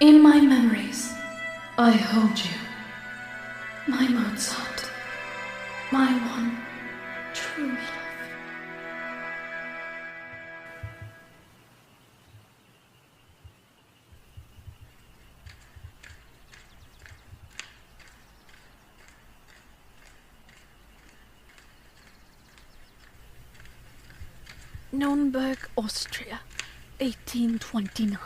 In my memories, I hold you. My Mozart. My one true love. Nürnberg, Austria, 1829.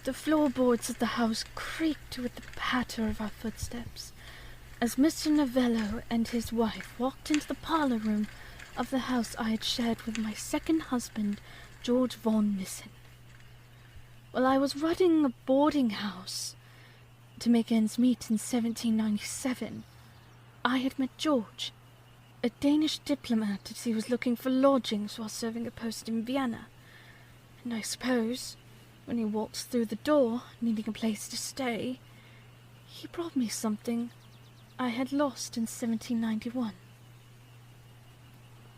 The floorboards of the house creaked with the patter of our footsteps as Mr. Novello and his wife walked into the parlor room of the house I had shared with my second husband, George von Nissen. While I was running a boarding house to make ends meet in 1797, I had met George, a Danish diplomat, as he was looking for lodgings while serving a post in Vienna, and I suppose, when he walked through the door, needing a place to stay, he brought me something I had lost in 1791.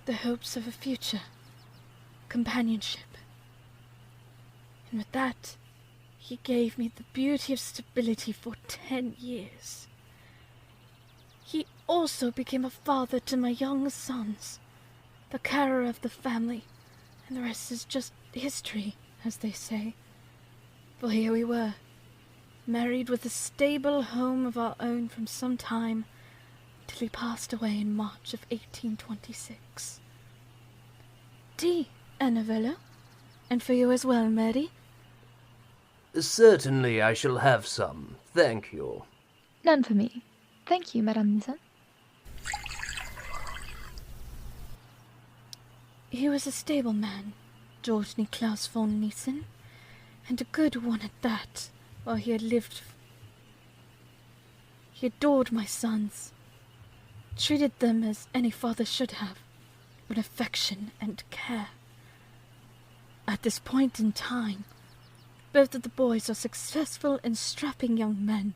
The hopes of a future, companionship. And with that, he gave me the beauty of stability for 10 years. He also became a father to my young sons, the carer of the family, and the rest is just history, as they say. For here we were, married with a stable home of our own from some time, till he passed away in March of 1826. Tea, Novello, and for you as well, Mary? Certainly I shall have some, thank you. None for me. Thank you, Madame Nissen. He was a stable man, George Niklaus von Nissen, and a good one at that, while he had lived. He adored my sons, treated them as any father should have, with affection and care. At this point in time, both of the boys are successful and strapping young men,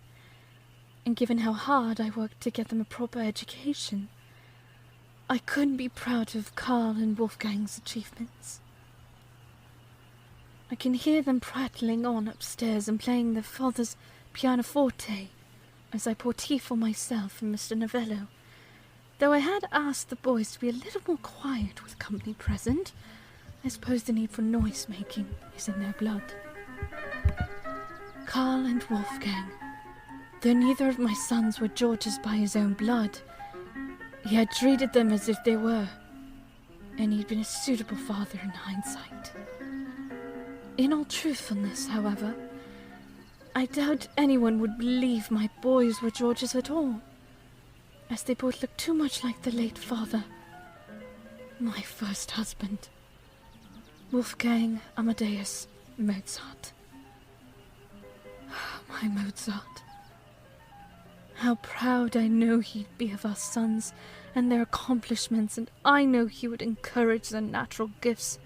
and given how hard I worked to get them a proper education, I couldn't be proud of Karl and Wolfgang's achievements. I can hear them prattling on upstairs and playing their father's pianoforte as I pour tea for myself and Mr. Novello, though I had asked the boys to be a little more quiet with company present. I suppose the need for noise-making is in their blood. Karl and Wolfgang, though neither of my sons were George's by his own blood, he had treated them as if they were, and he'd been a suitable father in hindsight. In all truthfulness, however, I doubt anyone would believe my boys were George's at all, as they both looked too much like the late father, my first husband, Wolfgang Amadeus Mozart. My Mozart. How proud I know he'd be of our sons and their accomplishments, and I know he would encourage their natural gifts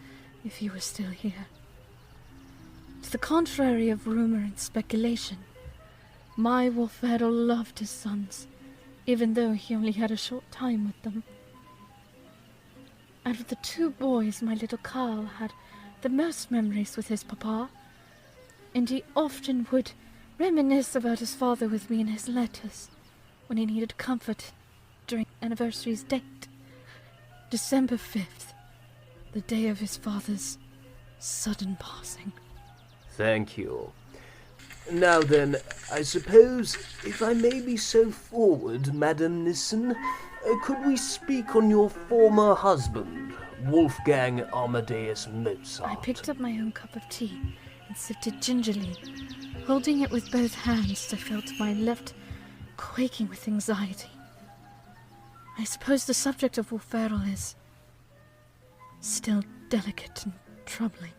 if he were still here. To the contrary of rumor and speculation, my Wolfero loved his sons, even though he only had a short time with them. Out of the two boys, my little Karl had the most memories with his papa, and he often would reminisce about his father with me in his letters when he needed comfort during anniversary's date, December 5th, the day of his father's sudden passing. Thank you. Now then, I suppose, if I may be so forward, Madame Nissen, could we speak on your former husband, Wolfgang Amadeus Mozart? I picked up my own cup of tea and sipped it gingerly. Holding it with both hands, I felt my left quaking with anxiety. I suppose the subject of Wolfero is still delicate and troubling.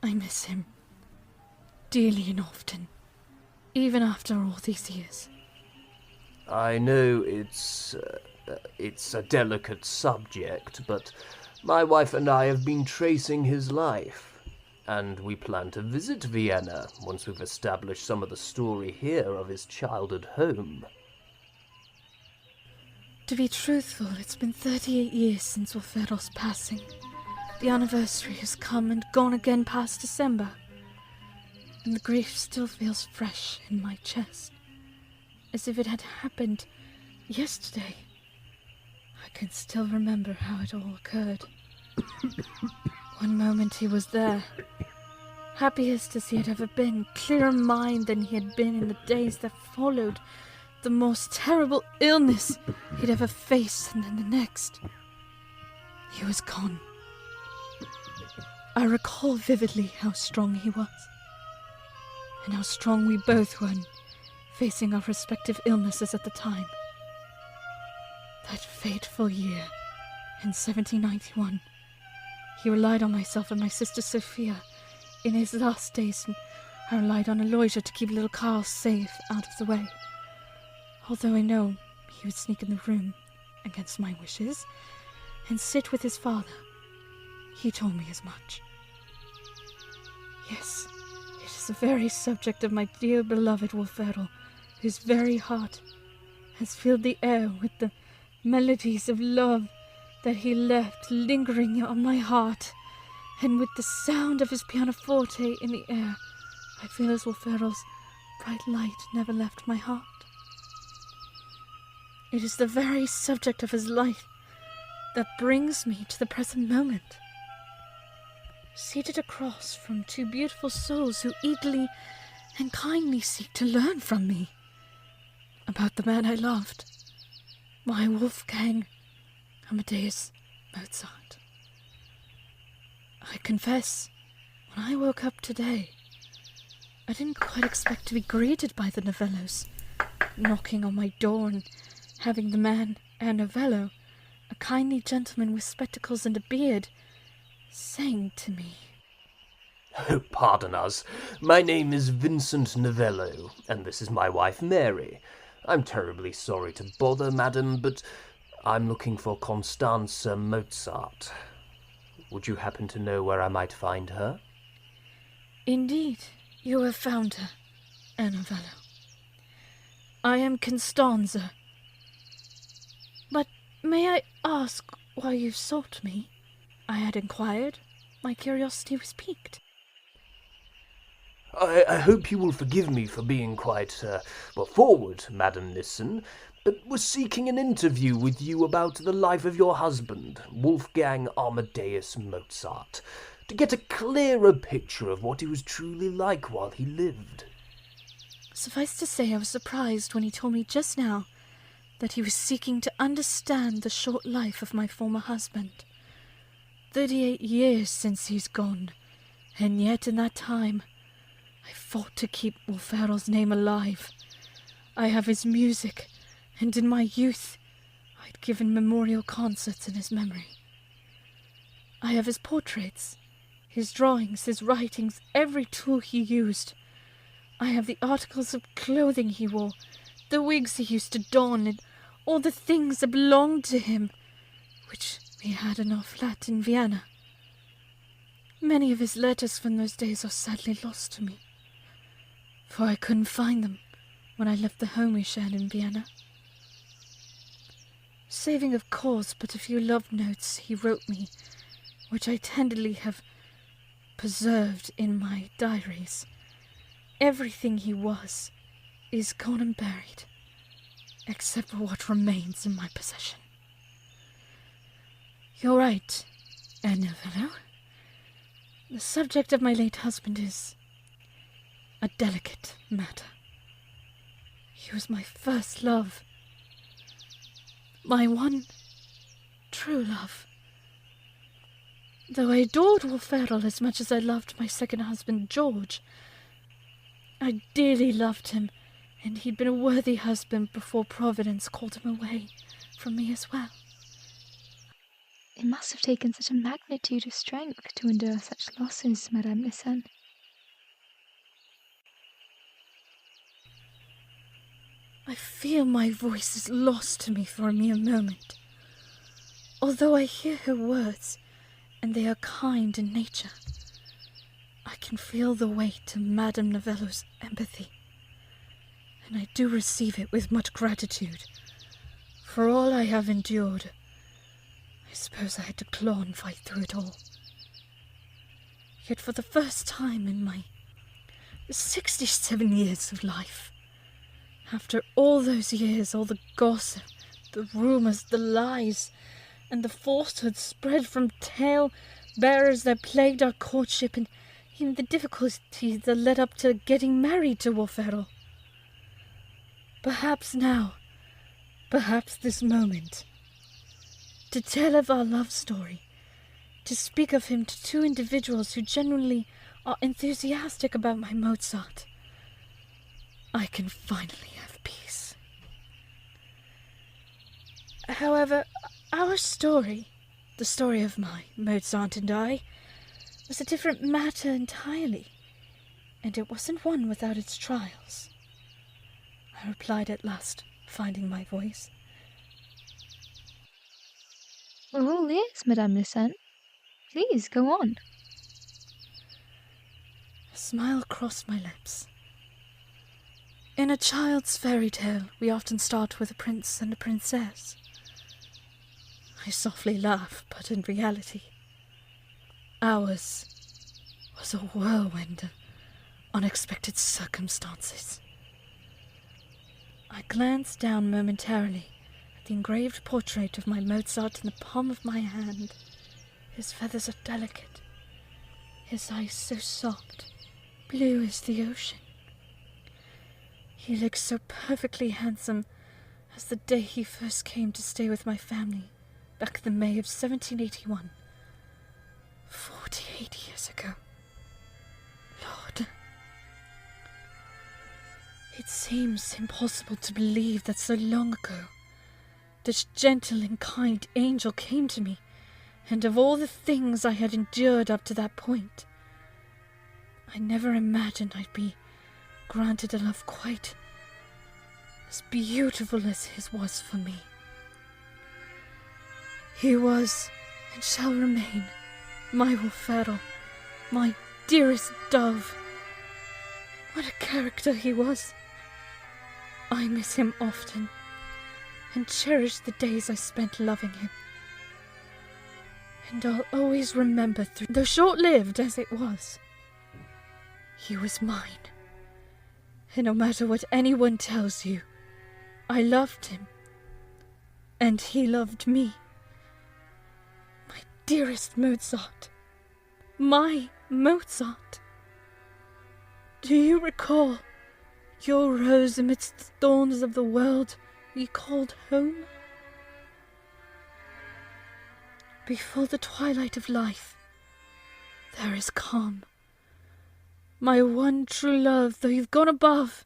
I miss him dearly and often, even after all these years. I know it's a delicate subject, but my wife and I have been tracing his life, and we plan to visit Vienna once we've established some of the story here of his childhood home. To be truthful, it's been 38 years since Wolfero's passing. The anniversary has come and gone again past December. and the grief still feels fresh in my chest, as if it had happened yesterday. I can still remember how it all occurred. One moment he was there, happiest as he had ever been, clearer in mind than he had been in the days that followed the most terrible illness he'd ever faced, and then the next, he was gone. I recall vividly how strong he was, and how strong we both were in facing our respective illnesses at the time. That fateful year, in 1791, he relied on myself and my sister Sophia in his last days, and I relied on Aloysia to keep little Carl safe out of the way. Although I know he would sneak in the room, against my wishes, and sit with his father. He told me as much. Yes, it is the very subject of my dear beloved Wolferl, whose very heart has filled the air with the melodies of love that he left lingering on my heart, and with the sound of his pianoforte in the air, I feel as Wolferl's bright light never left my heart. It is the very subject of his life that brings me to the present moment, seated across from two beautiful souls who eagerly and kindly seek to learn from me about the man I loved, my Wolfgang Amadeus Mozart. I confess, when I woke up today, I didn't quite expect to be greeted by the Novellos, knocking on my door and having the man, our Novello, a kindly gentleman with spectacles and a beard, saying to me, Oh, pardon us. My name is Vincent Novello, and this is my wife Mary. I'm terribly sorry to bother, madam, but I'm looking for Constanza Mozart. Would you happen to know where I might find her? Indeed, you have found her, our Novello. I am Constanza. But may I ask why you've sought me? I had inquired. My curiosity was piqued. I hope you will forgive me for being quite, forward, Madam Nissen, but was seeking an interview with you about the life of your husband, Wolfgang Amadeus Mozart, to get a clearer picture of what he was truly like while he lived. Suffice to say, I was surprised when he told me just now that he was seeking to understand the short life of my former husband. 38 years since he's gone, and yet in that time I fought to keep Wolferl's name alive. I have his music, and in my youth I'd given memorial concerts in his memory. I have his portraits, his drawings, his writings, every tool he used. I have the articles of clothing he wore, the wigs he used to don, and all the things that belonged to him, which we had in our flat in Vienna. Many of his letters from those days are sadly lost to me, for I couldn't find them when I left the home we shared in Vienna. Saving, of course, but a few love notes he wrote me, which I tenderly have preserved in my diaries. Everything he was is gone and buried, except for what remains in my possession. You're right, Novello. The subject of my late husband is a delicate matter. He was my first love, my one true love. Though I adored Wolferl as much as I loved my second husband, George, I dearly loved him, and he'd been a worthy husband before Providence called him away from me as well. It must have taken such a magnitude of strength to endure such losses, Madame Nissen. I feel my voice is lost to me for a mere moment. Although I hear her words, and they are kind in nature, I can feel the weight of Madame Novello's empathy, and I do receive it with much gratitude. For all I have endured, I suppose I had to claw and fight through it all. Yet for the first time in my 67 years of life. After all those years, all the gossip, the rumours, the lies, and the falsehoods spread from tale-bearers that plagued our courtship, and even the difficulties that led up to getting married to Wolf Errol. Perhaps now, perhaps this moment, to tell of our love story, to speak of him to two individuals who genuinely are enthusiastic about my Mozart, I can finally have peace. However, our story, the story of my Mozart and I, was a different matter entirely, and it wasn't one without its trials. I replied at last, finding my voice. We're all ears, Madame Lucerne. Please, go on. A smile crossed my lips. In a child's fairy tale, we often start with a prince and a princess. I softly laugh, but in reality, ours was a whirlwind of unexpected circumstances. I glanced down momentarily at the engraved portrait of my Mozart in the palm of my hand. His feathers are delicate, his eyes so soft, blue as the ocean. He looks so perfectly handsome as the day he first came to stay with my family, back in the May of 1781. 48 years ago. Lord. It seems impossible to believe that so long ago, this gentle and kind angel came to me, and of all the things I had endured up to that point, I never imagined I'd be granted a love quite as beautiful as his was for me. He was, and shall remain, my Wolf Errol, my dearest dove. What a character he was! I miss him often, and cherish the days I spent loving him. And I'll always remember, though short-lived as it was, he was mine. And no matter what anyone tells you, I loved him, and he loved me. My dearest Mozart. My Mozart. Do you recall your rose amidst the thorns of the world we called home? Before the twilight of life, there is calm. My one true love, though you've gone above,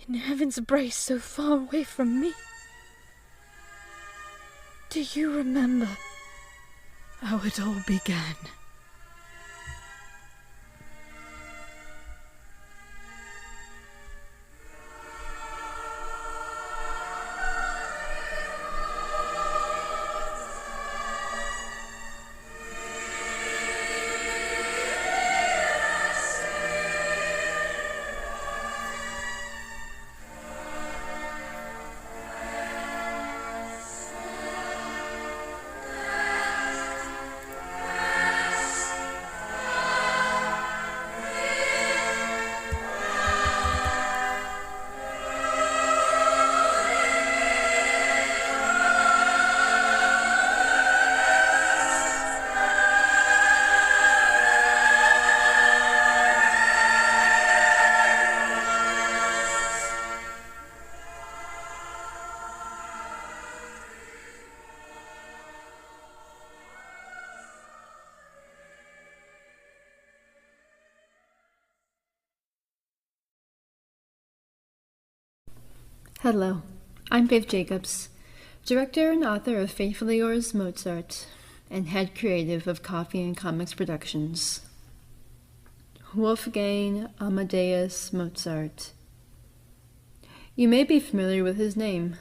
in heaven's embrace so far away from me. Do you remember how it all began? Hello, I'm Faith Jacobs, director and author of Faithfully Yours Mozart, and head creative of Coffee&Comics Productions. Wolfgang Amadeus Mozart. You may be familiar with his name.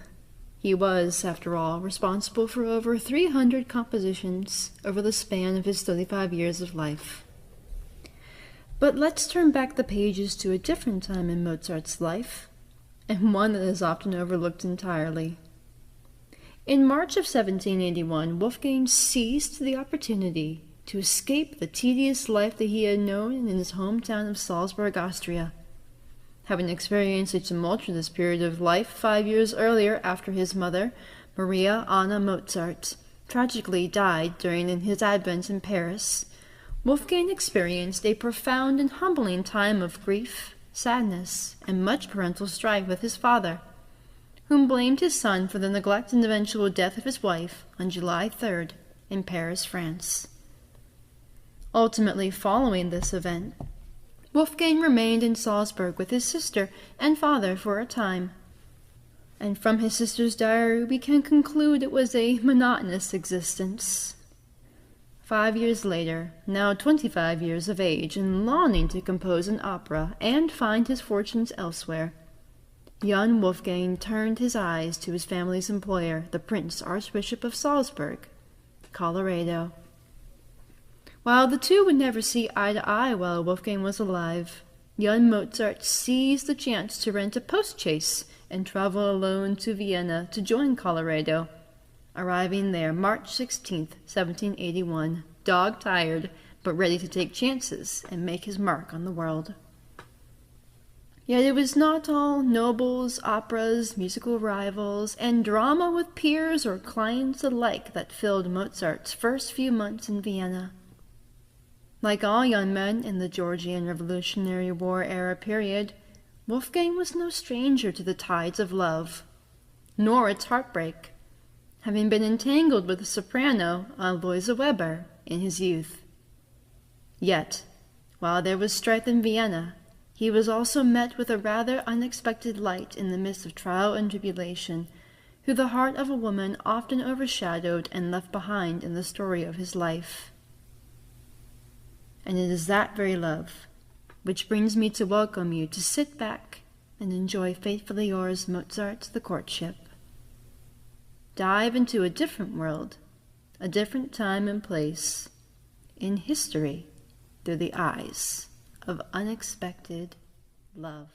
He was, after all, responsible for over 300 compositions over the span of his 35 years of life. But let's turn back the pages to a different time in Mozart's life, and one that is often overlooked entirely. In March of 1781, Wolfgang seized the opportunity to escape the tedious life that he had known in his hometown of Salzburg, Austria. Having experienced a tumultuous period of life 5 years earlier after his mother, Maria Anna Mozart, tragically died during his advent in Paris, Wolfgang experienced a profound and humbling time of grief, sadness, and much parental strife with his father, whom blamed his son for the neglect and eventual death of his wife on July 3rd in Paris, France. Ultimately, following this event, Wolfgang remained in Salzburg with his sister and father for a time, and from his sister's diary we can conclude it was a monotonous existence. 5 years later, now 25 years of age and longing to compose an opera and find his fortunes elsewhere, young Wolfgang turned his eyes to his family's employer, the Prince Archbishop of Salzburg, Colorado. While the two would never see eye to eye while Wolfgang was alive, young Mozart seized the chance to rent a postchaise and travel alone to Vienna to join Colorado, arriving there March 16, 1781, dog-tired but ready to take chances and make his mark on the world. Yet it was not all nobles, operas, musical rivals, and drama with peers or clients alike that filled Mozart's first few months in Vienna. Like all young men in the Georgian Revolutionary War era period, Wolfgang was no stranger to the tides of love, nor its heartbreak, having been entangled with the soprano Aloysia Weber in his youth. Yet, while there was strife in Vienna, he was also met with a rather unexpected light in the midst of trial and tribulation, through the heart of a woman often overshadowed and left behind in the story of his life. And it is that very love which brings me to welcome you to sit back and enjoy Faithfully Yours, Mozart, The Courtship. Dive into a different world, a different time and place, in history, through the eyes of unexpected love.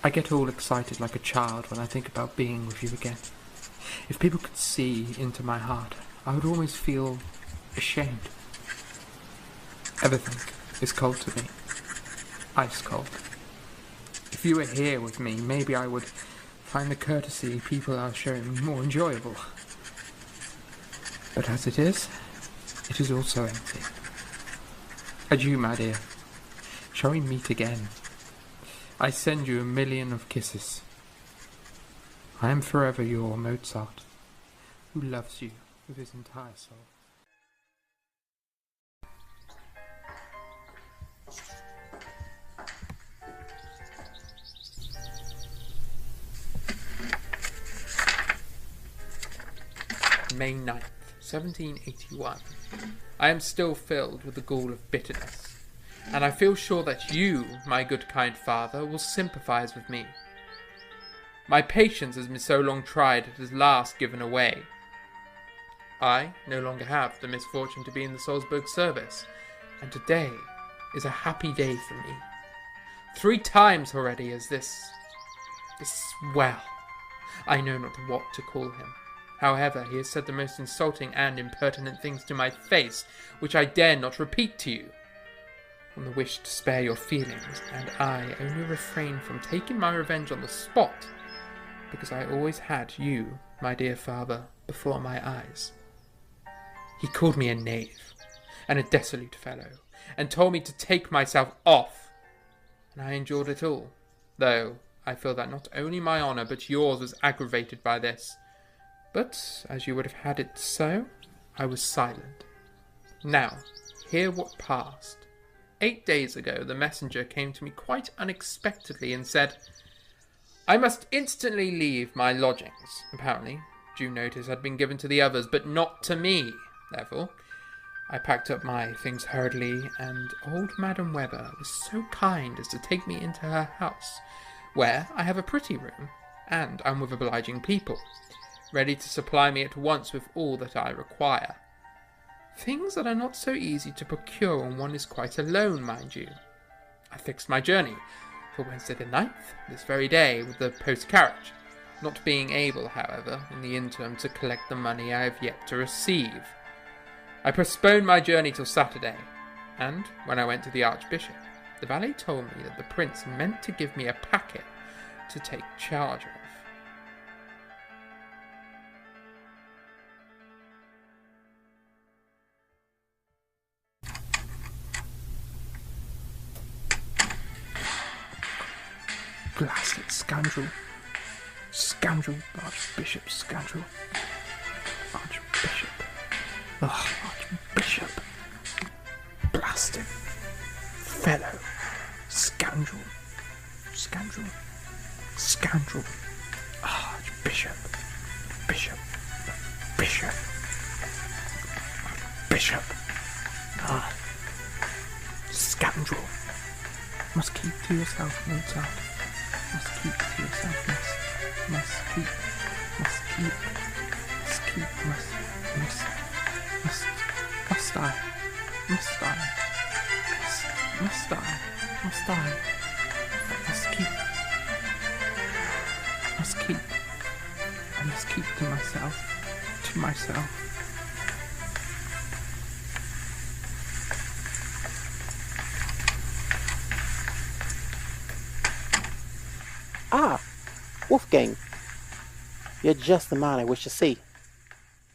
I get all excited like a child when I think about being with you again. If people could see into my heart, I would almost feel ashamed. Everything is cold to me. Ice cold. If you were here with me, maybe I would find the courtesy people are showing me more enjoyable. But as it is also empty. Adieu, my dear. Shall we meet again? I send you 1,000,000 of kisses. I am forever your Mozart, who loves you with his entire soul. May 9th, 1781. I am still filled with the gall of bitterness, and I feel sure that you, my good kind father, will sympathize with me. My patience has been so long tried it has last given away. I no longer have the misfortune to be in the Salzburg service, and today is a happy day for me. 3 times already has this, well, I know not what to call him. However, he has said the most insulting and impertinent things to my face, which I dare not repeat to you, from the wish to spare your feelings, and I only refrain from taking my revenge on the spot, because I always had you, my dear father, before my eyes. He called me a knave, and a dissolute fellow, and told me to take myself off, and I endured it all, though I feel that not only my honour but yours was aggravated by this. But, as you would have had it so, I was silent. Now, hear what passed. 8 days ago, the messenger came to me quite unexpectedly and said, I must instantly leave my lodgings. Apparently, due notice had been given to the others, but not to me. Therefore, I packed up my things hurriedly, and old Madam Weber was so kind as to take me into her house, where I have a pretty room, and am with obliging people, ready to supply me at once with all that I require. Things that are not so easy to procure when one is quite alone, mind you. I fixed my journey for Wednesday the 9th, this very day, with the post-carriage, not being able, however, in the interim to collect the money I have yet to receive. I postponed my journey till Saturday, and when I went to the Archbishop, the valet told me that the Prince meant to give me a packet to take charge of. Blasted scoundrel. Scoundrel, Archbishop, scoundrel. Archbishop. Oh, Archbishop. Blasted fellow. Scoundrel. Scoundrel. Scoundrel. Archbishop. Bishop. Bishop. Bishop. Scoundrel. Must keep to yourself, Mozart. Must keep to yourself, must keep, I, must keep to myself. Ah, Wolfgang. You're just the man I wish to see.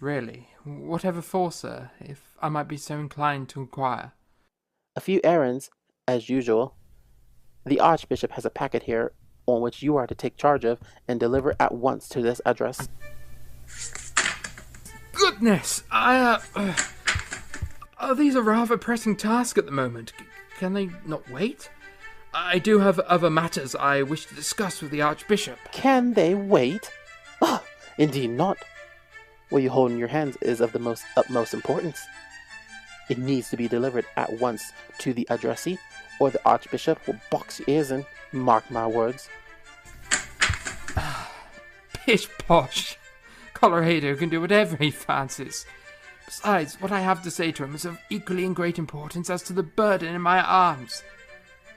Really? Whatever for, sir, if I might be so inclined to inquire? A few errands, as usual. The Archbishop has a packet here on which you are to take charge of and deliver at once to this address. Goodness! These are rather pressing tasks at the moment. Can they not wait? I do have other matters I wish to discuss with the Archbishop. Can they wait? Ah, indeed not. What you hold in your hands is of the utmost importance. It needs to be delivered at once to the addressee, or the Archbishop will box your ears in. Mark my words. Pish posh. Colorado can do whatever he fancies. Besides, what I have to say to him is of equally in great importance as to the burden in my arms.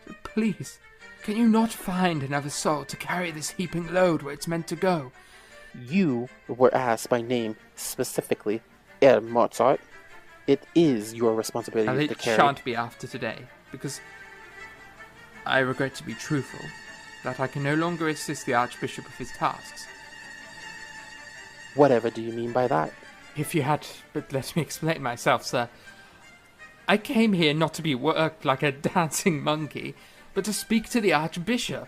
So please, can you not find another soul to carry this heaping load where it's meant to go? You were asked by name specifically, Mozart. It is your responsibility to carry. It shan't be after today, because I regret to be truthful, that I can no longer assist the Archbishop with his tasks. Whatever do you mean by that? If you had but let me explain myself, sir. I came here not to be worked like a dancing monkey, but to speak to the Archbishop.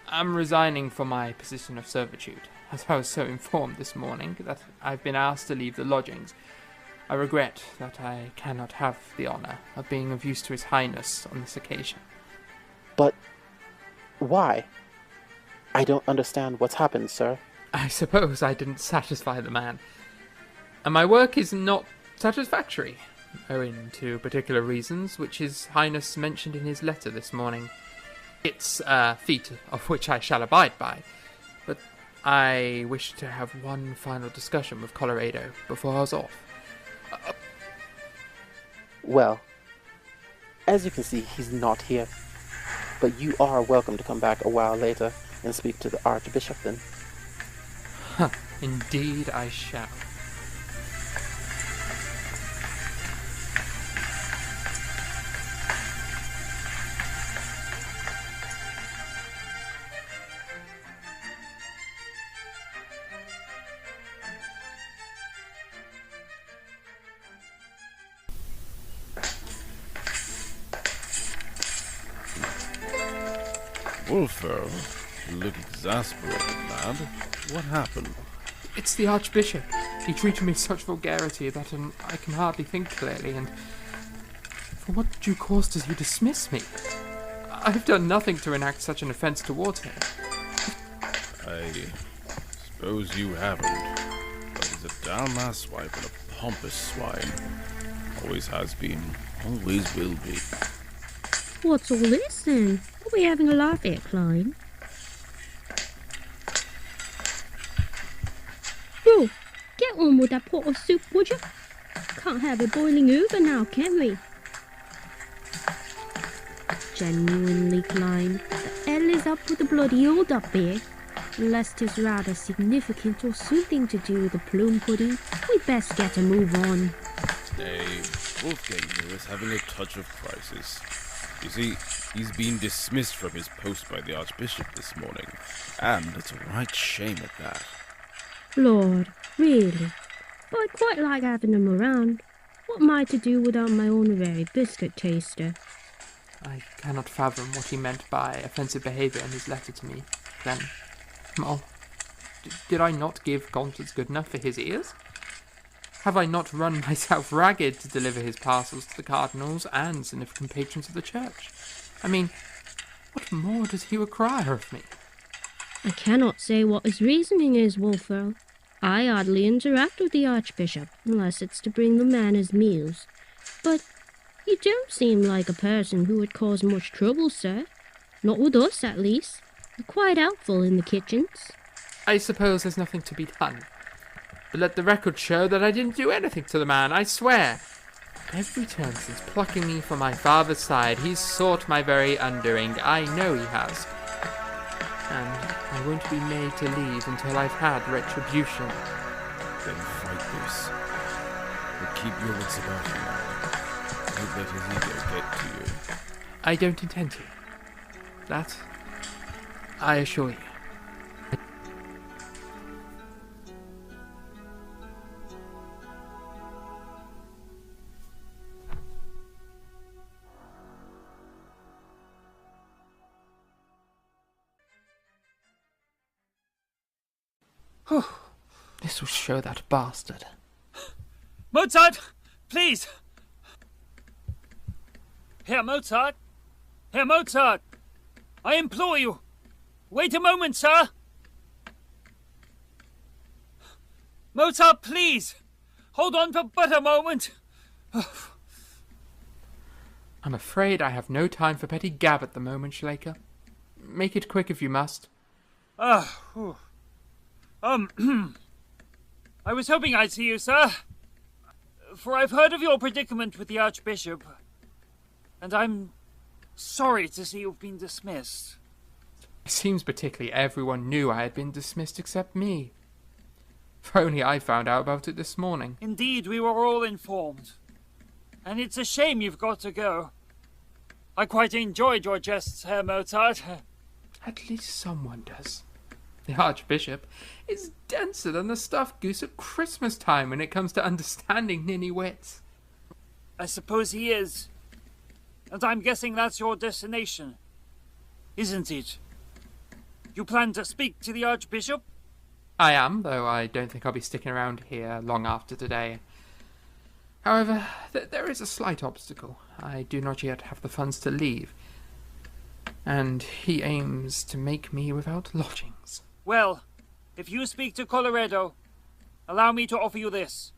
I'm resigning from my position of servitude, as I was so informed this morning that I've been asked to leave the lodgings. I regret that I cannot have the honour of being of use to His Highness on this occasion. But why? I don't understand what's happened, sir. I suppose I didn't satisfy the man, and my work is not satisfactory, owing to particular reasons which His Highness mentioned in his letter this morning. It's a feat of which I shall abide by, but I wish to have one final discussion with Colorado before I was off. Well, as you can see, he's not here. But you are welcome to come back a while later and speak to the Archbishop then. Indeed I shall. Wolfer, you look exasperated, lad. What happened? It's the Archbishop. He treated me with such vulgarity that I can hardly think clearly, and for what due cause does he dismiss me? I've done nothing to enact such an offence towards him. I suppose you haven't, but he's a damn asswipe and a pompous swine. Always has been, always will be. What's all this then? Are we having a laugh here, Klein? Bro, get on with that pot of soup, would you? Can't have it boiling over now, can we? Genuinely, Klein, the hell is up with the bloody hold up here? Unless 'tis rather significant or something to do with the plum pudding, we'd best get a move on. Nay, Wolfgang here is having a touch of crisis. You see, he's been dismissed from his post by the Archbishop this morning, and it's a right shame at that. Lord, really? But I quite like having them around. What am I to do without my honorary biscuit taster? I cannot fathom what he meant by offensive behaviour in his letter to me, then. Well, did I not give Constance good enough for his ears? Have I not run myself ragged to deliver his parcels to the cardinals and significant patrons of the church? I mean, what more does he require of me? I cannot say what his reasoning is, Wolfert. I hardly interact with the Archbishop, unless it's to bring the man his meals. But you don't seem like a person who would cause much trouble, sir. Not with us, at least. We're quite helpful in the kitchens. I suppose there's nothing to be done. But let the record show that I didn't do anything to the man, I swear. Every turn since plucking me from my father's side, he's sought my very undoing. I know he has. And I won't be made to leave until I've had retribution. Then fight this. But keep your wits about you now. Don't let his ego get to you. I don't intend to. That, I assure you. This will show that bastard. Mozart! Please! Herr Mozart! Herr Mozart! I implore you! Wait a moment, sir! Mozart, please! Hold on for but a moment! I'm afraid I have no time for petty gab at the moment, Schleicher. Make it quick if you must. I was hoping I'd see you, sir. For I've heard of your predicament with the Archbishop. And I'm sorry to see you've been dismissed. It seems particularly everyone knew I had been dismissed except me. For only I found out about it this morning. Indeed, we were all informed. And it's a shame you've got to go. I quite enjoyed your jests, Herr Mozart. At least someone does. The Archbishop is denser than the stuffed goose at Christmas time when it comes to understanding ninny wits. I suppose he is. And I'm guessing that's your destination, isn't it? You plan to speak to the Archbishop? I am, though I don't think I'll be sticking around here long after today. However, there is a slight obstacle. I do not yet have the funds to leave. And he aims to make me without lodgings. Well, if you speak to Colloredo, allow me to offer you this.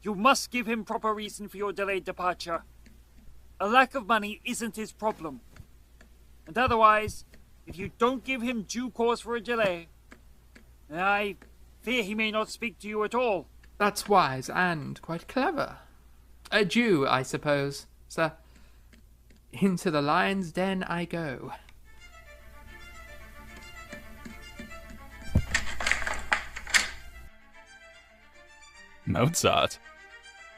You must give him proper reason for your delayed departure. A lack of money isn't his problem. And otherwise, if you don't give him due cause for a delay, I fear he may not speak to you at all. That's wise and quite clever. Adieu, I suppose, sir. Into the lion's den I go. Mozart,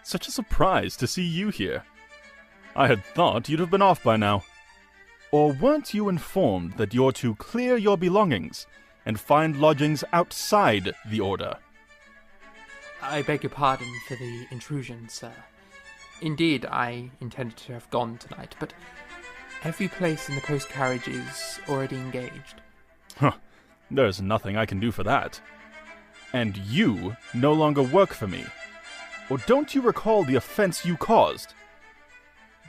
such a surprise to see you here. I had thought you'd have been off by now. Or weren't you informed that you're to clear your belongings and find lodgings outside the order? I beg your pardon for the intrusion, sir. Indeed, I intended to have gone tonight, but every place in the post-carriage is already engaged. Huh. There's nothing I can do for that. And you no longer work for me. Or don't you recall the offense you caused?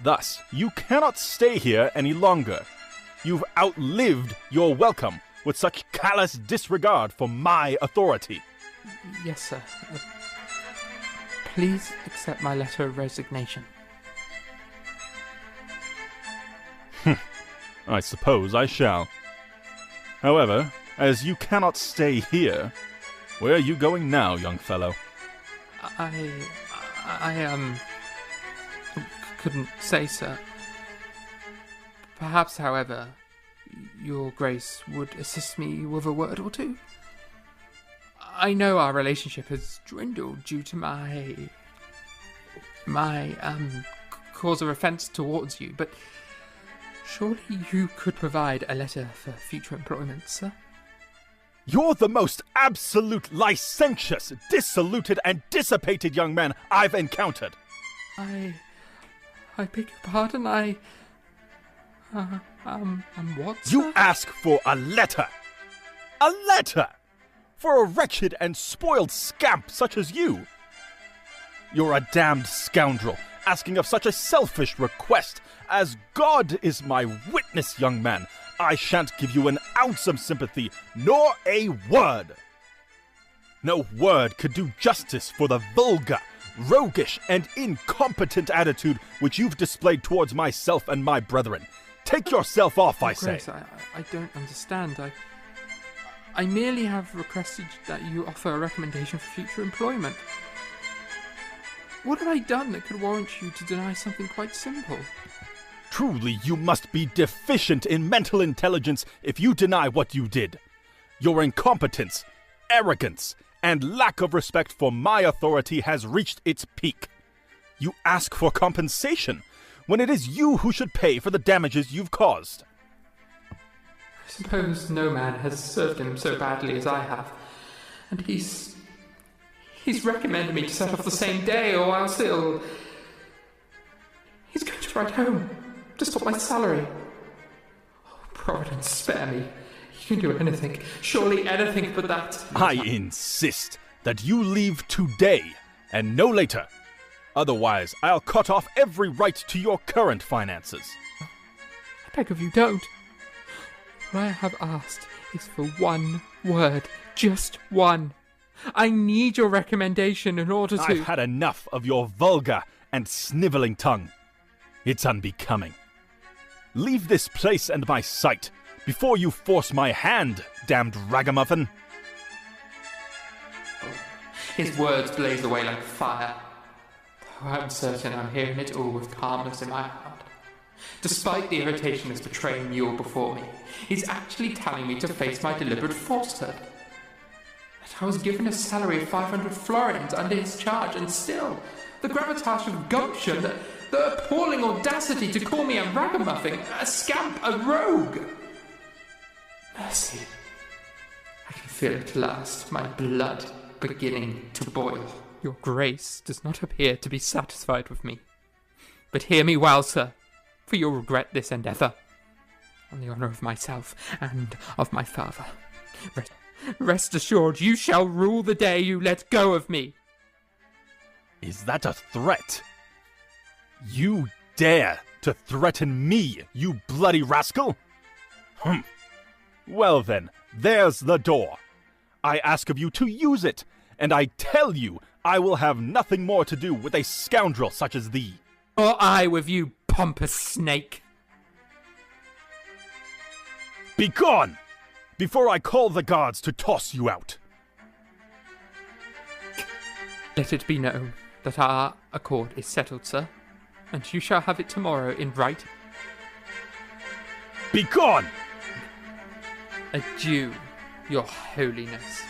Thus, you cannot stay here any longer. You've outlived your welcome with such callous disregard for my authority. Yes, sir. Please accept my letter of resignation. I suppose I shall. However, as you cannot stay here, where are you going now, young fellow? I couldn't say, sir. Perhaps, however, your grace would assist me with a word or two. I know our relationship has dwindled due to my cause of offence towards you, but surely you could provide a letter for future employment, sir? You're the most absolute licentious, dissoluted, and dissipated young man I've encountered. I beg your pardon, what, sir? You ask for a letter! A letter! For a wretched and spoiled scamp such as you! You're a damned scoundrel, asking of such a selfish request. As God is my witness, young man, I shan't give you an ounce of sympathy, nor a word. No word could do justice for the vulgar, roguish, and incompetent attitude which you've displayed towards myself and my brethren. Take yourself off, I say. Grace, I don't understand. I merely have requested that you offer a recommendation for future employment. What have I done that could warrant you to deny something quite simple? Truly, you must be deficient in mental intelligence if you deny what you did. Your incompetence, arrogance, and lack of respect for my authority has reached its peak. You ask for compensation when it is you who should pay for the damages you've caused. I suppose no man has served him so badly as I have, and he's recommended me to set off the same day, or else he's going to write home to stop my salary. Oh, Providence, spare me. You can do anything, surely anything but that. I insist that you leave today, and no later. Otherwise, I'll cut off every right to your current finances. I beg of you, don't. What I have asked is for one word, just one. I need your recommendation in order to... I've had enough of your vulgar and snivelling tongue. It's unbecoming. Leave this place and my sight before you force my hand, damned ragamuffin. His words blaze away like fire. Though I'm certain I'm hearing it all with calmness in my heart. Despite the irritation of betraying you all before me, he's actually telling me to face my deliberate falsehood. That I was given a salary of 500 florins under his charge, and still, the gravitas of gumption, the appalling audacity to call me a ragamuffin, a scamp, a rogue. Mercy. I can feel at last my blood beginning to boil. Your grace does not appear to be satisfied with me. But hear me well, sir, for you'll regret this endeavour. On the honour of myself and of my father. Rest assured, you shall rule the day you let go of me. Is that a threat? You dare to threaten me, you bloody rascal? Well then, there's the door. I ask of you to use it, and I tell you I will have nothing more to do with a scoundrel such as thee. Or I with you, pompous snake. Begone, before I call the guards to toss you out. Let it be known that our accord is settled, sir, and you shall have it tomorrow in writing. Begone! Adieu, your holiness.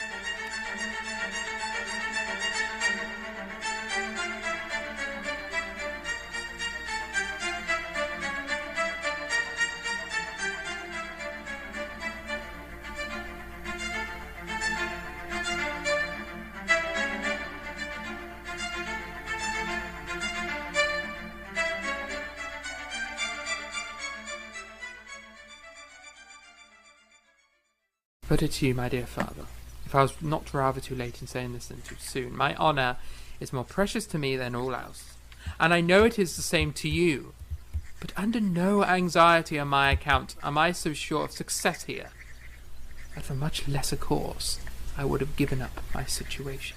But it's you, my dear father. If I was not rather too late in saying this than too soon, my honour is more precious to me than all else. And I know it is the same to you. But under no anxiety on my account am I so sure of success here, that for much lesser cause I would have given up my situation.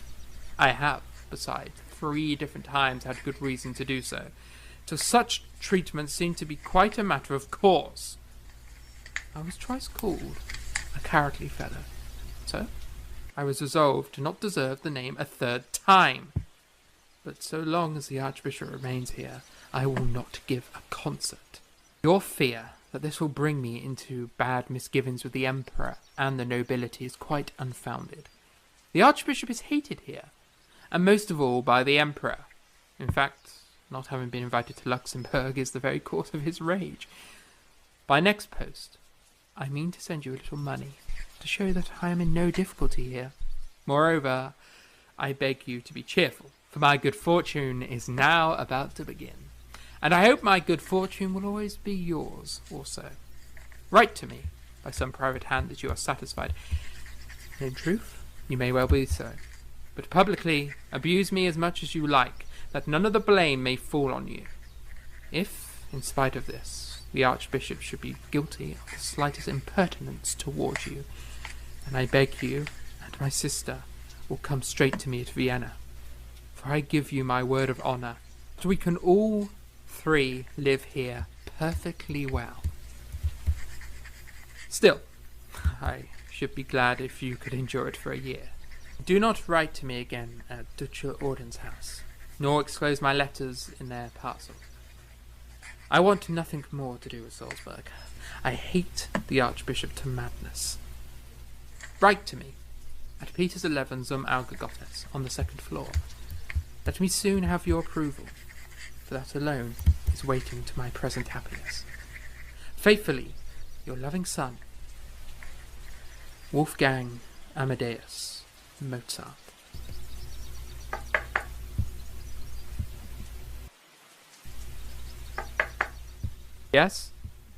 I have, besides, 3 different times had good reason to do so, till such treatment seemed to be quite a matter of course. I was twice called a cowardly fellow, so I was resolved to not deserve the name a 3rd time. But so long as the Archbishop remains here, I will not give a concert. Your fear that this will bring me into bad misgivings with the Emperor and the nobility is quite unfounded. The Archbishop is hated here, and most of all by the Emperor. In fact, not having been invited to Luxembourg is the very cause of his rage. By next post, I mean to send you a little money, to show that I am in no difficulty here. Moreover, I beg you to be cheerful, for my good fortune is now about to begin. And I hope my good fortune will always be yours also. Write to me by some private hand that you are satisfied. In truth, you may well be so. But publicly abuse me as much as you like, that none of the blame may fall on you. If, in spite of this, the Archbishop should be guilty of the slightest impertinence towards you, then I beg you and my sister will come straight to me at Vienna. For I give you my word of honour that we can all three live here perfectly well. Still, I should be glad if you could endure it for a year. Do not write to me again at Dutcher Auden's house, nor exclose my letters in their parcel. I want nothing more to do with Salzburg. I hate the Archbishop to madness. Write to me at Peter's 11 zum Augegottes on the 2nd floor. Let me soon have your approval, for that alone is waiting to my present happiness. Faithfully, your loving son, Wolfgang Amadeus Mozart. Yes?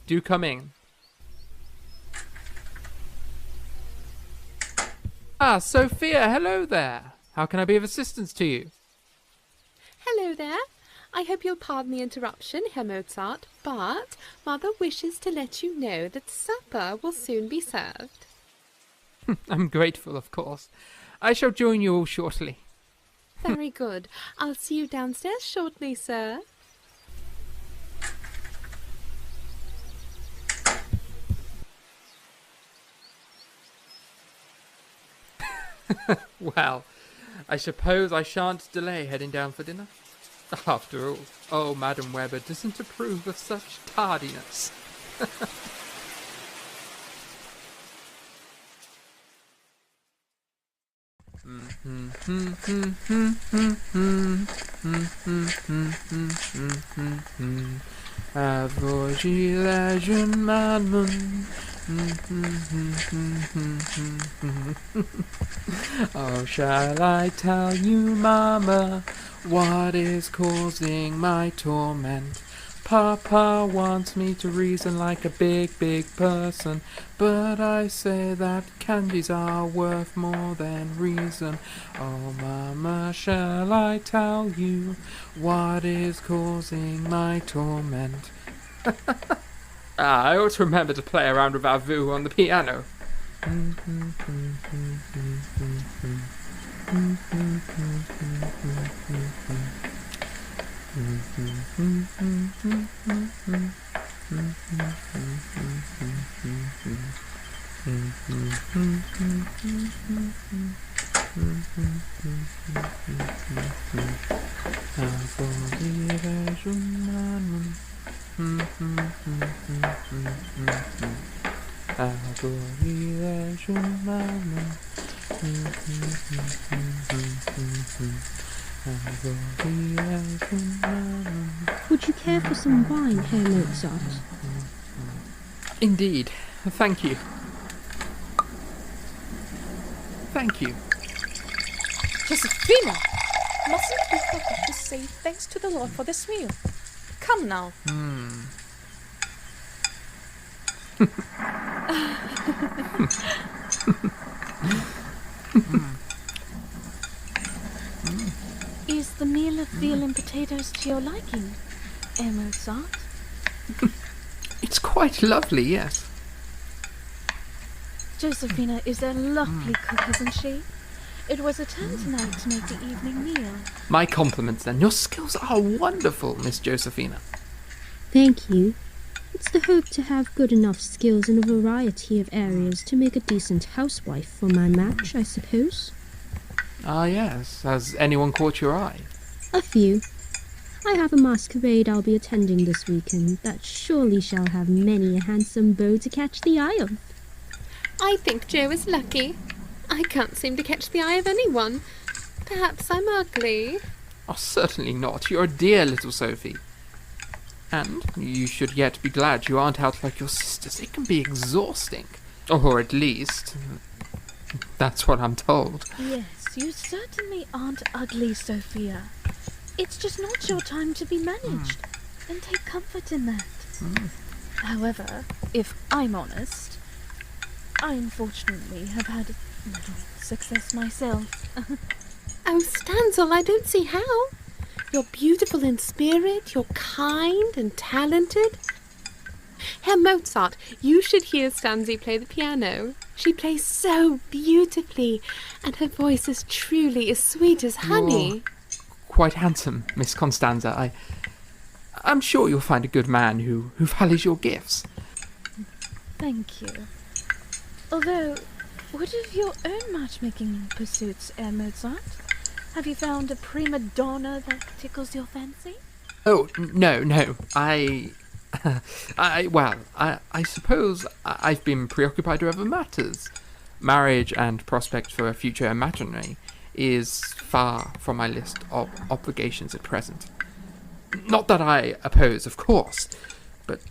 Do come in. Ah, Sophia, hello there. How can I be of assistance to you? Hello there. I hope you'll pardon the interruption, Herr Mozart, but Mother wishes to let you know that supper will soon be served. I'm grateful, of course. I shall join you all shortly. Very good. I'll see you downstairs shortly, sir. Well, I suppose I shan't delay heading down for dinner. After all, oh, Madam Weber doesn't approve of such tardiness. Oh, shall I tell you, Mama, what is causing my torment? Papa wants me to reason like a big, big person, but I say that candies are worth more than reason. Oh, Mama, shall I tell you what is causing my torment? I ought to remember to play around with our voo on the piano. Would you care for some wine, Herr Mozart? Indeed. Thank you. Thank you. Josephina! Mustn't we forget to say thanks to the Lord for this meal? Come now. Is the meal of veal and potatoes to your liking, Herr Mozart? It's quite lovely, yes. Josephina is a lovely cook, isn't she? It was a turn tonight to make the evening meal. My compliments, then. Your skills are wonderful, Miss Josephina. Thank you. It's the hope to have good enough skills in a variety of areas to make a decent housewife for my match, I suppose. Ah, yes. Has anyone caught your eye? A few. I have a masquerade I'll be attending this weekend that surely shall have many a handsome beau to catch the eye of. I think Joe is lucky. I can't seem to catch the eye of anyone. Perhaps I'm ugly. Oh, certainly not. You're a dear little Sophie. And you should yet be glad you aren't out like your sisters. It can be exhausting. Or at least, that's what I'm told. Yes, you certainly aren't ugly, Sophia. It's just not your time to be managed. And take comfort in that. However, if I'm honest, I unfortunately have had little success myself. Oh, Stanzel, I don't see how. You're beautiful in spirit, you're kind and talented. Herr Mozart, you should hear Stanzi play the piano. She plays so beautifully, and her voice is truly as sweet as honey. You're quite handsome, Miss Constanza. I'm sure you'll find a good man who values your gifts. Thank you. Although, what of your own matchmaking pursuits, Herr Mozart? Have you found a prima donna that tickles your fancy? Oh, no. I suppose I've been preoccupied with other matters. Marriage and prospect for a future matrimony is far from my list of obligations at present. Not that I oppose, of course, but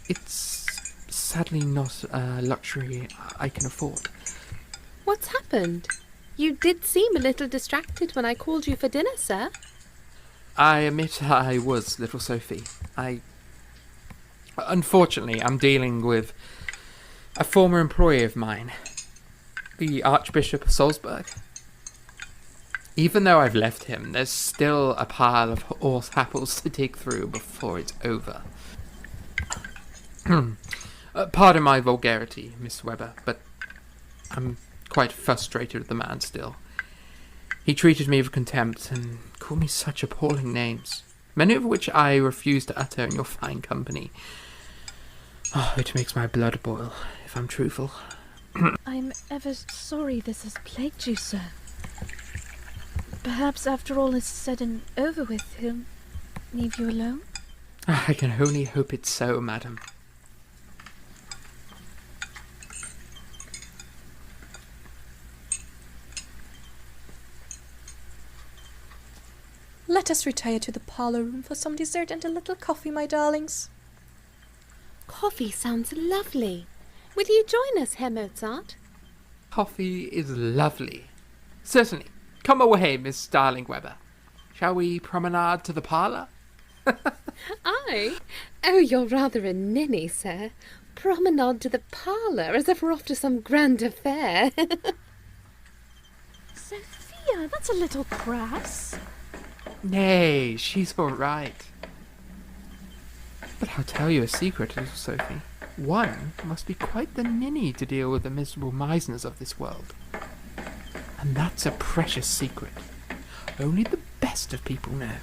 it's sadly not a luxury I can afford. What's happened? You did seem a little distracted when I called you for dinner, sir. I admit I was, little Sophie. Unfortunately, I'm dealing with a former employee of mine, the Archbishop of Salzburg. Even though I've left him, there's still a pile of horse apples to dig through before it's over. Pardon my vulgarity, Miss Webber, but I'm quite frustrated with the man still. He treated me with contempt and called me such appalling names, many of which I refuse to utter in your fine company. Oh, it makes my blood boil, if I'm truthful. I'm ever sorry this has plagued you, sir. Perhaps after all is said and over with, he'll leave you alone? I can only hope it's so, madam. Let us retire to the parlour room for some dessert and a little coffee, my darlings. Coffee sounds lovely. Will you join us, Herr Mozart? Coffee is lovely. Certainly. Come away, Miss Starling Webber. Shall we promenade to the parlour? I? Oh, you're rather a ninny, sir. Promenade to the parlour, as if we're off to some grand affair. Sophia, that's a little crass. Nay, she's all right. But I'll tell you a secret, little Sophie. One must be quite the ninny to deal with the miserable misers of this world. And that's a precious secret. Only the best of people know.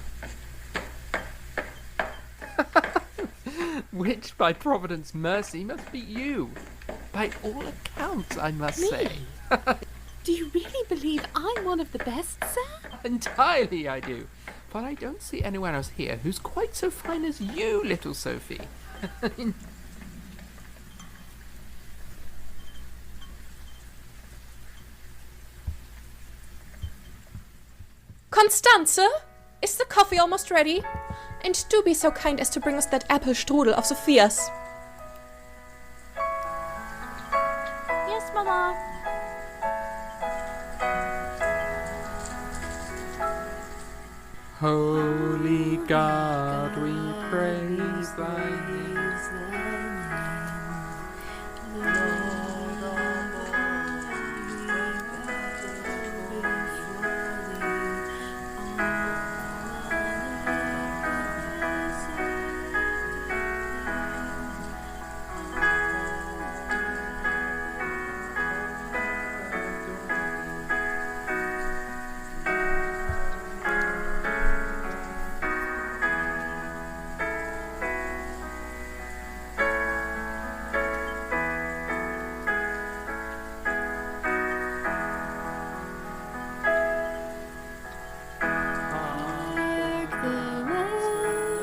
Which, by Providence' mercy, must be you. By all accounts, I must say. Do you really believe I'm one of the best, sir? Entirely I do. But I don't see anyone else here who's quite so fine as you, little Sophie. Constanze, is the coffee almost ready? And do be so kind as to bring us that apple strudel of Sophia's. Yes, Mama. Holy God, we praise thy name.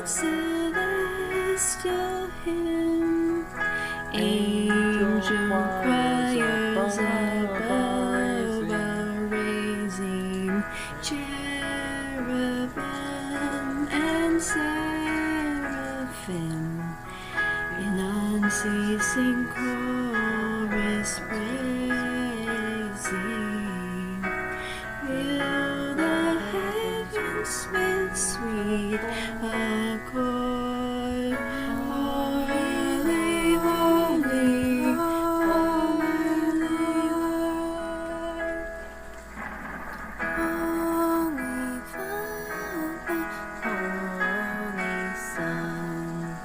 celestial hymn, angel choirs above are raising, cherubim and seraphim in unceasing chorus praising. Fill the heavens with sweet accord. Holy, holy, holy Lord. Holy Father, Holy Son,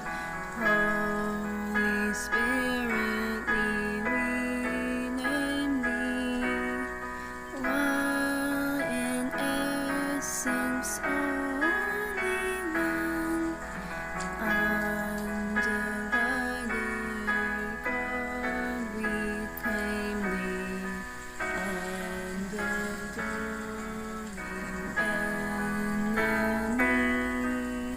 Holy Spirit, we name thee. One in essence, only one, undivided God, we claim thee and adore thee,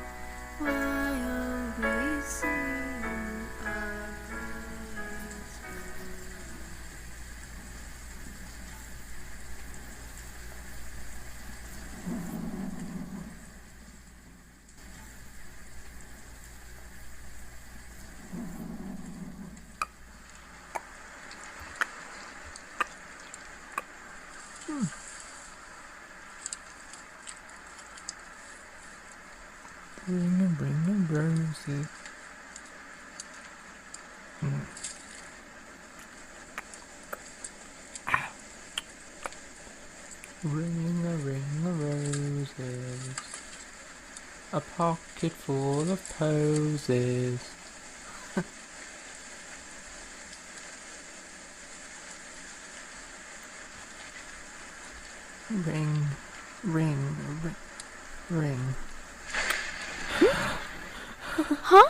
while we sing our praise. Bring a roses. Ring a roses. A pocket full of posies. Ring. Huh?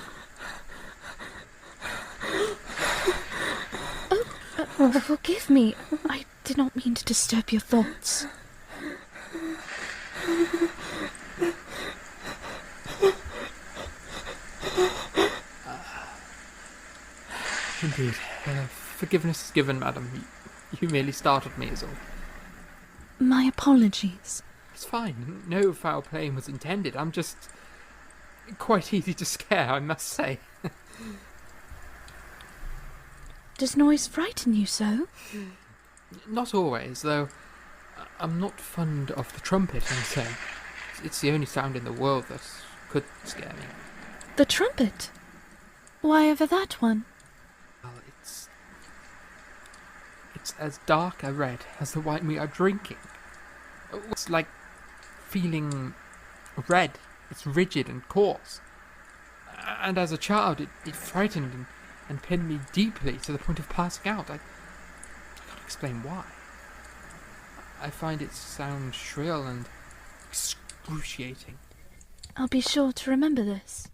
Oh, forgive me. I did not mean to disturb your thoughts. Indeed. Forgiveness is given, madam. You merely startled me, is all. My apologies. It's fine. No foul play was intended. I'm just quite easy to scare, I must say. Does noise frighten you so? Not always, though. I'm not fond of the trumpet, I say. It's the only sound in the world that could scare me. The trumpet? Why ever that one? Well, it's as dark a red as the wine we are drinking. It's like feeling red. It's rigid and coarse. And as a child, it frightened and pinned me deeply to the point of passing out. I can't explain why. I find its sound shrill and excruciating. I'll be sure to remember this.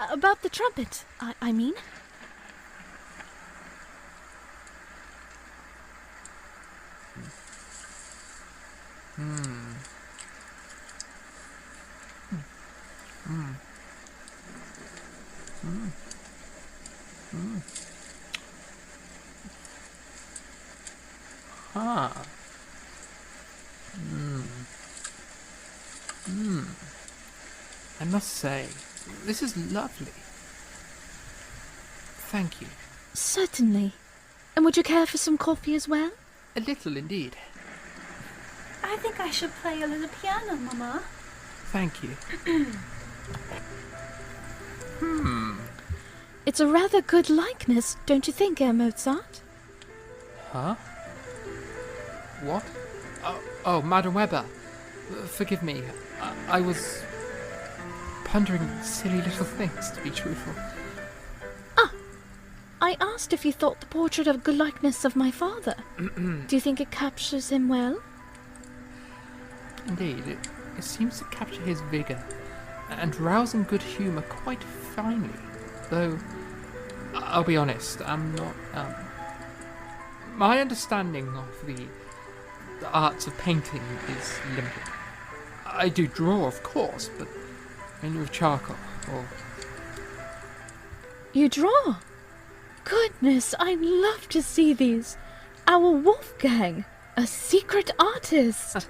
About the trumpet, I mean. I must say, this is lovely. Thank you. Certainly. And would you care for some coffee as well? A little, indeed. I think I should play a little piano, Mama. Thank you. It's a rather good likeness, don't you think, Herr Mozart? Huh? What? Oh, Madam Weber. Forgive me. I was pondering silly little things, to be truthful. I asked if you thought the portrait a good likeness of my father. Do you think it captures him well? Indeed, it seems to capture his vigour and rousing good humour quite finely, though, I'll be honest, I'm not, my understanding of the arts of painting is limited. I do draw, of course, but mainly with charcoal. or... You draw? Goodness, I'd love to see these. Our Wolfgang, a secret artist.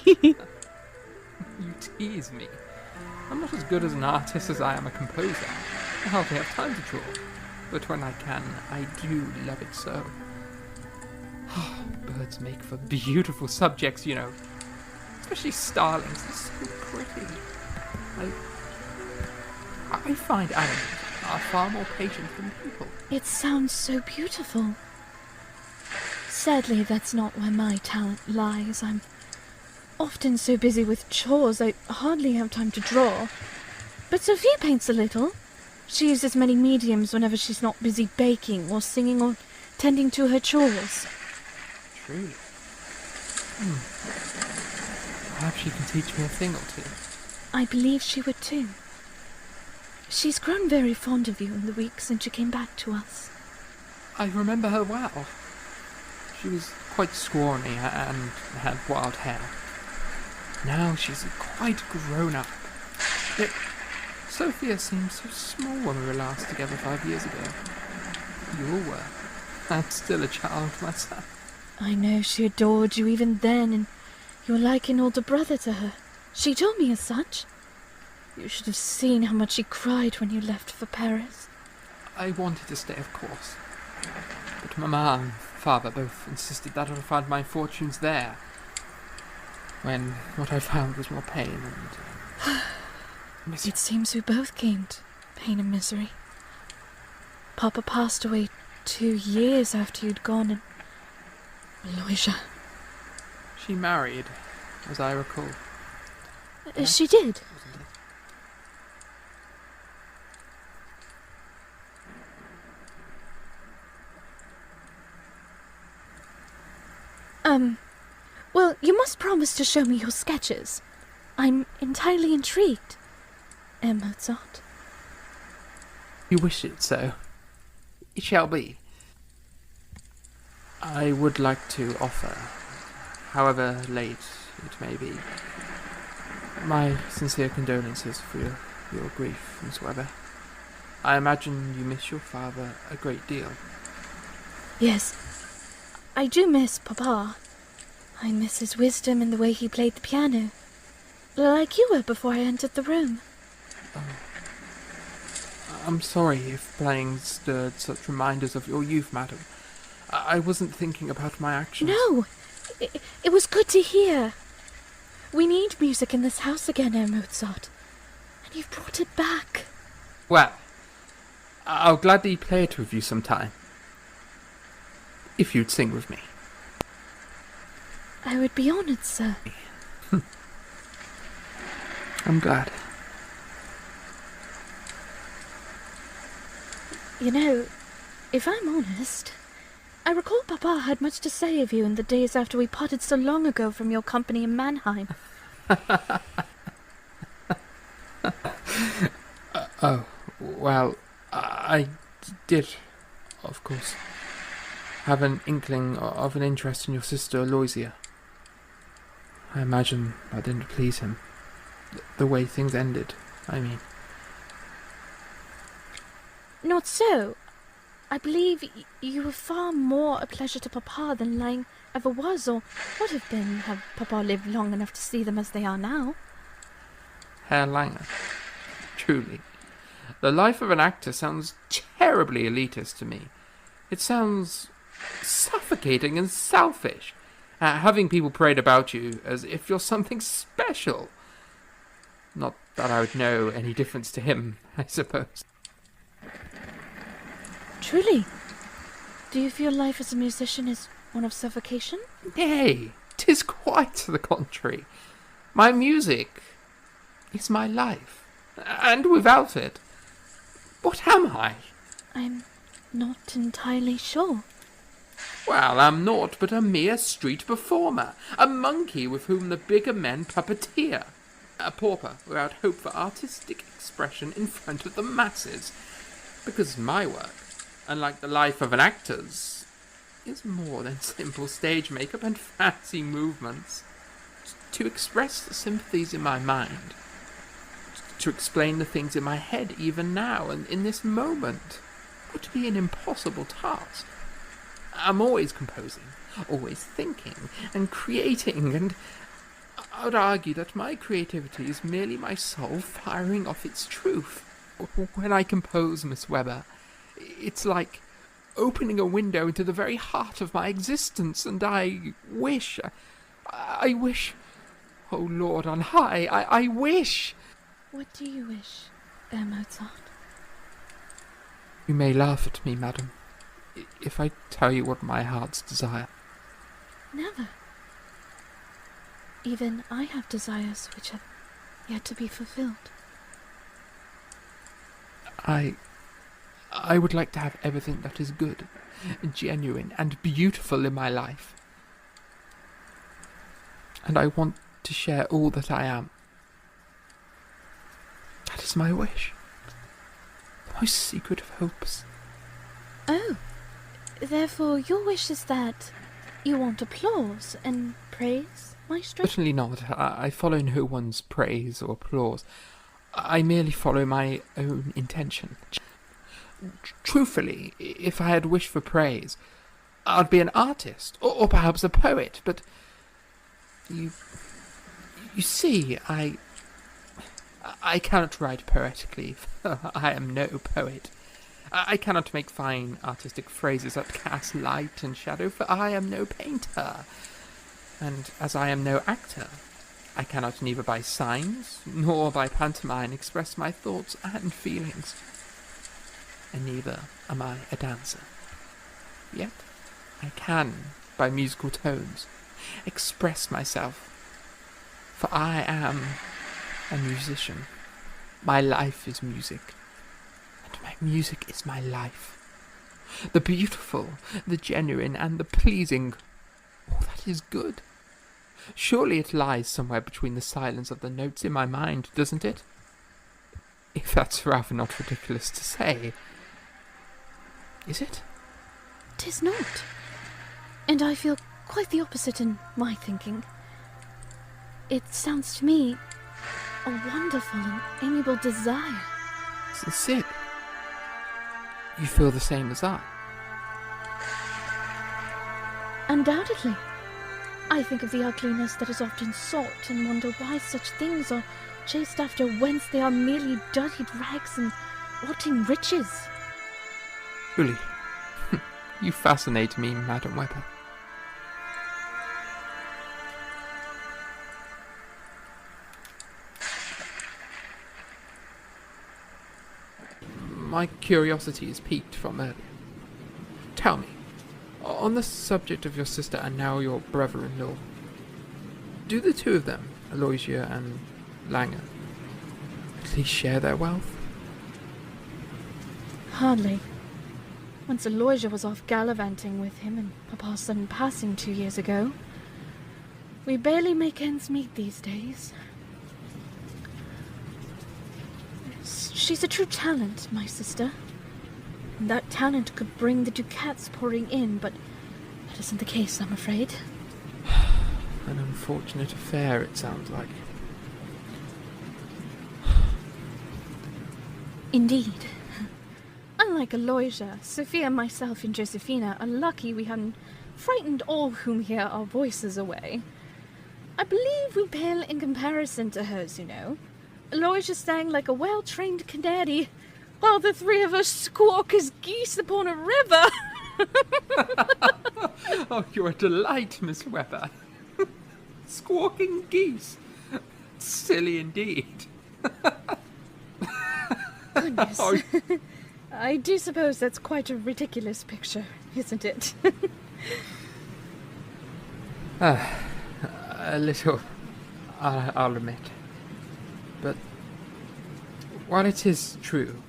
You tease me. I'm not as good as an artist as I am a composer. I hardly have time to draw. But when I can, I do love it so. Birds make for beautiful subjects, you know. Especially starlings. They're so pretty. I find animals are far more patient than people. It sounds so beautiful. Sadly, that's not where my talent lies. I'm often so busy with chores, I hardly have time to draw. But Sophia paints a little. She uses many mediums whenever she's not busy baking or singing or tending to her chores. Truly. Perhaps she can teach me a thing or two. I believe she would too. She's grown very fond of you in the week since you came back to us. I remember her well. She was quite scrawny and had wild hair. Now she's quite grown up. Yet Sophia seemed so small when we were last together 5 years ago. You were. I'm still a child myself. I know she adored you even then, and you're like an older brother to her. She told me as such. You should have seen how much she cried when you left for Paris. I wanted to stay, of course. But Mamma and Father both insisted that I would find my fortunes there. When what I found was more pain and... It seems we both gained pain and misery. Papa passed away 2 years after you'd gone, and Aloysia. She married, as I recall. She did? Well, you must promise to show me your sketches. I'm entirely intrigued. Mozart. You wish it so. It shall be. I would like to offer, however late it may be, my sincere condolences for your grief, Miss Webber. I imagine you miss your father a great deal. Yes, I do miss Papa. I miss his wisdom and the way he played the piano. Like you were before I entered the room. Oh. I'm sorry if playing stirred such reminders of your youth, madam. I wasn't thinking about my actions. No, it was good to hear. We need music in this house again, Herr Mozart. And you've brought it back. Well, I'll gladly play it with you sometime. If you'd sing with me. I would be honoured, sir. I'm glad. You know, if I'm honest, I recall Papa had much to say of you in the days after we parted so long ago from your company in Mannheim. Oh, well, I did, of course, have an inkling of an interest in your sister Aloysia. I imagine I didn't please him. The way things ended, I mean. Not so. I believe you were far more a pleasure to Papa than Lang ever was or would have been had Papa lived long enough to see them as they are now. Herr Lange. Truly. The life of an actor sounds terribly elitist to me. It sounds suffocating and selfish. Having people parade about you as if you're something special. Not that I would know any difference to him, I suppose. Truly? Do you feel life as a musician is one of suffocation? Nay, 'tis quite the contrary. My music is my life, and without it, what am I? I'm not entirely sure. Well, I'm naught but a mere street performer, a monkey with whom the bigger men puppeteer, a pauper without hope for artistic expression in front of the masses, because my work, unlike the life of an actor's, is more than simple stage makeup and fancy movements. To express the sympathies in my mind, to explain the things in my head even now and in this moment would be an impossible task. I'm always composing, always thinking and creating, and I would argue that my creativity is merely my soul firing off its truth. When I compose, Miss Webber, it's like opening a window into the very heart of my existence, and I wish, oh Lord on high, I wish. What do you wish, Herr Mozart? You may laugh at me, madam, if I tell you what my heart's desire. Never. Even I have desires which have yet to be fulfilled. I would like to have everything that is good, genuine, and beautiful in my life. And I want to share all that I am. That is my wish. The most secret of hopes. Oh, therefore your wish is that you want applause and praise, Maestro? Certainly not. I follow no one's praise or applause. I merely follow my own intention. Truthfully, if I had wished for praise, I'd be an artist, or perhaps a poet, but you see, I cannot write poetically. I am no poet. I cannot make fine artistic phrases that cast light and shadow, for I am no painter. And as I am no actor, I cannot neither by signs nor by pantomime express my thoughts and feelings. And neither am I a dancer. Yet I can, by musical tones, express myself, for I am a musician. My life is music, and my music is my life. The beautiful, the genuine, and the pleasing, all that is good. Surely it lies somewhere between the silence of the notes in my mind, doesn't it? If that's rather not ridiculous to say. Is it? 'Tis not. And I feel quite the opposite in my thinking. It sounds to me a wonderful and amiable desire. Sincere. You feel the same as I? Undoubtedly. I think of the ugliness that is often sought and wonder why such things are chased after whence they are merely dirtied rags and rotting riches. Truly, you fascinate me, Madam Webber. My curiosity is piqued from earlier. Tell me, on the subject of your sister and now your brother-in-law, do the two of them, Aloysia and Langer, at least share their wealth? Hardly. Once Aloysia was off gallivanting with him and Papa's sudden passing 2 years ago. We barely make ends meet these days. She's a true talent, my sister. And that talent could bring the ducats pouring in, but that isn't the case, I'm afraid. An unfortunate affair, it sounds like. Indeed. Unlike Aloysia, Sophia, myself, and Josephina are lucky we hadn't frightened all whom hear our voices away. I believe we pale in comparison to hers, you know. Aloysia sang like a well-trained canary, while the three of us squawk as geese upon a river. Oh, you're a delight, Miss Webber. Squawking geese. Silly indeed. Goodness. Oh, I do suppose that's quite a ridiculous picture, isn't it? A little, I'll admit. But while it is true,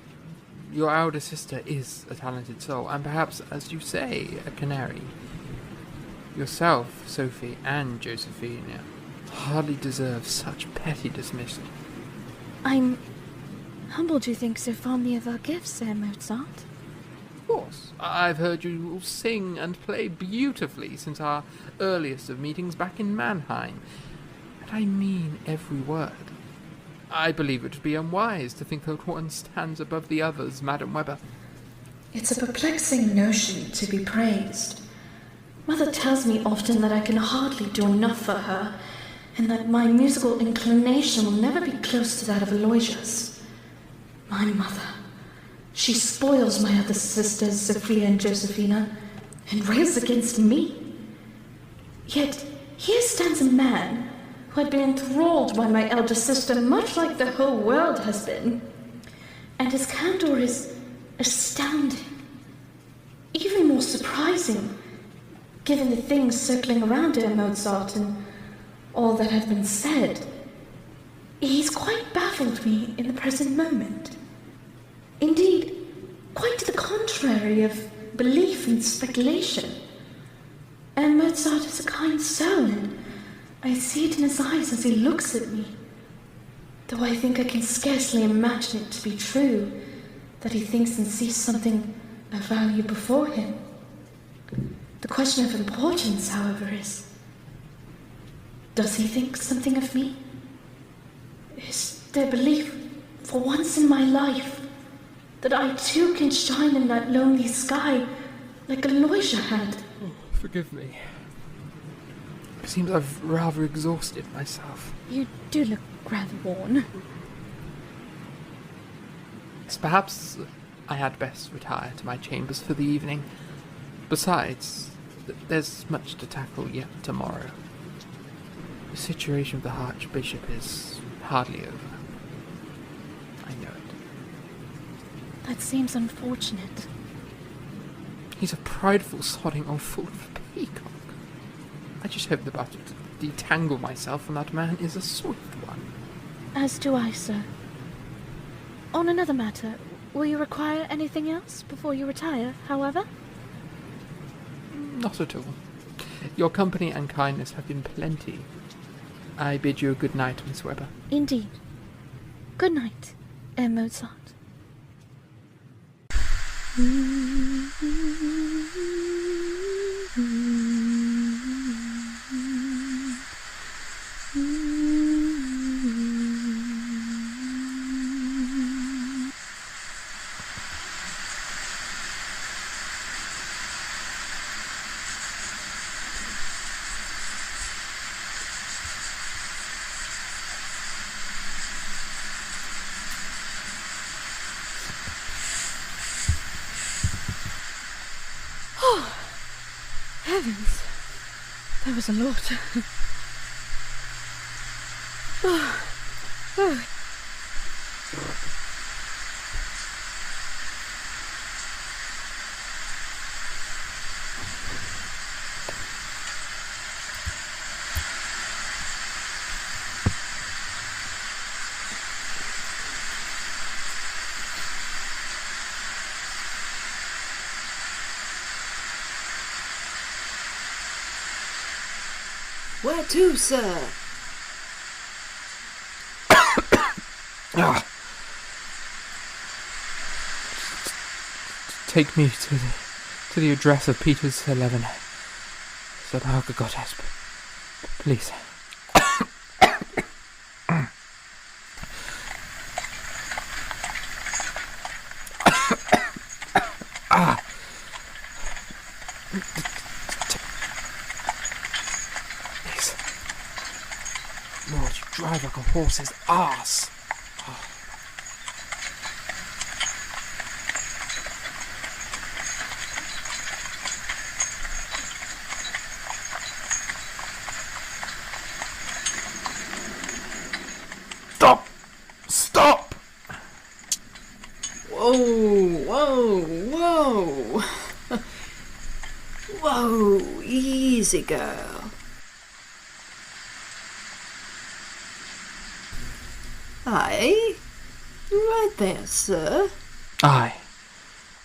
your elder sister is a talented soul, and perhaps, as you say, a canary, yourself, Sophie, and Josephina hardly deserve such petty dismissal. I'm humbled you think so fondly of our gifts, Herr Mozart. Of course. I've heard you sing and play beautifully since our earliest of meetings back in Mannheim. And I mean every word. I believe it would be unwise to think that one stands above the others, Madam Webber. It's a perplexing notion to be praised. Mother tells me often that I can hardly do enough for her, and that my musical inclination will never be close to that of Aloysius. My mother. She spoils my other sisters, Sophia and Josephina, and rails against me. Yet here stands a man who had been enthralled by my elder sister, much like the whole world has been, and his candor is astounding, even more surprising, given the things circling around dear Mozart and all that have been said. He's quite baffled me in the present moment. Indeed, quite to the contrary of belief and speculation. And Mozart is a kind soul, and I see it in his eyes as he looks at me, though I think I can scarcely imagine it to be true, that he thinks and sees something of value before him. The question of importance, however, is, does he think something of me? Is there belief, for once in my life, that I too can shine in that lonely sky like Aloysia had? Oh, forgive me. It seems I've rather exhausted myself. You do look rather worn. Perhaps I had best retire to my chambers for the evening. Besides, there's much to tackle yet tomorrow. The situation of the Archbishop is hardly over. I know it. That seems unfortunate. He's a prideful, sodding old fool of a peacock. I just hope the battle to detangle myself from that man is a swift one. As do I, sir. On another matter, will you require anything else before you retire, however? Not at all. Your company and kindness have been plenty. I bid you a good night, Miss Webber. Indeed. Good night, Mozart. Heavens, that was a lot. Where to, sir? Take me to the address of Peter's 11, said Helga Gottesp. Please. Lord, you drive like a horse's arse. Stop! Stop! Whoa, whoa, whoa. Whoa, easy, girl. Aye, right there, sir. Aye,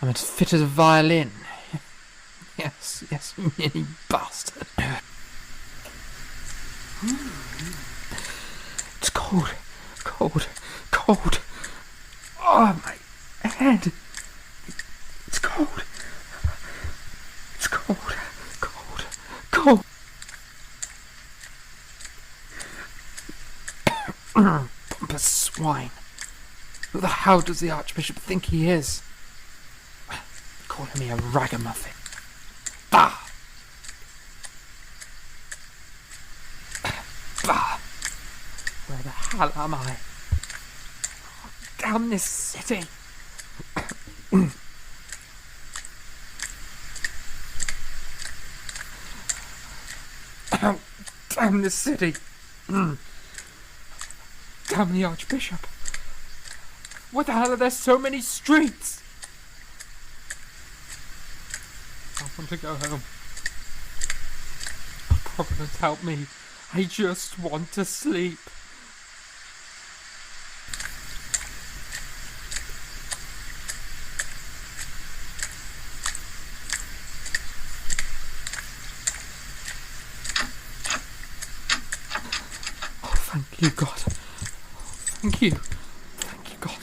I'm as fit as a violin. Yes, yes, you mini bastard. It's cold, cold, cold. Oh, my head. It's cold. It's cold, cold, cold. Pompous swine. Who the hell does the Archbishop think he is? Calling me a ragamuffin. Bah! Bah! Where the hell am I? Oh, damn this city! Damn this city! Damn the Archbishop! What the hell are there so many streets? I want to go home. Oh, Providence, help me. I just want to sleep. Oh, thank you, God. Thank you. Thank you, God.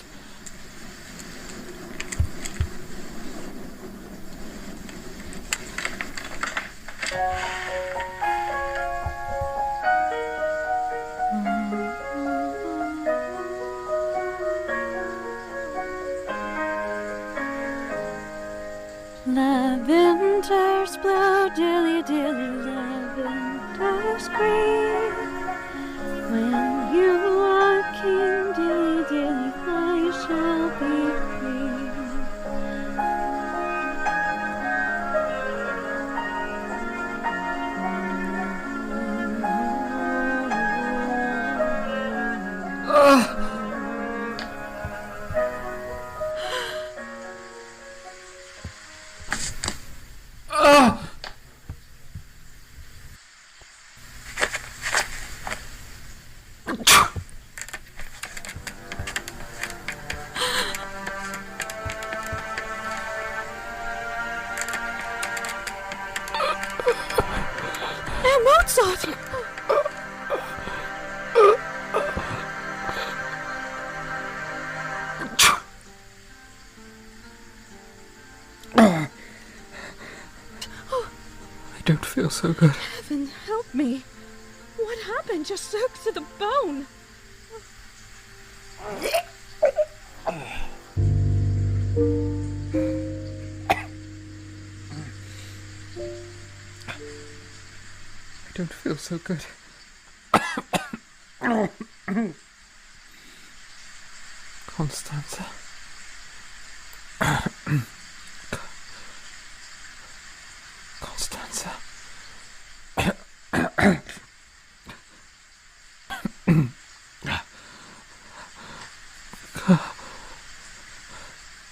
Lavenders blow dilly dilly, lavenders green. When you are king, dilly dilly, I shall be queen. Mozart! I don't feel so good. Heaven help me. What happened? Just soaked to the bone. I don't feel so good. Constanza. Constanza.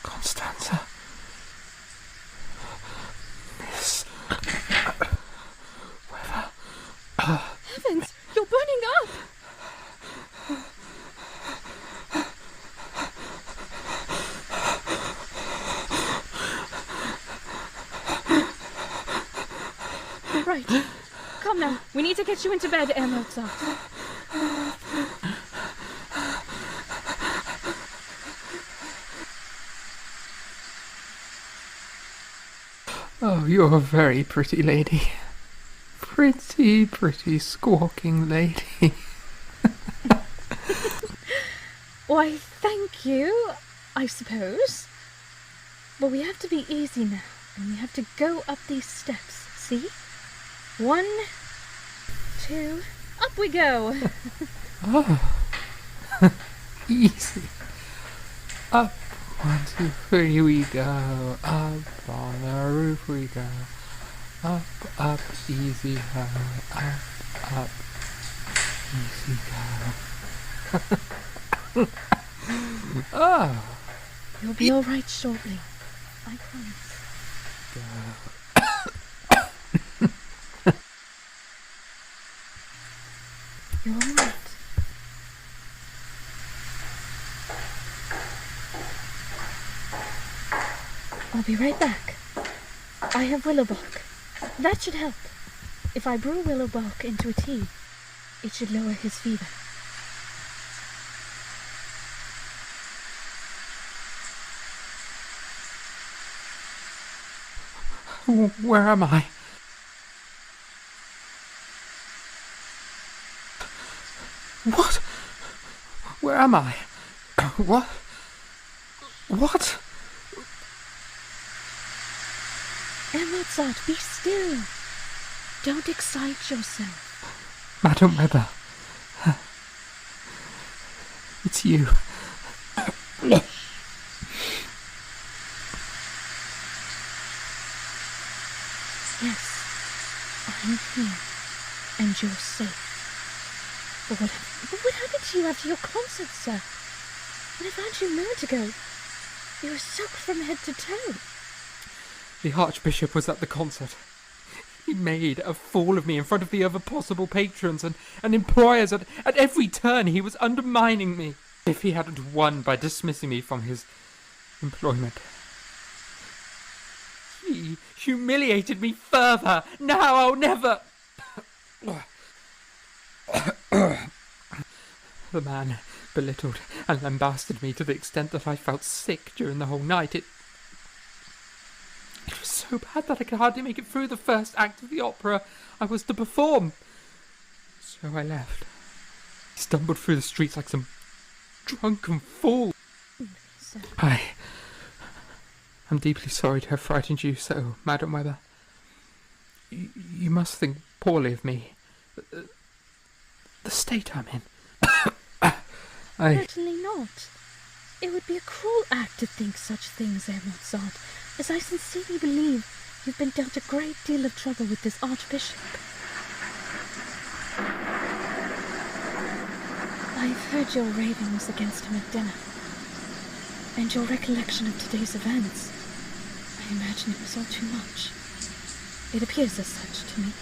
Constanza. Miss. Heavens, you're burning up! Right. Come now. We need to get you into bed, Mozart. Oh, you're a very pretty lady. Pretty, pretty squawking lady. Why, thank you, I suppose. But we have to be easy now, and we have to go up these steps, see? 1, 2, up we go! Oh. Easy. Up, 1, 2, 3, we go. Up on the roof we go. Up, up, easy go. Up, easy go. Oh. You'll be alright shortly. I promise. You're alright. I'll be right back. I have willow bark. That should help. If I brew willow bark into a tea, it should lower his fever. Where am I? What? Where am I? What? What? Mozart, be still. Don't excite yourself. Madam Weber. It's you. Yes, I'm here, and you're safe. But what happened to you after your concert, sir? When I found you a moment ago, you were soaked from head to toe. The Archbishop was at the concert. He made a fool of me in front of the other possible patrons and employers. At every turn, he was undermining me. If he hadn't won by dismissing me from his employment. He humiliated me further. Now I'll never... The man belittled and lambasted me to the extent that I felt sick during the whole night. It was so bad that I could hardly make it through the first act of the opera I was to perform. So I left. I stumbled through the streets like some drunken fool. I'm deeply sorry to have frightened you so, Madam Weber. You must think poorly of me. The state I'm in. Certainly not. It would be a cruel act to think such things, Mozart, as I sincerely believe you've been dealt a great deal of trouble with this Archbishop. I've heard your ravings against him at dinner, and your recollection of today's events. I imagine it was all too much. It appears as such to me.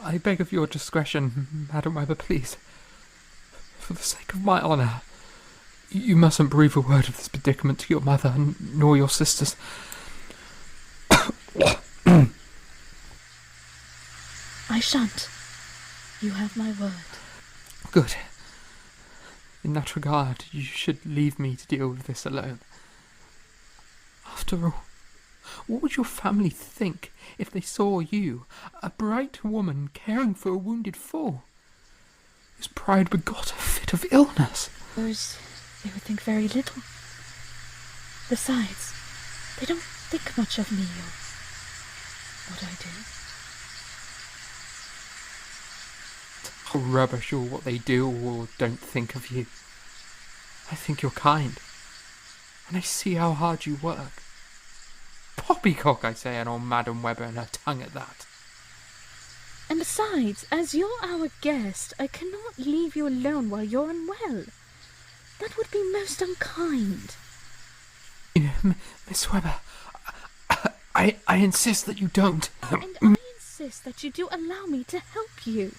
I beg of your discretion, Madam Weber, please. For the sake of my honour, you mustn't breathe a word of this predicament to your mother, nor your sisters. I shan't. You have my word. Good. In that regard, you should leave me to deal with this alone. After all, what would your family think if they saw you, a bright woman, caring for a wounded fool? Whose pride begot a fit of illness. They would think very little. Besides, they don't think much of me or what I do. Oh, rubbish all what they do or don't think of you. I think you're kind, and I see how hard you work. Poppycock, I say, and old Madam Weber and her tongue at that. And besides, as you're our guest, I cannot leave you alone while you're unwell. That would be most unkind. Miss Weber, I insist that you don't. And I insist that you do allow me to help you.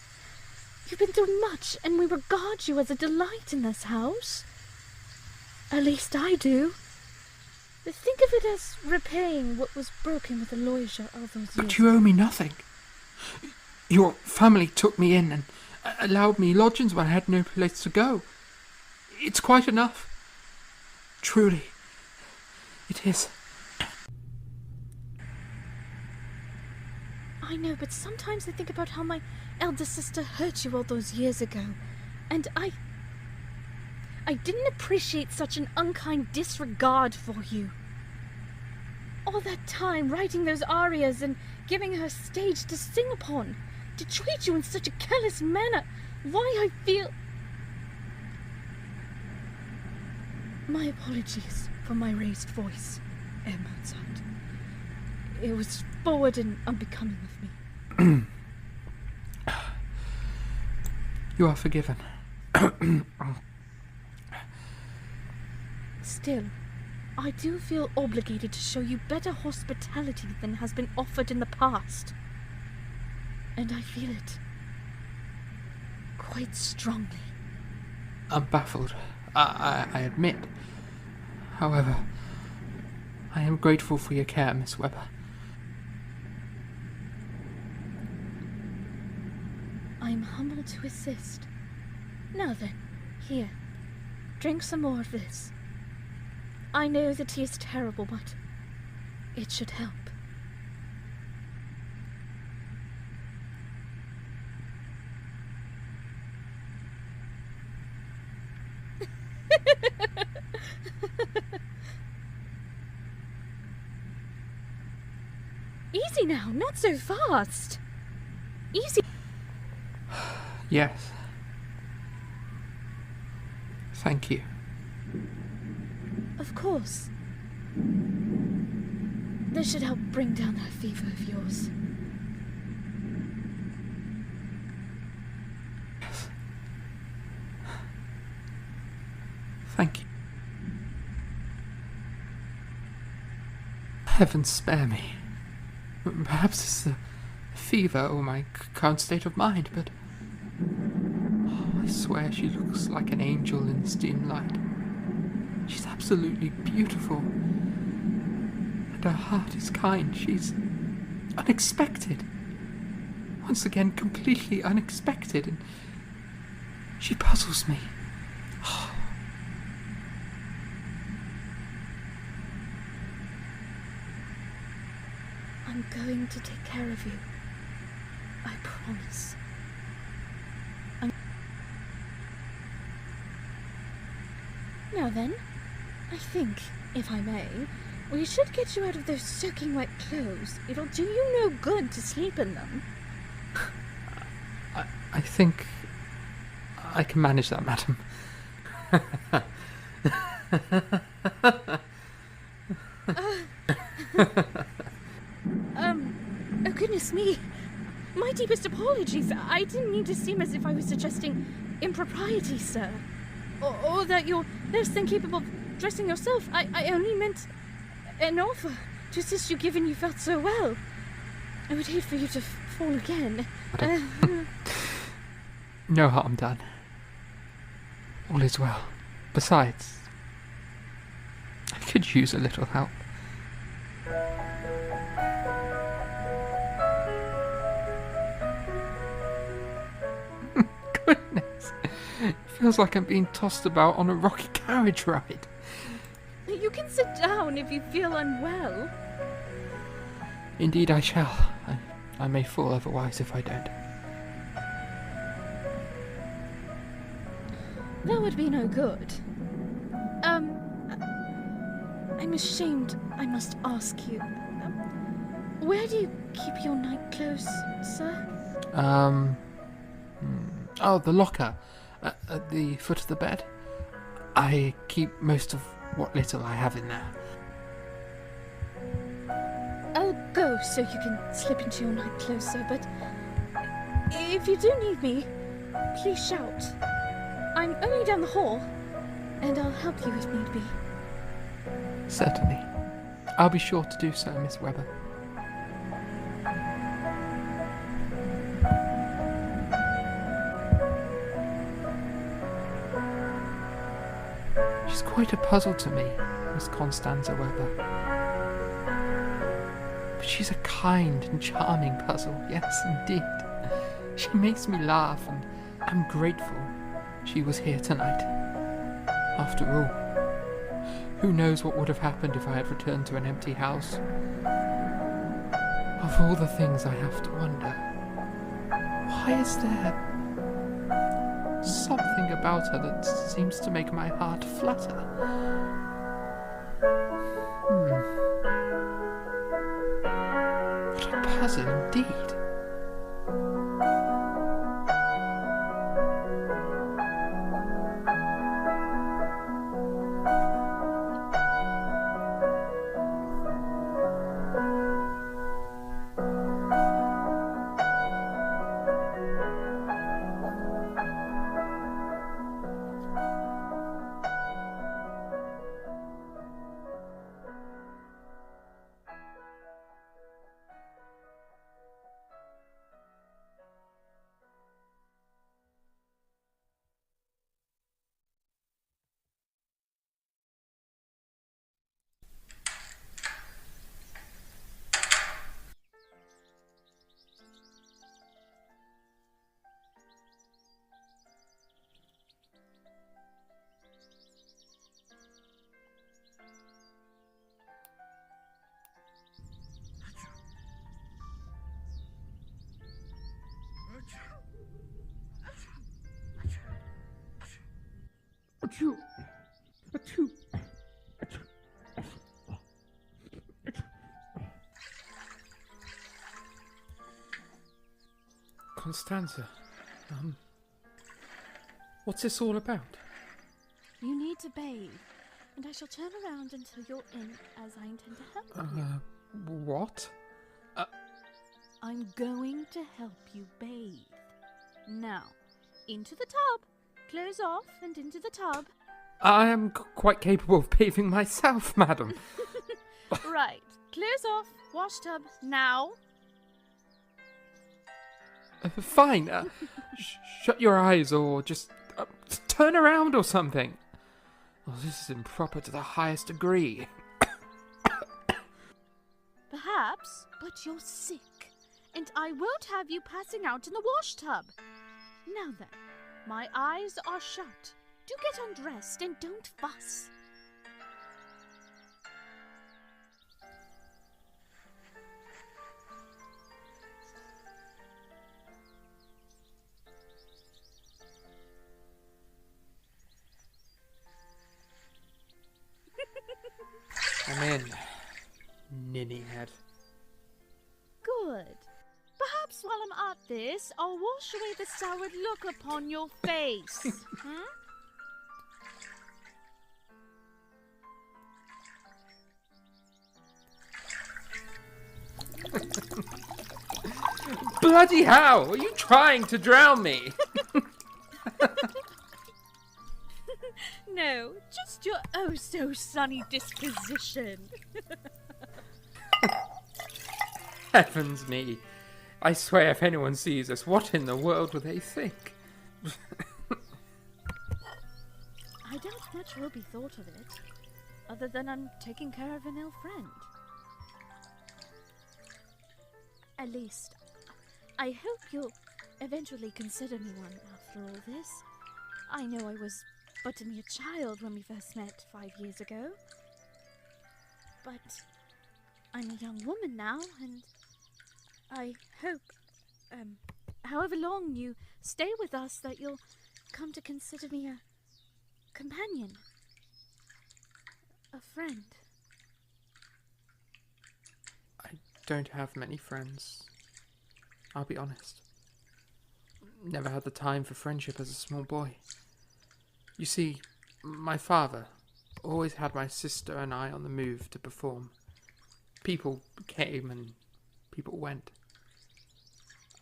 You've been through much, and we regard you as a delight in this house. At least I do. Think of it as repaying what was broken with Aloysia all those years. But you owe me nothing. Your family took me in and allowed me lodgings when I had no place to go. It's quite enough. Truly, it is. I know, but sometimes I think about how my elder sister hurt you all those years ago, and I didn't appreciate such an unkind disregard for you. All that time writing those arias and giving her stage to sing upon, to treat you in such a careless manner. Why I feel... My apologies for my raised voice, Mozart. It was forward and unbecoming of me. You are forgiven. Still, I do feel obligated to show you better hospitality than has been offered in the past. And I feel it quite strongly. I'm baffled, I admit. However, I am grateful for your care, Miss Weber. I am humbled to assist. Now then, here, drink some more of this. I know the tea is terrible, but it should help. Easy now, not so fast. Easy. Yes. Thank you. Of course. This should help bring down that fever of yours. Yes. Thank you. Heaven spare me. Perhaps it's the fever or my current state of mind, but I swear she looks like an angel in this dim light. She's absolutely beautiful. And her heart is kind. She's unexpected. Once again, completely unexpected. And she puzzles me. I'm going to take care of you. I promise. Now then, I think, if I may, we should get you out of those soaking wet clothes. It'll do you no good to sleep in them. I think I can manage that, madam. Oh goodness me. My deepest apologies. I didn't mean to seem as if I was suggesting impropriety, sir. Or that you're less than capable of dressing yourself. I only meant an offer to assist you given you felt so well. I would hate for you to fall again. No harm done. All is well. Besides, I could use a little help. Goodness. It feels like I'm being tossed about on a rocky carriage ride. You can sit down if you feel unwell. Indeed I shall. I may fall otherwise if I don't. That would be no good. I'm ashamed I must ask you. Where do you keep your night clothes, sir? Oh, the locker. At the foot of the bed. I keep most of what little I have in there. I'll go so you can slip into your night clothes, sir, but if you do need me, please shout. I'm only down the hall, and I'll help you if need be. Certainly. I'll be sure to do so, Miss Webber. She's quite a puzzle to me, Miss Constanza Webber. But she's a kind and charming puzzle, yes indeed. She makes me laugh, and I'm grateful she was here tonight. After all, who knows what would have happened if I had returned to an empty house? Of all the things I have to wonder, why is there something about her that seems to make my heart flutter? What a puzzle indeed. Constanza, what's this all about? You need to bathe, and I shall turn around until you're in, as I intend to help you. What? I'm going to help you bathe. Now, into the tub. Clothes off and into the tub. I am quite capable of bathing myself, madam. Right. Clothes off. Wash tub. Now. Fine. Shut your eyes or just turn around or something. Oh, this is improper to the highest degree. Perhaps, but you're sick. And I won't have you passing out in the wash tub. Now then, my eyes are shut. Do get undressed and don't fuss. I'm in, ninny head. Good. Perhaps while I'm at this, I'll wash away the soured look upon your face. Bloody hell! Are you trying to drown me? No, just your oh-so-sunny disposition. Heavens me. I swear if anyone sees us, what in the world will they think? I doubt much will be thought of it, other than I'm taking care of an ill friend. At least, I hope you'll eventually consider me one after all this. I know I was but a mere child when we first met 5 years ago. But I'm a young woman now, and I hope, however long you stay with us, that you'll come to consider me a companion, a friend. I don't have many friends. I'll be honest. Never had the time for friendship as a small boy. You see, my father always had my sister and I on the move to perform. People came and people went.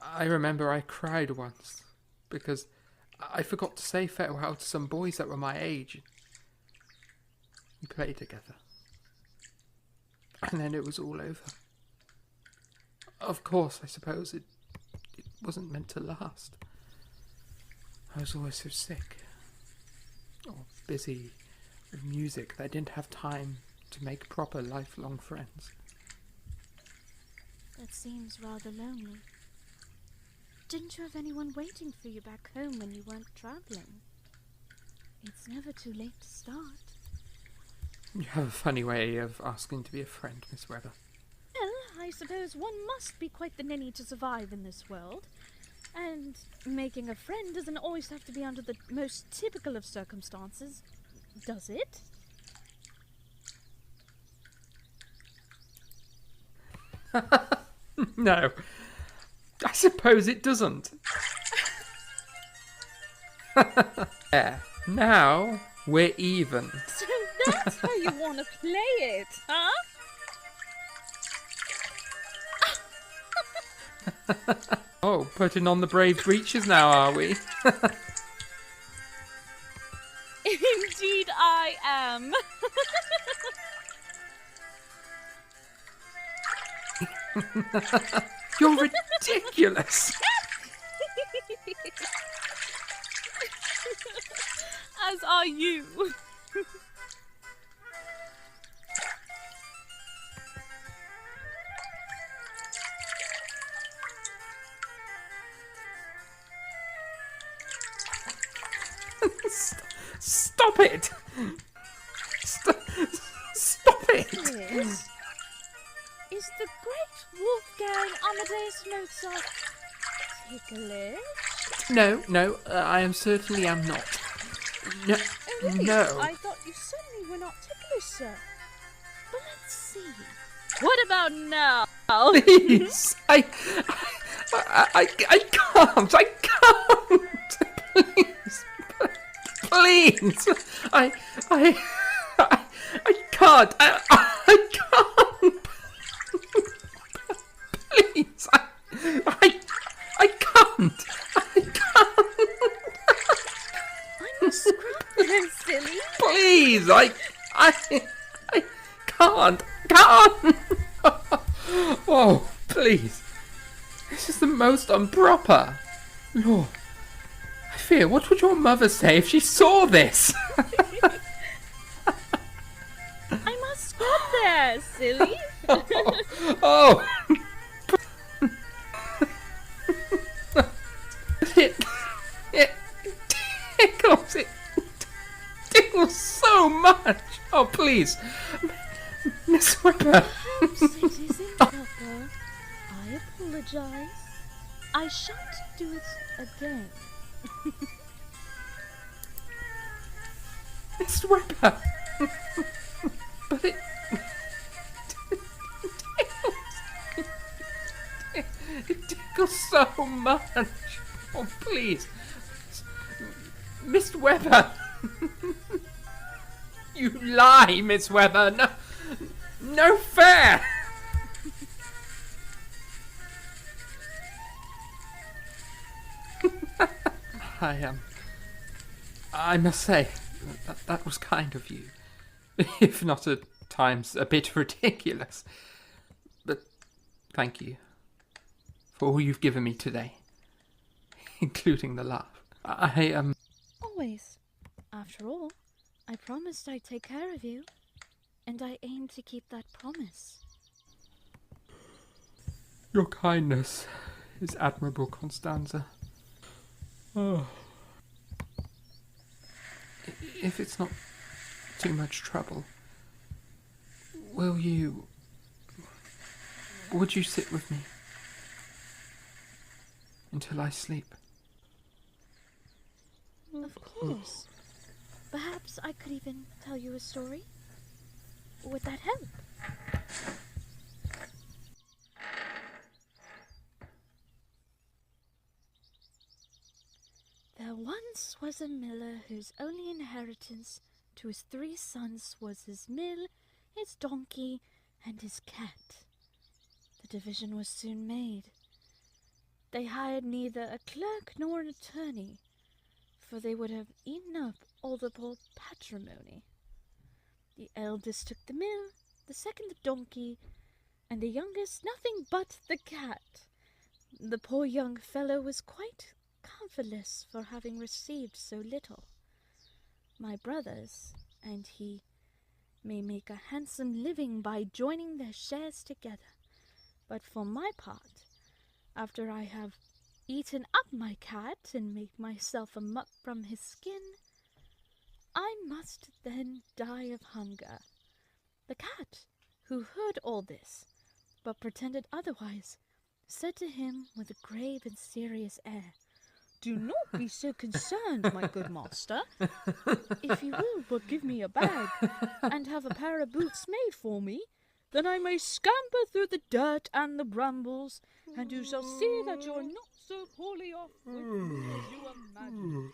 I remember I cried once because I forgot to say farewell to some boys that were my age. We played together. And then it was all over. Of course, I suppose it wasn't meant to last. I was always so sick. Or busy with music that I didn't have time to make proper lifelong friends. That seems rather lonely. Didn't you have anyone waiting for you back home when you weren't travelling? It's never too late to start. You have a funny way of asking to be a friend, Miss Webber. Well, I suppose one must be quite the ninny to survive in this world. And making a friend doesn't always have to be under the most typical of circumstances, does it? No, I suppose it doesn't. There, now we're even. So that's how you want to play it, huh? Oh, putting on the brave breeches now, are we? Indeed I am. You're ridiculous. As are you. Stop it! Stop it! Yes. Is the great Wolfgang Amadeus Mozart ticklish? No, I am certainly am not. No, Oh, really? no. I thought you so closer. But let's see. What about now? Please, I can't. I can't. Please, I can't. I can't. Please, I can't. I can't. I'm a scrub, silly. Please, I can't. Oh, please. This is the most improper. Lord, I fear, what would your mother say if she saw this? I must stop there, silly. Oh. It tickles. It tickles so much. Oh, please. Miss Webber. Perhaps it is improper. I apologize. I shan't do it again. Miss Webber. But it tickles so much. Oh, please. Miss Webber. You lie, Miss Webber. No fair. I must say, that was kind of you. If not at times a bit ridiculous. But thank you for all you've given me today, including the laugh. Always. After all, I promised I'd take care of you, and I aim to keep that promise. Your kindness is admirable, Constanza. Oh. If it's not too much trouble, would you sit with me until I sleep? Of course. Perhaps I could even tell you a story. Would that help? There once was a miller whose only inheritance to his 3 sons was his mill, his donkey, and his cat. The division was soon made. They hired neither a clerk nor an attorney, for they would have eaten up all the poor patrimony. The eldest took the mill, the second the donkey, and the youngest nothing but the cat. The poor young fellow was quite comfortless for having received so little. My brothers and he may make a handsome living by joining their shares together, but for my part, after I have eaten up my cat and made myself a mutt from his skin, I must then die of hunger. The cat, who heard all this, but pretended otherwise, said to him with a grave and serious air, "Do not be so concerned, my good master. If you will but give me a bag, and have a pair of boots made for me, then I may scamper through the dirt and the brambles, and you shall see that you're not so poorly off with me as you imagine."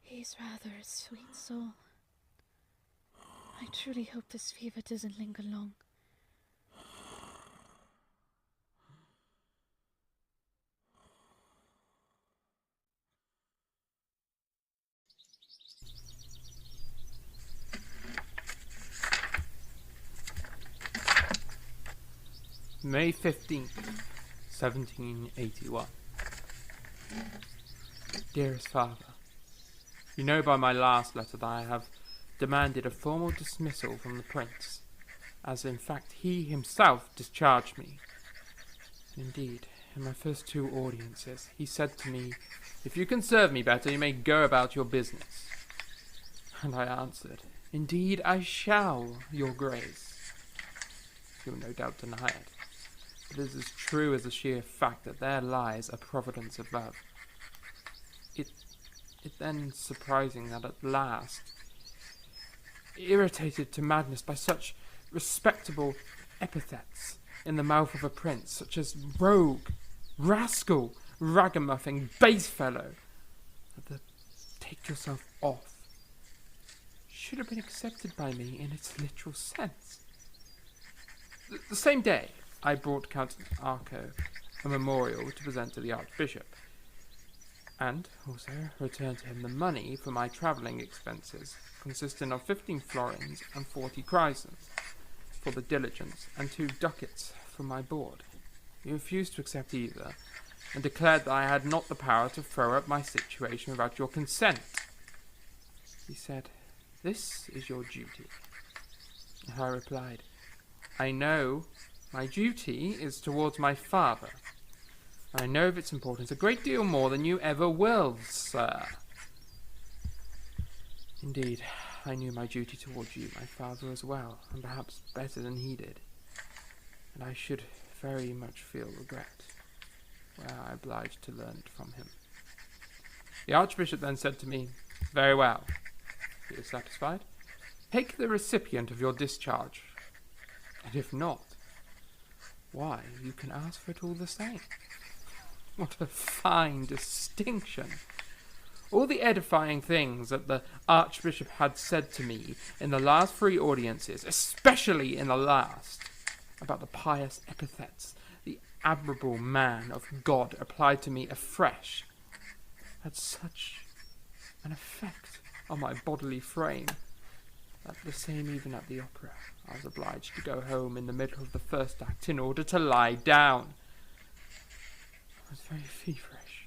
He's rather a sweet soul. I truly hope this fever doesn't linger long. May 15th, 1781. Dearest Father, you know by my last letter that I have demanded a formal dismissal from the Prince, as in fact he himself discharged me. Indeed, in my first 2 audiences, he said to me, "If you can serve me better, you may go about your business." And I answered, "Indeed I shall, your grace." You will no doubt deny it, but it is as true as the sheer fact that there lies a providence above. It then surprising that at last, irritated to madness by such respectable epithets in the mouth of a prince, such as rogue, rascal, ragamuffin, base fellow, that the "take yourself off" should have been accepted by me in its literal sense. The same day, I brought Count Arco a memorial to present to the Archbishop, and also returned to him the money for my travelling expenses, consisting of 15 florins and 40 chrysons for the diligence, and 2 ducats for my board. He refused to accept either, and declared that I had not the power to throw up my situation without your consent. He said, "This is your duty." And I replied, "I know my duty is towards my father. I know of its importance a great deal more than you ever will, sir." Indeed, I knew my duty towards you, my father, as well, and perhaps better than he did. And I should very much feel regret were I obliged to learn it from him. The Archbishop then said to me, "Very well. If you are satisfied, take the recipient of your discharge. And if not, why, you can ask for it all the same." What a fine distinction! All the edifying things that the Archbishop had said to me in the last 3 audiences, especially in the last, about the pious epithets the admirable man of God applied to me afresh, had such an effect on my bodily frame that the same even at the opera I was obliged to go home in the middle of the first act in order to lie down. I was very feverish,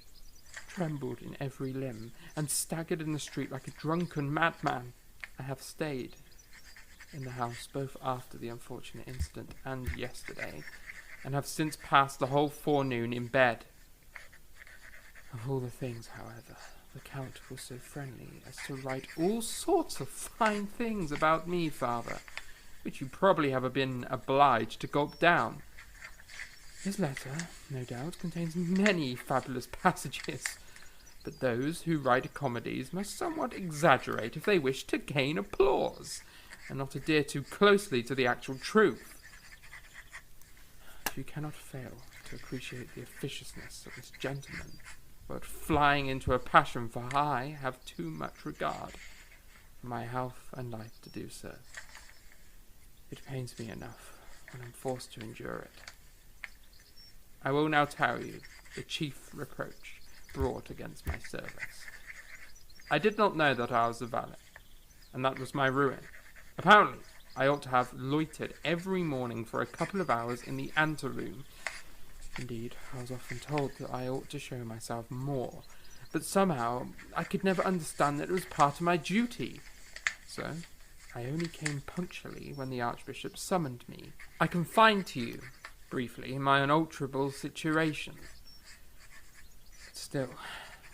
trembled in every limb, and staggered in the street like a drunken madman. I have stayed in the house both after the unfortunate incident and yesterday, and have since passed the whole forenoon in bed. Of all the things, however, the Count was so friendly as to write all sorts of fine things about me, father, which you probably have been obliged to gulp down. His letter, no doubt, contains many fabulous passages, but those who write comedies must somewhat exaggerate if they wish to gain applause, and not adhere too closely to the actual truth. You cannot fail to appreciate the officiousness of this gentleman, but flying into a passion, for I have too much regard for my health and life to do so. It pains me enough when I'm forced to endure it. I will now tell you the chief reproach brought against my service. I did not know that I was a valet, and that was my ruin. Apparently, I ought to have loitered every morning for a couple of hours in the anteroom. Indeed, I was often told that I ought to show myself more, but somehow I could never understand that it was part of my duty. So, I only came punctually when the Archbishop summoned me. I confide to you, briefly, my unalterable situation. But still,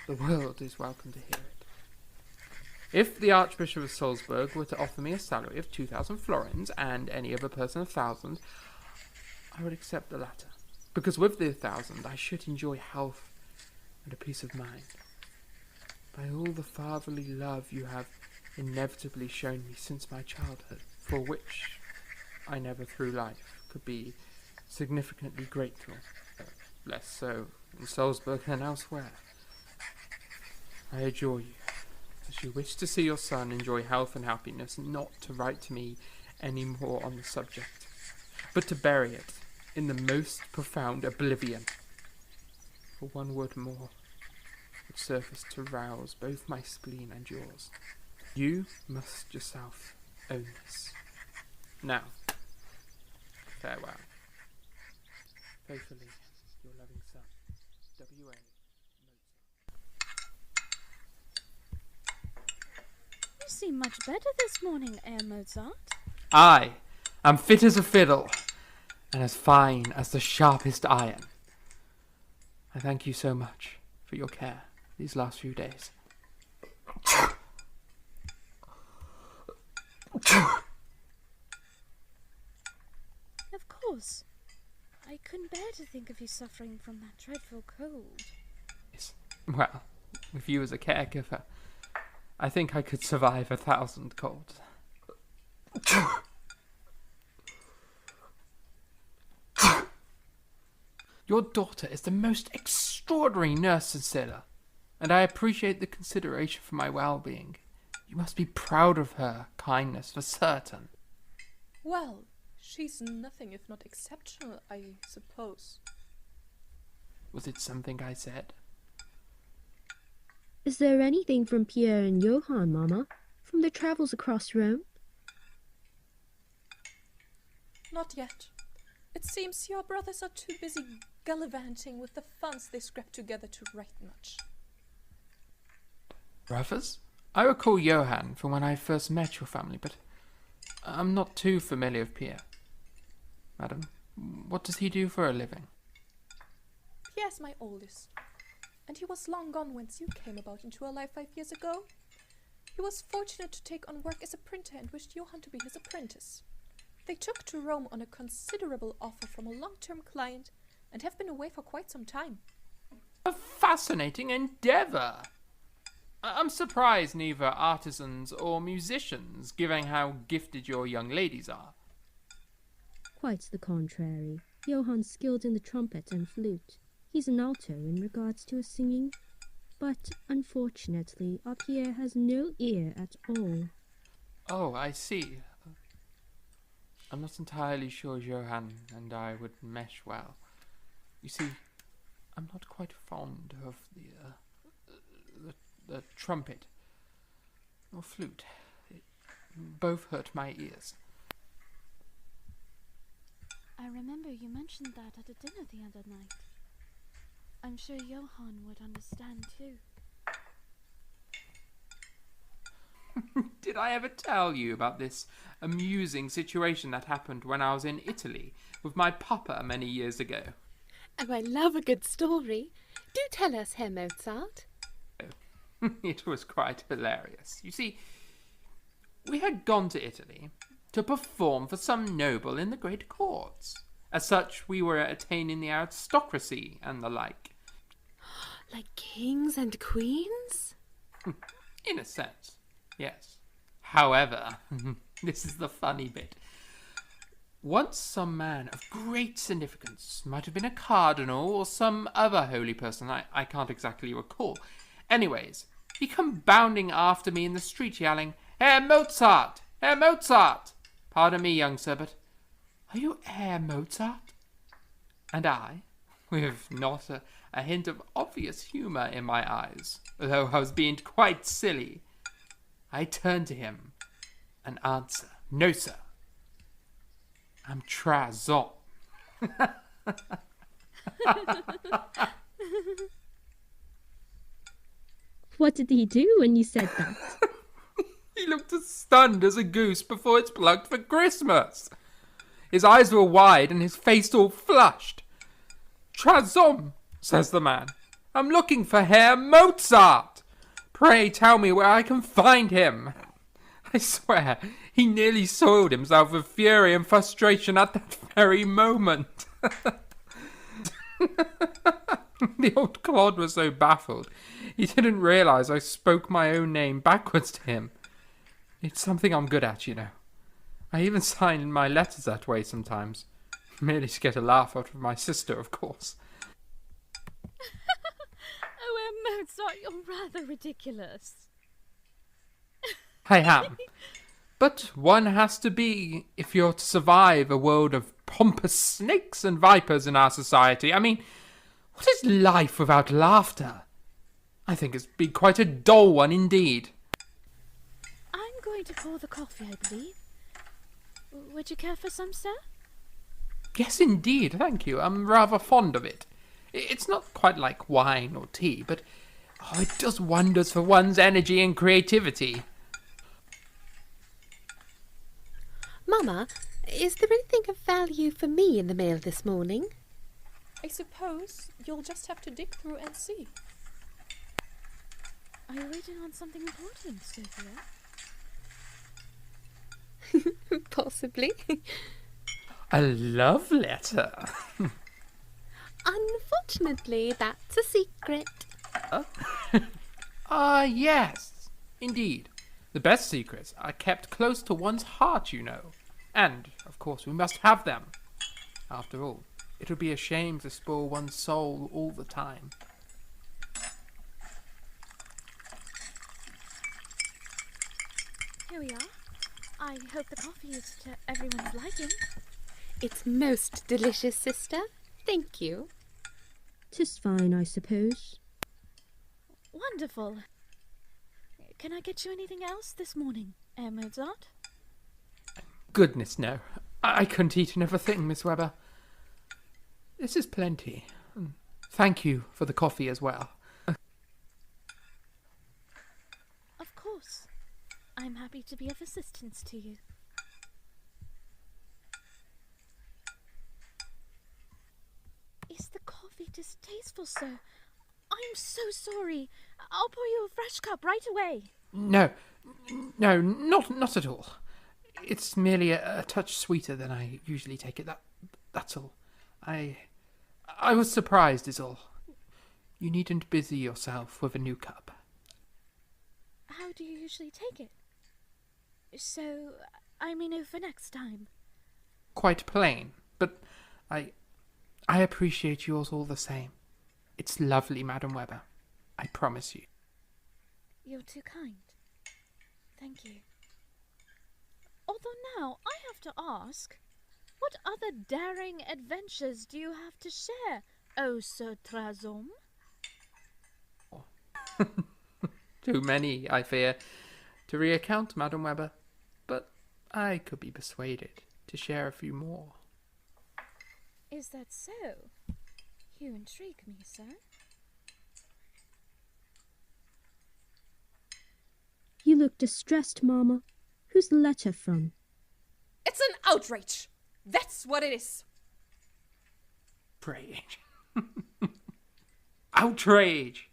the world is welcome to hear it. If the Archbishop of Salzburg were to offer me a salary of 2,000 florins, and any other person 1,000, I would accept the latter, because with the 1,000 I should enjoy health and a peace of mind. By all the fatherly love you have inevitably shown me since my childhood, for which I never through life could be significantly grateful, less so in Salzburg than elsewhere, I adjure you, as you wish to see your son enjoy health and happiness, not to write to me any more on the subject, but to bury it in the most profound oblivion. For one word more would suffice to rouse both my spleen and yours. You must yourself own this. Now, farewell. Faithfully, your loving son, W.A. You seem much better this morning, Mozart. I am fit as a fiddle, and as fine as the sharpest iron. I thank you so much for your care these last few days. Of course. I couldn't bear to think of you suffering from that dreadful cold. Yes. Well, with you as a caregiver, I think I could survive 1,000 colds. Your daughter is the most extraordinary nurse, Cecilia, and I appreciate the consideration for my well-being. You must be proud of her kindness, for certain. Well, she's nothing if not exceptional, I suppose. Was it something I said? Is there anything from Pierre and Johann, Mama? From their travels across Rome? Not yet. It seems your brothers are too busy gallivanting with the funds they scrap together to write much. Brothers? I recall Johann from when I first met your family, but I'm not too familiar with Pierre. Madam, what does he do for a living? Pierre's my oldest, and he was long gone whence you came about into our life 5 years ago. He was fortunate to take on work as a printer and wished Johann to be his apprentice. They took to Rome on a considerable offer from a long-term client and have been away for quite some time. A fascinating endeavour! I'm surprised neither artisans or musicians, given how gifted your young ladies are. Quite the contrary. Johann's skilled in the trumpet and flute. He's an alto in regards to his singing. But, unfortunately, our Pierre has no ear at all. Oh, I see. I'm not entirely sure Johann and I would mesh well. You see, I'm not quite fond of the trumpet or flute. Both hurt my ears. I remember you mentioned that at a dinner the other night. I'm sure Johann would understand too. Did I ever tell you about this amusing situation that happened when I was in Italy with my papa many years ago? Oh, I love a good story. Do tell us, Herr Mozart. It was quite hilarious. You see, we had gone to Italy to perform for some noble in the great courts. As such, we were attaining the aristocracy and the like. Like kings and queens? In a sense, yes. However, this is the funny bit. Once some man of great significance, might have been a cardinal or some other holy person, I can't exactly recall. Anyways, he come bounding after me in the street yelling, "Herr Mozart! Herr Mozart!" Pardon me, young sir, but are you Herr Mozart? And I, with not a hint of obvious humour in my eyes, though I was being quite silly, I turned to him and answer, "No, sir. I'm Trazon." What did he do when you said that? He looked as stunned as a goose before it's plucked for Christmas. His eyes were wide and his face all flushed. "Trazon," says the man. "I'm looking for Herr Mozart. Pray tell me where I can find him." I swear, he nearly soiled himself with fury and frustration at that very moment. The old clod was so baffled, he didn't realise I spoke my own name backwards to him. It's something I'm good at, you know. I even sign my letters that way sometimes. Merely to get a laugh out of my sister, of course. Oh, Mozart, you're rather ridiculous. I am. But one has to be if you're to survive a world of pompous snakes and vipers in our society. I mean, what is life without laughter? I think it's been quite a dull one indeed. I'm going to pour the coffee, I believe. Would you care for some, sir? Yes, indeed, thank you. I'm rather fond of it. It's not quite like wine or tea, but it does wonders for one's energy and creativity. Mama, is there anything of value for me in the mail this morning? I suppose you'll just have to dig through and see. Are you waiting on something important, Sophia? Possibly. A love letter. Unfortunately, that's a secret. Yes, indeed. The best secrets are kept close to one's heart, you know. And, of course, we must have them. After all, it would be a shame to spoil one's soul all the time. Here we are. I hope the coffee is to everyone's liking. It's most delicious, sister. Thank you. 'Tis fine, I suppose. Wonderful. Can I get you anything else this morning, Mozart? Goodness, no. I couldn't eat another thing, Miss Webber. This is plenty. Thank you for the coffee as well. Of course. I'm happy to be of assistance to you. Is the coffee distasteful, sir? I'm so sorry. I'll pour you a fresh cup right away. No, not at all. It's merely a touch sweeter than I usually take it. That's all. I was surprised, is all. You needn't busy yourself with a new cup. How do you usually take it? So, I mean, for next time. Quite plain, but I appreciate yours all the same. It's lovely, Madam Webber. I promise you. You're too kind. Thank you. Although now, I have to ask, what other daring adventures do you have to share, oh Sir Trazom? Too many, I fear, to recount, Madam Webber. But I could be persuaded to share a few more. Is that so? You intrigue me, sir. You look distressed, Mama. Who's the letter from? It's an outrage! That's what it is! Outrage. Outrage.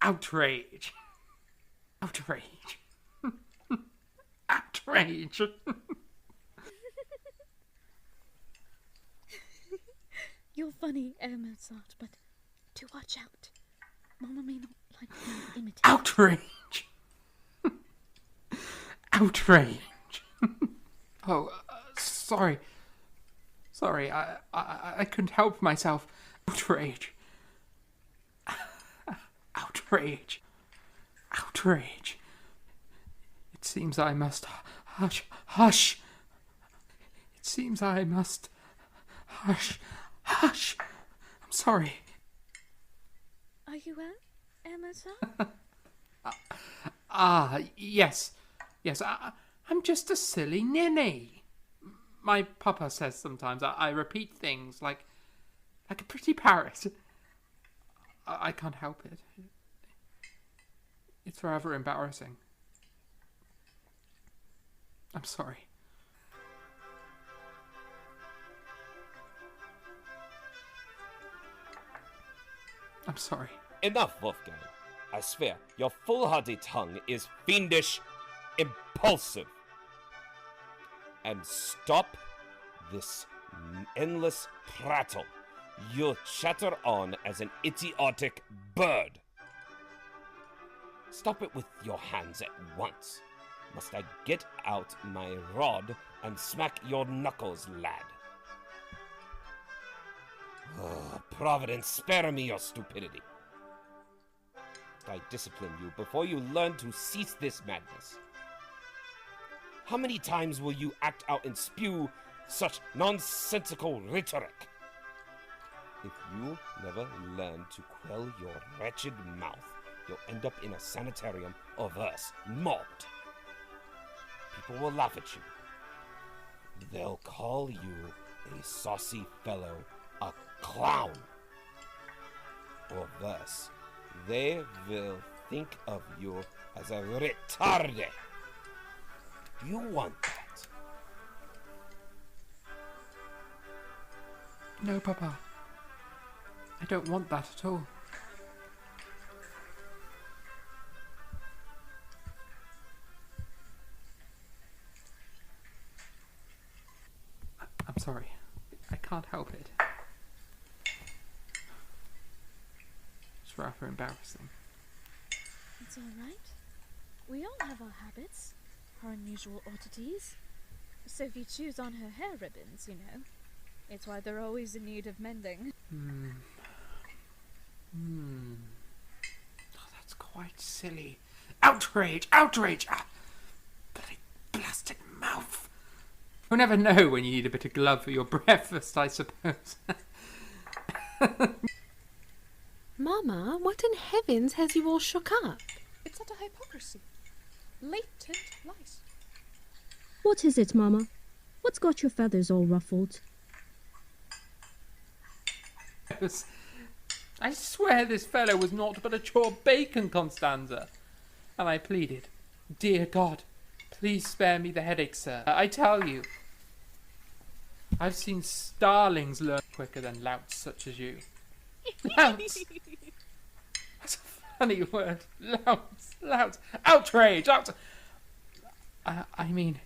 Outrage. Outrage. Outrage. You're funny, Mozart, but do watch out. Mama may not like being imitated. Outrage. Outrage. Sorry. Sorry, I couldn't help myself. Outrage. Outrage. Outrage. It seems I must hush. It seems I must hush. I'm sorry. Are you well, Mozart? Yes. Yes, I'm just a silly ninny. My papa says sometimes I repeat things like a pretty parrot. I can't help it. It's rather embarrassing. I'm sorry. I'm sorry. Enough, Wolfgang. I swear, your foolhardy tongue is fiendish, impulsive. And stop this endless prattle. You'll chatter on as an idiotic bird. Stop it with your hands at once. Must I get out my rod and smack your knuckles, lad? Oh, Providence, spare me your stupidity. I discipline you before you learn to cease this madness. How many times will you act out and spew such nonsensical rhetoric? If you never learn to quell your wretched mouth, you'll end up in a sanitarium or worse, mobbed. People will laugh at you. They'll call you a saucy fellow, a clown. Or worse, they will think of you as a retarde. You want that? No, Papa. I don't want that at all. I'm sorry. I can't help it. It's rather embarrassing. It's all right. We all have our habits, our unusual oddities. Sophie chews on her hair ribbons, you know. It's why they're always in need of mending. Oh, that's quite silly. Outrage! Outrage! Ah, bloody blasted mouth. You'll never know when you need a bit of glove for your breakfast, I suppose. Mama, what in heavens has you all shook up? It's utter hypocrisy. Latent lies. What is it, Mama? What's got your feathers all ruffled? I swear this fellow was naught but a chore bacon, Constanza. And I pleaded, dear God, please spare me the headache, sir. I tell you, I've seen starlings learn quicker than louts such as you. Louts! That's a funny word. Louts, louts. Outrage! I mean,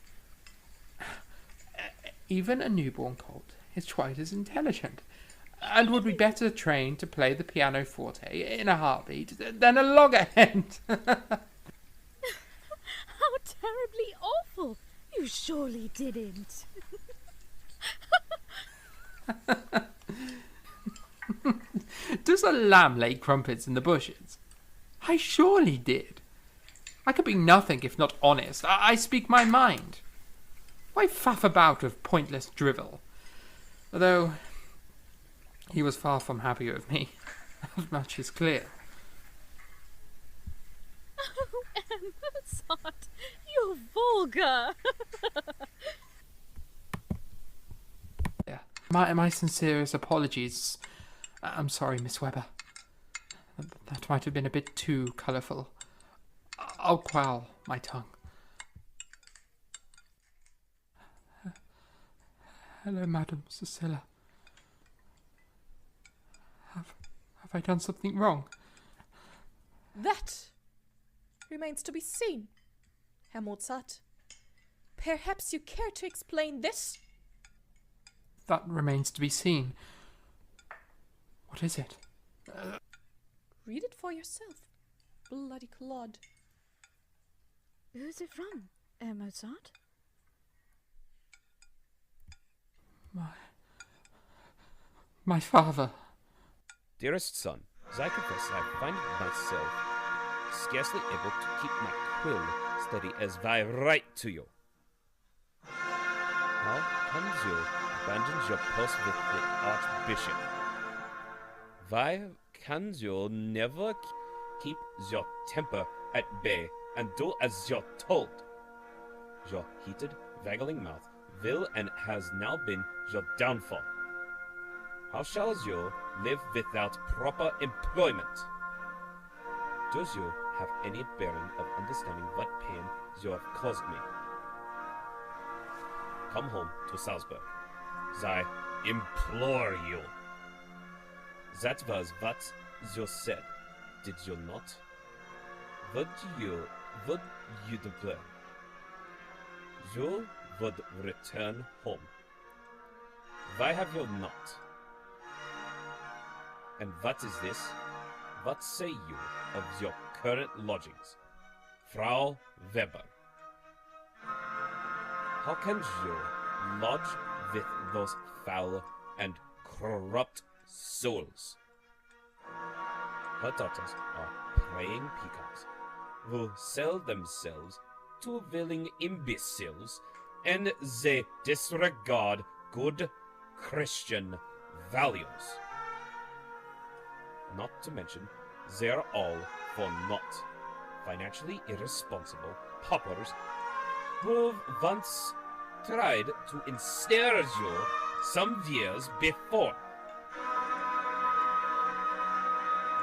even a newborn colt is quite as intelligent, and would be better trained to play the pianoforte in a heartbeat than a loggerhead. How terribly awful! You surely didn't. Does a lamb lay crumpets in the bushes? I surely did. I could be nothing if not honest. I speak my mind. Why faff about with pointless drivel? Although he was far from happy with me. That much is clear. Oh, Mozart, you're vulgar. Yeah. My sincerest apologies. I'm sorry, Miss Webber. That might have been a bit too colourful. I'll quell my tongue. Hello, Madam Cecilia. Have I done something wrong? That remains to be seen, Herr Mozart. Perhaps you care to explain this? That remains to be seen. What is it? Read it for yourself, bloody clod. Who's it from, Mozart? My father. Dearest son, as I confess, I find myself scarcely able to keep my quill steady as I write to you. How comes you abandon your post with the Archbishop? Why can you never keep your temper at bay and do as you're told? Your heated, waggling mouth will and has now been your downfall. How shall you live without proper employment? Does you have any bearing of understanding what pain you have caused me? Come home to Salzburg. I implore you. That was what you said, did you not? Would you declare? You would return home. Why have you not? And what is this? What say you of your current lodgings, Frau Weber? How can you lodge with those foul and corrupt souls? Her daughters are praying peacocks who sell themselves to willing imbeciles, and they disregard good Christian values. Not to mention, they're all for naught, financially irresponsible paupers who once tried to ensnare you some years before.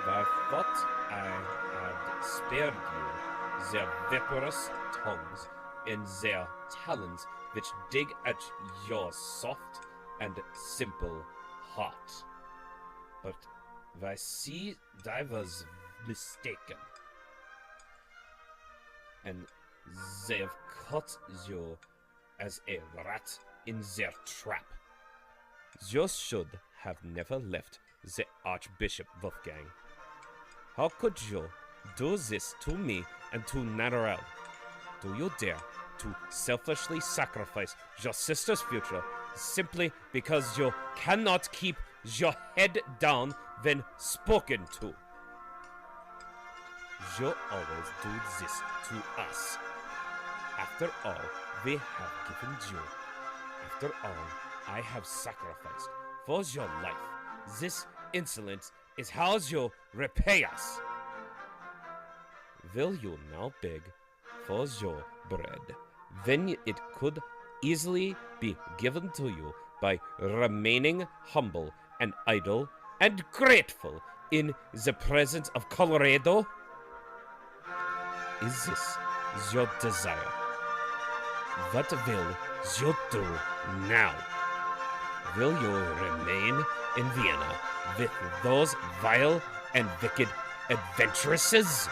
I thought I had spared you their vaporous tongues and their talons which dig at your soft and simple heart. But I see I was mistaken, and they have caught you as a rat in their trap. You should have never left the Archbishop, Wolfgang. How could you do this to me and to Narelle? Do you dare to selfishly sacrifice your sister's future simply because you cannot keep your head down when spoken to? You always do this to us. After all we have given you, after all I have sacrificed for your life, this insolence is how you repay us. Will you now beg for your bread, when it could easily be given to you by remaining humble and idle and grateful in the presence of Colorado? Is this your desire? What will you do now? Will you remain in Vienna with those vile and wicked adventuresses?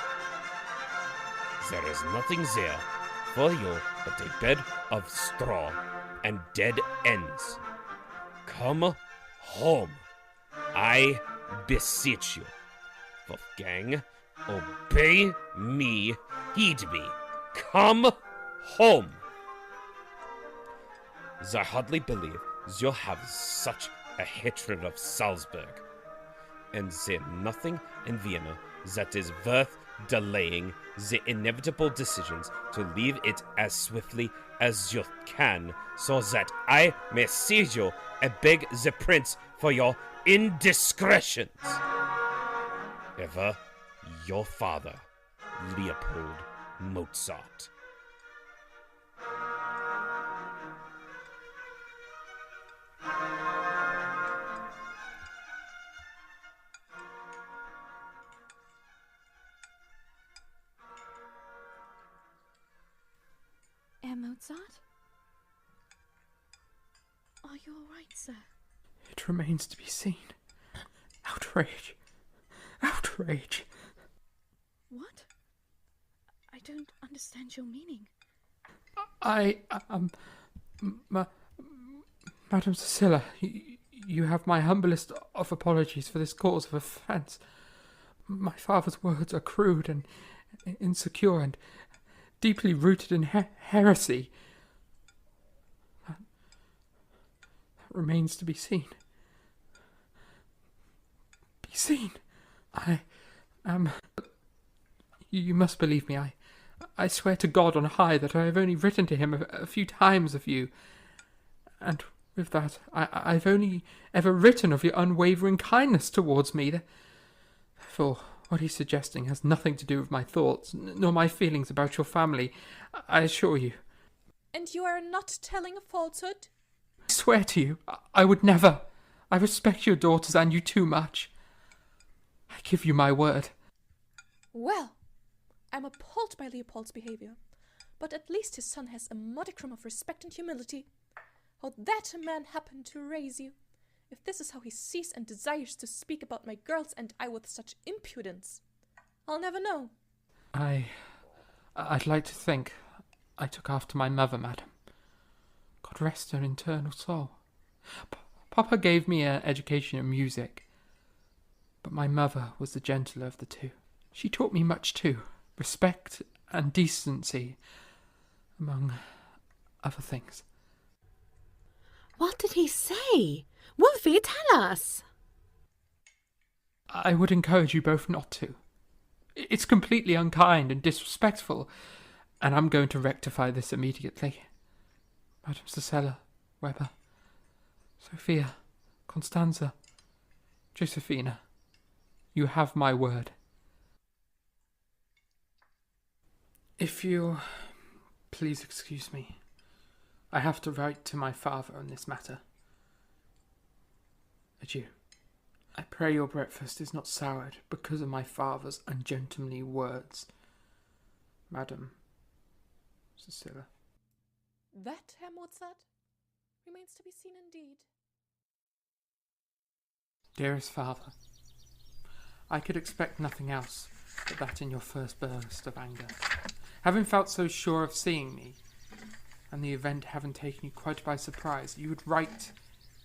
There is nothing there for you but a bed of straw and dead ends. Come home, I beseech you. Wolfgang, obey me, heed me. Come home. I hardly believe you have such a hatred of Salzburg, and there nothing in Vienna that is worth delaying the inevitable decisions to leave it as swiftly as you can, so that I may seize you and beg the prince for your indiscretions. Ever your father, Leopold Mozart. Herr Mozart? Are you all right, sir? It remains to be seen. Outrage. Outrage. What? I don't understand your meaning. Madame Cecilia, you have my humblest of apologies for this cause of offence. My father's words are crude and insecure and deeply rooted in heresy. That remains to be seen. Be seen. I am... You must believe me. I swear to God on high that I have only written to him a few times of you. And with that, I've only ever written of your unwavering kindness towards me. Therefore, what he's suggesting has nothing to do with my thoughts, nor my feelings about your family, I assure you. And you are not telling a falsehood? I swear to you, I would never. I respect your daughters and you too much. I give you my word. Well, I'm appalled by Leopold's behavior, but at least his son has a modicum of respect and humility. How that man happened to raise you. If this is how he sees and desires to speak about my girls and I with such impudence, I'll never know. I'd like to think I took after my mother, madam. God rest her eternal soul. Papa gave me an education in music, but my mother was the gentler of the two. She taught me much too, respect and decency, among other things. What did he say? Wolfie, tell us. I would encourage you both not to. It's completely unkind and disrespectful, and I'm going to rectify this immediately. Madame Cecilia, Weber, Sophia, Constanza, Josephina, you have my word. If you'll please excuse me, I have to write to my father on this matter. Adieu. I pray your breakfast is not soured because of my father's ungentlemanly words. Madam Cecilia. That, Herr Mozart, remains to be seen indeed. Dearest father, I could expect nothing else but that in your first burst of anger. Having felt so sure of seeing me, and the event having taken you quite by surprise, you would write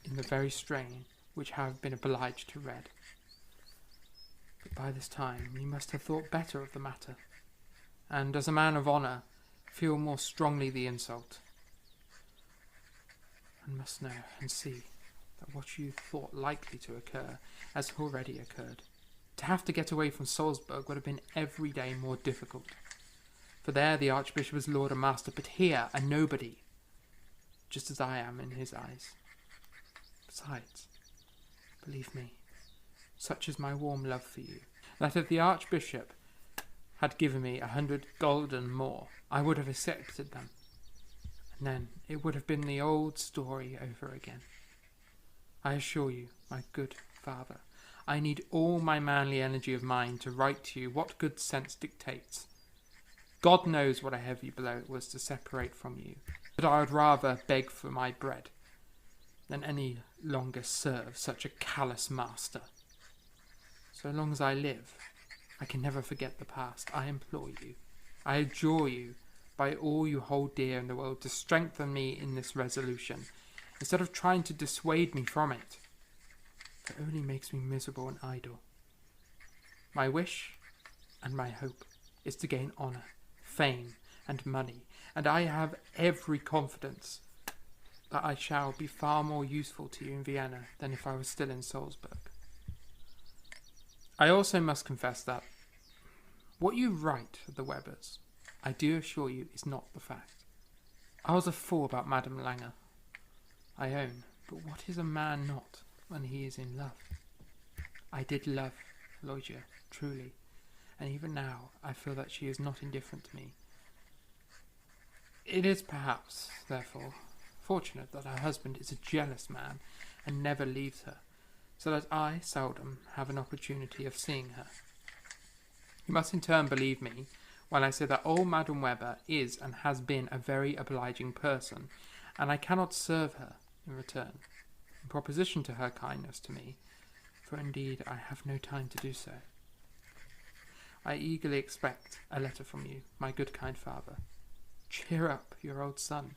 in the very strain which I have been obliged to read. But by this time you must have thought better of the matter, and, as a man of honour, feel more strongly the insult, and must know and see that what you thought likely to occur has already occurred. To have to get away from Salzburg would have been every day more difficult, for there the Archbishop was lord and master, but here a nobody, just as I am in his eyes. Besides, believe me, such is my warm love for you, that if the Archbishop had given me 100 gulden more, I would have accepted them, and then it would have been the old story over again. I assure you, my good father, I need all my manly energy of mind to write to you what good sense dictates. God knows what a heavy blow it was to separate from you, but I would rather beg for my bread than any longer serve such a callous master. So long as I live, I can never forget the past. I implore you, I adjure you, by all you hold dear in the world, to strengthen me in this resolution, instead of trying to dissuade me from it. It only makes me miserable and idle. My wish and my hope is to gain honour, fame, and money, and I have every confidence that I shall be far more useful to you in Vienna than if I was still in Salzburg. I also must confess that what you write of the Webers, I do assure you, is not the fact. I was a fool about Madame Lange, I own, but what is a man not when he is in love? I did love Logia, truly, and even now I feel that she is not indifferent to me. It is perhaps, therefore, fortunate that her husband is a jealous man and never leaves her, so that I seldom have an opportunity of seeing her. You must in turn believe me when I say that old Madame Weber is and has been a very obliging person, and I cannot serve her in return, in proposition to her kindness to me, for indeed I have no time to do so. I eagerly expect a letter from you, my good kind father. Cheer up your old son,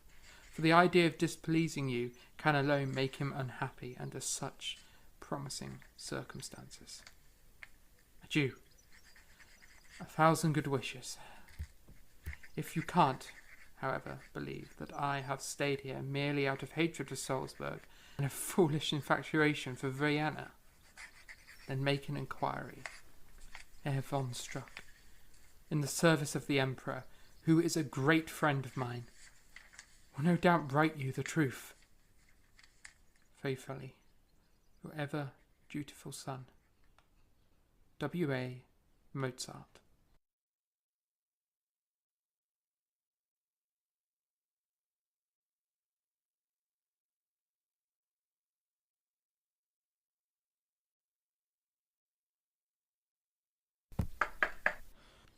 for the idea of displeasing you can alone make him unhappy under such promising circumstances. Adieu. 1,000 good wishes. If you can't, however, believe that I have stayed here merely out of hatred of Salzburg and a foolish infatuation for Vienna, then make an inquiry, Herr von Struck, in the service of the Emperor, who is a great friend of mine, will no doubt write you the truth. Faithfully, your ever dutiful son, W.A. Mozart.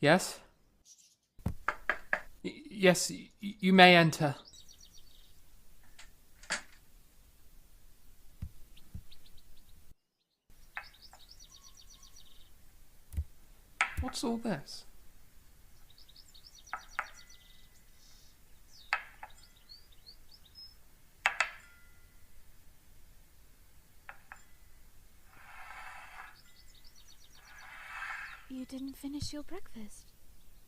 Yes? Yes, you may enter. What's all this? You didn't finish your breakfast,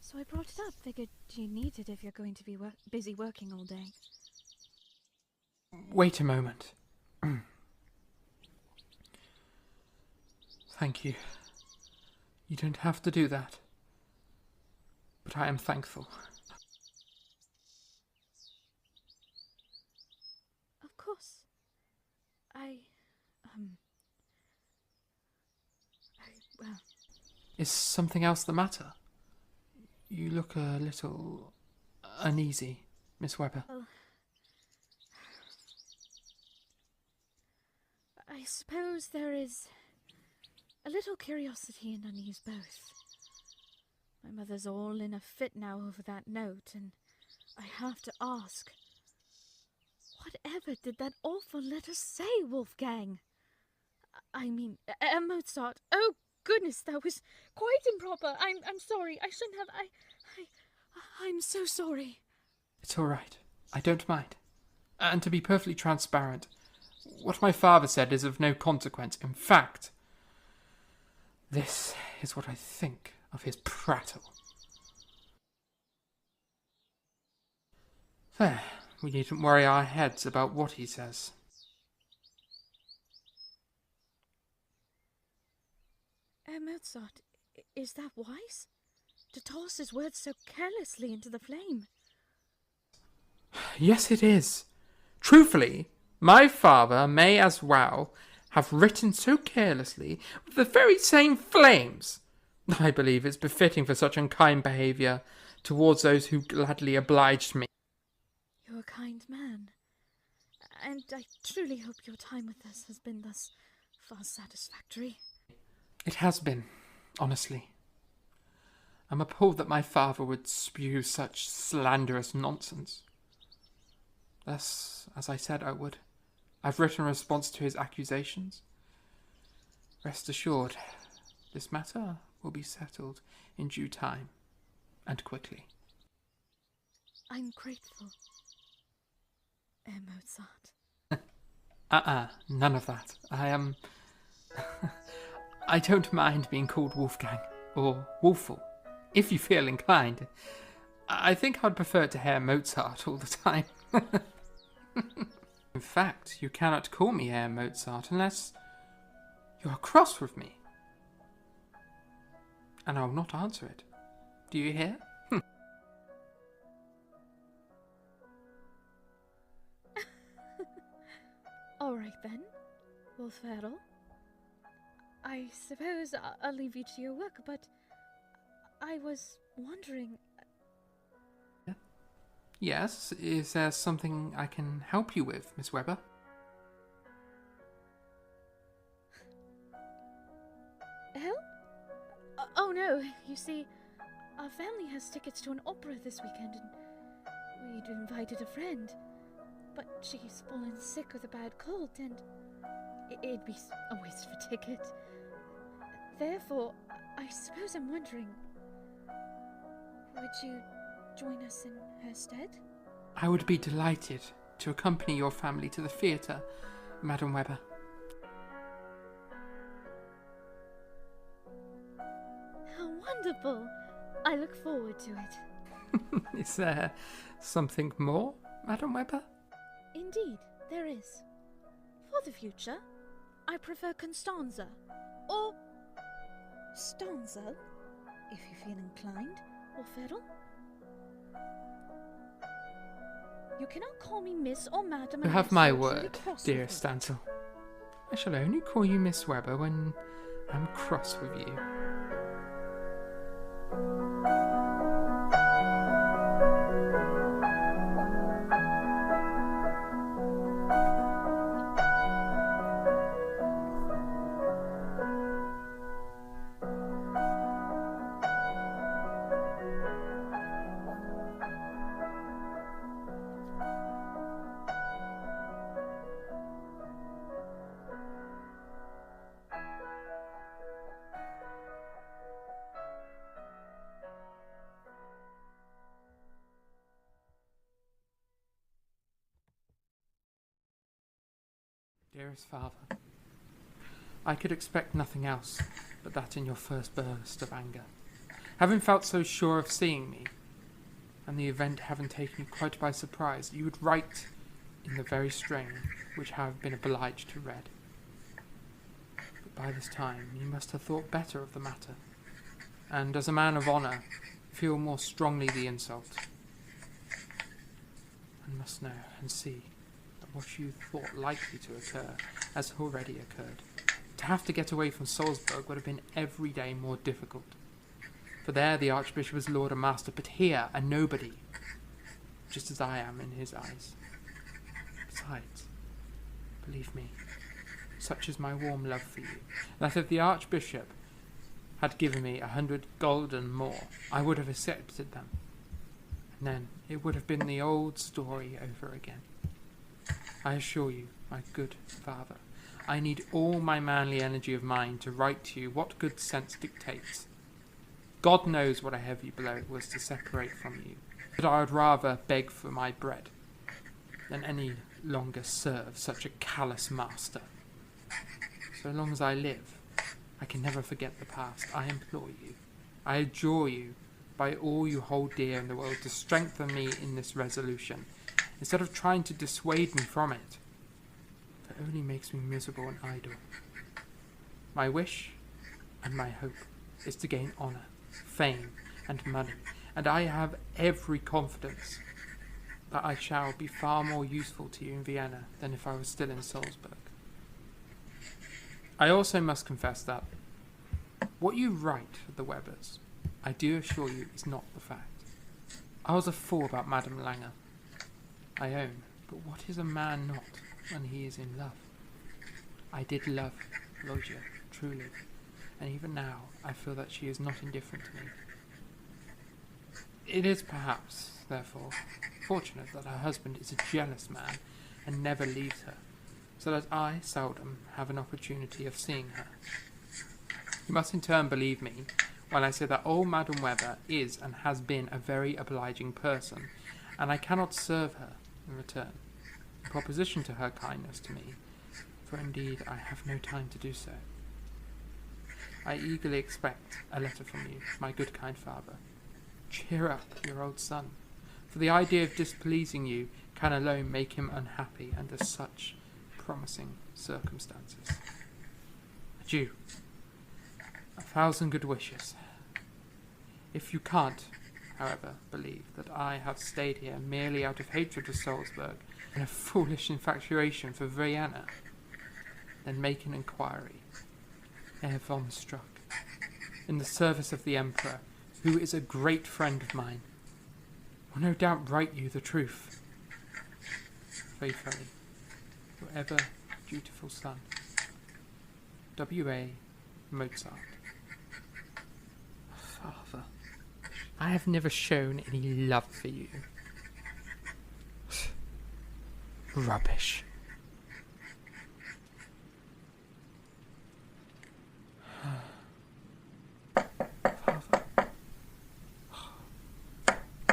so I brought it up. Figured you need it if you're going to be busy working all day. Wait a moment. Thank you. You don't have to do that. But I am thankful. Of course. Well... Is something else the matter? You look a little uneasy, Miss Weber. Well, I I suppose there is a little curiosity and unease both. My mother's all in a fit now over that note, and I have to ask, whatever did that awful letter say, Wolfgang? I mean, Mozart. Oh, goodness, that was quite improper. I'm sorry. I shouldn't have. I'm so sorry. It's all right. I don't mind. And to be perfectly transparent, what my father said is of no consequence. In fact, this is what I think of his prattle. There, we needn't worry our heads about what he says. Mozart, is that wise? To toss his words so carelessly into the flame? Yes, it is. Truthfully, my father may as well have written so carelessly with the very same flames. I believe it's befitting for such unkind behaviour towards those who gladly obliged me. You're a kind man, and I truly hope your time with us has been thus far satisfactory. It has been, honestly. I'm appalled that my father would spew such slanderous nonsense. Thus, as I said I would, I've written a response to his accusations. Rest assured, this matter will be settled in due time, and quickly. I'm grateful, Mozart. None of that. I don't mind being called Wolfgang, or Wolfel, if you feel inclined. I think I'd prefer to Herr Mozart all the time. In fact, you cannot call me Herr Mozart unless you are cross with me. And I will not answer it. Do you hear? All right then, Wolferl. I suppose I'll leave you to your work, but I was wondering... Yes, is there something I can help you with, Miss Weber? Help? Oh no, you see, our family has tickets to an opera this weekend, and we'd invited a friend, but she's fallen sick with a bad cold, and it'd be a waste of a ticket. Therefore, I suppose I'm wondering, would you join us in her stead? I would be delighted to accompany your family to the theatre, Madam Weber. How wonderful! I look forward to it. Is there something more, Madam Weber? Indeed, there is. For the future, I prefer Constanza, or Stanza, if you feel inclined, or Ferrel. You cannot call me Miss or Madam. You have my word, dearest Stansel. I shall only call you Miss Weber when I'm cross with you. Dearest father, I could expect nothing else but that in your first burst of anger, having felt so sure of seeing me, and the event having taken you quite by surprise, you would write in the very strain which I have been obliged to read. But by this time you must have thought better of the matter, and as a man of honour, feel more strongly the insult, and must know and see what you thought likely to occur has already occurred. To have to get away from Salzburg would have been every day more difficult. For there the Archbishop was lord and master, but here a nobody, just as I am in his eyes. Besides, believe me, such is my warm love for you, that if the Archbishop had given me 100 gulden more, I would have accepted them. And then it would have been the old story over again. I assure you, my good father, I need all my manly energy of mind to write to you what good sense dictates. God knows what a heavy blow it was to separate from you, but I would rather beg for my bread than any longer serve such a callous master. So long as I live, I can never forget the past. I implore you, I adjure you, by all you hold dear in the world, to strengthen me in this resolution, instead of trying to dissuade me from it, for it only makes me miserable and idle. My wish and my hope is to gain honour, fame, and money, and I have every confidence that I shall be far more useful to you in Vienna than if I was still in Salzburg. I also must confess that what you write of the Webers, I do assure you, is not the fact. I was a fool about Madame Lange, I own, but what is a man not when he is in love? I did love Logia, truly, and even now I feel that she is not indifferent to me. It is perhaps, therefore, fortunate that her husband is a jealous man and never leaves her, so that I seldom have an opportunity of seeing her. You must in turn believe me when I say that old Madame Weber is and has been a very obliging person, and I cannot serve her in return, in proposition to her kindness to me, for indeed I have no time to do so. I eagerly expect a letter from you, my good kind father. Cheer up your old son, for the idea of displeasing you can alone make him unhappy under such promising circumstances. Adieu. 1,000 good wishes. If you can't, however, believe that I have stayed here merely out of hatred of Salzburg and a foolish infatuation for Vienna, then make an inquiry. Herr von Struck, in the service of the Emperor, who is a great friend of mine, will no doubt write you the truth. Faithfully, your ever dutiful son, W.A. Mozart. Father, I have never shown any love for you. Rubbish.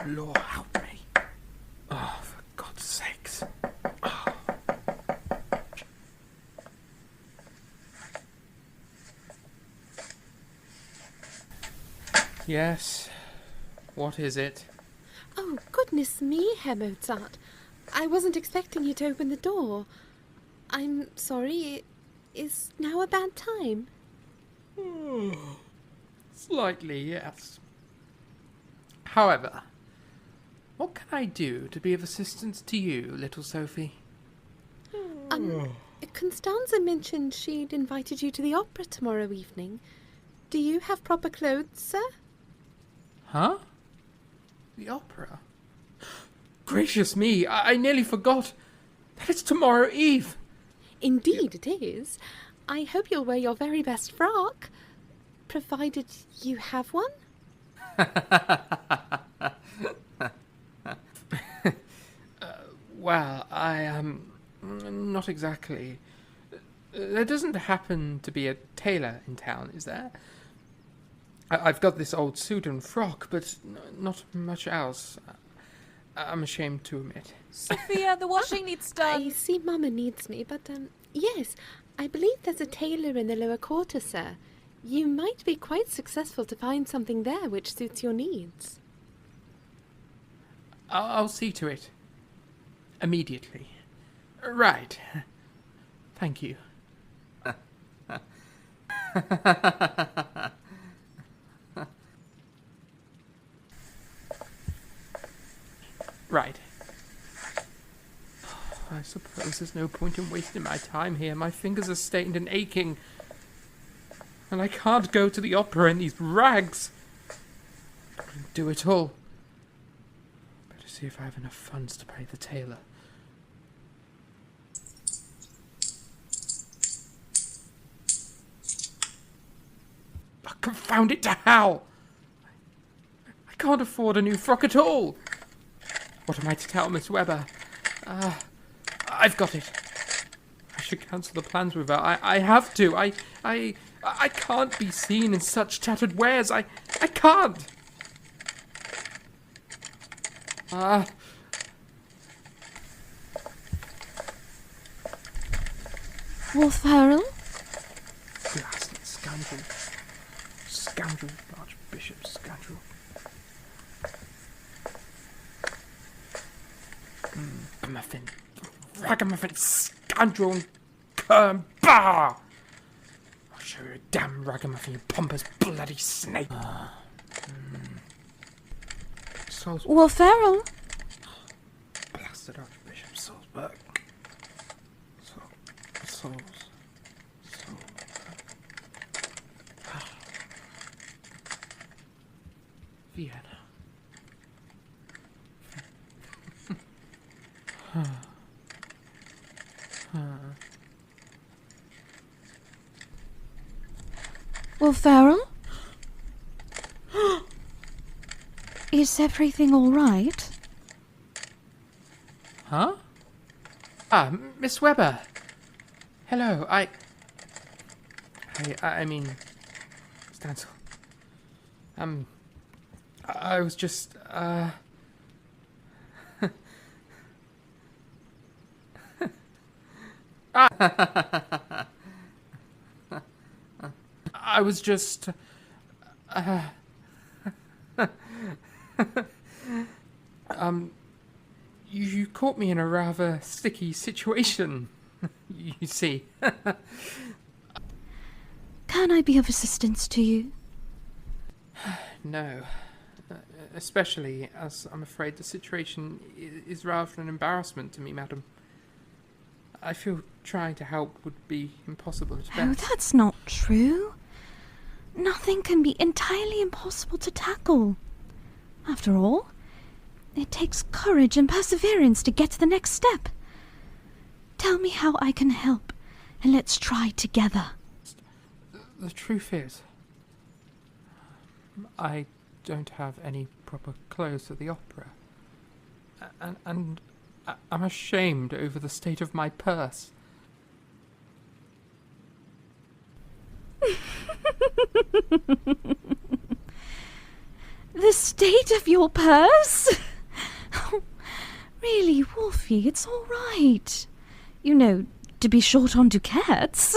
Lord, help me. Oh, for God's sakes. Oh. Yes. What is it? Oh, goodness me, Herr Mozart. I wasn't expecting you to open the door. I'm sorry. Is now a bad time? Slightly, yes. However, what can I do to be of assistance to you, little Sophie? Constanza mentioned she'd invited you to the opera tomorrow evening. Do you have proper clothes, sir? Huh? The opera? Gracious me, I nearly forgot that it's tomorrow eve. Indeed it is. I hope you'll wear your very best frock, provided you have one. Well, I am not exactly. There doesn't happen to be a tailor in town, is there? I've got this old suit and frock, but not much else. I'm ashamed to admit. Sophia, the washing needs done. I see Mama needs me, but, yes, I believe there's a tailor in the lower quarter, sir. You might be quite successful to find something there which suits your needs. I'll see to it. Immediately. Right. Thank you. Right. I suppose there's no point in wasting my time here. My fingers are stained and aching. And I can't go to the opera in these rags. I couldn't do it all. Better see if I have enough funds to pay the tailor. Confound it to hell! I can't afford a new frock at all! What am I to tell Miss Webber? I've got it. I should cancel the plans with her. I have to. I can't be seen in such tattered wares. I can't. Wolf Harrell? Blasted scoundrel. Scoundrel, Archbishop, scoundrel. Ragamuffin. Ragamuffin, scoundrel, and curm. Bah! I'll show you a damn ragamuffin, you pompous bloody snake. Wolf Harrell? Blasted Archbishop Salzburg. Souls. Vienna. Wolf Harrell? Is everything all right? Huh? Miss Webber. Hello, I mean, Stancil. I was just, I was just, you caught me in a rather sticky situation, you see. Can I be of assistance to you? No. Especially as I'm afraid the situation is rather an embarrassment to me, madam. I feel trying to help would be impossible at best. Oh, that's not true. Nothing can be entirely impossible to tackle. After all, it takes courage and perseverance to get to the next step. Tell me how I can help, and let's try together. The truth is, I don't have any proper clothes at the opera. And I'm ashamed over the state of my purse. The state of your purse? Oh, really, Wolfie, it's all right. You know, to be short on ducats.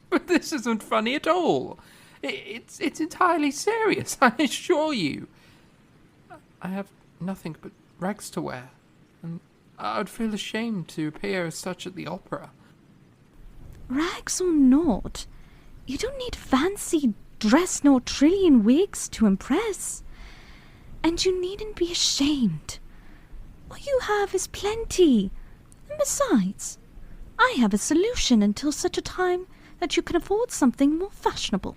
But this isn't funny at all. It's entirely serious, I assure you. I have nothing but rags to wear, and I would feel ashamed to appear as such at the opera. Rags or not, you don't need fancy dress nor trillion wigs to impress. And you needn't be ashamed. What you have is plenty. And besides, I have a solution until such a time that you can afford something more fashionable.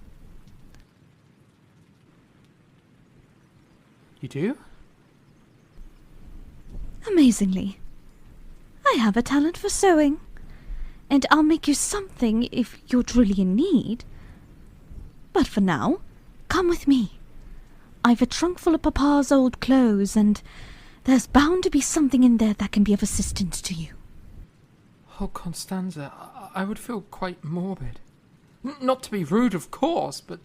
You do? Amazingly. I have a talent for sewing. And I'll make you something if you're truly in need. But for now, come with me. I've a trunk full of Papa's old clothes, and there's bound to be something in there that can be of assistance to you. Oh, Constanza, I would feel quite morbid. Not to be rude, of course, but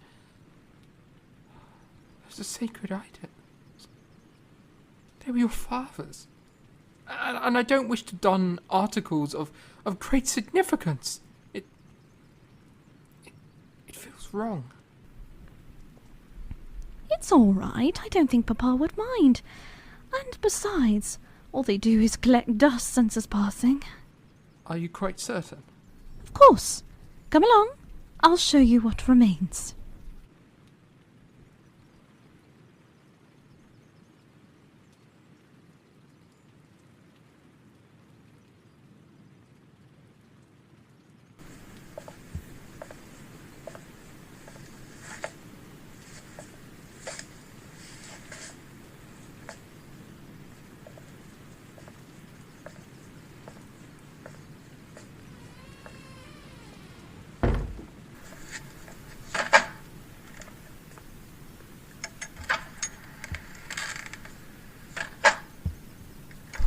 it's a sacred item. They were your father's. And I don't wish to don articles of great significance. It feels wrong. It's all right. I don't think Papa would mind. And besides, all they do is collect dust since his passing. Are you quite certain? Of course. Come along. I'll show you what remains.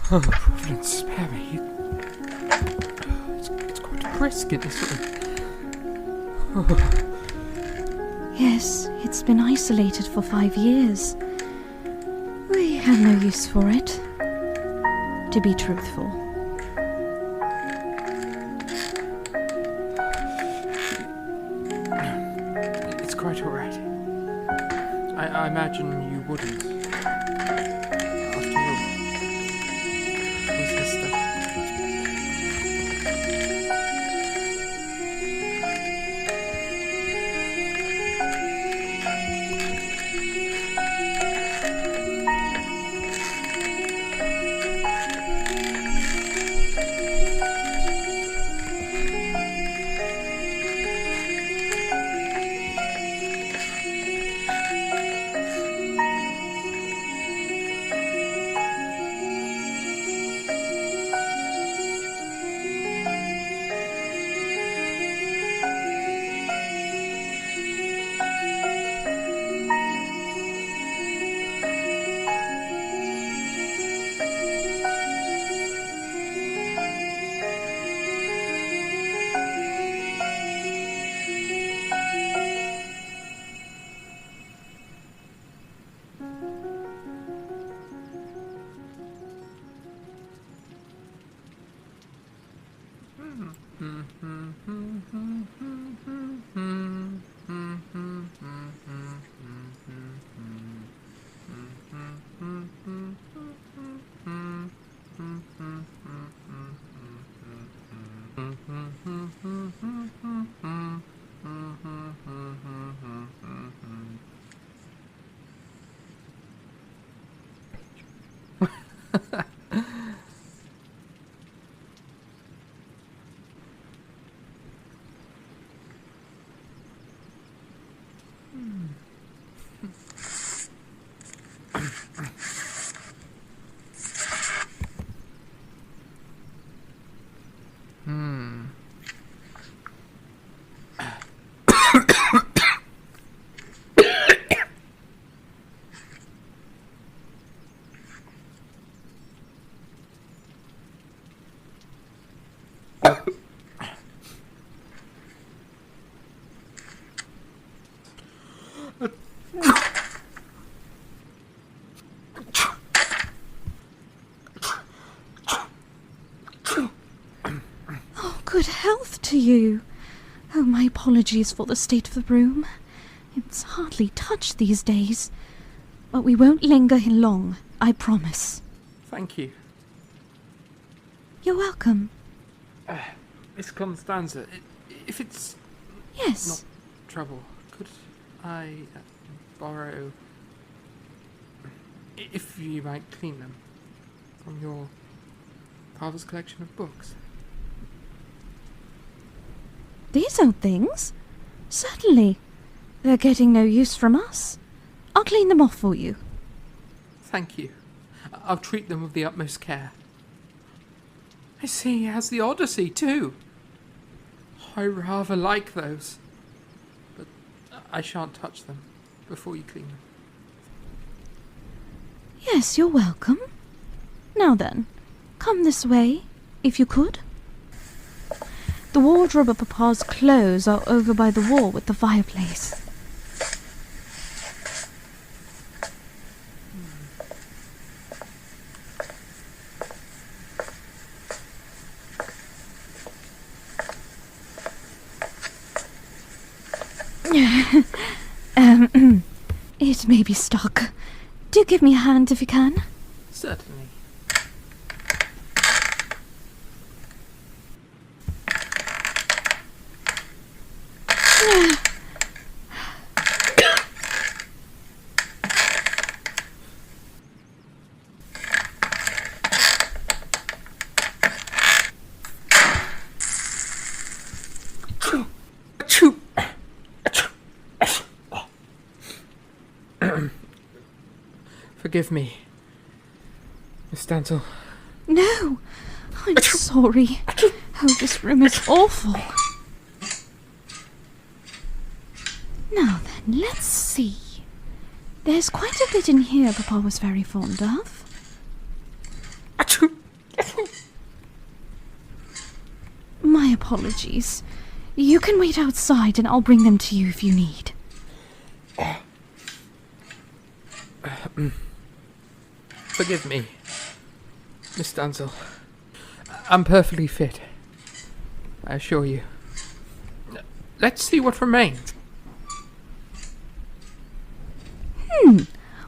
Oh, Providence spare me. It's quite brisk in this room. Yes, it's been isolated for 5 years. We have no use for it, to be truthful. It's quite alright. I imagine you wouldn't. After all, who's his stuff? Good health to you. Oh, my apologies for the state of the room. It's hardly touched these days. But we won't linger here long, I promise. Thank you. You're welcome. Miss Constanza, if it's Yes. not trouble, could I borrow, if you might clean them, from your father's collection of books? These old things? Certainly. They're getting no use from us. I'll clean them off for you. Thank you. I'll treat them with the utmost care. I see he has the Odyssey, too. I rather like those. But I shan't touch them before you clean them. Yes, you're welcome. Now then, come this way, if you could. The wardrobe of Papa's clothes are over by the wall with the fireplace. It may be stuck. Do give me a hand if you can. Certainly. Forgive me, Miss Stansel. No, I'm sorry. Oh, this room is awful. Now then, let's see. There's quite a bit in here Papa was very fond of. apologies. You can wait outside and I'll bring them to you if you need. Forgive me, Miss Stanzel. I'm perfectly fit, I assure you. Let's see what remains.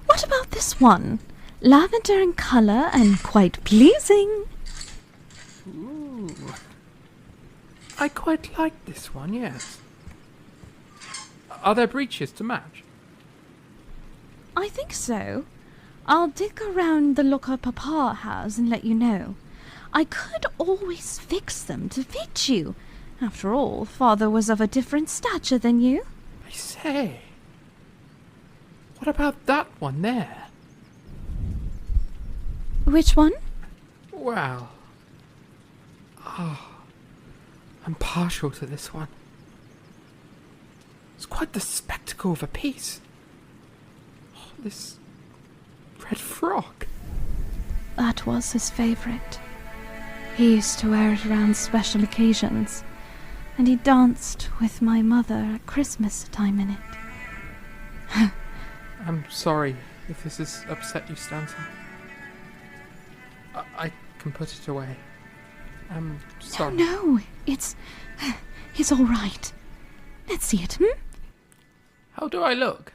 What about this one? Lavender in colour and quite pleasing. Ooh. I quite like this one, yes. Are there breeches to match? I think so. I'll dig around the look our papa has and let you know. I could always fix them to fit you. After all, father was of a different stature than you. I say, what about that one there? Which one? Well, I'm partial to this one. It's quite the spectacle of a piece. Oh, this red frock. That was his favourite. He used to wear it around special occasions, and he danced with my mother at Christmas time in it. I'm sorry if this has upset you, Stanton. I can put it away. I'm sorry. No, it's all right. Let's see it, How do I look?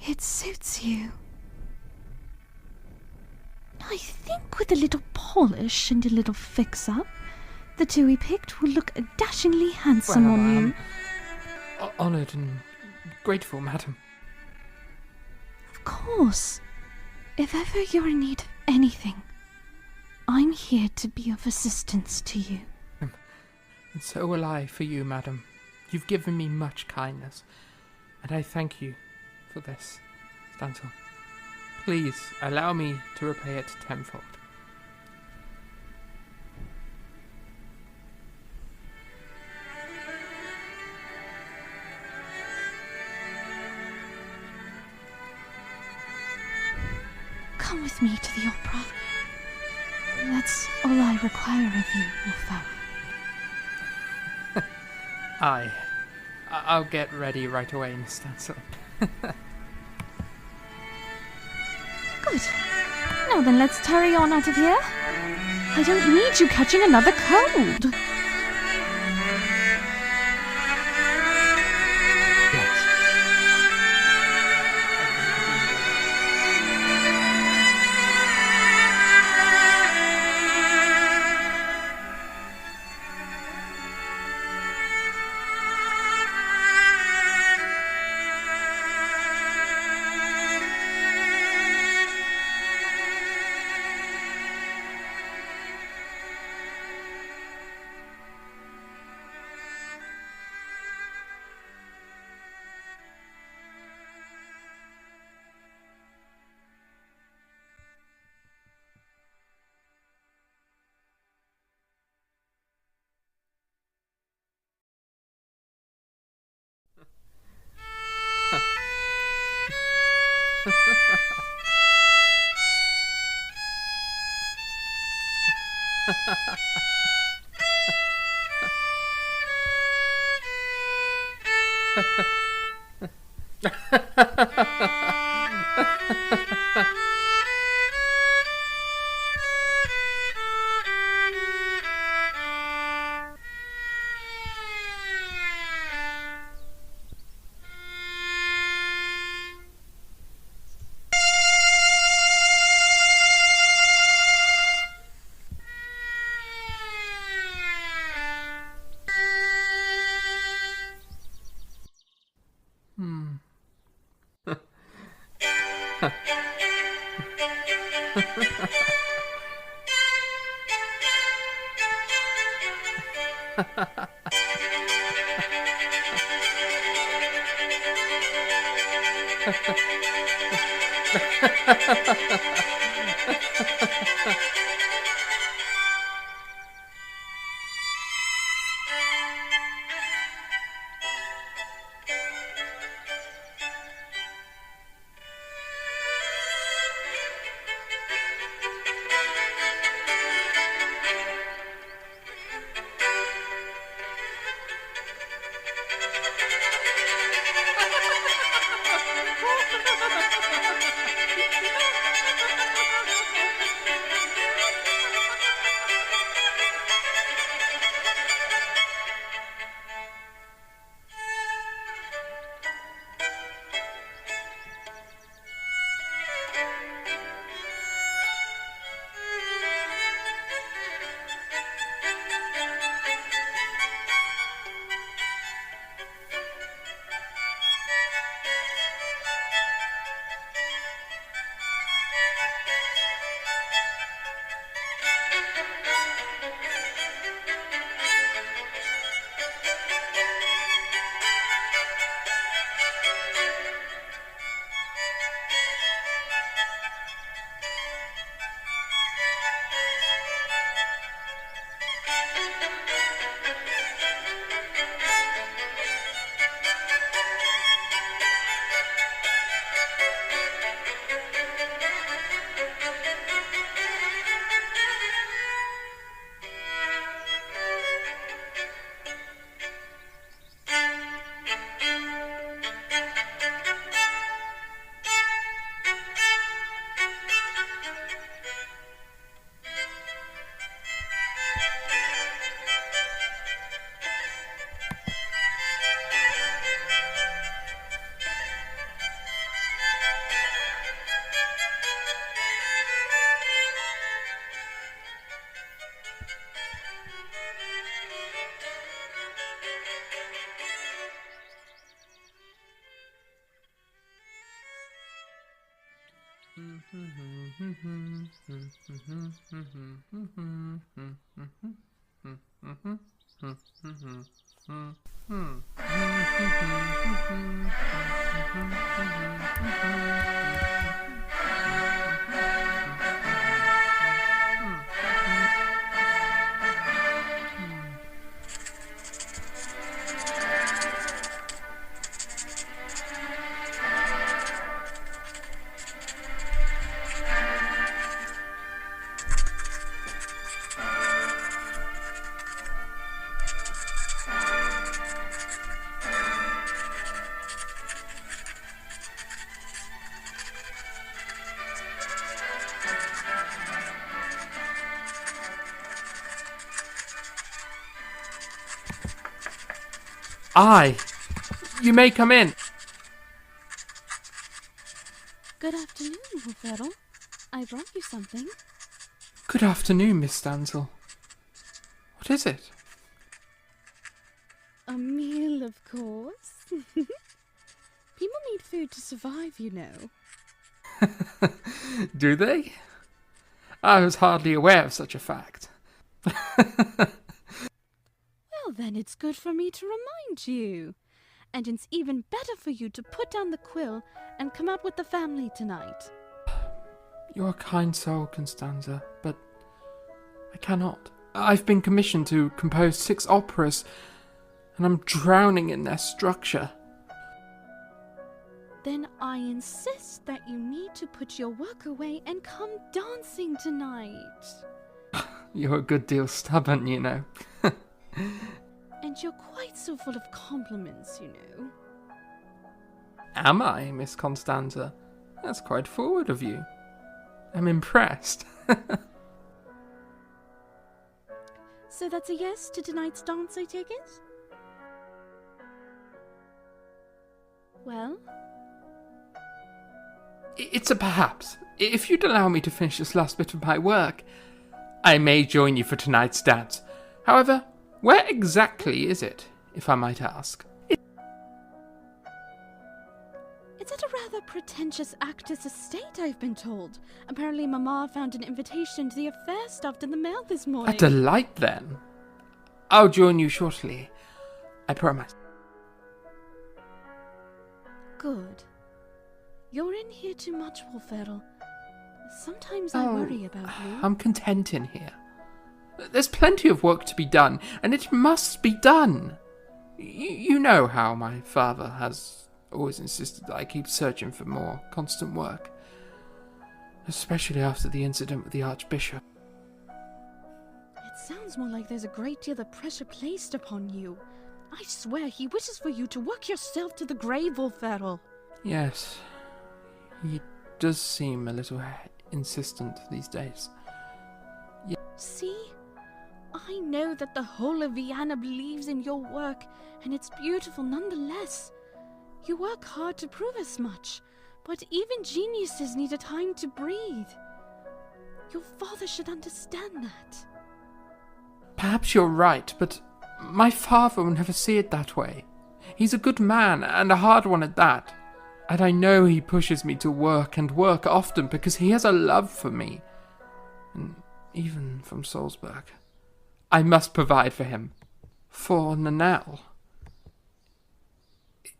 It suits you. I think with a little polish and a little fix-up, the two we picked will look dashingly handsome on you. Honoured and grateful, madam. Of course. If ever you're in need of anything, I'm here to be of assistance to you. And so will I for you, madam. You've given me much kindness, and I thank you for this, Stanton. Please allow me to repay it tenfold. Come with me to the opera. That's all I require of you, Wolfgang. I'll get ready right away, Miss Stanzel. Good. Now then, let's hurry on out of here. I don't need you catching another cold. Aye, you may come in. Good afternoon, Wolferl. I brought you something. Good afternoon, Miss Stanzel. What is it? A meal, of course. People need food to survive, you know. Do they? I was hardly aware of such a fact. Well, then it's good for me to remind you. And it's even better for you to put down the quill and come out with the family tonight. You're a kind soul, Constanza, but I cannot. I've been commissioned to compose 6 operas, and I'm drowning in their structure. Then I insist that you need to put your work away and come dancing tonight. You're a good deal stubborn, you know. And you're quite so full of compliments, you know. Am I, Miss Constanza? That's quite forward of you. I'm impressed. So that's a yes to tonight's dance, I take it? Well? It's a perhaps. If you'd allow me to finish this last bit of my work, I may join you for tonight's dance. However, where exactly is it, if I might ask? It's at a rather pretentious actor's estate, I've been told. Apparently Mama found an invitation to the affair stuffed in the mail this morning. A delight, then. I'll join you shortly. I promise. Good. You're in here too much, Wolferl. Sometimes I worry about you. I'm content in here. There's plenty of work to be done, and it must be done. You know how my father has always insisted that I keep searching for more constant work, especially after the incident with the Archbishop. It sounds more like there's a great deal of pressure placed upon you. I swear he wishes for you to work yourself to the grave, Wolferl. Yes, he does seem a little insistent these days. See? I know that the whole of Vienna believes in your work, and it's beautiful nonetheless. You work hard to prove as much, but even geniuses need a time to breathe. Your father should understand that. Perhaps you're right, but my father will never see it that way. He's a good man, and a hard one at that. And I know he pushes me to work and work often because he has a love for me. And even from Salzburg. I must provide for him. For Nanelle.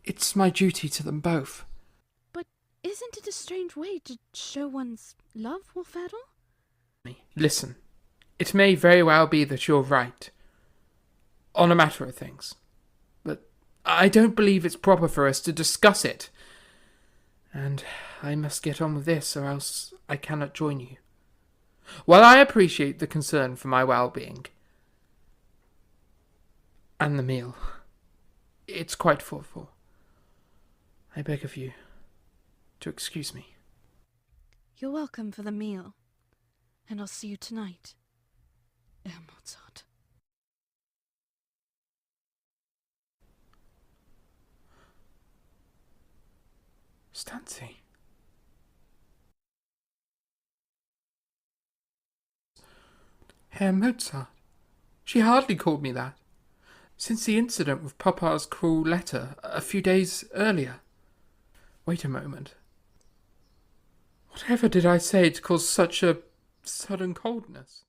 It's my duty to them both. But isn't it a strange way to show one's love, Wolferl? Listen, it may very well be that you're right. On a matter of things. But I don't believe it's proper for us to discuss it. And I must get on with this, or else I cannot join you. While I appreciate the concern for my well-being, and the meal, it's quite thoughtful. I beg of you to excuse me. You're welcome for the meal, and I'll see you tonight, Herr Mozart. Stancy. Herr Mozart. She hardly called me that. Since the incident with Papa's cruel letter a few days earlier. Wait a moment. Whatever did I say to cause such a sudden coldness?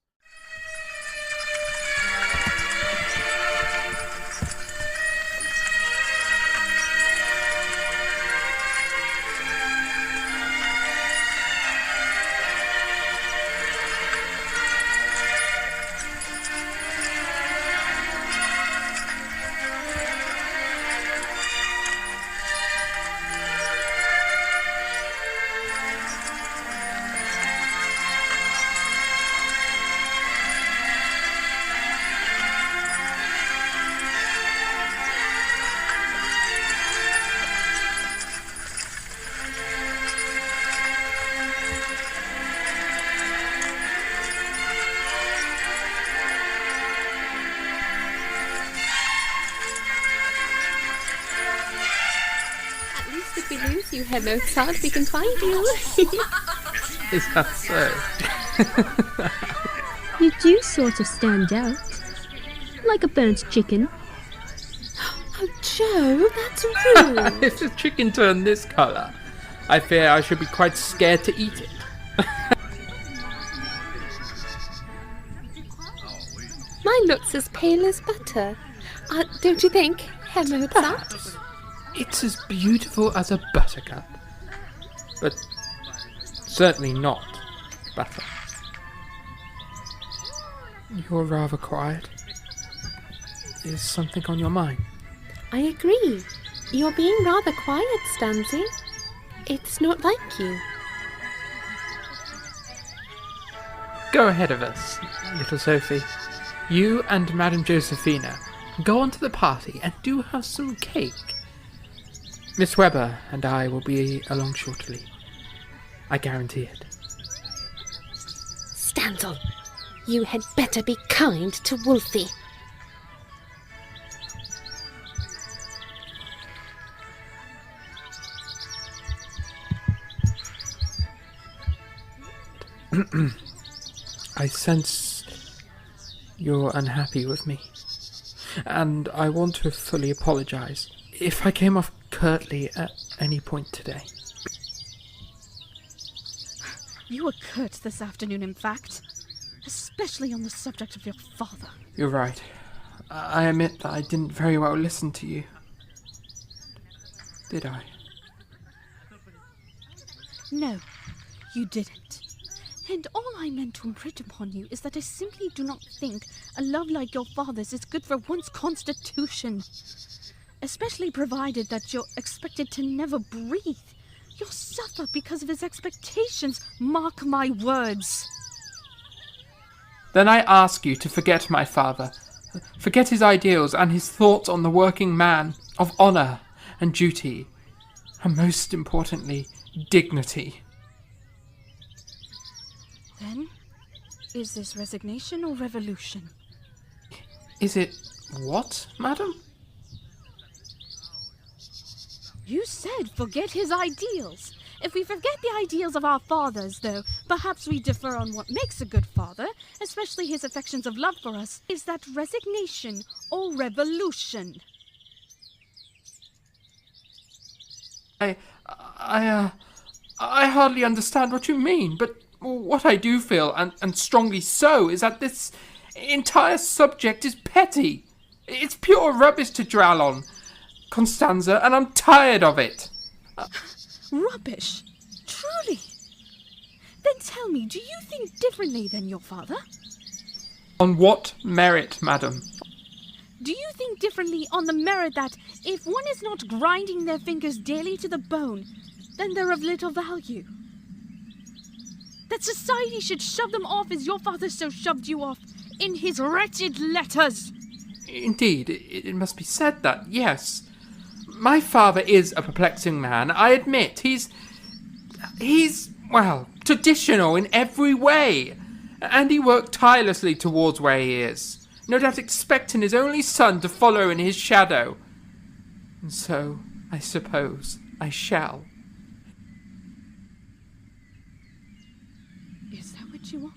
If we lose you, Herr Mozart, we can find you. Is that so? You do sort of stand out. Like a burnt chicken. Oh, Joe, that's rude. If the chicken turned this colour, I fear I should be quite scared to eat it. Mine looks as pale as butter. Don't you think, Herr Mozart? It's as beautiful as a buttercup, but certainly not butter. You're rather quiet. Is something on your mind? I agree. You're being rather quiet, Stanzi. It's not like you. Go ahead of us, little Sophie. You and Madame Josephina go on to the party and do have some cake. Miss Webber and I will be along shortly. I guarantee it. Stanzel, you had better be kind to Wolfie. I sense you're unhappy with me, and I want to fully apologize if I came off curtly at any point today. You were curt this afternoon, in fact. Especially on the subject of your father. You're right. I admit that I didn't very well listen to you. Did I? No, you didn't. And all I meant to imprint upon you is that I simply do not think a love like your father's is good for one's constitution. Especially provided that you're expected to never breathe. You'll suffer because of his expectations, mark my words. Then I ask you to forget my father. Forget his ideals and his thoughts on the working man, of honour and duty, and most importantly, dignity. Then, is this resignation or revolution? Is it what, madam? You said forget his ideals. If we forget the ideals of our fathers, though, perhaps we differ on what makes a good father, especially his affections of love for us. Is that resignation or revolution? I hardly understand what you mean, but what I do feel, and strongly so, is that this entire subject is petty. It's pure rubbish to dwell on, Constanza, and I'm tired of it. Rubbish? Truly? Then tell me, do you think differently than your father? On what merit, madam? Do you think differently on the merit that if one is not grinding their fingers daily to the bone, then they're of little value? That society should shove them off as your father so shoved you off in his wretched letters? Indeed, it must be said that, yes. My father is a perplexing man, I admit. He's, well, traditional in every way. And he worked tirelessly towards where he is, no doubt expecting his only son to follow in his shadow. And so, I suppose, I shall. Is that what you want?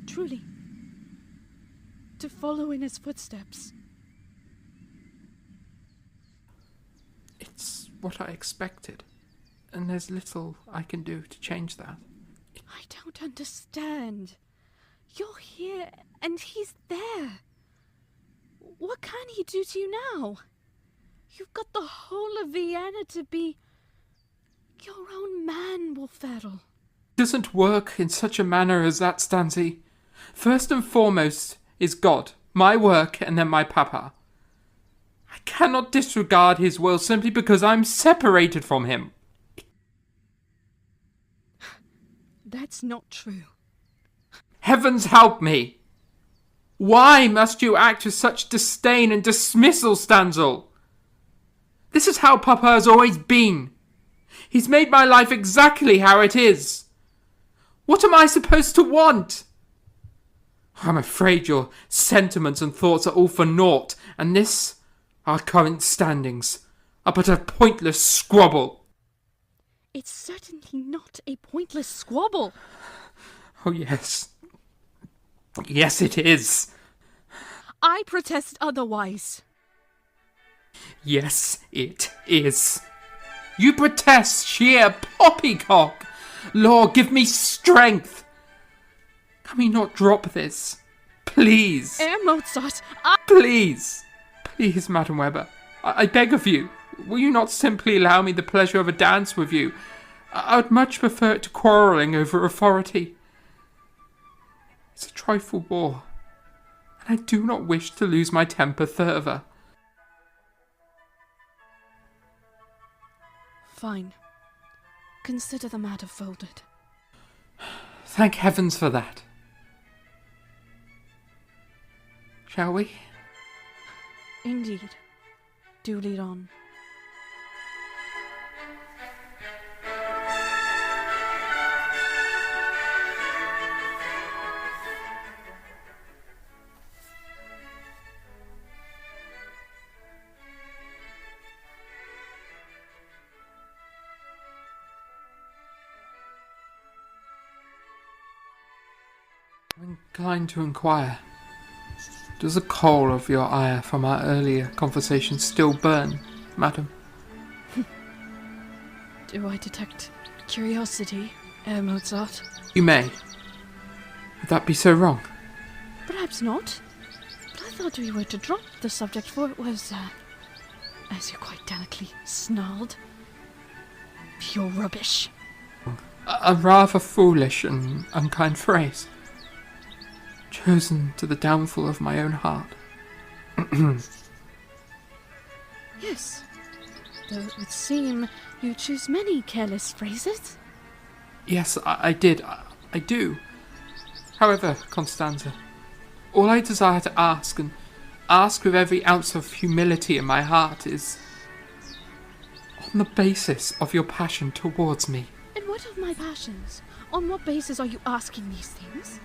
Truly? To follow in his footsteps? It's what I expected. and there's little I can do to change that. I don't understand. You're here, and he's there. What can he do to you now? You've got the whole of Vienna to be your own man, Wolferl. It doesn't work in such a manner as that, Stanzi. First and foremost is God, my work, and then my papa. I cannot disregard his will simply because I'm separated from him. That's not true. Heavens help me! Why must you act with such disdain and dismissal, Stanzel? This is how Papa has always been. He's made my life exactly how it is. What am I supposed to want? I'm afraid your sentiments and thoughts are all for naught, and this, our current standings, are but a pointless squabble. It's certainly not a pointless squabble. Oh, yes. Yes, it is. I protest otherwise. Yes, it is. You protest sheer poppycock. Lord, give me strength. Can we not drop this? Please. Herr Mozart, Please. Please, Madam Weber. I beg of you. Will you not simply allow me the pleasure of a dance with you? I would much prefer it to quarrelling over authority. It's a trifle war, and I do not wish to lose my temper further. Fine. Consider the matter folded. Thank heavens for that. Shall we? Indeed. Do lead on. I'm inclined to inquire, does the coal of your ire from our earlier conversation still burn, madam? Do I detect curiosity, Herr Mozart? You may. Would that be so wrong? Perhaps not. But I thought we were to drop the subject, for it was, as you quite delicately snarled, pure rubbish. A rather foolish and unkind phrase, chosen to the downfall of my own heart. Yes, though it would seem you choose many careless phrases. Yes, I did. I do. However, Constanza, all I desire to ask, and ask with every ounce of humility in my heart, is on the basis of your passion towards me. And what of my passions? On what basis are you asking these things?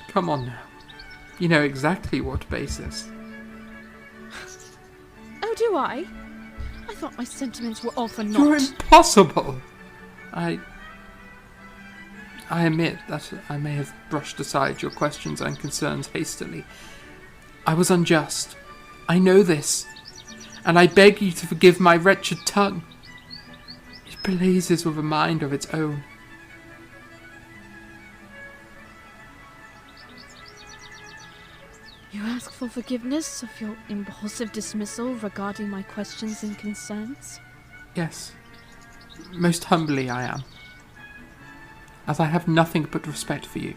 Come on now. You know exactly what basis. Oh, do I? I thought my sentiments were all for naught. You're impossible! I admit that I may have brushed aside your questions and concerns hastily. I was unjust. I know this. And I beg you to forgive my wretched tongue. It blazes with a mind of its own. You ask for forgiveness of your impulsive dismissal regarding my questions and concerns? Yes. Most humbly I am. As I have nothing but respect for you.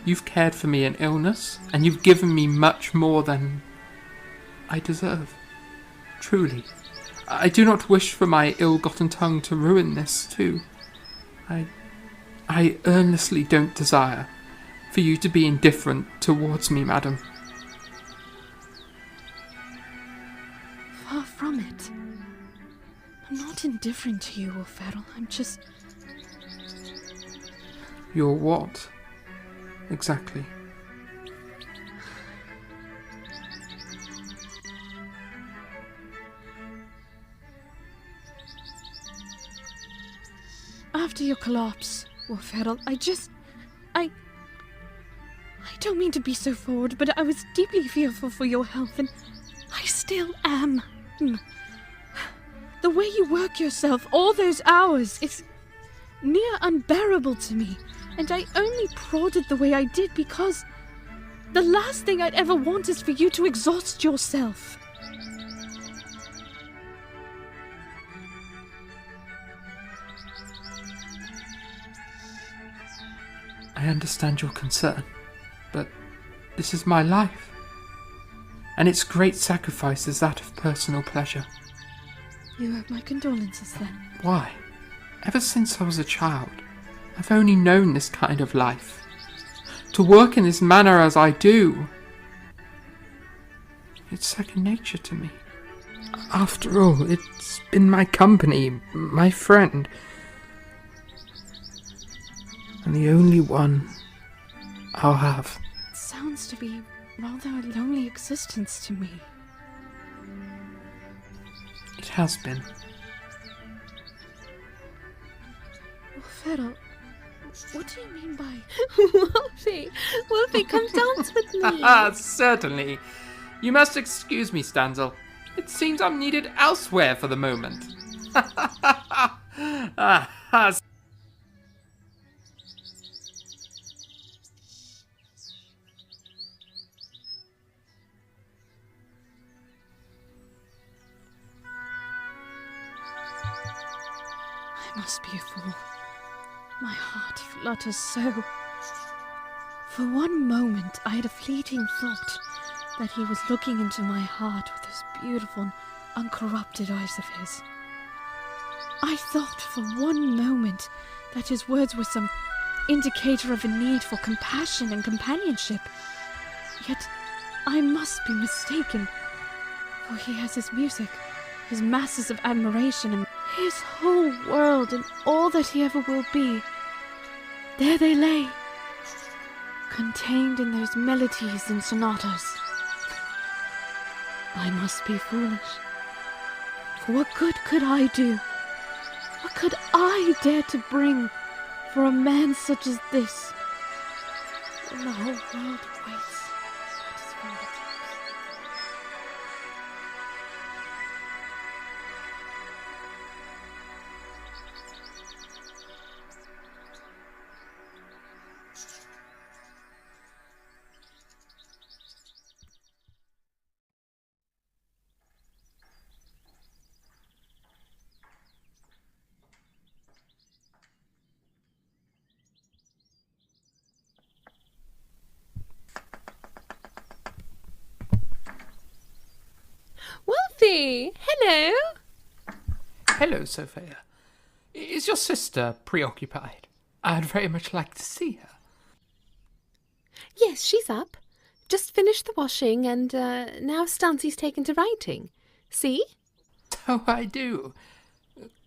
You've cared for me in illness, and you've given me much more than I deserve. Truly. I do not wish for my ill-gotten tongue to ruin this, too. I earnestly don't desire for you to be indifferent towards me, madam. Far from it. I'm not indifferent to you, Wolferl. I'm just... You're what? Exactly. After your collapse, Wolferl, I don't mean to be so forward, but I was deeply fearful for your health, and I still am. The way you work yourself all those hours, it's near unbearable to me. And I only prodded the way I did because the last thing I'd ever want is for you to exhaust yourself. I understand your concern, but this is my life. And its great sacrifice is that of personal pleasure. You have my condolences then. Why? Ever since I was a child, I've only known this kind of life. To work in this manner as I do, it's second nature to me. After all, it's been my company, my friend, and the only one I'll have. It sounds to be rather a lonely existence to me. It has been. Ferro, what do you mean by... Wolfie, come dance with me. Certainly. You must excuse me, Stanzel. It seems I'm needed elsewhere for the moment. I must be a fool. My heart flutters so. For one moment I had a fleeting thought that he was looking into my heart with those beautiful, uncorrupted eyes of his. I thought for one moment that his words were some indicator of a need for compassion and companionship. Yet I must be mistaken, for he has his music, his masses of admiration, and his whole world and all that he ever will be. There they lay, contained in those melodies and sonatas. I must be foolish. For what good could I do? What could I dare to bring for a man such as this, when the whole world waits at his fingertips? Wolfie, hello. Hello, Sophia. Is your sister preoccupied? I'd very much like to see her. Yes, she's up. Just finished the washing, and now Stancy's taken to writing. See? Oh, I do.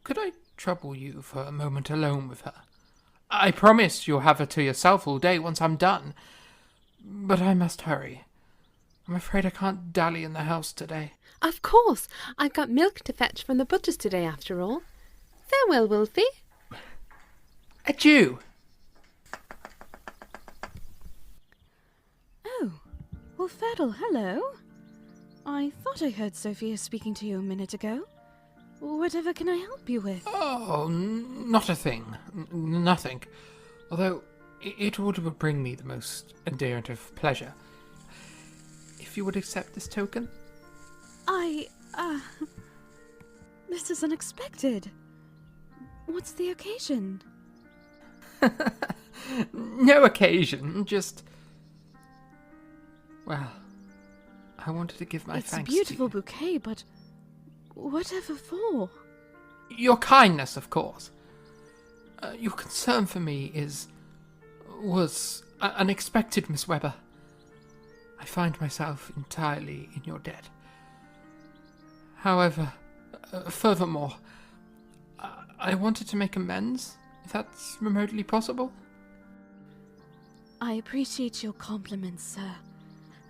Could I trouble you for a moment alone with her? I promise you'll have her to yourself all day once I'm done. But I must hurry. I'm afraid I can't dally in the house today. Of course. I've got milk to fetch from the butcher's today, after all. Farewell, Wolfie. Adieu. Oh, well, Ferdle, hello. I thought I heard Sophia speaking to you a minute ago. Whatever can I help you with? Oh, not a thing. Nothing. Although it would bring me the most endearing of pleasure. If you would accept this token? This is unexpected. What's the occasion? No occasion, just... Well, I wanted to give my thanks to you. It's a beautiful bouquet, but whatever for? Your kindness, of course. Your concern for me was unexpected, Miss Webber. I find myself entirely in your debt. However, furthermore, I wanted to make amends, if that's remotely possible. I appreciate your compliments, sir.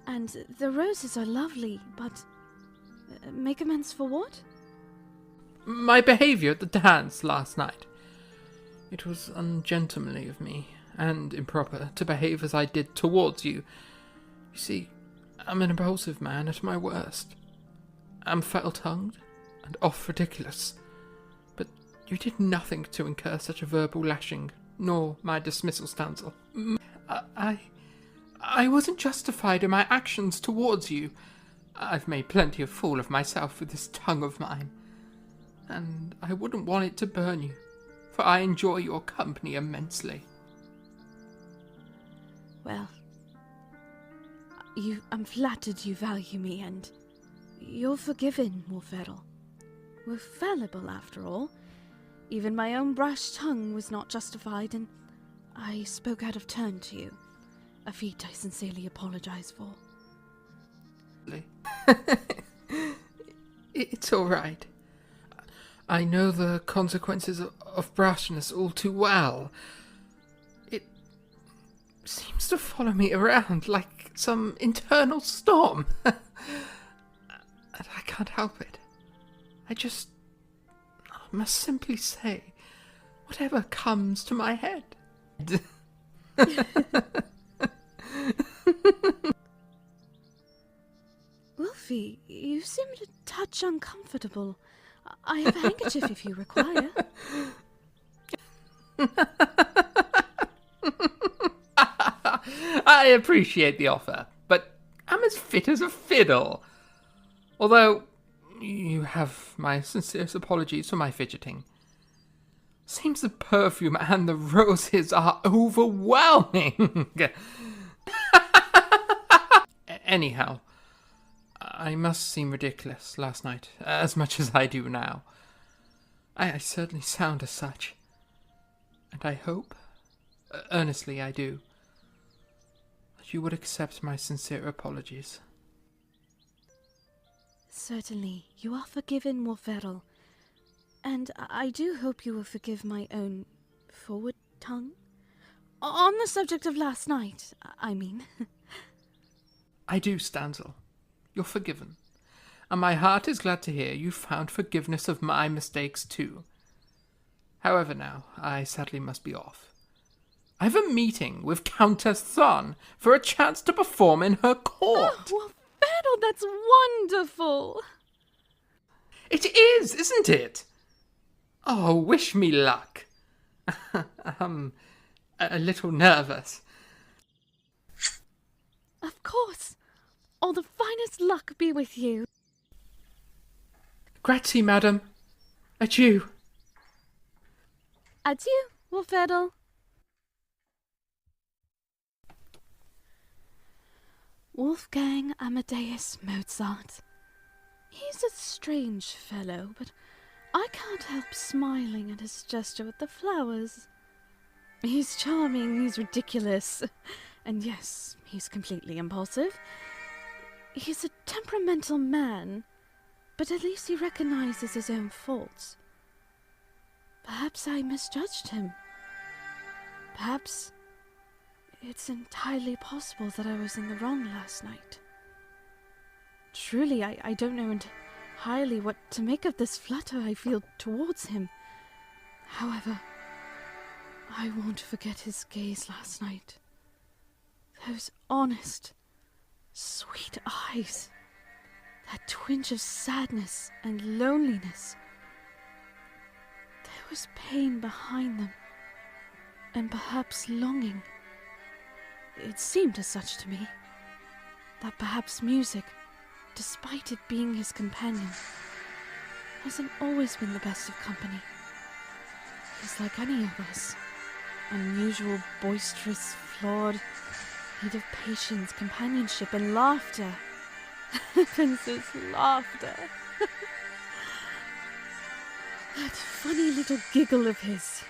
And the roses are lovely, but make amends for what? My behaviour at the dance last night. It was ungentlemanly of me, and improper, to behave as I did towards you. You see, I'm an impulsive man at my worst. I'm foul-tongued, and off ridiculous, but you did nothing to incur such a verbal lashing, nor my dismissal, Stanzel. I wasn't justified in my actions towards you. I've made plenty of fool of myself with this tongue of mine, and I wouldn't want it to burn you, for I enjoy your company immensely. Well, I'm flattered you value me, and you're forgiven, Wolferl. We're fallible, after all. Even my own brash tongue was not justified, and I spoke out of turn to you. A feat I sincerely apologize for. It's all right. I know the consequences of brashness all too well. It seems to follow me around like some internal storm. And I can't help it. I must simply say whatever comes to my head. Wolfie, you seem a touch uncomfortable. I have a handkerchief if you require. I appreciate the offer, but I'm as fit as a fiddle. Although, you have my sincerest apologies for my fidgeting. Seems the perfume and the roses are overwhelming. Anyhow, I must seem ridiculous last night, as much as I do now. I certainly sound as such. And I hope, earnestly I do, that you would accept my sincere apologies. Certainly, you are forgiven, Wolferl. And I do hope you will forgive my own forward tongue. On the subject of last night, I mean. I do, Stanzel. You're forgiven. And my heart is glad to hear you found forgiveness of my mistakes too. However now, I sadly must be off. I have a meeting with Countess Thon for a chance to perform in her court. Oh, Wolferl, that's wonderful. It is, isn't it? Oh, wish me luck. I'm a little nervous. Of course. All the finest luck be with you. Grazie, madam. Adieu. Adieu, Wolferl. Wolfgang Amadeus Mozart. He's a strange fellow, but I can't help smiling at his gesture with the flowers. He's charming, he's ridiculous, and yes, he's completely impulsive. He's a temperamental man, but at least he recognizes his own faults. Perhaps I misjudged him. Perhaps it's entirely possible that I was in the wrong last night. Truly, I don't know entirely what to make of this flutter I feel towards him. However, I won't forget his gaze last night. Those honest, sweet eyes. That twinge of sadness and loneliness. There was pain behind them, and perhaps longing. It seemed as such to me, that perhaps music, despite it being his companion, hasn't always been the best of company. He's like any of us, unusual, boisterous, flawed, need of patience, companionship, and laughter. Heavens, laughter. That funny little giggle of his.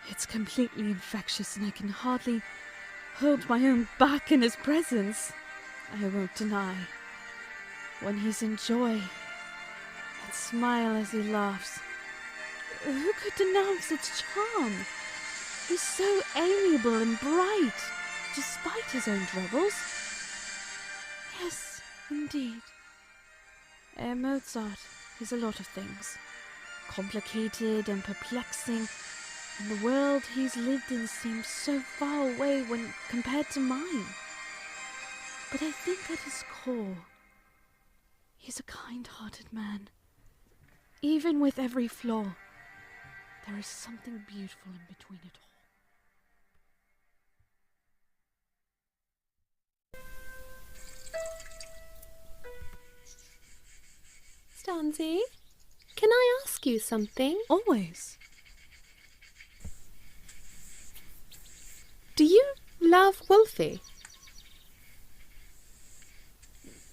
It's completely infectious, and I can hardly hold my own back in his presence. I won't deny. When he's in joy, that smile as he laughs. Who could denounce its charm? He's so amiable and bright, despite his own troubles. Yes, indeed. Mozart is a lot of things. Complicated and perplexing, and the world he's lived in seems so far away when compared to mine. But I think at his core, he's a kind-hearted man, Even with every flaw, there is something beautiful in between it all. Stanzi, can I ask you something? Always. Do you love Wolfie?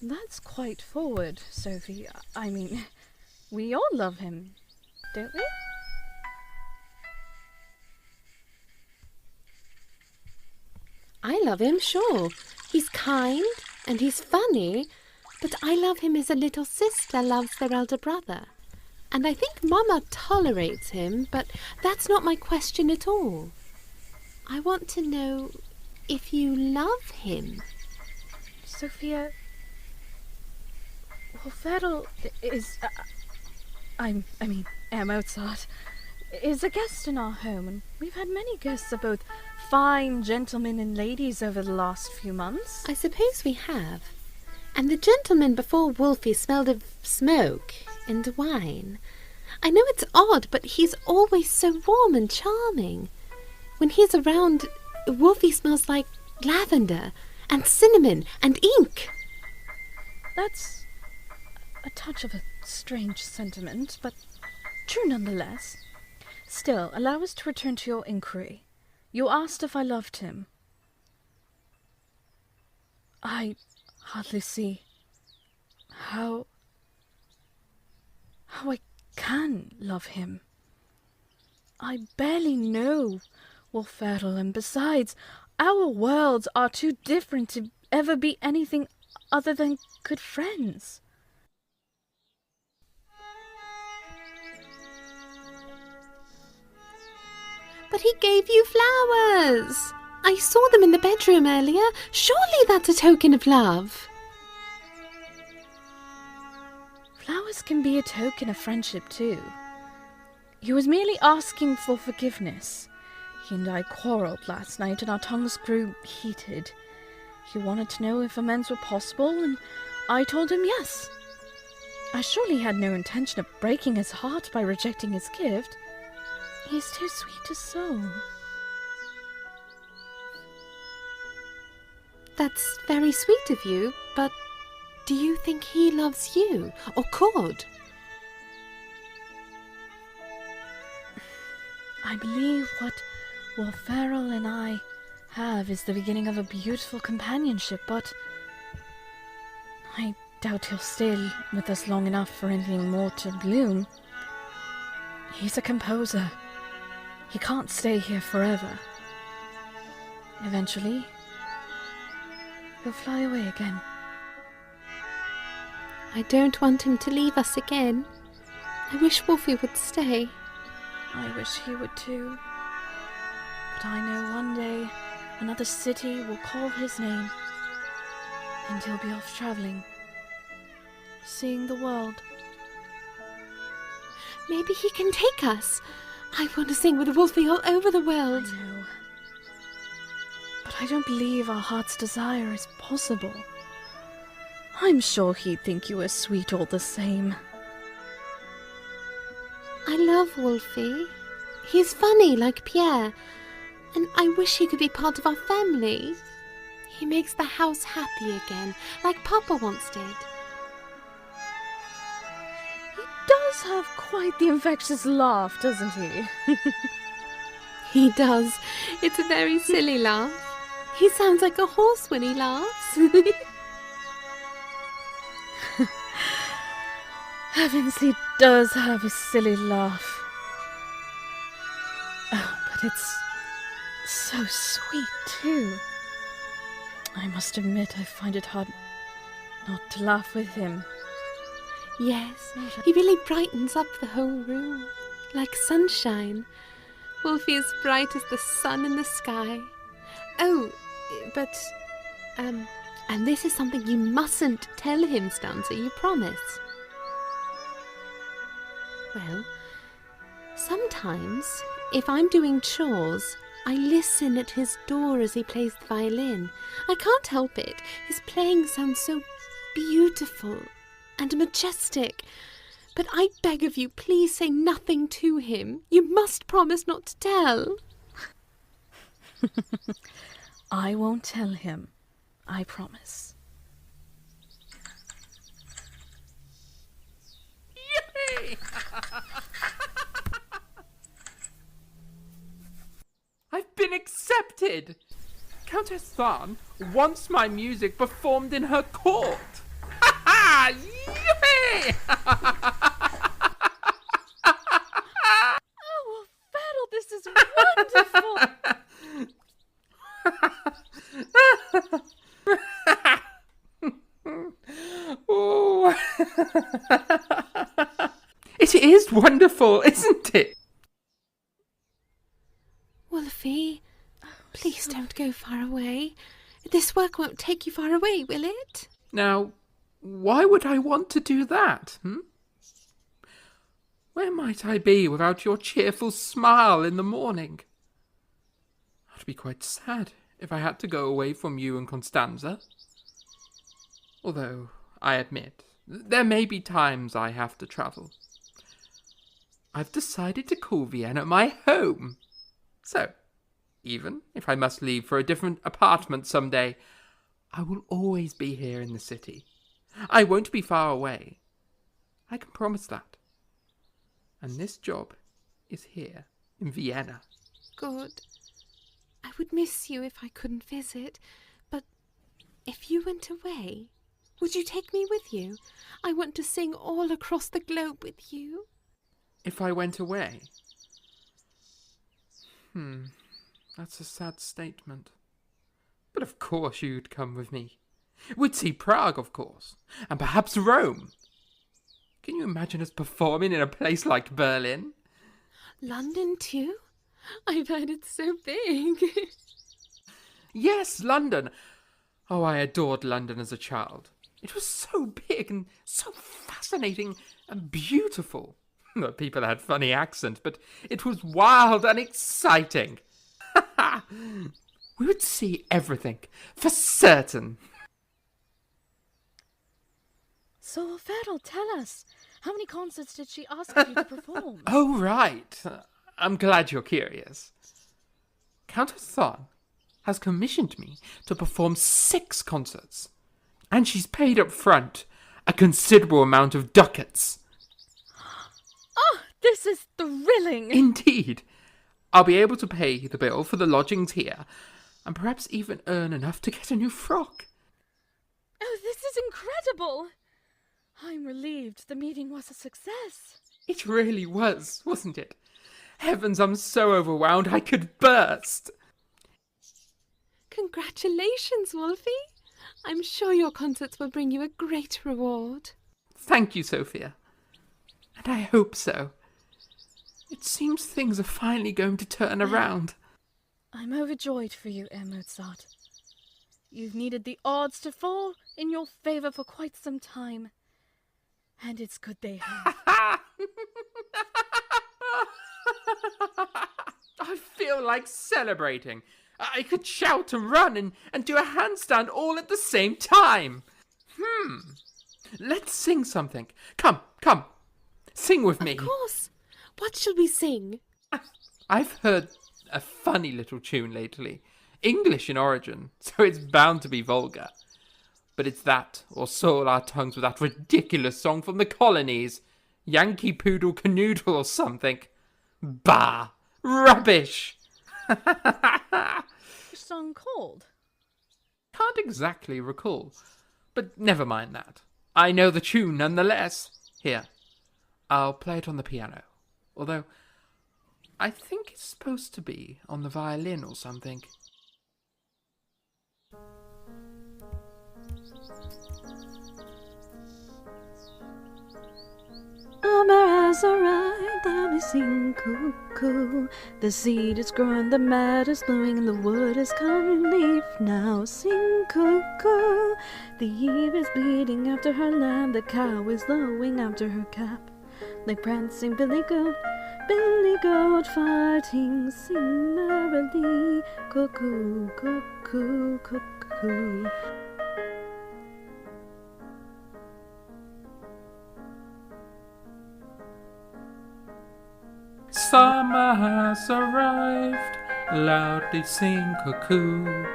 That's quite forward, Sophie. I mean, we all love him, don't we? I love him, sure. He's kind and he's funny, but I love him as a little sister loves their elder brother. And I think Mama tolerates him, but that's not my question at all. I want to know if you love him. Sophia, Wolferl is... Mozart is a guest in our home, and we've had many guests of both fine gentlemen and ladies over the last few months. I suppose we have. And the gentleman before Wolfie smelled of smoke and wine. I know it's odd, but he's always so warm and charming. When he's around, Wolfie smells like lavender and cinnamon and ink. That's a touch of a strange sentiment, but true nonetheless. Still, allow us to return to your inquiry. You asked if I loved him. I hardly see how I can love him. I barely know Wolferl, and besides, our worlds are too different to ever be anything other than good friends. But he gave you flowers. I saw them in the bedroom earlier. Surely that's a token of love. Flowers can be a token of friendship too. He was merely asking for forgiveness. He and I quarrelled last night and our tongues grew heated. He wanted to know if amends were possible, and I told him yes. I surely had no intention of breaking his heart by rejecting his gift. He's too sweet a soul. That's very sweet of you, but do you think he loves you, or could? I believe what Wolferl and I have is the beginning of a beautiful companionship, but I doubt he'll stay with us long enough for anything more to bloom. He's a composer. He can't stay here forever. Eventually, he'll fly away again. I don't want him to leave us again. I wish Wolfie would stay. I wish he would too. But I know one day another city will call his name, and he'll be off traveling, seeing the world. Maybe he can take us. I want to sing with Wolfie all over the world. I know. But I don't believe our heart's desire is possible. I'm sure he'd think you were sweet all the same. I love Wolfie. He's funny like Pierre, and I wish he could be part of our family. He makes the house happy again, like Papa once did. He does have quite the infectious laugh, doesn't he? He does. It's a very silly laugh. He sounds like a horse when he laughs. Heavens, he does have a silly laugh. Oh, but it's so sweet, too. I must admit I find it hard not to laugh with him. Yes, he really brightens up the whole room, like sunshine. Wolfie is bright as the sun in the sky. Oh, but, and this is something you mustn't tell him, Stanza, you promise. Well, sometimes, if I'm doing chores, I listen at his door as he plays the violin. I can't help it. His playing sounds so beautiful and majestic. But I beg of you, please say nothing to him. You must promise not to tell. I won't tell him. I promise. Yay! I've been accepted! Countess Thorn wants my music performed in her court. Ha ha! Yay! Oh, well, Fadl, this is wonderful! Ooh. It is wonderful, isn't it? Wolfie, please don't go far away. This work won't take you far away, will it? Now, why would I want to do that, Where might I be without your cheerful smile in the morning? I'd be quite sad if I had to go away from you and Constanza. Although, I admit, there may be times I have to travel. I've decided to call Vienna my home. So, even if I must leave for a different apartment someday, I will always be here in the city. I won't be far away. I can promise that. And this job is here, in Vienna. Good. I would miss you if I couldn't visit, but if you went away, would you take me with you? I want to sing all across the globe with you. If I went away? That's a sad statement. But of course you'd come with me. We'd see Prague, of course, and perhaps Rome. Can you imagine us performing in a place like Berlin? London too? I've heard it's so big. Yes, London. Oh, I adored London as a child. It was so big and so fascinating and beautiful. The people had funny accents, but it was wild and exciting. We would see everything, for certain. So, Fadl, tell us, how many concerts did she ask you to perform? Oh, right. I'm glad you're curious. Countess Thorn has commissioned me to perform 6 concerts, and she's paid up front a considerable amount of ducats. Oh, this is thrilling! Indeed. I'll be able to pay the bill for the lodgings here, and perhaps even earn enough to get a new frock. Oh, this is incredible! I'm relieved the meeting was a success. It really was, wasn't it? Heavens, I'm so overwhelmed I could burst. Congratulations, Wolfie. I'm sure your concerts will bring you a great reward. Thank you, Sophia. And I hope so. It seems things are finally going to turn around. I'm overjoyed for you, Mozart. You've needed the odds to fall in your favour for quite some time. And it's good they have. I feel like celebrating. I could shout and run and do a handstand all at the same time. Let's sing something. Come. Sing with me. Of course. What shall we sing? I've heard a funny little tune lately. English in origin, so it's bound to be vulgar. But it's that, or soil our tongues with that ridiculous song from the colonies. Yankee Poodle Canoodle or something. Bah! Rubbish! What's the song called? Can't exactly recall. But never mind that. I know the tune nonetheless. Here, I'll play it on the piano. Although, I think it's supposed to be on the violin or something. Summer has arrived, let me sing cuckoo. The seed is growing, the mad is blowing, and the wood is coming leaf. Now sing cuckoo. The eve is bleeding after her lamb, the cow is lowing after her calf. Like prancing Billy Goat farting, sing merrily, cuckoo, cuckoo, cuckoo. Summer has arrived, loudly sing cuckoo.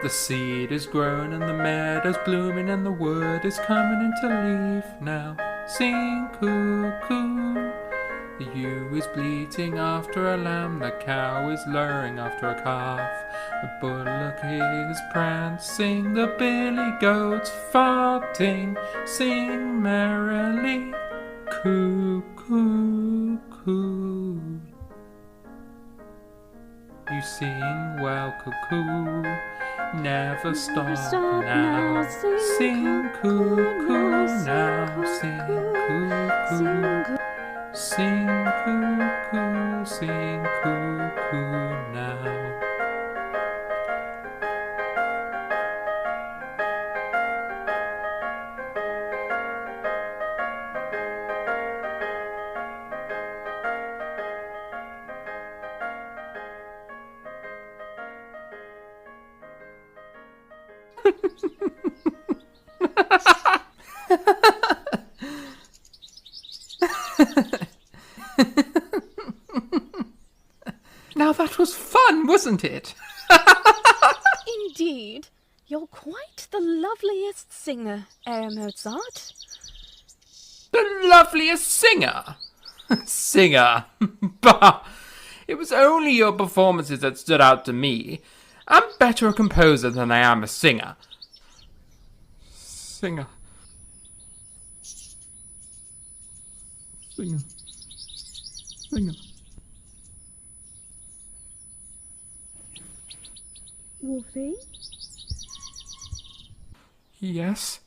The seed is grown and the meadow's blooming and the wood is coming into leaf now. Sing cuckoo. The ewe is bleating after a lamb, the cow is lowing after a calf. The bullock is prancing, the billy goat's farting. Sing merrily, cuckoo, coo. You sing well, cuckoo. Never stop now. Sing cuckoo now. Sing cuckoo. Sing cuckoo. Sing cuckoo now. Now that was fun, wasn't it? Indeed. You're quite the loveliest singer, Mozart. The loveliest singer? Singer? Bah! It was only your performances that stood out to me. I'm better a composer than I am a singer. Singer. Singer. Singer. Wolfie? Yes?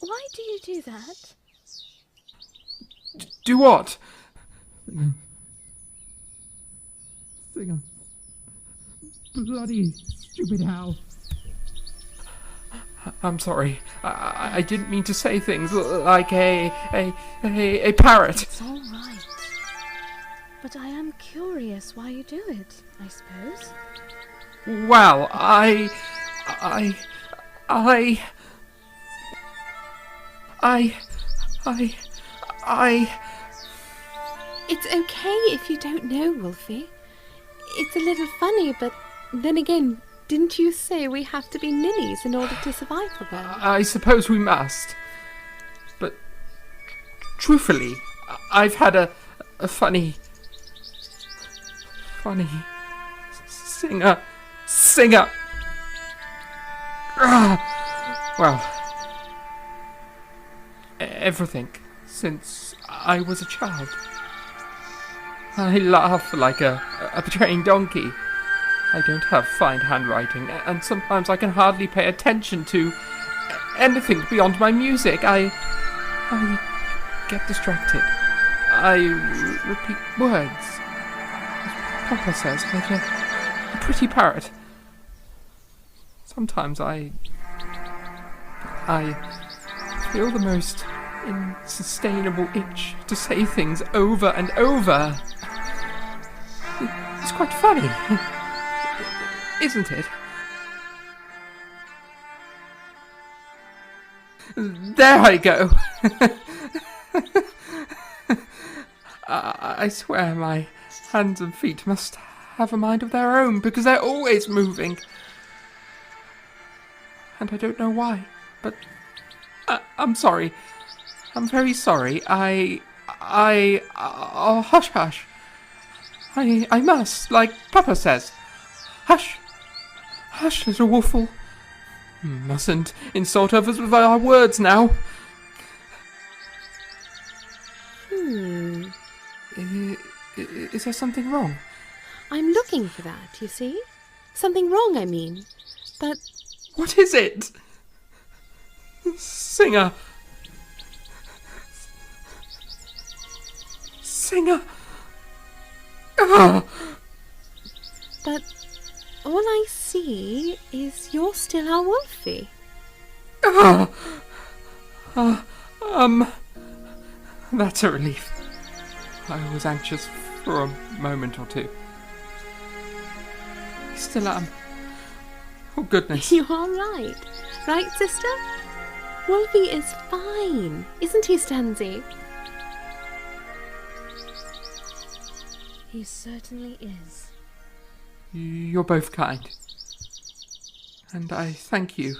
Why do you do that? Do what? Singer. Bloody stupid owl. I'm sorry. I didn't mean to say things like a parrot. It's all right. But I am curious why you do it, I suppose. Well, It's okay if you don't know, Wolfie. It's a little funny, but then again, didn't you say we have to be ninnies in order to survive the world? I suppose we must. But truthfully, I've had a funny singer. Well, everything since I was a child. I laugh like a trained donkey. I don't have fine handwriting, and sometimes I can hardly pay attention to anything beyond my music. I get distracted. I repeat words, as Papa says, like a pretty parrot. Sometimes I feel the most insustainable itch to say things over and over. It's quite funny, isn't it? There I go. I swear my hands and feet must have a mind of their own, because they're always moving. And I don't know why, but I'm sorry. I'm very sorry. Oh, hush, hush. I must, like Papa says. Hush. Hush, little Wolfle. Mustn't insult others with our words now. Is there something wrong? I'm looking for that, you see. Something wrong, I mean. But... What is it? Singer. But all I see is you're still our Wolfie. That's a relief. I was anxious for a moment or two. I still am. Oh, goodness. You're all right. Right, sister? Wolfie is fine. Isn't he, Stanzi? He certainly is. You're both kind. And I thank you.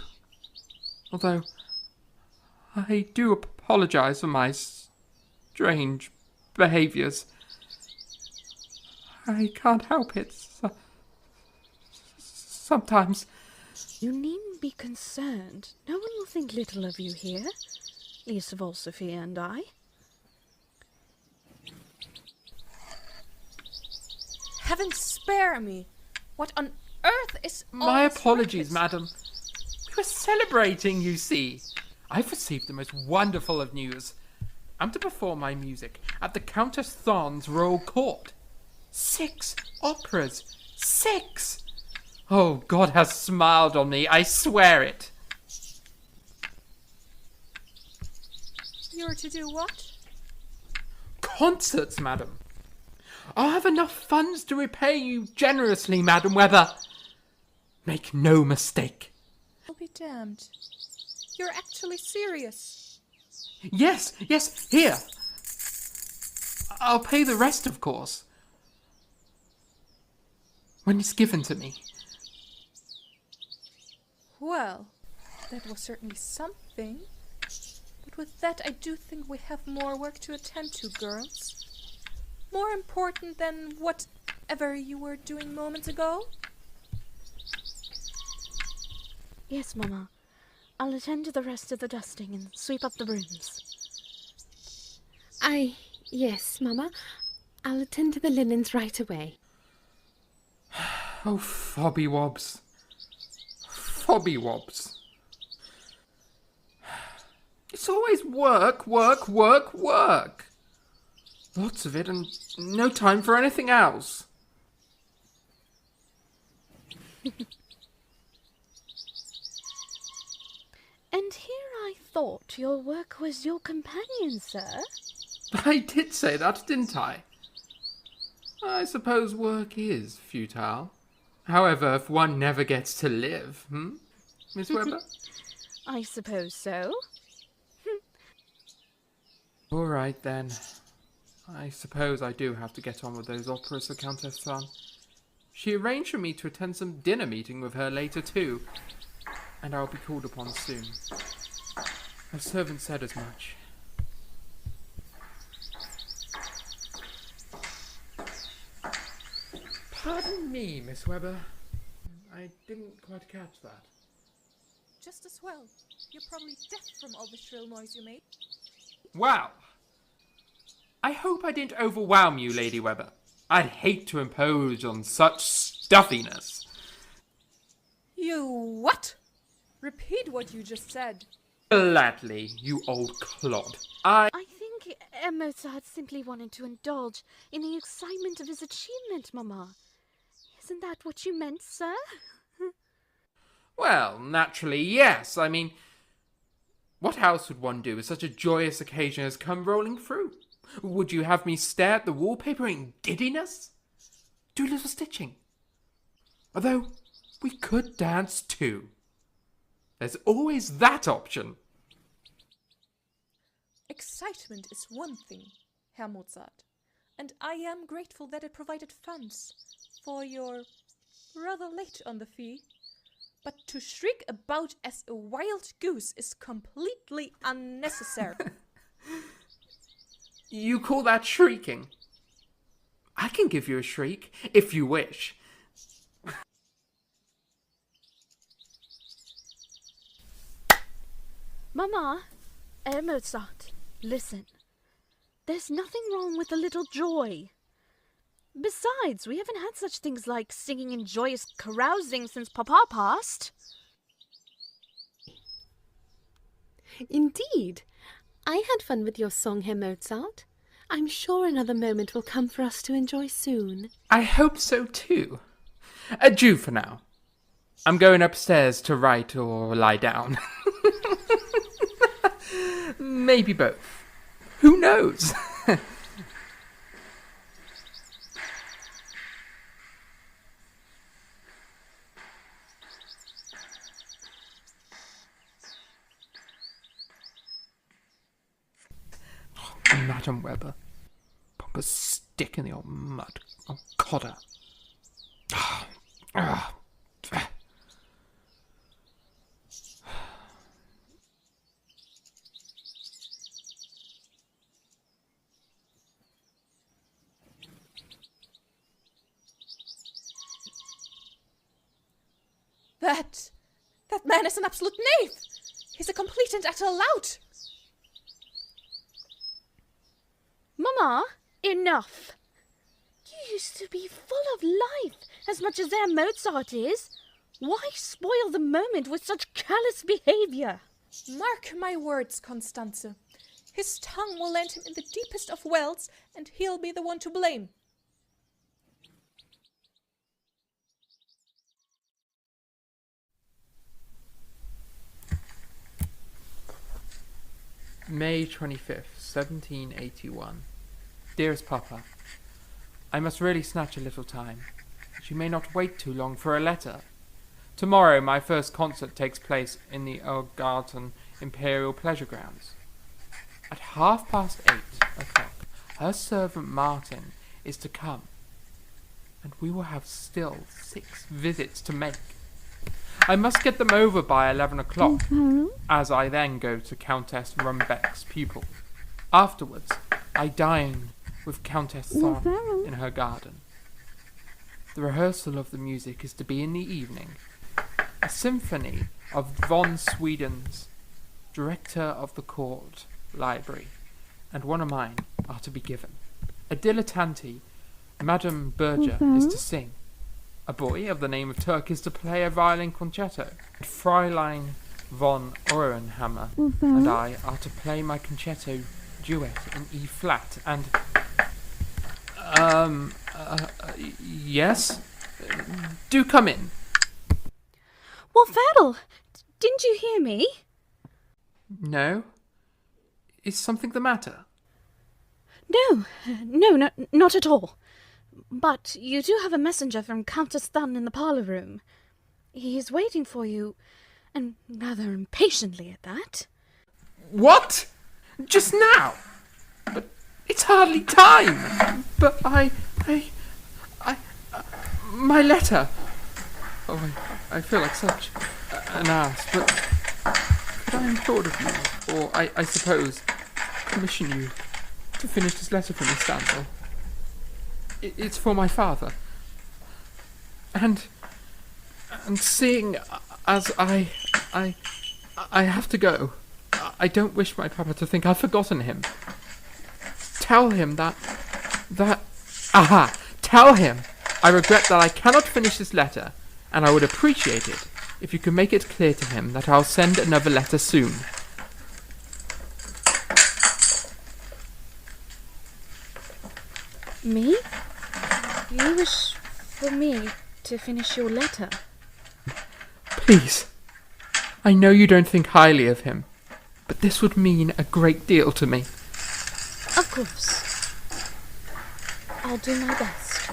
Although, I do apologize for my strange behaviors. I can't help it. Sometimes. You needn't be concerned. No one will think little of you here. Least of all Sophia and I. Heaven spare me! What on earth is all My this apologies, ruckus? madam. We were celebrating, you see. I've received the most wonderful of news. I'm to perform my music at the Countess Thorne's Royal Court. 6 operas. 6! Oh, God has smiled on me, I swear it. You're to do what? Concerts, madam. I'll have enough funds to repay you generously, Madam Weber. Make no mistake. I'll be damned. You're actually serious. Yes, here. I'll pay the rest, of course. When it's given to me. Well, that was certainly something. But with that, I do think we have more work to attend to, girls. More important than whatever you were doing moments ago? Yes, Mama. I'll attend to the rest of the dusting and sweep up the rooms. Yes, Mama. I'll attend to the linens right away. Oh, Fobbywobs. Fobbywobs. It's always work. Lots of it and no time for anything else. And here I thought your work was your companion, sir. I did say that, didn't I? I suppose work is futile. However, if one never gets to live, Miss Weber? I suppose so. All right, then. I suppose I do have to get on with those operas for Countess Thorne. She arranged for me to attend some dinner meeting with her later, too. And I'll be called upon soon. Her servant said as much. Pardon me, Miss Weber. I didn't quite catch that. Just as well. You're probably deaf from all the shrill noise you made. Wow! I hope I didn't overwhelm you, Lady Weber. I'd hate to impose on such stuffiness. You what? Repeat what you just said. Gladly, you old clod. I think Mozart simply wanted to indulge in the excitement of his achievement, Mama. Isn't that what you meant, sir? Well, naturally, yes. I mean, what else would one do if such a joyous occasion has come rolling through? Would you have me stare at the wallpaper in giddiness? Do a little stitching. Although, we could dance too. There's always that option. Excitement is one thing, Herr Mozart, and I am grateful that it provided funds for your rather late on the fee. But to shriek about as a wild goose is completely unnecessary. You call that shrieking? I can give you a shriek, if you wish. Mama, Mozart, listen. There's nothing wrong with a little joy. Besides, we haven't had such things like singing and joyous carousing since Papa passed. Indeed. I had fun with your song, Herr Mozart. I'm sure another moment will come for us to enjoy soon. I hope so too. Adieu for now. I'm going upstairs to write or lie down. Maybe both. Who knows? Madam Weber. Pompous stick in the old mud. Oh, codder. That man is an absolute knave! He's a complete and utter lout! Mama, enough! You used to be full of life, as much as their Mozart is. Why spoil the moment with such callous behaviour? Mark my words, Constanze. His tongue will land him in the deepest of wells, and he'll be the one to blame. May 25th, 1781. Dearest Papa, I must really snatch a little time. You may not wait too long for a letter. Tomorrow my first concert takes place in the Garten Imperial Pleasure Grounds. At 8:30, her servant Martin is to come, and we will have still 6 visits to make. I must get them over by 11 o'clock, as I then go to Countess Rumbeck's pupil. Afterwards, I dine with Countess Thorn in her garden. The rehearsal of the music is to be in the evening. A symphony of von Sweden's, director of the court library, and one of mine are to be given. A dilettante, Madame Berger, is to sing. A boy of the name of Turk is to play a violin concerto. Fräulein von Ohrenhammer and I are to play my concerto duet in E flat, and yes? Do come in. Wolferl, didn't you hear me? No? Is something the matter? No, not at all. But you do have a messenger from Countess Thun in the parlour room. He is waiting for you, and rather impatiently at that. What? Just now? But it's hardly time. But my letter. Oh, I feel like such an ass, but could I implore of you, or I suppose commission you to finish this letter for me, Stanzel? It's for my father. And seeing as I have to go, I don't wish my papa to think I've forgotten him. Tell him tell him I regret that I cannot finish this letter, and I would appreciate it if you could make it clear to him that I'll send another letter soon. Me? You wish for me to finish your letter? Please. I know you don't think highly of him, but this would mean a great deal to me. Of course. I'll do my best.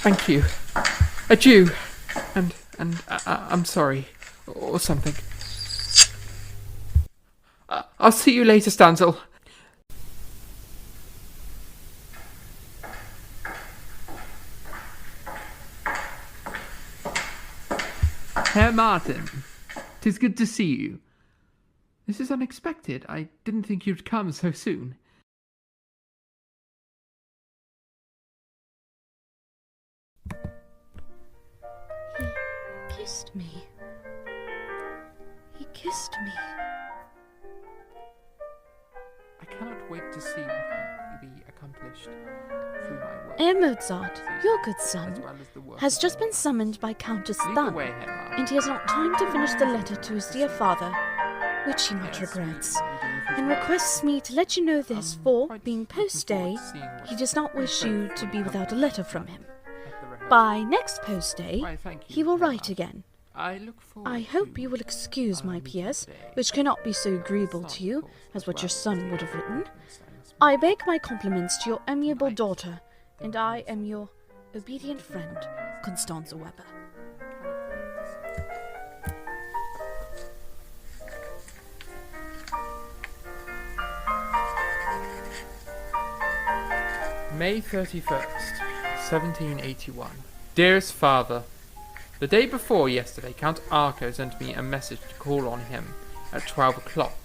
Thank you. Adieu. And I'm sorry. Or something. I'll see you later, Stanzel. Herr Martin, 'tis good to see you. This is unexpected. I didn't think you'd come so soon. He kissed me. He kissed me. I cannot wait to see what can be accomplished through my work. Herr Mozart, your good son, has just been summoned by Countess Thun, and he has not time to finish the letter to his dear father, which he much regrets, and requests me to let you know this, for, being post-day, he does not wish you to be without a letter from him. By next post-day, he will write again. I hope you will excuse my P.S., which cannot be so agreeable to you as what your son would have written. I beg my compliments to your amiable daughter, and I am your obedient friend, Constanze Weber. May 31st, 1781. Dearest Father, the day before yesterday, Count Arco sent me a message to call on him at 12 o'clock,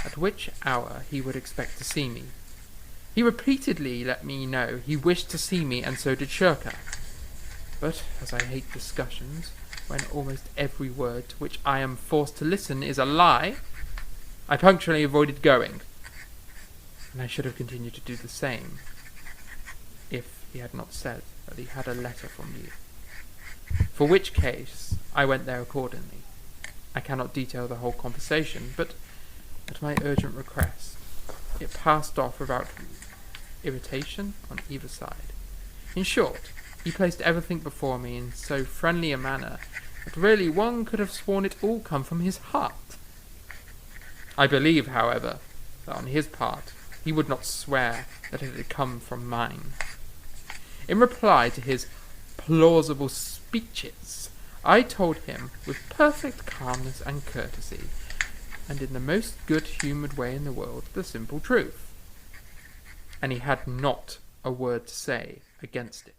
at which hour he would expect to see me. He repeatedly let me know he wished to see me, and so did Shirker. But as I hate discussions, when almost every word to which I am forced to listen is a lie, I punctually avoided going, and I should have continued to do the same, if he had not said that he had a letter from you. For which case, I went there accordingly. I cannot detail the whole conversation, but at my urgent request, it passed off without irritation on either side. In short, he placed everything before me in so friendly a manner that really one could have sworn it all come from his heart. I believe, however, that on his part he would not swear that it had come from mine. In reply to his plausible speeches, I told him with perfect calmness and courtesy, and in the most good-humoured way in the world, the simple truth. And he had not a word to say against it.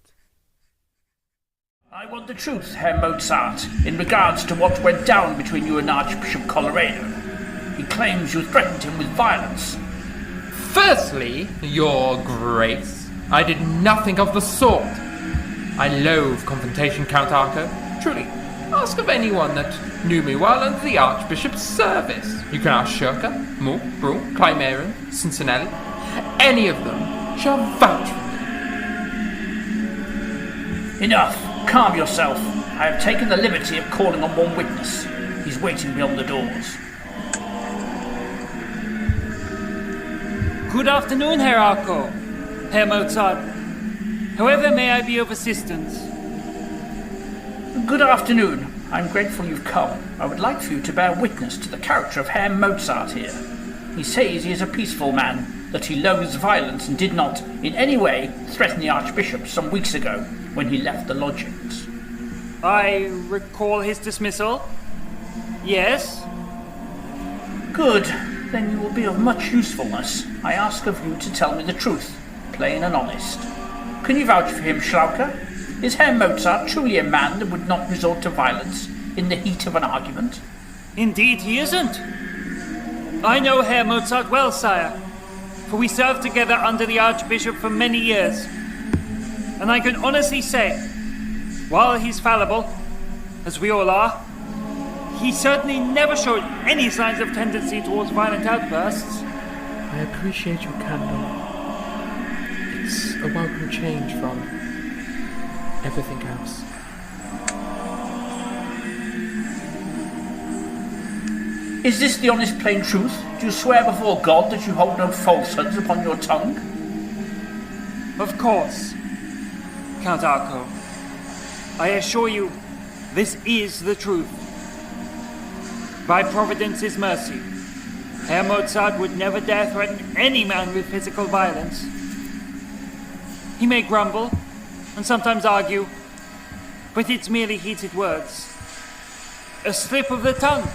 I want the truth, Herr Mozart, in regards to what went down between you and Archbishop Colloredo. He claims you threatened him with violence. Firstly, Your Grace, I did nothing of the sort. I loathe confrontation, Count Arco. Truly, ask of anyone that knew me while under the Archbishop's service. You can ask Shirker, Moore, Brule, Clymerin, Cincinnati. Any of them shall vouch for me. Enough. Calm yourself. I have taken the liberty of calling on one witness. He's waiting beyond the doors. Good afternoon, Herr Arco. Herr Mozart. However may I be of assistance? Good afternoon. I'm grateful you've come. I would like for you to bear witness to the character of Herr Mozart here. He says he is a peaceful man, that he loathes violence and did not, in any way, threaten the Archbishop some weeks ago when he left the lodgings. I recall his dismissal. Yes? Good. Then you will be of much usefulness. I ask of you to tell me the truth, plain and honest. Can you vouch for him, Schlaucher? Is Herr Mozart truly a man that would not resort to violence in the heat of an argument? Indeed he isn't. I know Herr Mozart well, sire, for we served together under the Archbishop for many years. And I can honestly say, while he's fallible, as we all are, he certainly never showed any signs of tendency towards violent outbursts. I appreciate your candor. It's a welcome change from everything else. Is this the honest plain truth? Do you swear before God that you hold no falsehoods upon your tongue? Of course, Count Arco. I assure you, this is the truth. By Providence's mercy, Herr Mozart would never dare threaten any man with physical violence. He may grumble, and sometimes argue, but it's merely heated words. A slip of the tongue.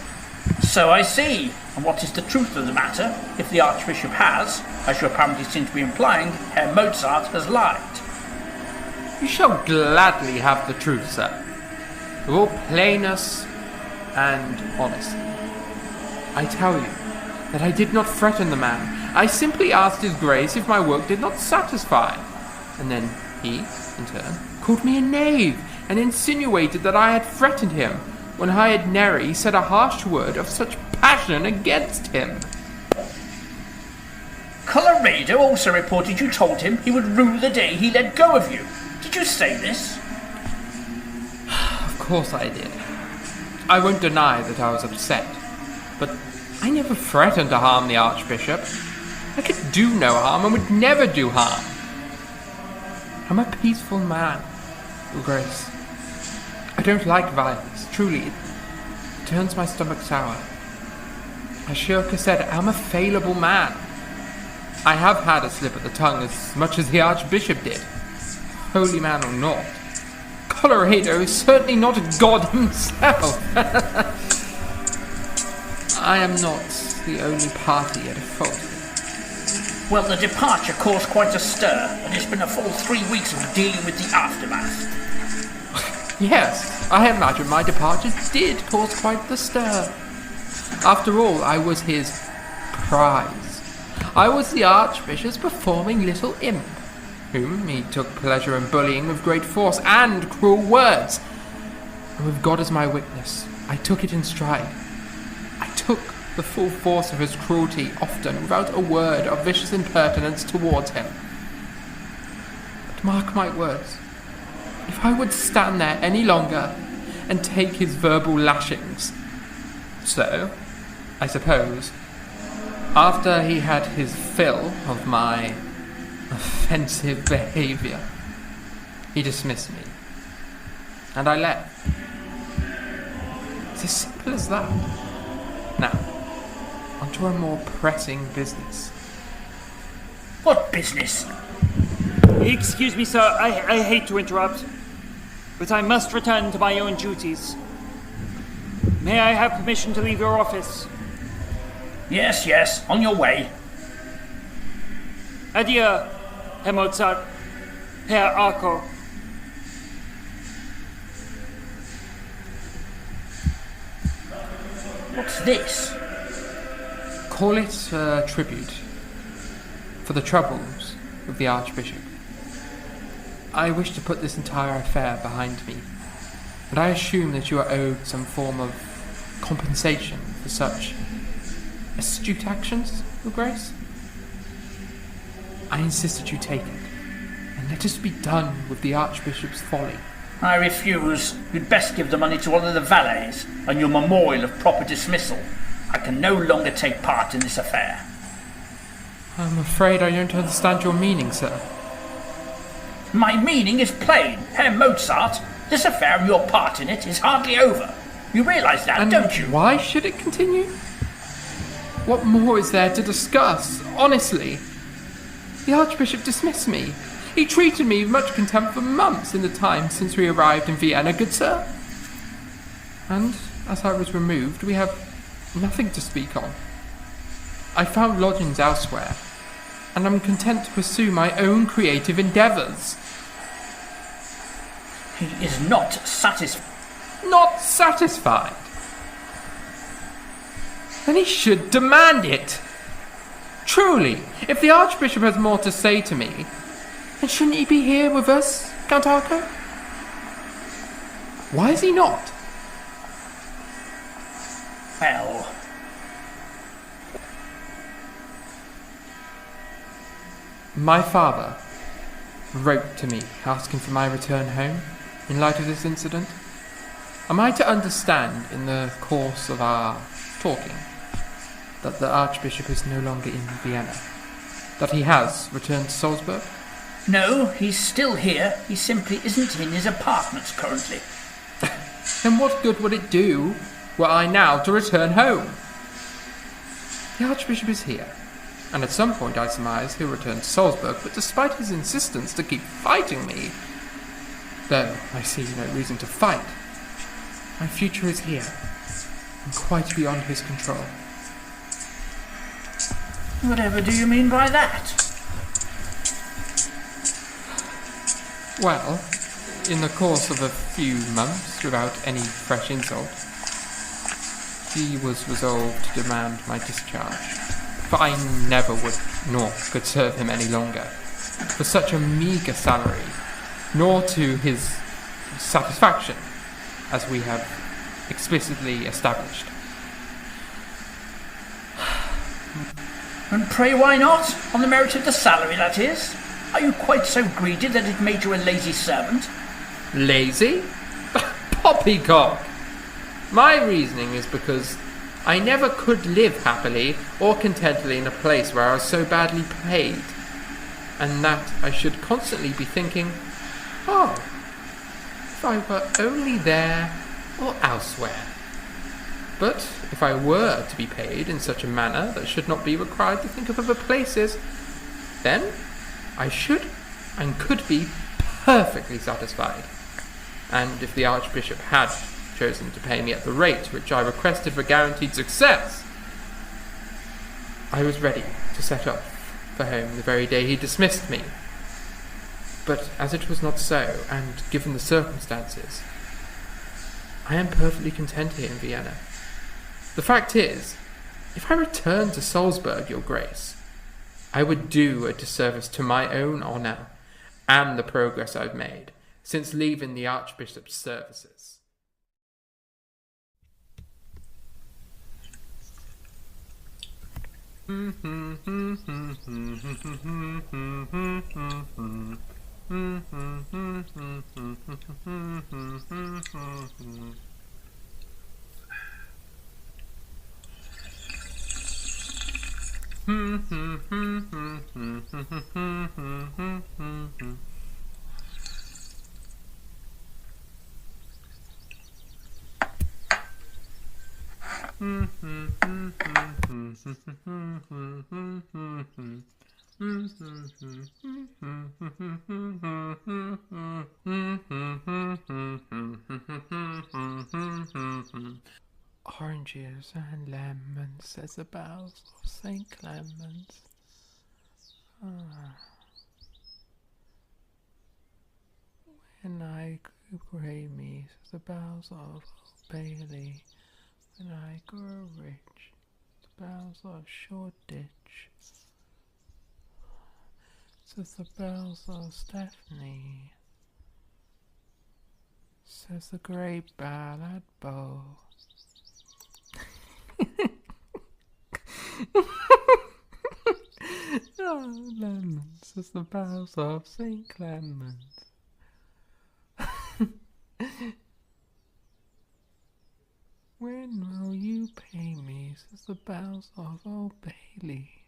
So I see. And what is the truth of the matter, if the Archbishop has, as you apparently seem to be implying, Herr Mozart has lied? You shall gladly have the truth, sir, with all plainness and honesty. I tell you that I did not threaten the man. I simply asked his grace if my work did not satisfy. And then he, in turn, called me a knave and insinuated that I had threatened him when I had nary said a harsh word of such passion against him. Colloredo also reported you told him he would rue the day he let go of you. Did you say this? Of course I did. I won't deny that I was upset, but I never threatened to harm the Archbishop. I could do no harm and would never do harm. I'm a peaceful man, Your Grace. I don't like violence, truly. It turns my stomach sour. As Shirker said, I'm a fallible man. I have had a slip of the tongue as much as the Archbishop did. Holy man or not, Colloredo is certainly not a god himself. I am not the only party at a fault. Well, the departure caused quite a stir, and it's been a full 3 weeks of dealing with the aftermath. Yes, I imagine my departure did cause quite the stir. After all, I was his prize. I was the Archbishop's performing little imp, whom he took pleasure in bullying with great force and cruel words. And with God as my witness, I took it in stride. I took the full force of his cruelty, often without a word of vicious impertinence towards him. But mark my words, if I would stand there any longer and take his verbal lashings, so, I suppose, after he had his fill of my offensive behaviour, he dismissed me, and I left. It's as simple as that. Now, onto a more pressing business. What business? Excuse me, sir, I hate to interrupt, but I must return to my own duties. May I have permission to leave your office? Yes, yes, on your way. Adieu, Herr Mozart, Herr Arco. What's this? Call it a tribute for the troubles with the Archbishop. I wish to put this entire affair behind me, and I assume that you are owed some form of compensation for such astute actions, Your Grace. I insist that you take it, and let us be done with the Archbishop's folly. I refuse. You'd best give the money to one of the valets, and your memorial of proper dismissal. I can no longer take part in this affair. I'm afraid I don't understand your meaning, sir. My meaning is plain. Herr Mozart, this affair and your part in it is hardly over. You realise that, And don't you? Why should it continue? What more is there to discuss, honestly? The Archbishop dismissed me. He treated me with much contempt for months in the time since we arrived in Vienna, good sir. And, as I was removed, we have nothing to speak on. I found lodgings elsewhere, and I'm content to pursue my own creative endeavours. He is not satisfied. Not satisfied? Then he should demand it. Truly, if the Archbishop has more to say to me, then shouldn't he be here with us, Count Arco? Why is he not? Well, my father wrote to me asking for my return home in light of this incident. Am I to understand in the course of our talking that the Archbishop is no longer in Vienna? That he has returned to Salzburg? no, he's still here. He simply isn't in his apartments currently. Then what good would it do were I now to return home? The Archbishop is here, and at some point I surmise he'll return to Salzburg, but despite his insistence to keep fighting me, though I see no reason to fight, my future is here, and quite beyond his control. Whatever do you mean by that? Well, in the course of a few months, without any fresh insult, he was resolved to demand my discharge, for I never would nor could serve him any longer, for such a meagre salary, nor to his satisfaction, as we have explicitly established. And pray why not? On the merit of the salary, that is? Are you quite so greedy that it made you a lazy servant? Lazy? Poppycock! My reasoning is because I never could live happily or contentedly in a place where I was so badly paid, and that I should constantly be thinking, oh, if I were only there or elsewhere. But if I were to be paid in such a manner that should not be required to think of other places, then I should and could be perfectly satisfied. And if the Archbishop had chosen to pay me at the rate which I requested for guaranteed success, I was ready to set off for home the very day he dismissed me. But as it was not so, and given the circumstances, I am perfectly content here in Vienna. The fact is, if I returned to Salzburg, Your Grace, I would do a disservice to my own honour and the progress I've made since leaving the Archbishop's services. Oranges and lemons, says the bells of St. Clement's. When I grew grey, says the bells of Old Bailey. When I grow rich, the bells of Shoreditch. Says the bells of Stephanie. Says the great ballad bow. Oh, lemons, says the bells of St. Clement's. When will you pay me, says the bells of Old Bailey.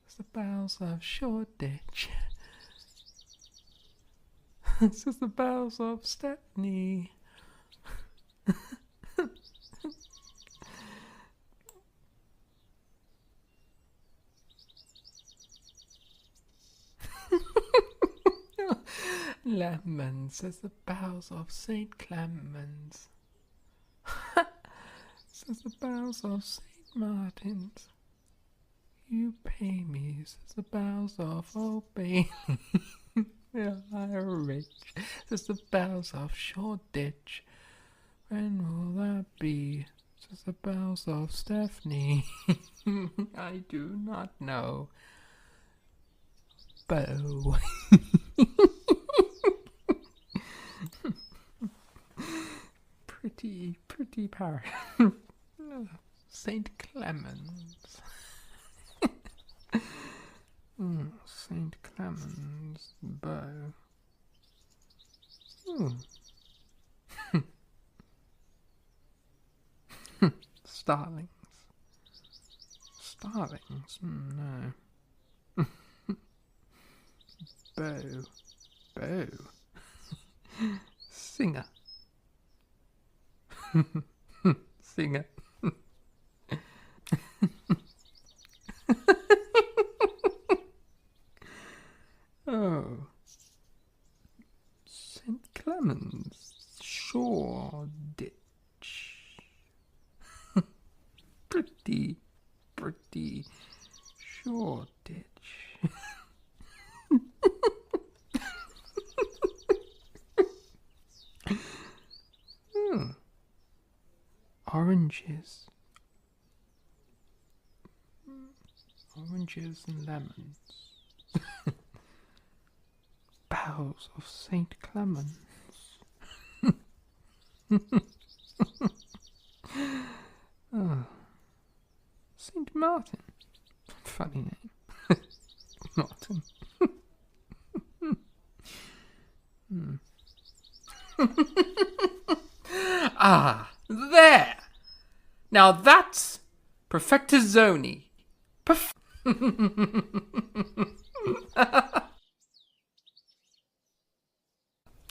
Says the bells of Shoreditch. Says the bells of Stepney. Lemon, says the bells of St. Clement's. Says the bells of St. Martin's. You pay me, says the bells of Old Bailey. Will I rich, says the bells of Shoreditch. When will that be, says the bells of Stephanie. I do not know. Bow. Pretty parish. St. Clement's. St. Clement's bow. Starlings. Starlings? No. Bow. Singer. Singer. Oh. St. Clement's. Shoreditch. Pretty Shoreditch. Oranges and lemons. Boughs of St. Clement's. St. Martin. Funny name. Martin. Ah, there! Now that's perfectizzoni.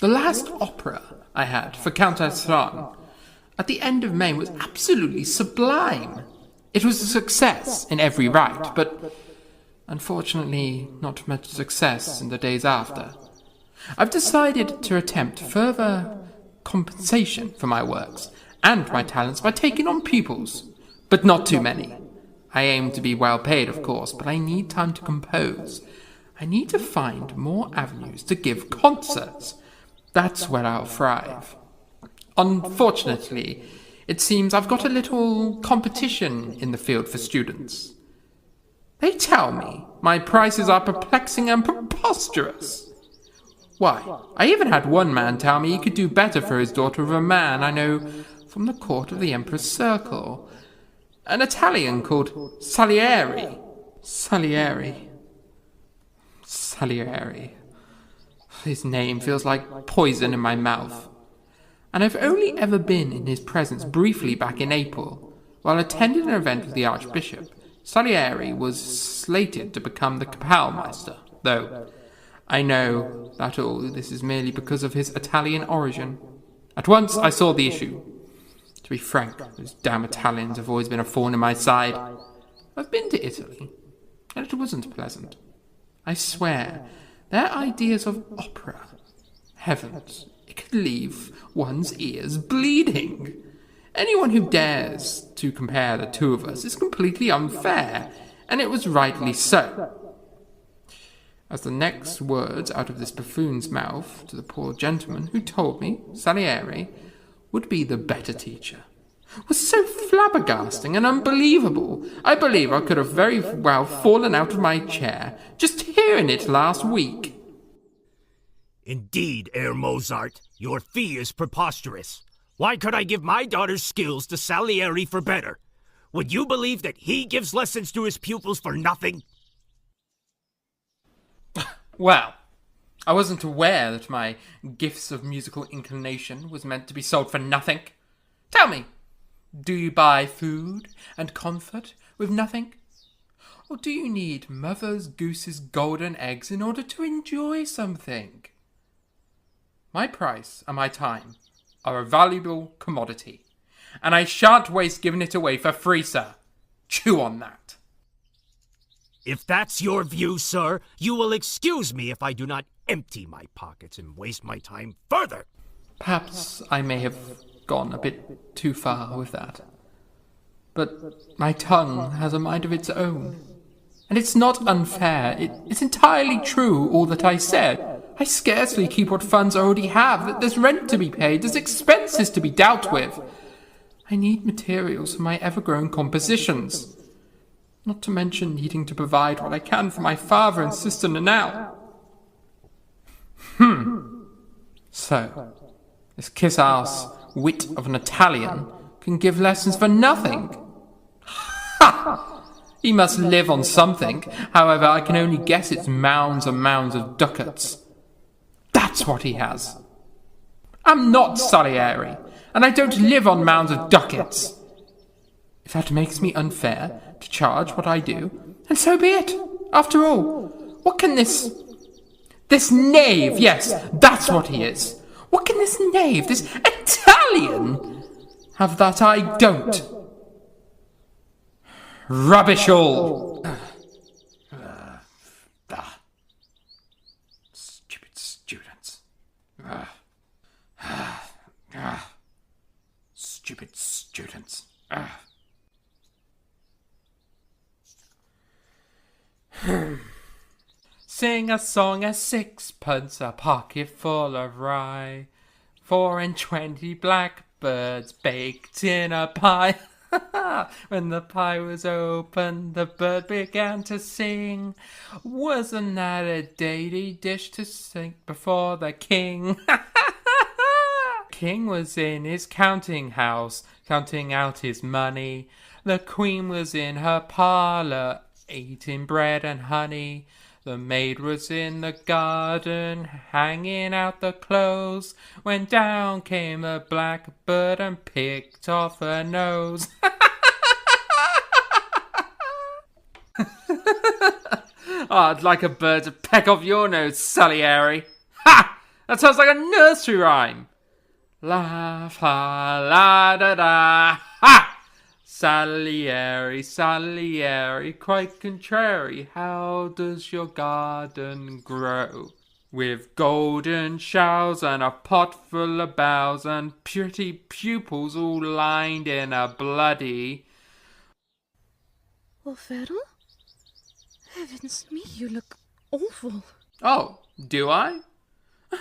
The last opera I had for Countess Thran at the end of May was absolutely sublime. It was a success in every right, but unfortunately not much success in the days after. I've decided to attempt further compensation for my works and my talents by taking on pupils, but not too many. I aim to be well paid, of course, but I need time to compose. I need to find more avenues to give concerts. That's where I'll thrive. Unfortunately, it seems I've got a little competition in the field for students. They tell me my prices are perplexing and preposterous. Why, I even had one man tell me he could do better for his daughter of a man I know from the court of the Emperor's circle. An Italian called Salieri. Salieri. His name feels like poison in my mouth. And I've only ever been in his presence briefly back in April, while attending an event with the Archbishop. Salieri was slated to become the Kapellmeister, though I know that all this is merely because of his Italian origin. At once I saw the issue. To be frank, those damn Italians have always been a thorn in my side. I've been to Italy, and it wasn't pleasant. I swear, their ideas of opera, heavens, it could leave one's ears bleeding. Anyone who dares to compare the two of us is completely unfair, and it was rightly so. As the next words out of this buffoon's mouth to the poor gentleman who told me Salieri would be the better teacher was so flabbergasting and unbelievable, I believe I could have very well fallen out of my chair just hearing it last week. Indeed, Herr Mozart, your fee is preposterous. Why could I give my daughter's skills to Salieri for better? Would you believe that he gives lessons to his pupils for nothing? Well, I wasn't aware that my gifts of musical inclination was meant to be sold for nothing. Tell me, do you buy food and comfort with nothing? Or do you need Mother Goose's golden eggs in order to enjoy something? My price and my time are a valuable commodity, and I shan't waste giving it away for free, sir. Chew on that. If that's your view, sir, you will excuse me if I do not empty my pockets and waste my time further. Perhaps I may have gone a bit too far with that. But my tongue has a mind of its own. And it's not unfair. It's entirely true, all that I said. I scarcely keep what funds I already have. There's rent to be paid. There's expenses to be dealt with. I need materials for my ever-growing compositions. Not to mention needing to provide what I can for my father and sister now. So, this kiss-ass wit of an Italian can give lessons for nothing. Ha! He must live on something. However, I can only guess it's mounds and mounds of ducats. That's what he has. I'm not Salieri, and I don't live on mounds of ducats. If that makes me unfair to charge what I do, then so be it. After all, what can this knave, yes, that's what he is. What can this knave, this Italian, have that I don't? Rubbish all! Stupid students. Stupid students. Sing a song at sixpence, a pocket full of rye, 24 blackbirds baked in a pie. When the pie was opened, the bird began to sing. Wasn't that a dainty dish to sing before the king? King was in his counting house, counting out his money. The queen was in her parlour, eating bread and honey. The maid was in the garden, hanging out the clothes, when down came a blackbird and picked off her nose. I'd like a bird to peck off your nose, Salieri. Ha! That sounds like a nursery rhyme. La, fa, la, da, da. Ha! Salieri, Salieri, quite contrary, how does your garden grow? With golden shells and a pot full of boughs and pretty pupils all lined in a bloody... Wolfero? Heavens me, you look awful. Oh, do I?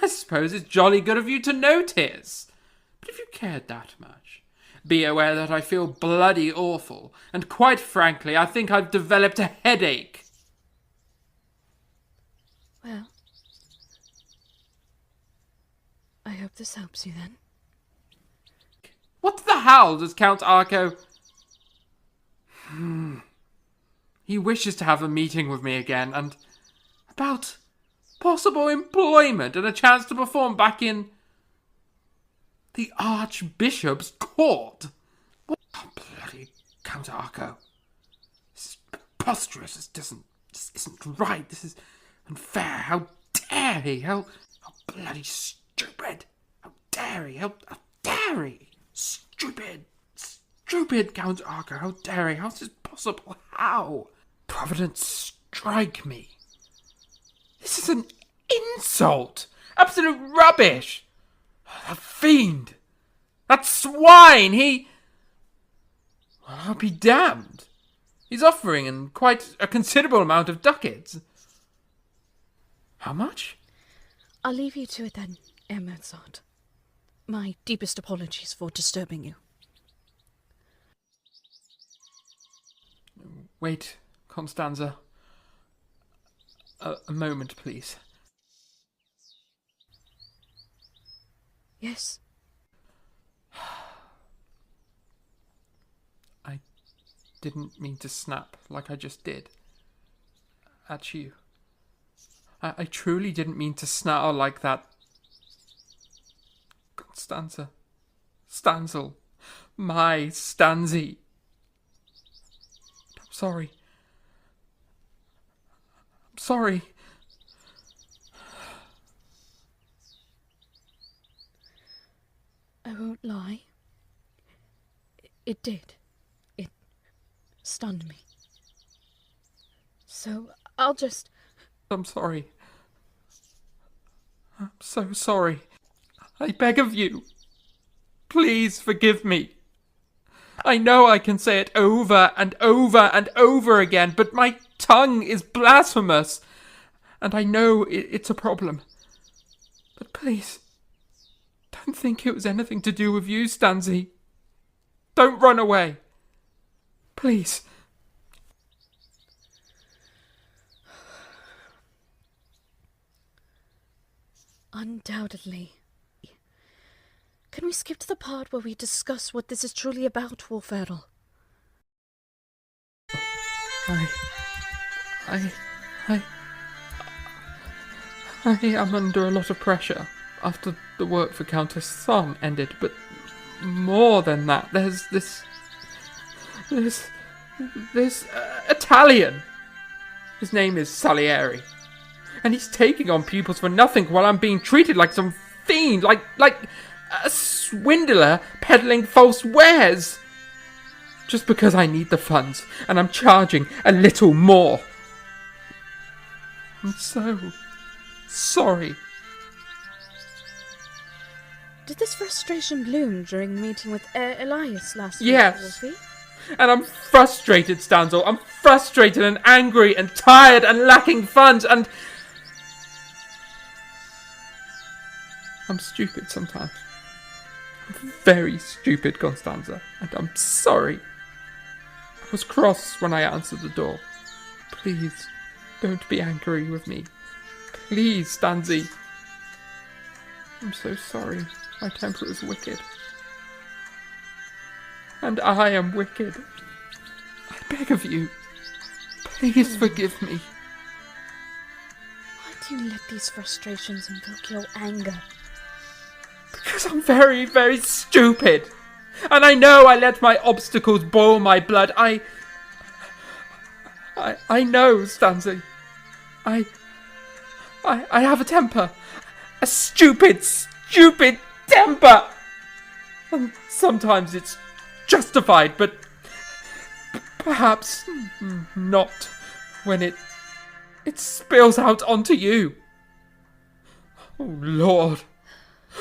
I suppose it's jolly good of you to notice. But if you cared that much, be aware that I feel bloody awful, and quite frankly, I think I've developed a headache. Well, I hope this helps you then. What the hell does Count Arco... He wishes to have a meeting with me again, and about possible employment and a chance to perform back in the Archbishop's court. What bloody Count Arco? This is preposterous. This isn't right. This is unfair. How dare he? How bloody stupid. How dare he? How dare he? Stupid Count Arco. How dare he? How's this possible? How? Providence strike me. This is an insult. Absolute rubbish. That fiend. That swine. Well, I'll be damned. He's offering in quite a considerable amount of ducats. How much? I'll leave you to it then, Herr Mozart. My deepest apologies for disturbing you. Wait, Constanza. A moment, please. Yes? I didn't mean to snap like I just did. At you. I truly didn't mean to snarl like that. Constanza. Stanzel. My Stanzi. I'm sorry. I'm sorry. I won't lie. It did. It stunned me. So I'll just... I'm sorry. I'm so sorry. I beg of you. Please forgive me. I know I can say it over and over and over again, but my tongue is blasphemous. And I know it's a problem. But please, don't think it was anything to do with you, Stanzi. Don't run away. Please. Undoubtedly. Can we skip to the part where we discuss what this is truly about, Wolfero? I am under a lot of pressure after the work for Countess Thom ended, but more than that, there's this Italian. His name is Salieri, and he's taking on pupils for nothing while I'm being treated like some fiend, like a swindler peddling false wares. Just because I need the funds, and I'm charging a little more. I'm so sorry. Did this frustration bloom during the meeting with Elias last week, Yes. Wolfie? And I'm frustrated, Stanzel. I'm frustrated and angry and tired and lacking funds and... I'm stupid sometimes. I'm very stupid, Constanza, and I'm sorry. I was cross when I answered the door. Please, don't be angry with me. Please, Stanzi. I'm so sorry. My temper is wicked. And I am wicked. I beg of you, please forgive me. Why do you let these frustrations invoke your anger? Because I'm very, very stupid. And I know I let my obstacles boil my blood. I know, Stanzi. I have a temper. A stupid temper. And sometimes it's justified, but perhaps not when it spills out onto you. Oh, Lord.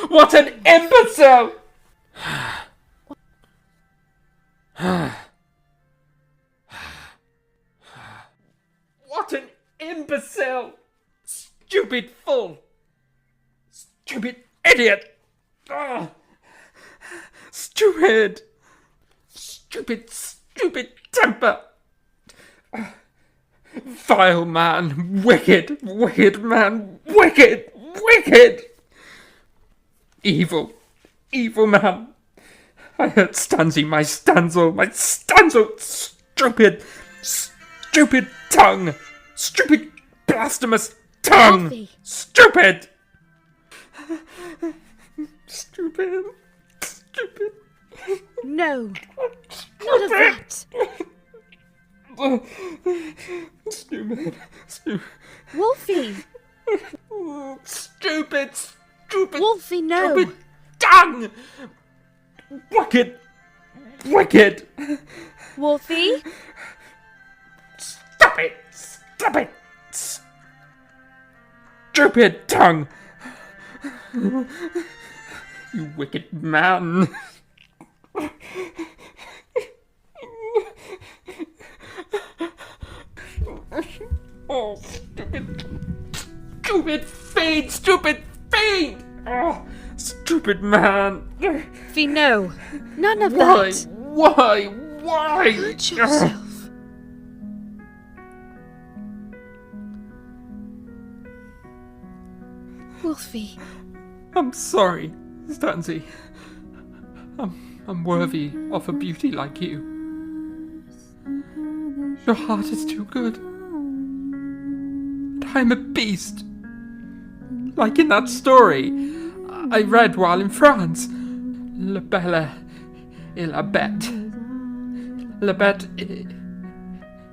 What an imbecile! imbecile! Stupid fool! Stupid idiot! Ah. Stupid! Stupid temper! Vile man! Wicked man! Wicked! Evil man! I heard Stanzi, my Stanzel! Stupid tongue! Stupid blasphemous tongue! Alfie. Stupid! Stupid! No! None of that! Stupid! Wolfie! Stupid! Wolfie, no! Stupid tongue! Wicked! Wolfie? Stop it! Stupid tongue! You wicked man! Oh, stupid fiend! Oh, stupid man! Fee, no! None of Why? that! Why? Hurt yourself. Wolfie. I'm sorry, Stanzi. I'm worthy of a beauty like you. Your heart is too good. And I'm a beast. Like in that story I read while in France. La Belle et la Bête. La Bête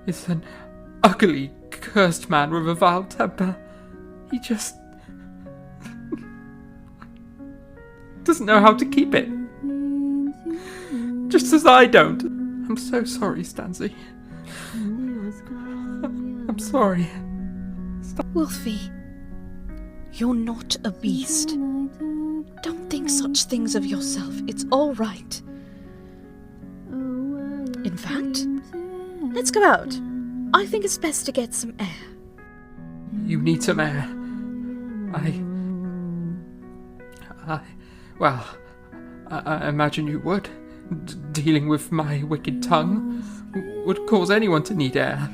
is an ugly, cursed man with a vile temper. He just doesn't know how to keep it. Just as I don't. I'm so sorry, Stanzi. I'm sorry. Wolfie, you're not a beast. Don't think such things of yourself. It's all right. In fact, let's go out. I think it's best to get some air. You need some air. I imagine you would. Dealing with my wicked tongue would cause anyone to need air.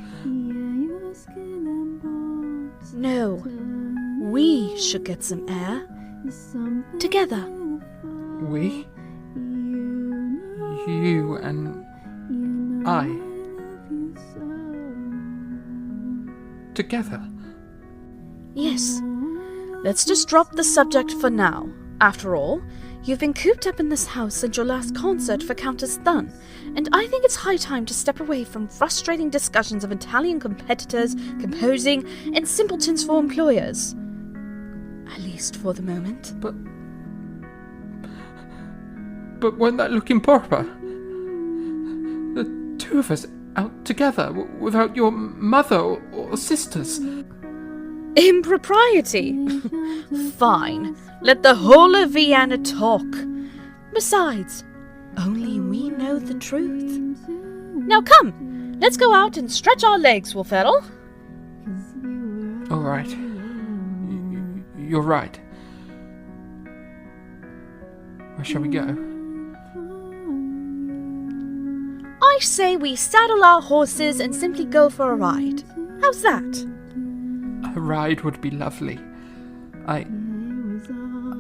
No, we should get some air. Together. We? You and I. Together. Yes. Let's just drop the subject for now. After all, you've been cooped up in this house since your last concert for Countess Thun, and I think it's high time to step away from frustrating discussions of Italian competitors, composing, and simpletons for employers. At least for the moment. But won't that look improper? The two of us out together without your mother or sisters. Impropriety? Fine. Let the whole of Vienna talk. Besides, only we know the truth. Now come, let's go out and stretch our legs, Wolferl. All right. You're right. Where shall we go? I say we saddle our horses and simply go for a ride. How's that? A ride would be lovely.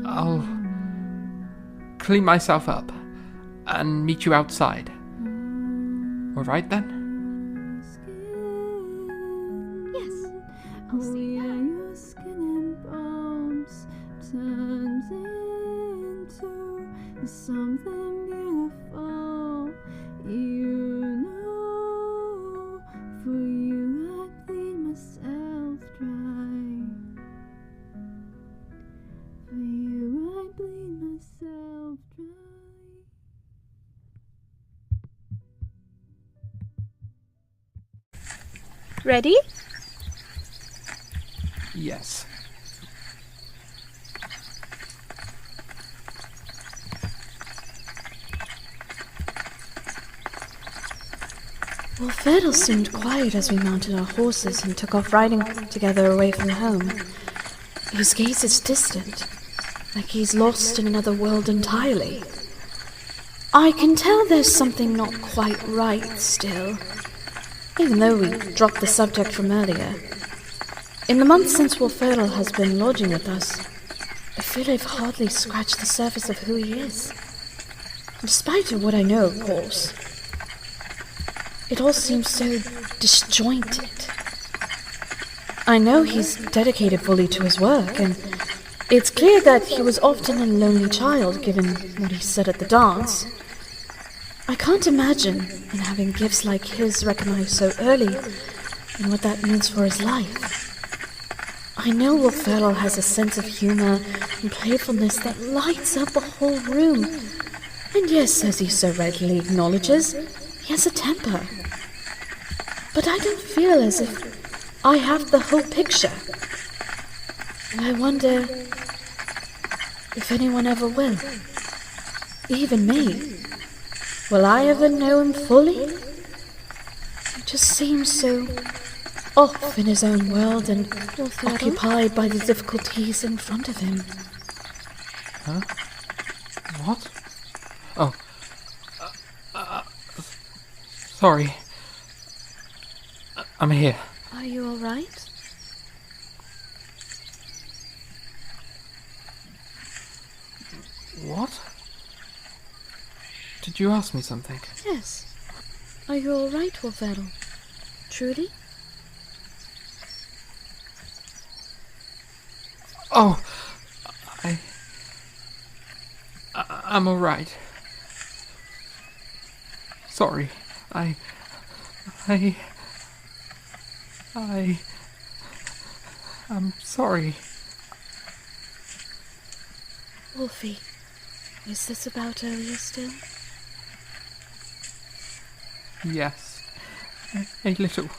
I'll clean myself up and meet you outside. All right then? Yes. I'll see you there. Something beautiful, you know. For you, I bleed myself dry. For you, I bleed myself dry. Ready? Yes. Wolferdle seemed quiet as we mounted our horses and took off riding together away from home. His gaze is distant, like he's lost in another world entirely. I can tell there's something not quite right still, even though we dropped the subject from earlier. In the months since Wolferdle has been lodging with us, I feel I've hardly scratched the surface of who he is. Despite of what I know, of course. It all seems so disjointed. I know he's dedicated fully to his work, and it's clear that he was often a lonely child, given what he said at the dance. I can't imagine him having gifts like his recognized so early, and what that means for his life. I know Wolferdle has a sense of humor and playfulness that lights up a whole room. And yes, as he so readily acknowledges, he has a temper. But I don't feel as if I have the whole picture. And I wonder if anyone ever will. Even me. Will I ever know him fully? He just seems so off in his own world and occupied by the difficulties in front of him. Huh? What? Oh. Sorry. I'm here. Are you all right? What? Did you ask me something? Yes. Are you all right, Wolferdle? Truly? Oh, I'm all right. Sorry, I'm sorry. Wolfie, is this about earlier still? Yes, a little.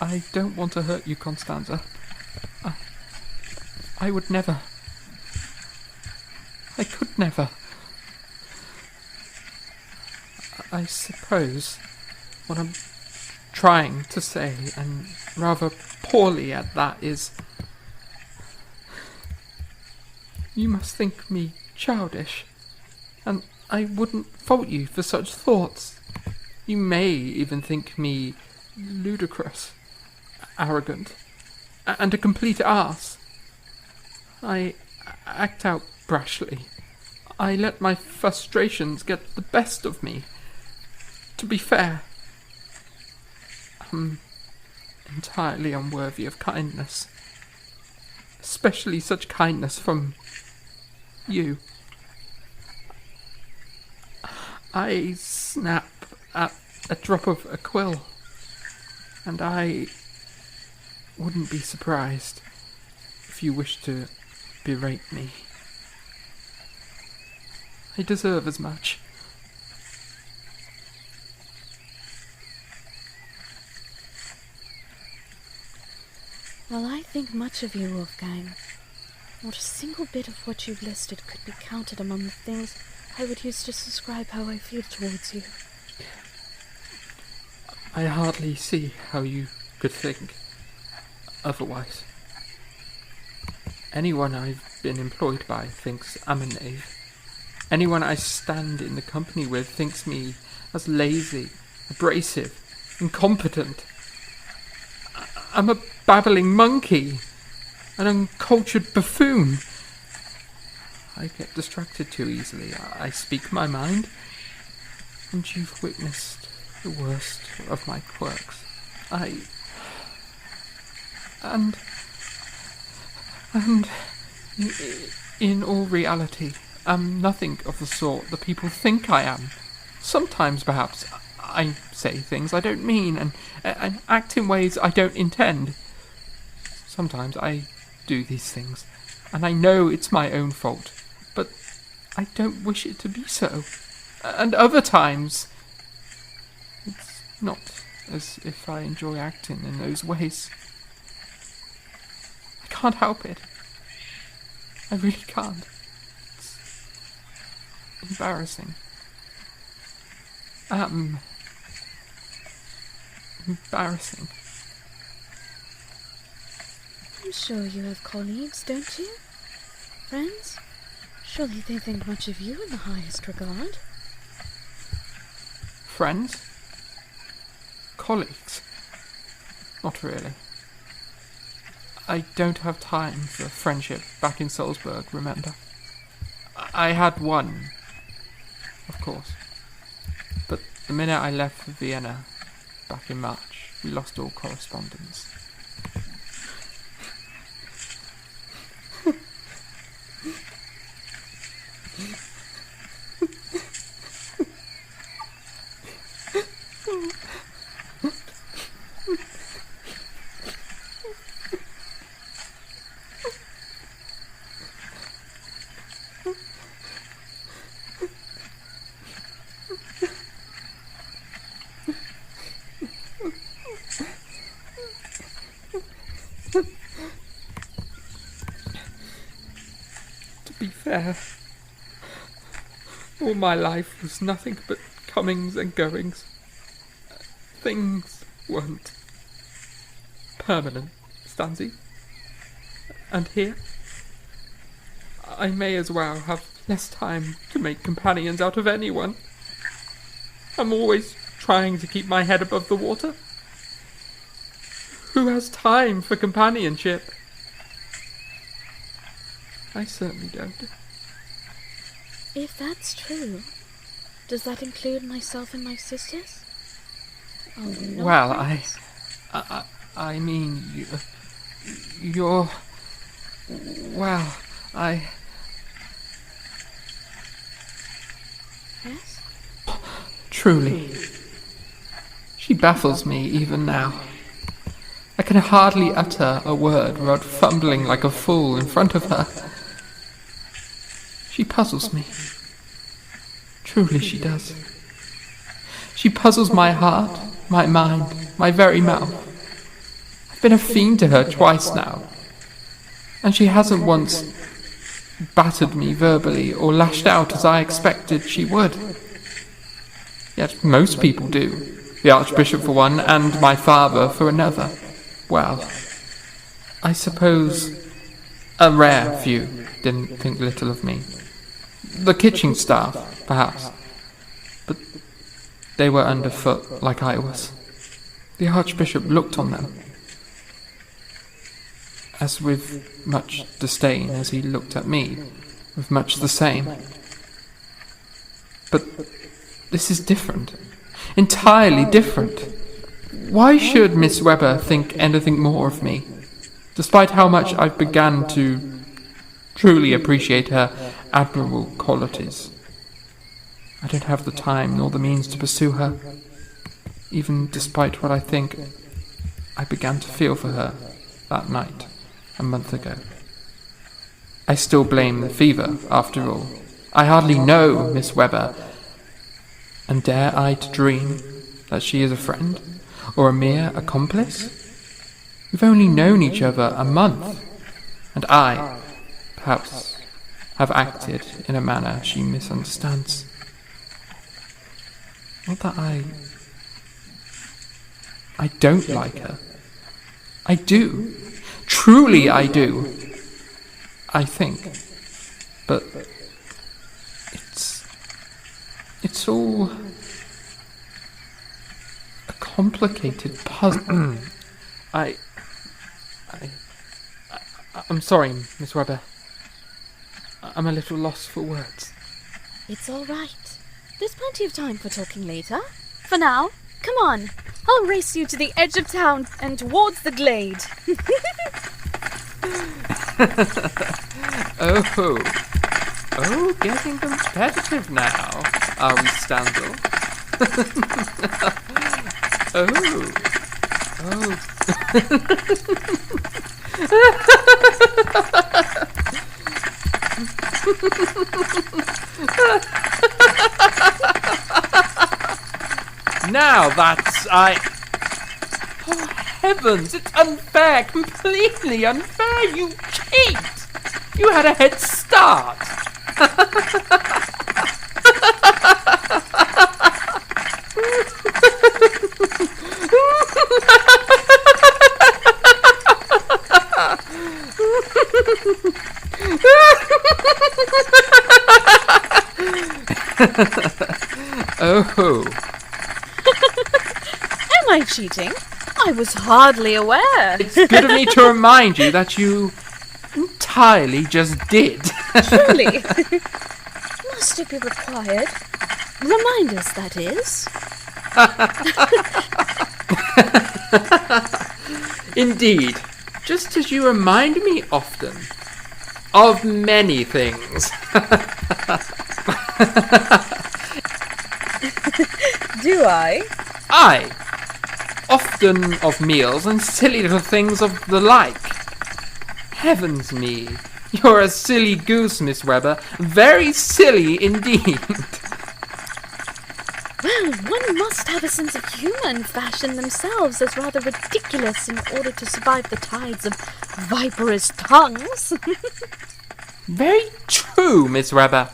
I don't want to hurt you, Constanza. I would never. I could never. I suppose what I'm trying to say, and rather poorly at that, is you must think me childish, and I wouldn't fault you for such thoughts. You may even think me ludicrous, arrogant, and a complete arse. I act out brashly. I let my frustrations get the best of me. To be fair, I'm entirely unworthy of kindness. Especially such kindness from you. I snap at a drop of a quill, and I wouldn't be surprised if you wished to berate me. I deserve as much. Well, I think much of you, Wolfgang. Not a single bit of what you've listed could be counted among the things I would use to describe how I feel towards you. I hardly see how you could think otherwise. Anyone I've been employed by thinks I'm a knave. Anyone I stand in the company with thinks me as lazy, abrasive, incompetent. I'm a babbling monkey, an uncultured buffoon. I get distracted too easily. I speak my mind, and you've witnessed the worst of my quirks. And in all reality, I'm nothing of the sort the people think I am. Sometimes, perhaps, I say things I don't mean, and act in ways I don't intend. Sometimes I do these things, and I know it's my own fault, but I don't wish it to be so. And other times, it's not as if I enjoy acting in those ways. I can't help it. I really can't. It's embarrassing. embarrassing. I'm sure you have colleagues, don't you? Friends? Surely they think much of you in the highest regard. Friends? Colleagues? Not really. I don't have time for friendship back in Salzburg, remember? I had one, of course. But the minute I left for Vienna, back in March, we lost all correspondence. To be fair, all my life was nothing but comings and goings. Things weren't permanent, Stanzi. And here, I may as well have less time to make companions out of anyone. I'm always trying to keep my head above the water. Who has time for companionship? I certainly don't. If that's true, does that include myself and my sisters? Oh, no. Well, I mean, you're... Well, Yes? Truly. She baffles me even now. I can hardly utter a word without fumbling like a fool in front of her. She puzzles me. Truly she does. She puzzles my heart, my mind, my very mouth. I've been a fiend to her twice now, and she hasn't once battered me verbally or lashed out as I expected she would. Yet most people do, the Archbishop for one, and my father for another. Well, I suppose a rare few didn't think little of me. The kitchen staff, perhaps, but they were underfoot like I was. The Archbishop looked on them as with much disdain as he looked at me, with much the same. But this is different, entirely different. Why should Miss Webber think anything more of me, despite how much I've begun to truly appreciate her admirable qualities? I don't have the time nor the means to pursue her, even despite what I think I began to feel for her that night a month ago. I still blame the fever, after all. I hardly know Miss Webber, and dare I to dream that she is a friend, or a mere accomplice? We've only known each other a month, and I, perhaps, have acted in a manner she misunderstands. Not that I don't like her. I do. Truly I do. I think. But it's all a complicated puzzle. I'm sorry, Miss Webber. I'm a little lost for words. It's all right. There's plenty of time for talking later. For now, come on. I'll race you to the edge of town and towards the glade. Oh, getting competitive now, are we, Standel? Now that's Oh heavens, it's unfair, completely unfair, you cheat! You had a head start! Oh. Am I cheating? I was hardly aware. It's good of me to remind you that you entirely just did. Truly. Must it be required? Reminders, that is. Indeed. Just as you remind me often of many things. Do I? Aye. Often of meals and silly little things of the like. Heavens me, you're a silly goose, Miss Webber. Very silly indeed. Well, one must have a sense of humour and fashion themselves as rather ridiculous in order to survive the tides of viperous tongues. Very true, Miss Webber.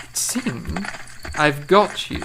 It seems I've got you.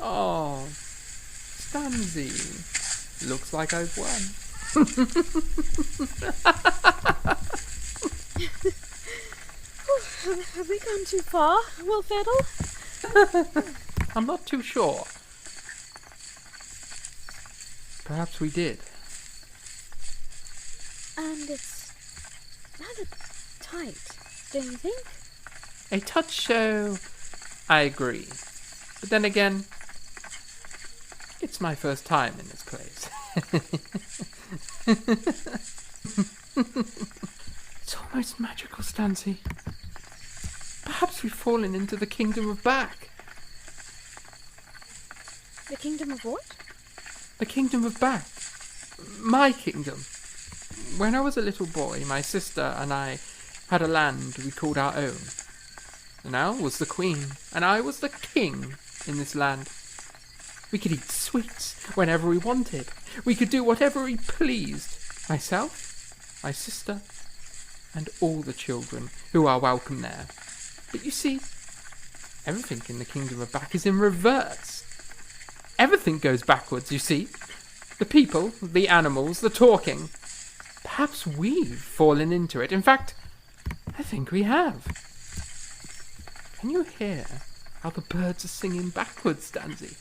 Oh, Stanzi. Looks like I've won. Have we gone too far, Will Fiddle? I'm not too sure. Perhaps we did. And it's rather tight, don't you think? A touch so... I agree. But then again, it's my first time in this place. It's almost magical, Stancy. Perhaps we've fallen into the kingdom of Back. The kingdom of what? The kingdom of Back. My kingdom. When I was a little boy, my sister and I had a land we called our own. And I was the queen, and I was the king in this land. We could eat sweets whenever we wanted. We could do whatever we pleased. Myself, my sister, and all the children who are welcome there. But you see, everything in the kingdom of Back is in reverse. Everything goes backwards, you see. The people, the animals, the talking. Perhaps we've fallen into it. In fact, I think we have. Can you hear how the birds are singing backwards, Stanzi?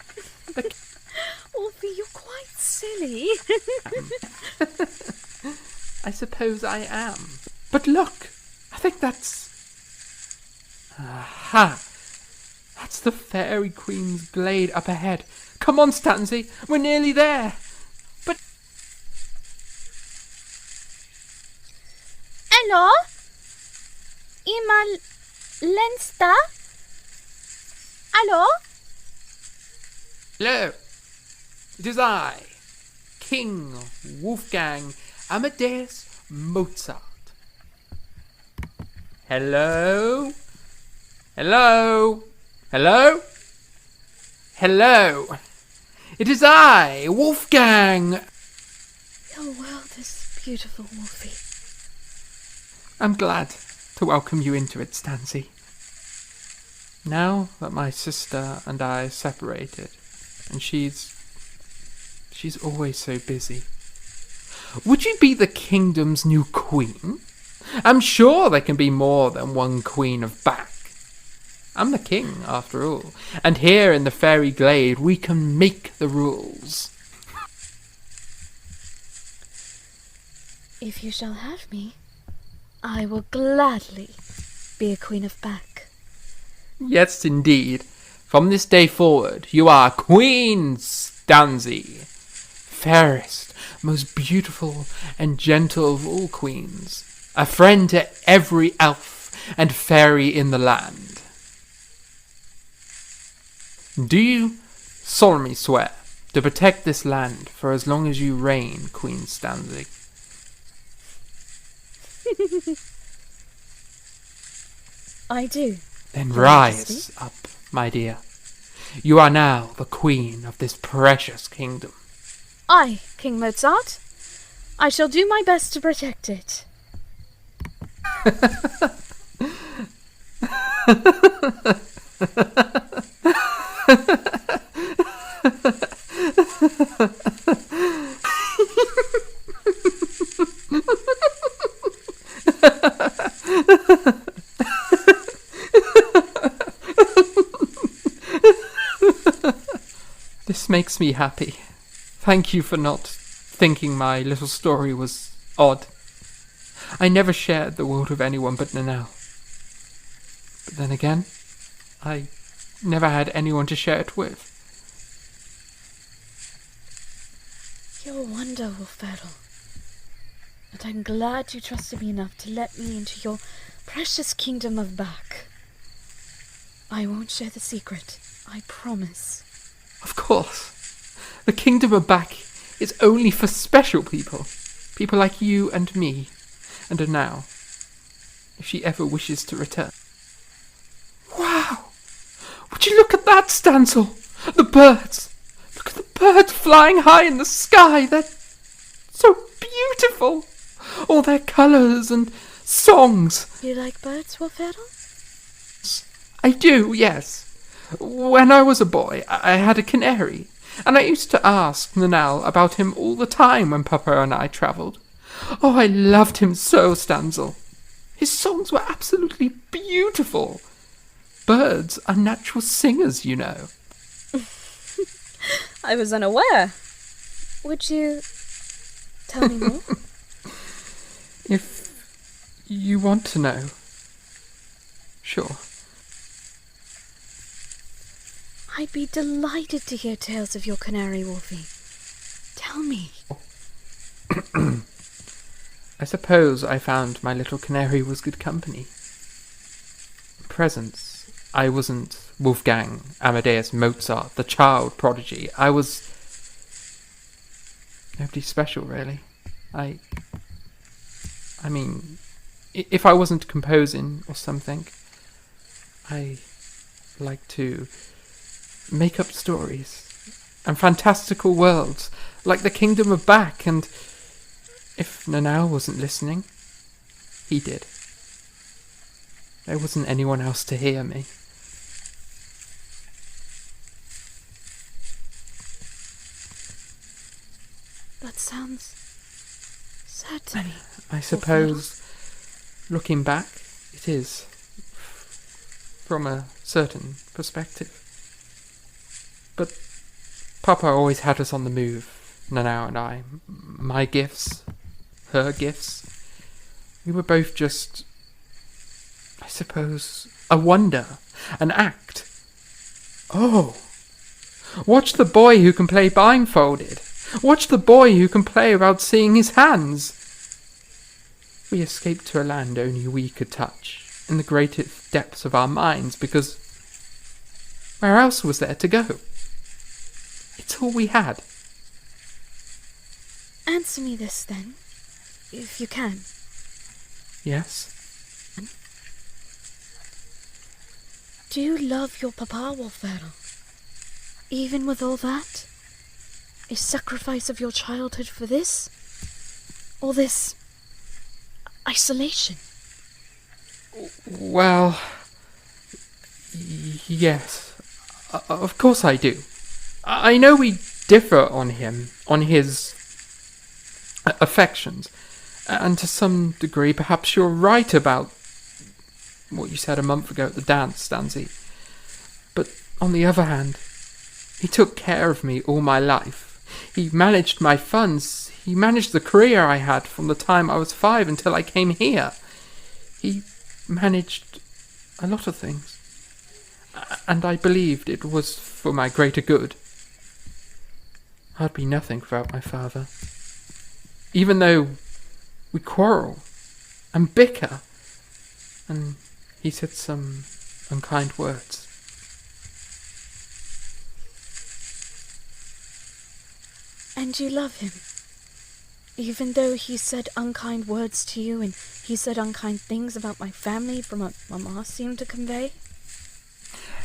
Wolfie, you're quite silly. I suppose I am. But look, I think that's... Aha! That's the Fairy Queen's blade up ahead. Come on, Stanzi, we're nearly there. But... Hello? Ima Lensta? Hello? Hello, it is I, King Wolfgang Amadeus Mozart. Hello? Hello? Hello? Hello? It is I, Wolfgang. Your world is beautiful, Wolfie. I'm glad to welcome you into it, Stancy. Now that my sister and I separated, and she's always so busy. Would you be the kingdom's new queen? I'm sure there can be more than one Queen of Back. I'm the king, after all, and here in the fairy glade we can make the rules. If you shall have me, I will gladly be a Queen of Back. Yes, indeed. From this day forward, you are Queen Stanzi, fairest, most beautiful and gentle of all queens, a friend to every elf and fairy in the land. Do you solemnly swear to protect this land for as long as you reign, Queen Stanzi? I do. Then Your rise Majesty. up, my dear. You are now the queen of this precious kingdom. I, King Mozart. I shall do my best to protect it. This makes me happy. Thank you for not thinking my little story was odd. I never shared the world with anyone but Nanelle. But then again, I never had anyone to share it with. You're wonderful, Ferrell. And I'm glad you trusted me enough to let me into your precious kingdom of Back. I won't share the secret, I promise. Of course. The kingdom of Back is only for special people. People like you and me. And are now. If she ever wishes to return. Wow! Would you look at that, Stancil? The birds! Look at the birds flying high in the sky! They're so beautiful! All their colours and songs. You like birds, Wolferal? I do, yes. When I was a boy, I had a canary, and I used to ask Nanelle about him all the time when Papa and I travelled. Oh, I loved him so, Stancil. His songs were absolutely beautiful. Birds are natural singers, you know. I was unaware. Would you tell me more? If you want to know. Sure. I'd be delighted to hear tales of your canary, Wolfie. Tell me. I suppose I found my little canary was good company. Presents. I wasn't Wolfgang Amadeus Mozart, the child prodigy. I was nobody special, really. I mean, if I wasn't composing or something, I like to make up stories and fantastical worlds like the Kingdom of Back, and if Nanelle wasn't listening, he did. There wasn't anyone else to hear me. That sounds sad to me. I suppose, looking back, it is, from a certain perspective. But Papa always had us on the move, Nanelle and I. My gifts, her gifts. We were both just, I suppose, a wonder, an act. Oh, watch the boy who can play blindfolded. Watch the boy who can play without seeing his hands. We escaped to a land only we could touch, in the greatest depths of our minds, because where else was there to go? It's all we had. Answer me this, then, if you can. Yes? Do you love your papa, Wolferal? Even with all that? A sacrifice of your childhood for this? Or this isolation? Well, yes. Of course I do. I know we differ on him, on his affections, And to some degree, perhaps you're right about what you said a month ago at the dance, Stanzi. But on the other hand, he took care of me all my life. He managed my funds. He managed the career I had from the time I was 5 until I came here. He managed a lot of things. And I believed it was for my greater good. I'd be nothing without my father. Even though we quarrel and bicker, and he said some unkind words. And you love him? Even though he said unkind words to you, and he said unkind things about my family from what Mama seemed to convey?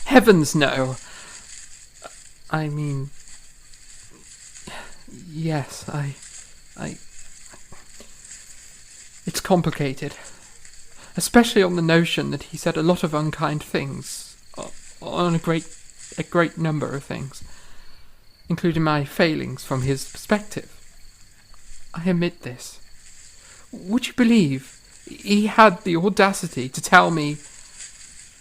Heavens, no. I mean, yes, it's complicated. Especially on the notion that he said a lot of unkind things. On a great number of things. Including my failings from his perspective. I admit this. Would you believe he had the audacity to tell me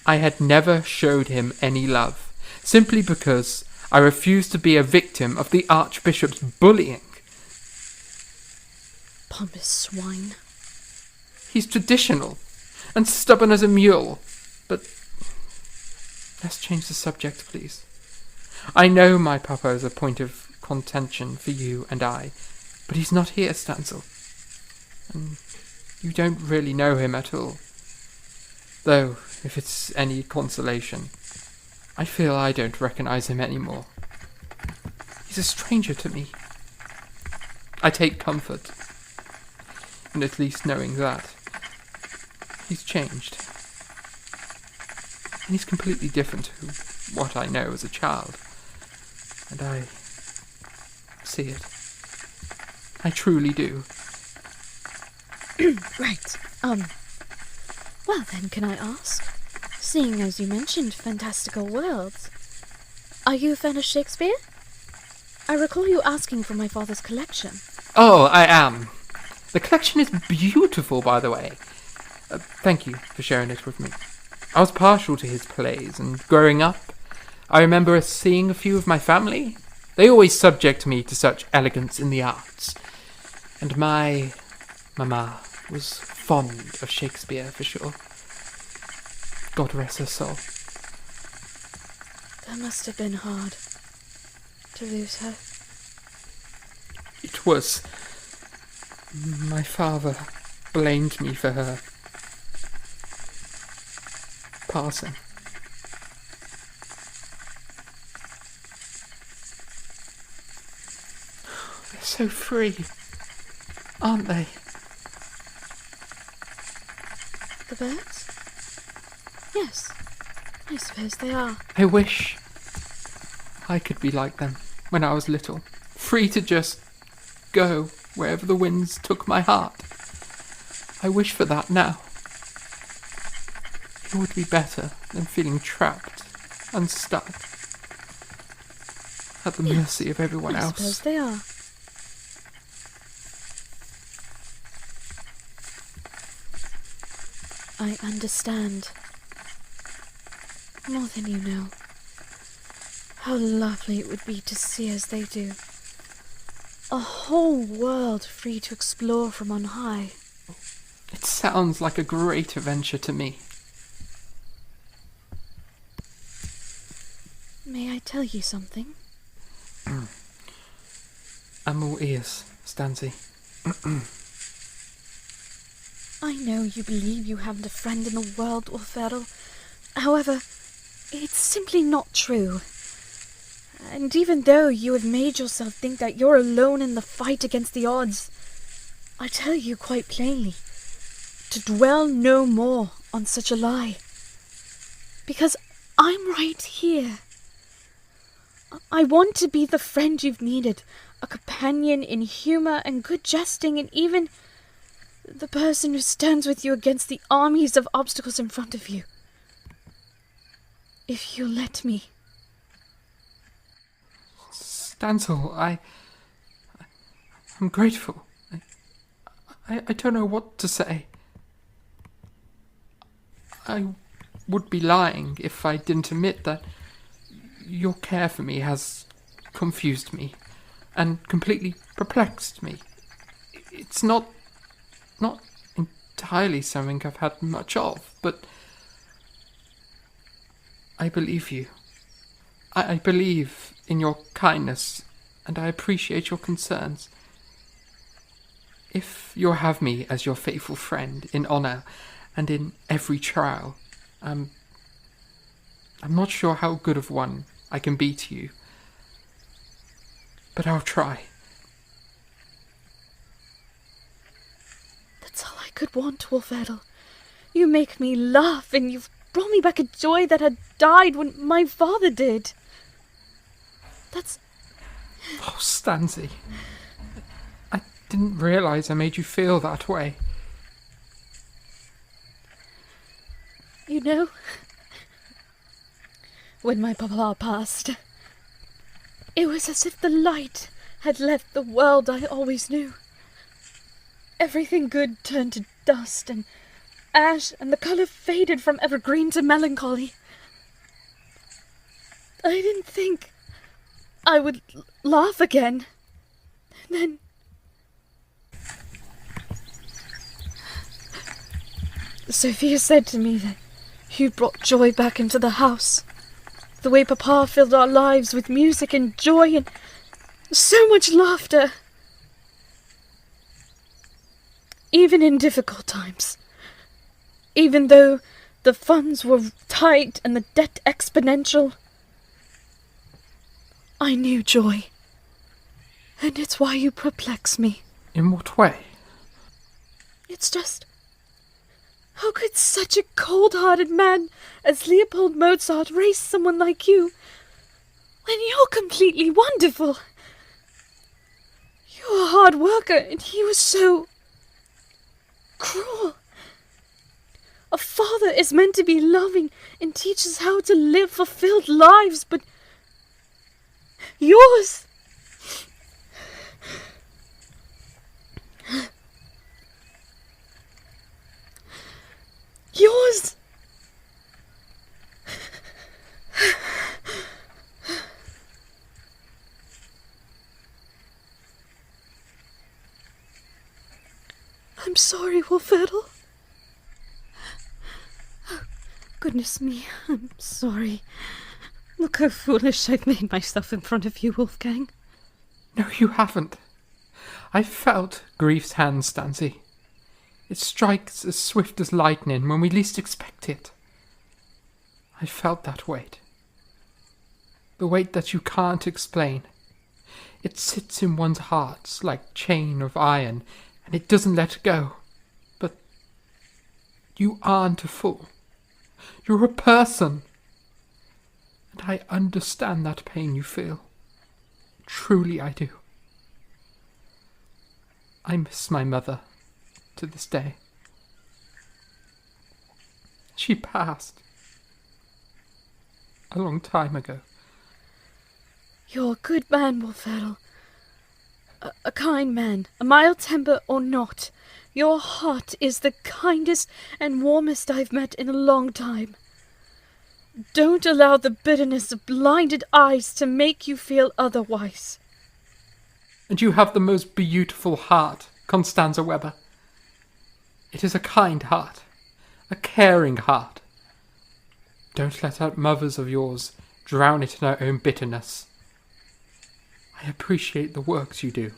I had never showed him any love, simply because I refused to be a victim of the Archbishop's bullying? Pompous swine. He's traditional and stubborn as a mule, but let's change the subject, please. I know my papa is a point of contention for you and I, but he's not here, Stanzel. And you don't really know him at all. Though, if it's any consolation, I feel I don't recognize him anymore. He's a stranger to me. I take comfort in at least knowing that. He's changed. And he's completely different to what I know as a child. And I see it. I truly do. Right. Well then, can I ask? Seeing as you mentioned fantastical worlds, are you a fan of Shakespeare? I recall you asking for my father's collection. Oh, I am. The collection is beautiful, by the way. Thank you for sharing it with me. I was partial to his plays, and growing up, I remember seeing a few of my family. They always subject me to such elegance in the arts. And my mama was fond of Shakespeare, for sure. God rest her soul. That must have been hard to lose her. It was. My father blamed me for her passing. They're so free, aren't they? The birds? Yes, I suppose they are. I wish I could be like them when I was little, free to just go wherever the winds took my heart. I wish for that now. It would be better than feeling trapped and stuck at the mercy of everyone else. I suppose they are. I understand. More than you know. How lovely it would be to see as they do. A whole world free to explore from on high. It sounds like a great adventure to me. May I tell you something? I'm all ears, Stanzi. I know you believe you haven't a friend in the world, Orfero. However, it's simply not true. And even though you have made yourself think that you're alone in the fight against the odds, I tell you quite plainly to dwell no more on such a lie. Because I'm right here. I want to be the friend you've needed, a companion in humour and good jesting, and even the person who stands with you against the armies of obstacles in front of you. If you'll let me. Stanzel, I'm grateful. I don't know what to say. I would be lying if I didn't admit that your care for me has confused me and completely perplexed me. It's not entirely something I've had much of, but I believe you. I believe in your kindness, and I appreciate your concerns. If you'll have me as your faithful friend in honour and in every trial, I'm not sure how good of one I can be to you, but I'll try. That's all I could want, Wolfedel. You make me laugh, and you've brought me back a joy that had died when my father did. That's... Oh, Stanzi. I didn't realise I made you feel that way. You know, when my papa passed, it was as if the light had left the world I always knew. Everything good turned to dust and ash, and the colour faded from evergreen to melancholy. I didn't think I would laugh again. Then... Sophia said to me that you brought joy back into the house. The way Papa filled our lives with music and joy and so much laughter. Even in difficult times. Even though the funds were tight and the debt exponential. I knew joy. And it's why you perplex me. In what way? It's just... How could such a cold-hearted man as Leopold Mozart raise someone like you when you're completely wonderful? You're a hard worker, and he was so... cruel. A father is meant to be loving and teach us how to live fulfilled lives, but yours... Yours... I'm sorry, Wolfedel. Oh, goodness me, I'm sorry. Look how foolish I've made myself in front of you, Wolfgang. No, you haven't. I felt grief's hand, Stanzi. It strikes as swift as lightning when we least expect it. I felt that weight. The weight that you can't explain. It sits in one's heart like chain of iron, and it doesn't let go. But you aren't a fool. You're a person. And I understand that pain you feel. Truly I do. I miss my mother to this day. She passed a long time ago. You're a good man, Wolfedel. A kind man, a mild temper or not. Your heart is the kindest and warmest I've met in a long time. Don't allow the bitterness of blinded eyes to make you feel otherwise. And you have the most beautiful heart, Constanza Weber. It is a kind heart, a caring heart. Don't let that mother's of yours drown it in her own bitterness. I appreciate the works you do.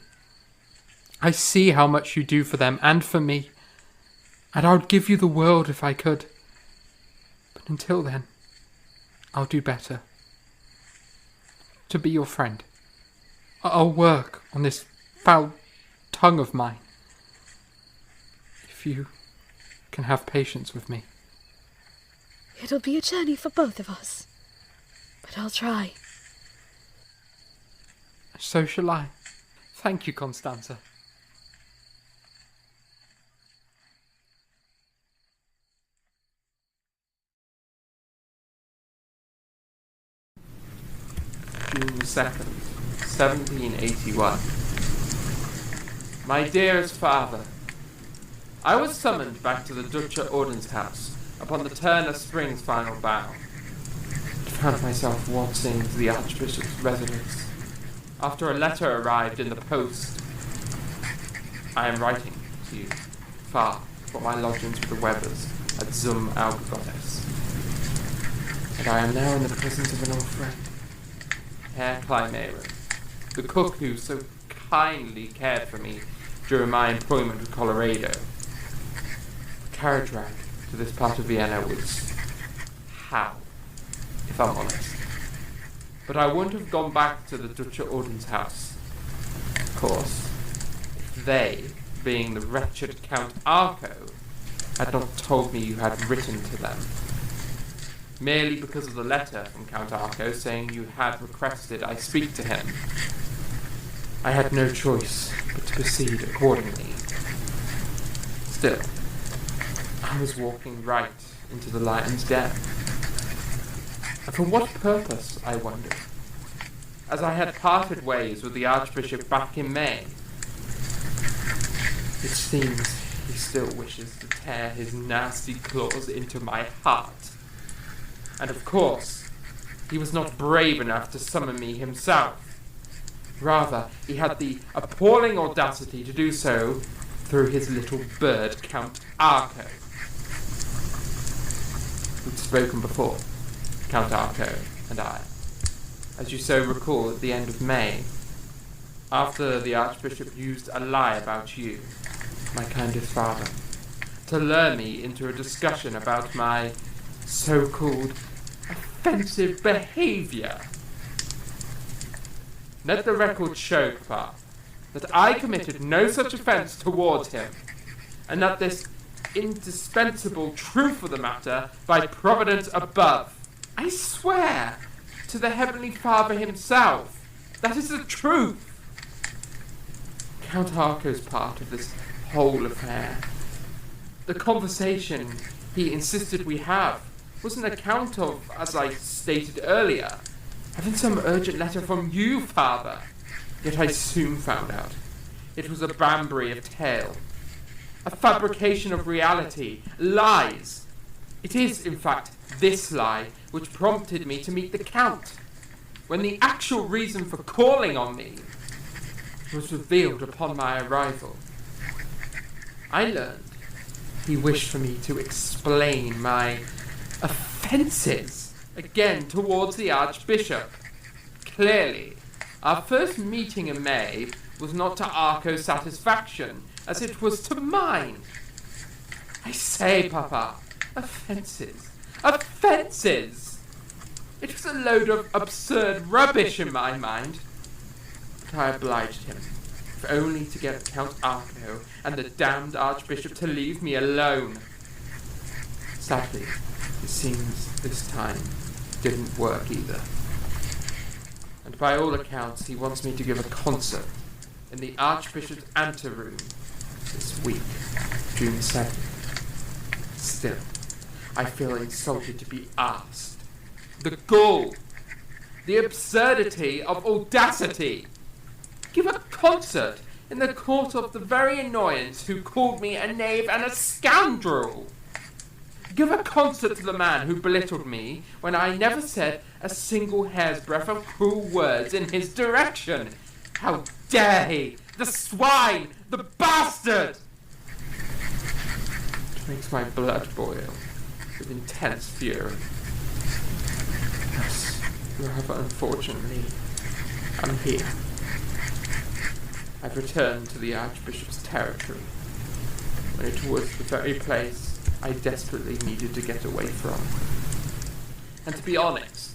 I see how much you do for them and for me, and I would give you the world if I could. But until then, I'll do better. To be your friend. I'll work on this foul tongue of mine. If you can have patience with me. It'll be a journey for both of us, but I'll try. So shall I. Thank you, Constanza. June 2nd, 1781. My dearest father, I was summoned back to the Dutcher Ordenshouse upon the turn of spring's final bow. I found myself waltzing to the Archbishop's residence after a letter arrived in the post. I am writing to you, far from my lodgings with the Webbers at Zum Augegottes. And I am now in the presence of an old friend, Herr Kleinmeier, the cook who so kindly cared for me during my employment with Colorado. The carriage ride to this part of Vienna was how, if I'm honest. But I wouldn't have gone back to the Dutcher Ordenshouse, of course, if they, being the wretched Count Arco, had not told me you had written to them. Merely because of the letter from Count Arco saying you had requested I speak to him. I had no choice but to proceed accordingly. Still, I was walking right into the lion's den. And for what purpose, I wondered, as I had parted ways with the Archbishop back in May. It seems he still wishes to tear his nasty claws into my heart. And of course, he was not brave enough to summon me himself. Rather, he had the appalling audacity to do so through his little bird, Count Arco. We'd spoken before, Count Arco and I, as you so recall at the end of May, after the Archbishop used a lie about you, my kindest father, to lure me into a discussion about my so-called offensive behaviour. Let the record show, Papa, that I committed no such offence towards him, and that this indispensable truth of the matter, by Providence above, I swear to the Heavenly Father himself, that is the truth. Count Arco's part of this whole affair, the conversation he insisted we have, was an account of, as I stated earlier, having some urgent letter from you, Father. Yet I soon found out it was a Banbury of tale, a fabrication of reality, lies. It is, in fact, this lie which prompted me to meet the Count, when the actual reason for calling on me was revealed upon my arrival. I learned he wished for me to explain my offences again towards the Archbishop. Clearly, our first meeting in May was not to Arco's satisfaction, as it was to mine. I say, Papa, offences. Offences! It was a load of absurd rubbish in my mind. But I obliged him, if only to get Count Arco and the damned Archbishop to leave me alone. Sadly, it seems this time didn't work either. And by all accounts, he wants me to give a concert in the Archbishop's anteroom this week, June 2nd. Still, I feel insulted to be asked. The gall, the absurdity of audacity. Give a concert in the court of the very annoyance who called me a knave and a scoundrel. Give a concert to the man who belittled me when I never said a single hair's breadth of cruel words in his direction. How dare he! The swine! The bastard! It makes my blood boil with intense fury. Yes, rather unfortunately, I'm here. I've returned to the Archbishop's territory, when it was the very place I desperately needed to get away from. And to be honest,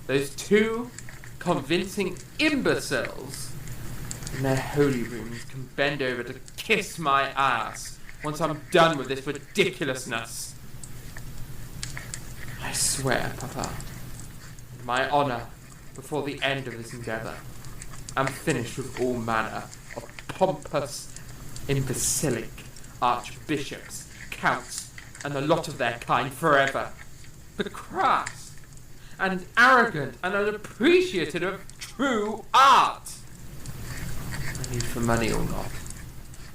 those two convincing imbeciles in their holy rooms can bend over to kiss my ass once I'm done with this ridiculousness. I swear, Papa, and my honour before the end of this endeavour, I'm finished with all manner of pompous, imbecilic archbishops, counts, and a lot of their kind forever. The crass and arrogant and unappreciative of true art. I need for money or not,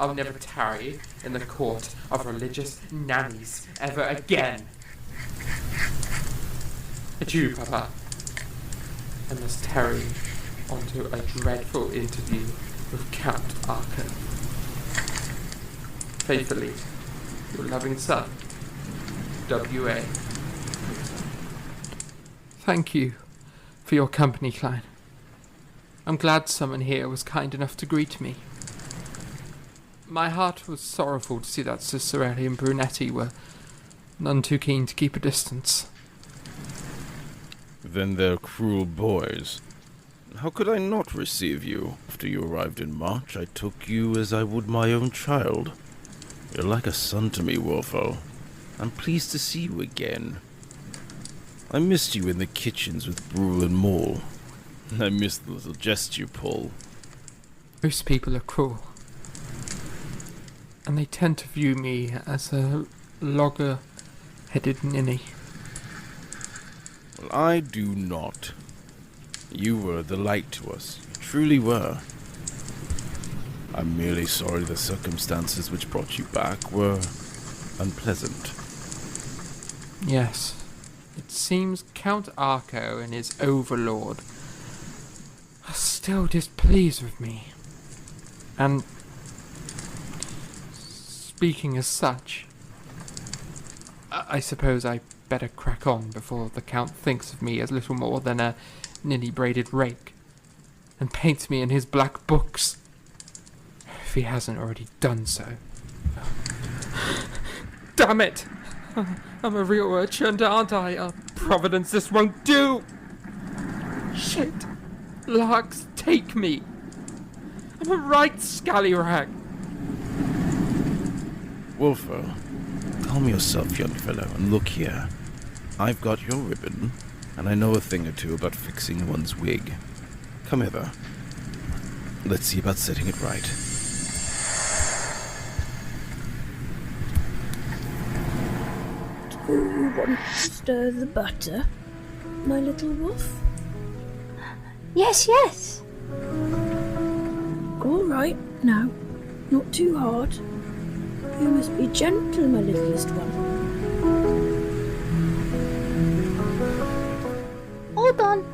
I'll never tarry in the court of religious nannies ever again. Adieu, Papa. I must tarry onto a dreadful interview with Count Arco. Faithfully, your loving son, W.A. Thank you for your company, Klein. I'm glad someone here was kind enough to greet me. My heart was sorrowful to see that Cicerelli and Brunetti were none too keen to keep a distance. Then they're cruel boys. How could I not receive you? After you arrived in March, I took you as I would my own child. You're like a son to me, Wolfo. I'm pleased to see you again. I missed you in the kitchens with Brule and Maul. I missed the little jest you pull. Most people are cruel, and they tend to view me as a logger-headed ninny. Well, I do not. You were the light to us. You truly were. I'm merely sorry the circumstances which brought you back were unpleasant. Yes. It seems Count Arco and his overlord are still displeased with me. And speaking as such, I suppose I better crack on before the Count thinks of me as little more than a ninny-braided rake and paints me in his black books, if he hasn't already done so. Damn it! I'm a real urchin, aren't I? Providence, this won't do! Shit! Larks, take me! I'm a right scallywag! Wolfo, calm yourself, young fellow, and look here. I've got your ribbon, and I know a thing or two about fixing one's wig. Come hither. Let's see about setting it right. Do you want to stir the butter, my little wolf? Yes, yes. All right, now, not too hard. You must be gentle, my littlest one. All done.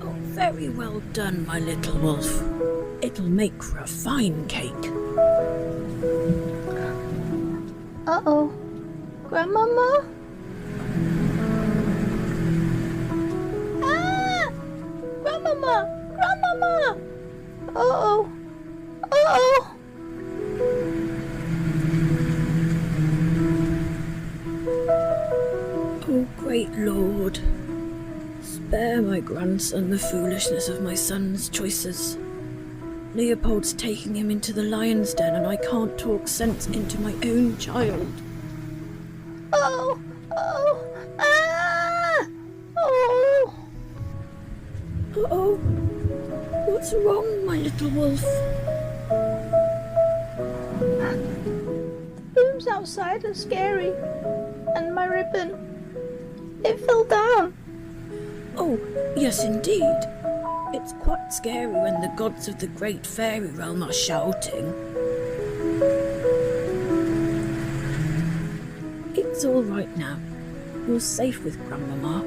Oh, very well done, my little wolf. It'll make for a fine cake. Uh-oh. Grandmama? Ah! Grandmama! Grandmama! Uh-oh. Uh-oh. Oh, great Lord. Spare my grandson the foolishness of my son's choices. Leopold's taking him into the lion's den, and I can't talk sense into my own child. Oh! Oh! Ah! Oh! Uh-oh. What's wrong, my little wolf? Rooms outside are scary. And my ribbon. It fell down. Oh, yes indeed. It's quite scary when the gods of the great fairy realm are shouting. It's all right now. You're safe with Grandmama.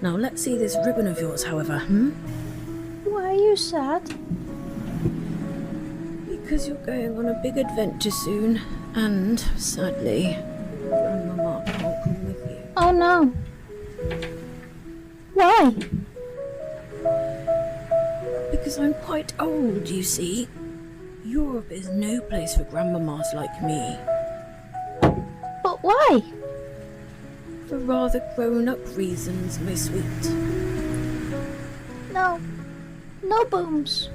Now let's see this ribbon of yours, however, Why are you sad? Because you're going on a big adventure soon, and, sadly, Grandmama can't come with you. Oh no. Why? Because I'm quite old, you see. Europe is no place for grandmamas like me. But why? For rather grown-up reasons, my sweet. No. No booms.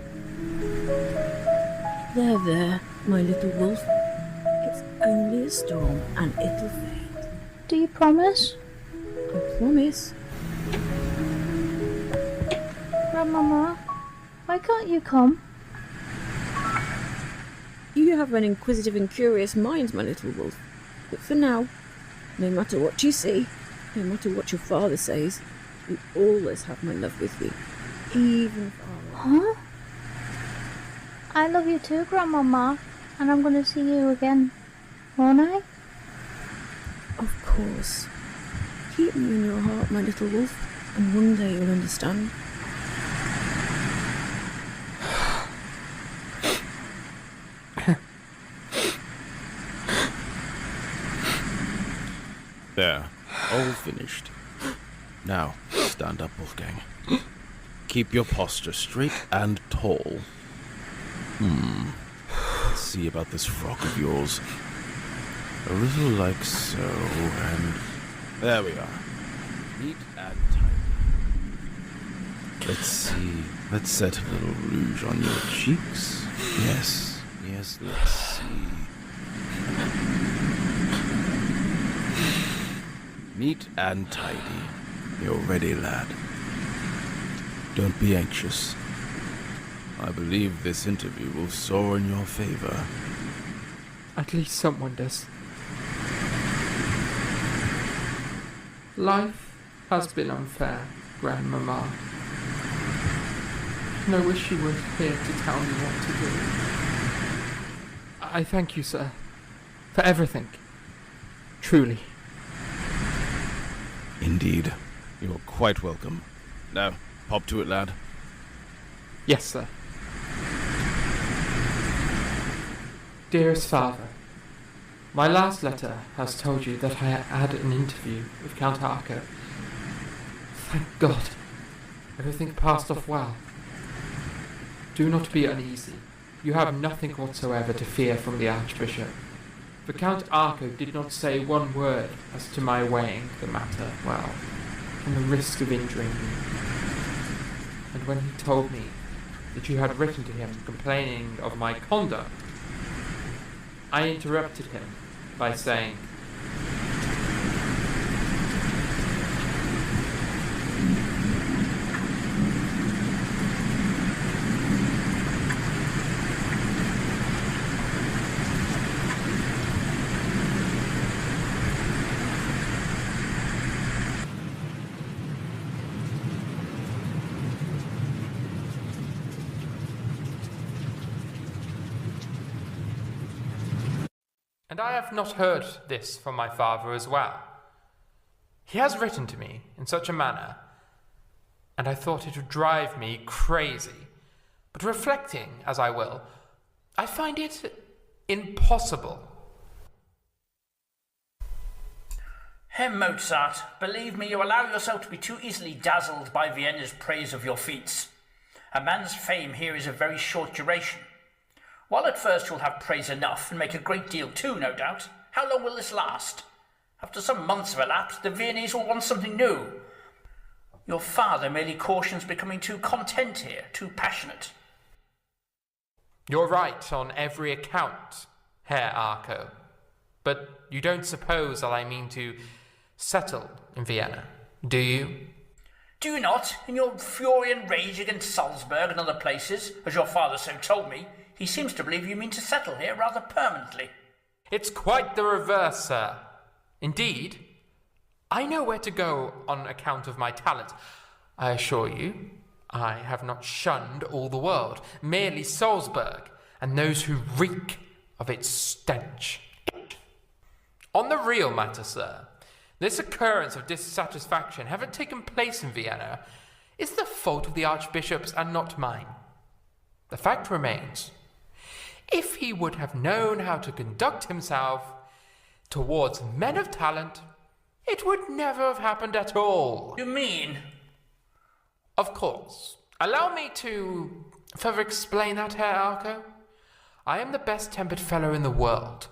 There, my little wolf. It's only a storm, and it'll fade. Do you promise? I promise. Grandmama, why can't you come? You have an inquisitive and curious mind, my little wolf. But for now, no matter what you see, no matter what your father says, you always have my love with you. Even far away. Huh? I love you too, Grandmama. And I'm going to see you again, won't I? Of course. Keep me in your heart, my little wolf, and one day you'll understand. There, all finished. Now, stand up, Wolfgang. Keep your posture straight and tall. Let's see about this frock of yours. A little like so, and there we are. Neat and tight. Let's see. Let's set a little rouge on your cheeks. Yes, let's see. Neat and tidy. You're ready, lad. Don't be anxious. I believe this interview will soar in your favor. At least someone does. Life has been unfair, Grandmama. And I wish you were here to tell me what to do. I thank you, sir, for everything. Truly. Indeed. You're quite welcome. Now, pop to it, lad. Yes, sir. Dearest Father, my last letter has told you that I had an interview with Count Arco. Thank God. Everything passed off well. Do not be uneasy. You have nothing whatsoever to fear from the Archbishop. For Count Arco did not say one word as to my weighing the matter well, and the risk of injuring you. And when he told me that you had written to him complaining of my conduct, I interrupted him by saying, and I have not heard this from my father as well. He has written to me in such a manner, and I thought it would drive me crazy. But reflecting as I will, I find it impossible. Herr Mozart, believe me, you allow yourself to be too easily dazzled by Vienna's praise of your feats. A man's fame here is of very short duration. While at first you'll have praise enough, and make a great deal too, no doubt, how long will this last? After some months have elapsed, the Viennese will want something new. Your father merely cautions becoming too content here, too passionate. You're right on every account, Herr Arco. But you don't suppose that I mean to settle in Vienna, do you? Do you not? In your fury and rage against Salzburg and other places, as your father so told me, he seems to believe you mean to settle here rather permanently. It's quite the reverse, sir. Indeed, I know where to go on account of my talent. I assure you, I have not shunned all the world, merely Salzburg, and those who reek of its stench. On the real matter, sir, this occurrence of dissatisfaction having taken place in Vienna is the fault of the archbishops and not mine. The fact remains, if he would have known how to conduct himself towards men of talent, it would never have happened at all. You mean? Of course. Allow me to further explain that, Herr Arco. I am the best-tempered fellow in the world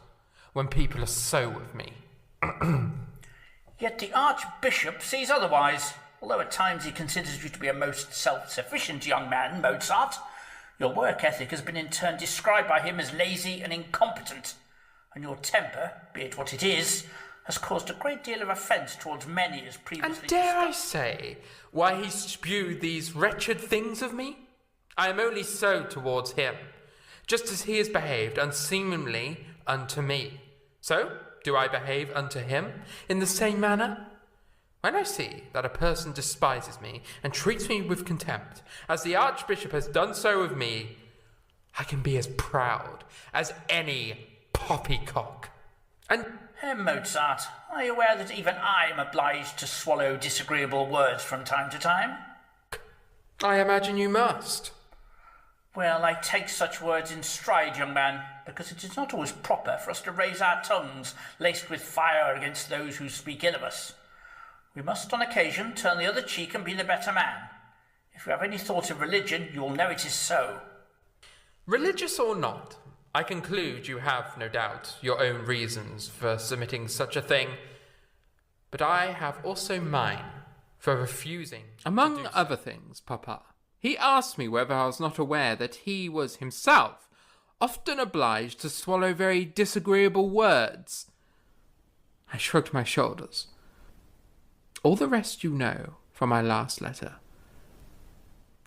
when people are so with me. Yet the Archbishop sees otherwise, although at times he considers you to be a most self-sufficient young man, Mozart. Your work ethic has been in turn described by him as lazy and incompetent, and your temper, be it what it is, has caused a great deal of offence towards many as previously And dare I say why he spewed these wretched things of me? I am only so towards him, just as he has behaved unseemly unto me. So do I behave unto him in the same manner? When I see that a person despises me and treats me with contempt, as the Archbishop has done so with me, I can be as proud as any poppycock. And Herr Mozart, are you aware that even I am obliged to swallow disagreeable words from time to time? I imagine you must. Well, I take such words in stride, young man, because it is not always proper for us to raise our tongues laced with fire against those who speak ill of us. We must on occasion turn the other cheek and be the better man. If you have any thought of religion, you will know it is so. Religious or not, I conclude you have, no doubt, your own reasons for submitting such a thing, but I have also mine for refusing. Among other things, Papa, he asked me whether I was not aware that he was himself often obliged to swallow very disagreeable words. I shrugged my shoulders. All the rest you know from my last letter.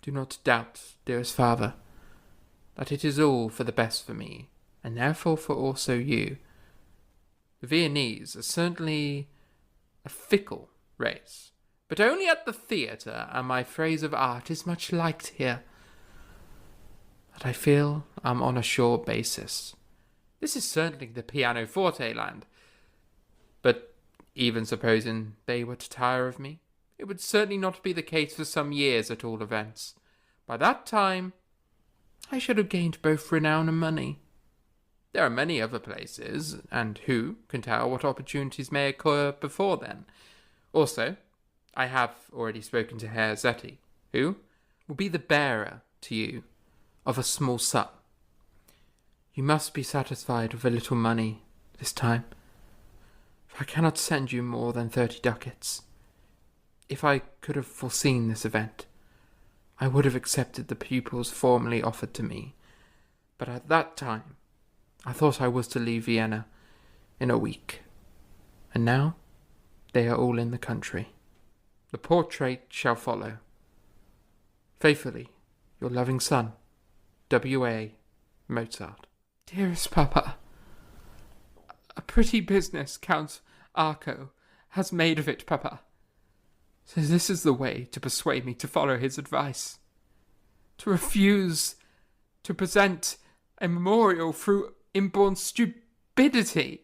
Do not doubt, dearest father, that it is all for the best for me, and therefore for also you. The Viennese are certainly a fickle race, but only at the theatre, and my phrase of art is much liked here. But I feel I'm on a sure basis. This is certainly the pianoforte land. But even supposing they were to tire of me, it would certainly not be the case for some years at all events. By that time, I should have gained both renown and money. There are many other places, and who can tell what opportunities may occur before then? Also, I have already spoken to Herr Zetti, who will be the bearer to you of a small sum. You must be satisfied with a little money this time, for I cannot send you more than 30 ducats. If I could have foreseen this event, I would have accepted the pupils formerly offered to me, but at that time I thought I was to leave Vienna in a week, and now they are all in the country. The portrait shall follow. Faithfully, your loving son, W.A. Mozart. Dearest Papa, a pretty business Count Arco has made of it, Papa. So this is the way to persuade me to follow his advice. To refuse to present a memorial through inborn stupidity.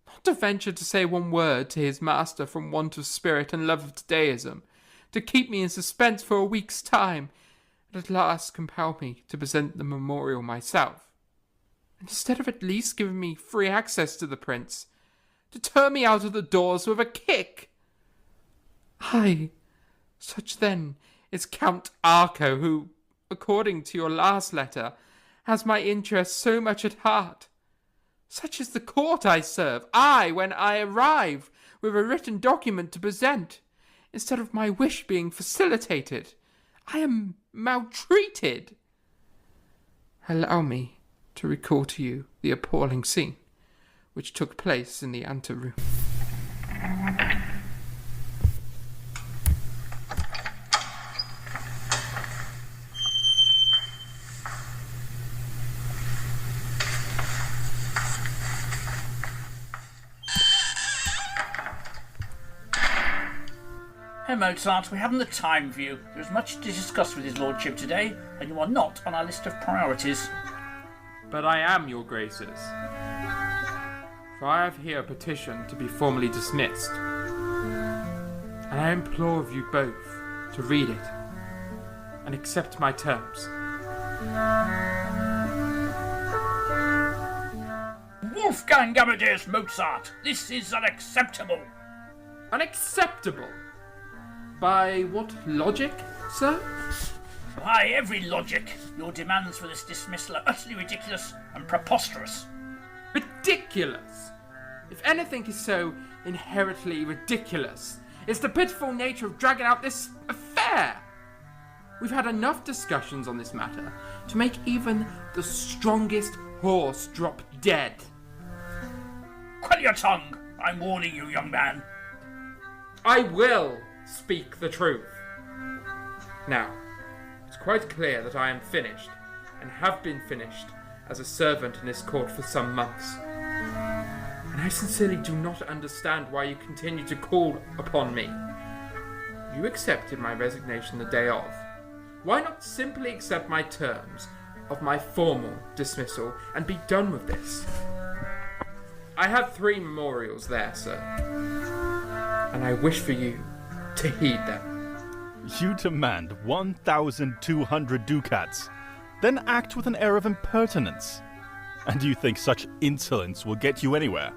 Not to venture to say one word to his master from want of spirit and love of deism. To keep me in suspense for a week's time, and at last compel me to present the memorial myself. And instead of at least giving me free access to the prince, to turn me out of the doors with a kick. Aye, such then is Count Arco, who, according to your last letter, has my interests so much at heart. Such is the court I serve, when I arrive with a written document to present, instead of my wish being facilitated, I am maltreated. Allow me to recall to you the appalling scene which took place in the anteroom. Herr Mozart, we haven't the time for you. There is much to discuss with his lordship today, and you are not on our list of priorities. But I am, your graces. For I have here a petition to be formally dismissed. And I implore of you both to read it and accept my terms. Wolfgang Amadeus Mozart, this is unacceptable. Unacceptable? By what logic, sir? By every logic. Your demands for this dismissal are utterly ridiculous and preposterous. Ridiculous? If anything is so inherently ridiculous, it's the pitiful nature of dragging out this affair. We've had enough discussions on this matter to make even the strongest horse drop dead. Quell your tongue. I'm warning you, young man. I will speak the truth. Now, it's quite clear that I am finished, and have been finished, as a servant in this court for some months. And I sincerely do not understand why you continue to call upon me. You accepted my resignation the day of. Why not simply accept my terms, of my formal dismissal and be done with this. I have 3 memorials there, sir, and I wish for you to heed them. You demand 1,200 ducats, then act with an air of impertinence. And you think such insolence will get you anywhere?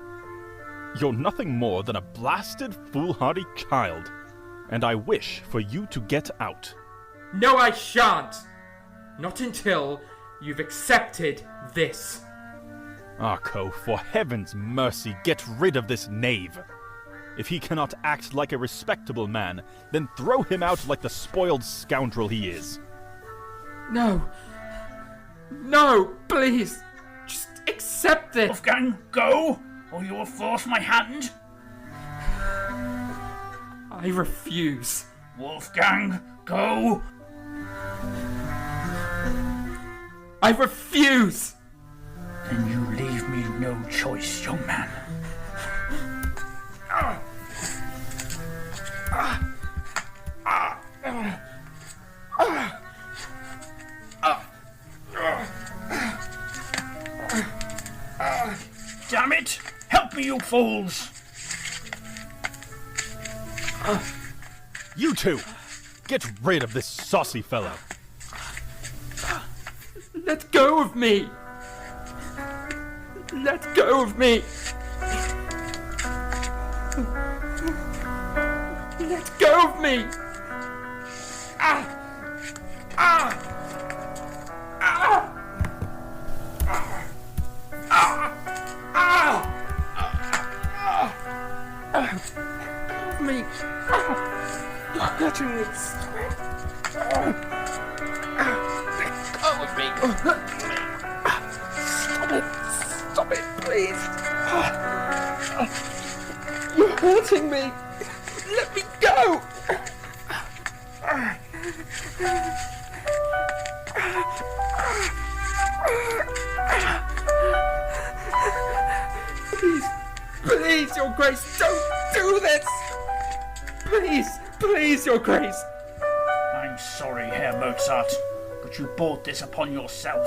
You're nothing more than a blasted, foolhardy child, and I wish for you to get out. No, I shan't! Not until you've accepted this. Arco, for heaven's mercy, get rid of this knave. If he cannot act like a respectable man, then throw him out like the spoiled scoundrel he is. No. No, please. Just accept it. Wolfgang, go, or you will force my hand. I refuse. Wolfgang, go. I refuse. Then you leave me no choice, young man. Damn it! Help me, you fools! You two! Get rid of this saucy fellow! Let go of me! Let go of me! Let go of me! Ah! Ah! Ah! Help me! You're hurting me! Let go of me! Stop it! Stop it, please! You're hurting me! Let me go! Please, please, Your Grace, don't do this! Please, please, Your Grace! I'm sorry, Herr Mozart, but you brought this upon yourself.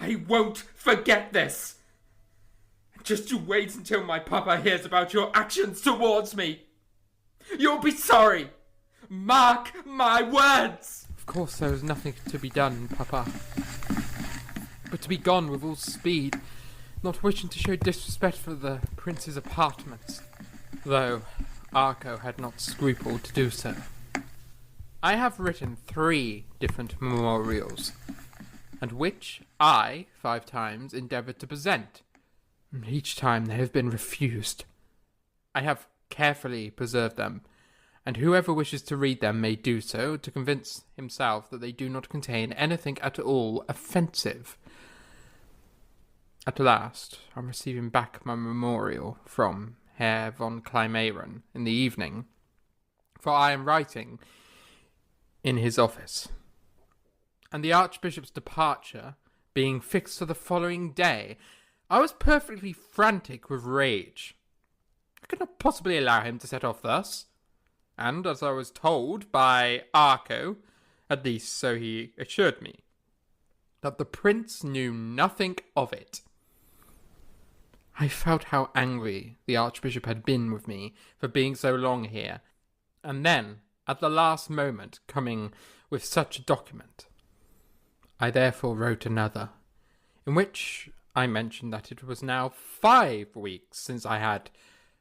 I won't forget this. Just you wait until my papa hears about your actions towards me. You'll be sorry. Mark my words. Of course there is nothing to be done, Papa. But to be gone with all speed, not wishing to show disrespect for the prince's apartments, though Arco had not scrupled to do so. I have written 3 different memorials, and which I 5 times endeavoured to present. Each time they have been refused. I have carefully preserved them, and whoever wishes to read them may do so to convince himself that they do not contain anything at all offensive. At last, I'm receiving back my memorial from Herr von Kleinmeiren in the evening, for I am writing in his office. And the Archbishop's departure being fixed for the following day, I was perfectly frantic with rage. I could not possibly allow him to set off thus, and as I was told by Arco, at least so he assured me, that the prince knew nothing of it. I felt how angry the Archbishop had been with me for being so long here, and then, at the last moment, coming with such a document. I therefore wrote another, in which I mentioned that it was now 5 weeks since I had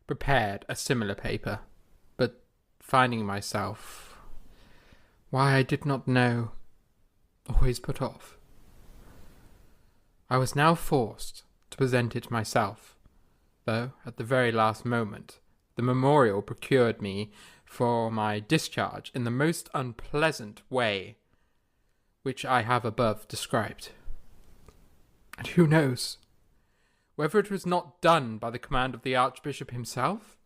prepared a similar paper, but finding myself, why I did not know, always put off. I was now forced to present it myself, though at the very last moment the memorial procured me for my discharge in the most unpleasant way, which I have above described. And who knows whether it was not done by the command of the Archbishop himself?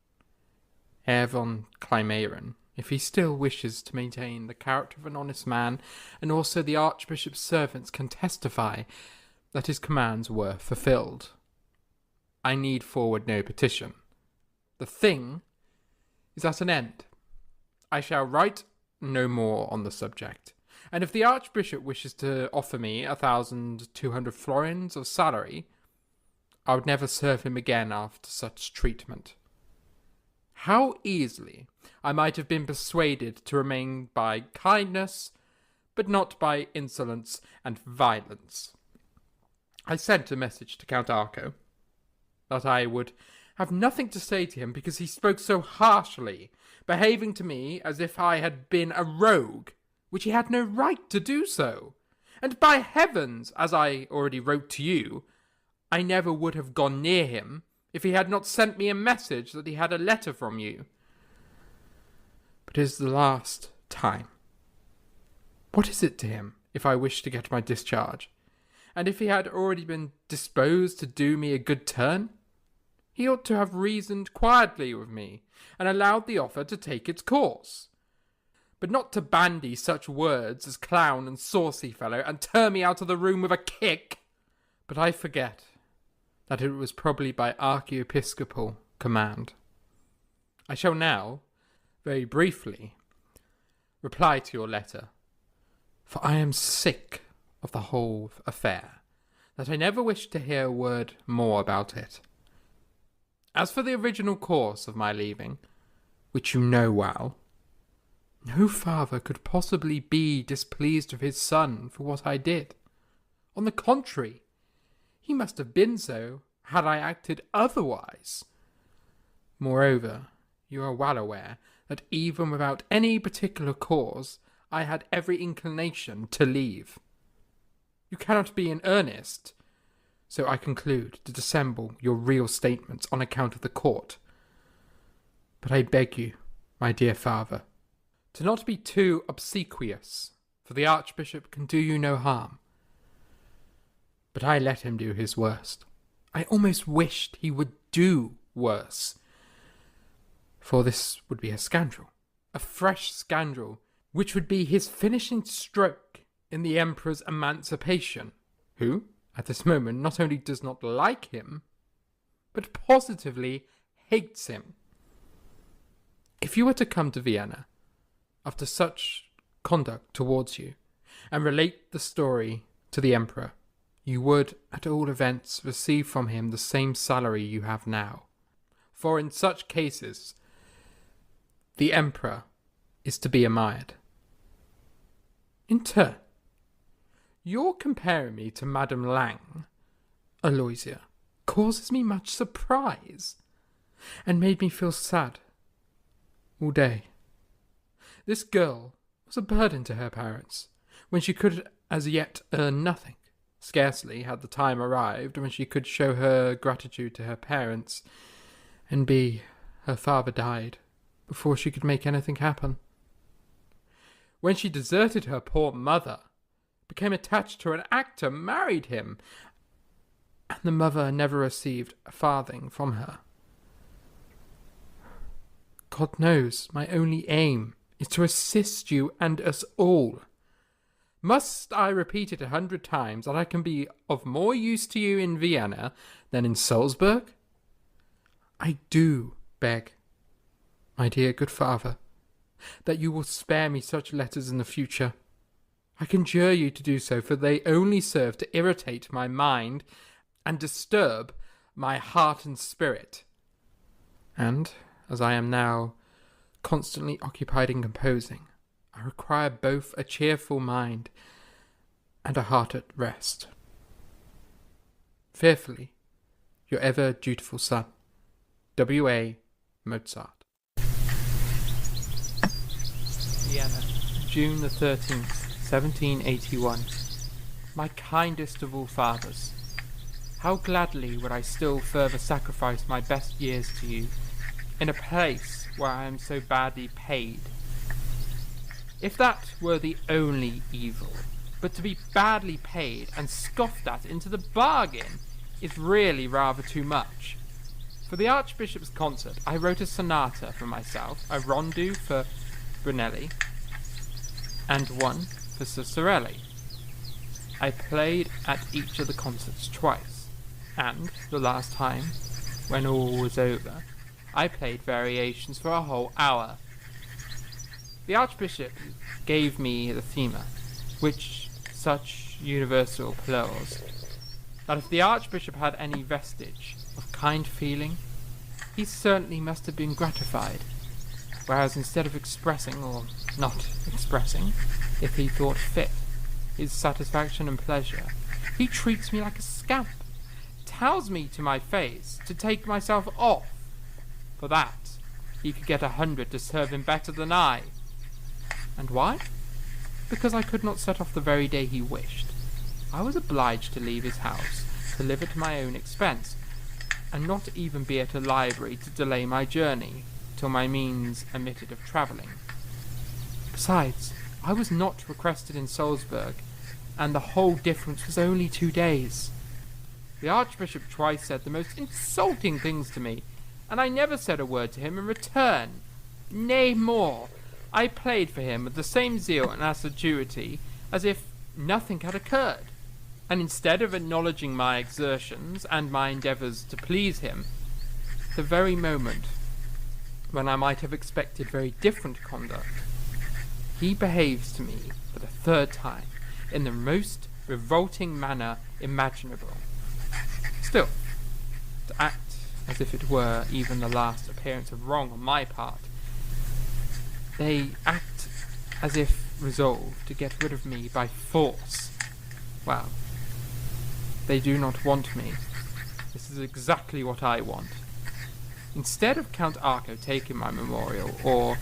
Herr von Kleinmeieren, if he still wishes to maintain the character of an honest man, and also the Archbishop's servants can testify that his commands were fulfilled. I need forward no petition. The thing is at an end. I shall write no more on the subject, and if the Archbishop wishes to offer me 1,200 florins of salary, I would never serve him again after such treatment. How easily I might have been persuaded to remain by kindness, but not by insolence and violence. I sent a message to Count Arco that I would have nothing to say to him because he spoke so harshly, behaving to me as if I had been a rogue, which he had no right to do so. And by heavens, as I already wrote to you, I never would have gone near him if he had not sent me a message that he had a letter from you. But it is the last time. What is it to him if I wish to get my discharge? And if he had already been disposed to do me a good turn, he ought to have reasoned quietly with me, and allowed the offer to take its course, but not to bandy such words as clown and saucy fellow, and turn me out of the room with a kick. But I forget that it was probably by archiepiscopal command. I shall now, very briefly, reply to your letter, for I am sick of the whole affair, that I never wish to hear a word more about it. As for the original course of my leaving, which you know well, no father could possibly be displeased with his son for what I did. On the contrary, he must have been so had I acted otherwise. Moreover, you are well aware that even without any particular cause, I had every inclination to leave. You cannot be in earnest, so I conclude to dissemble your real statements on account of the court. But I beg you, my dear father, to not be too obsequious, for the Archbishop can do you no harm. But I let him do his worst. I almost wished he would do worse, for this would be a scandal, a fresh scandal, which would be his finishing stroke in the Emperor's emancipation, who, at this moment, not only does not like him, but positively hates him. If you were to come to Vienna, after such conduct towards you, and relate the story to the Emperor, you would, at all events, receive from him the same salary you have now. For in such cases, the Emperor is to be admired. In turn, your comparing me to Madame Lang, Aloysia, causes me much surprise, and made me feel sad all day. This girl was a burden to her parents, when she could as yet earn nothing. Scarcely had the time arrived when she could show her gratitude to her parents, and her father died before she could make anything happen. When she deserted her poor mother, became attached to an actor, married him, and the mother never received a farthing from her. God knows my only aim is to assist you and us all. Must I repeat it 100 times that I can be of more use to you in Vienna than in Salzburg? I do beg, my dear good father, that you will spare me such letters in the future. I conjure you to do so, for they only serve to irritate my mind and disturb my heart and spirit. And, as I am now constantly occupied in composing, I require both a cheerful mind and a heart at rest. Fearfully, your ever dutiful son, W.A. Mozart. Vienna, June the 13th, 1781. My kindest of all fathers, how gladly would I still further sacrifice my best years to you, in a place where I am so badly paid. If that were the only evil, but to be badly paid and scoffed at into the bargain is really rather too much. For the Archbishop's concert, I wrote a sonata for myself, a rondeau for Brunelli, and one for Cicerelli. I played at each of the concerts twice, and the last time, when all was over, I played variations for a whole hour. The Archbishop gave me the thema, which such universal applause, that if the Archbishop had any vestige of kind feeling, he certainly must have been gratified, whereas instead of expressing, or not expressing, if he thought fit, his satisfaction and pleasure, he treats me like a scamp, tells me to my face to take myself off. For that, he could get 100 to serve him better than I. And why? Because I could not set off the very day he wished. I was obliged to leave his house, to live at my own expense, and not even be at a library to delay my journey, till my means admitted of travelling. Besides, I was not requested in Salzburg, and the whole difference was only 2 days. The Archbishop twice said the most insulting things to me, and I never said a word to him in return. Nay, more, I played for him with the same zeal and assiduity as if nothing had occurred, and instead of acknowledging my exertions and my endeavours to please him, the very moment when I might have expected very different conduct, he behaves to me for the third time in the most revolting manner imaginable. Still, to act as if it were even the last appearance of wrong on my part, they act as if resolved to get rid of me by force. Well, they do not want me. This is exactly what I want. Instead of Count Arco taking my memorial, or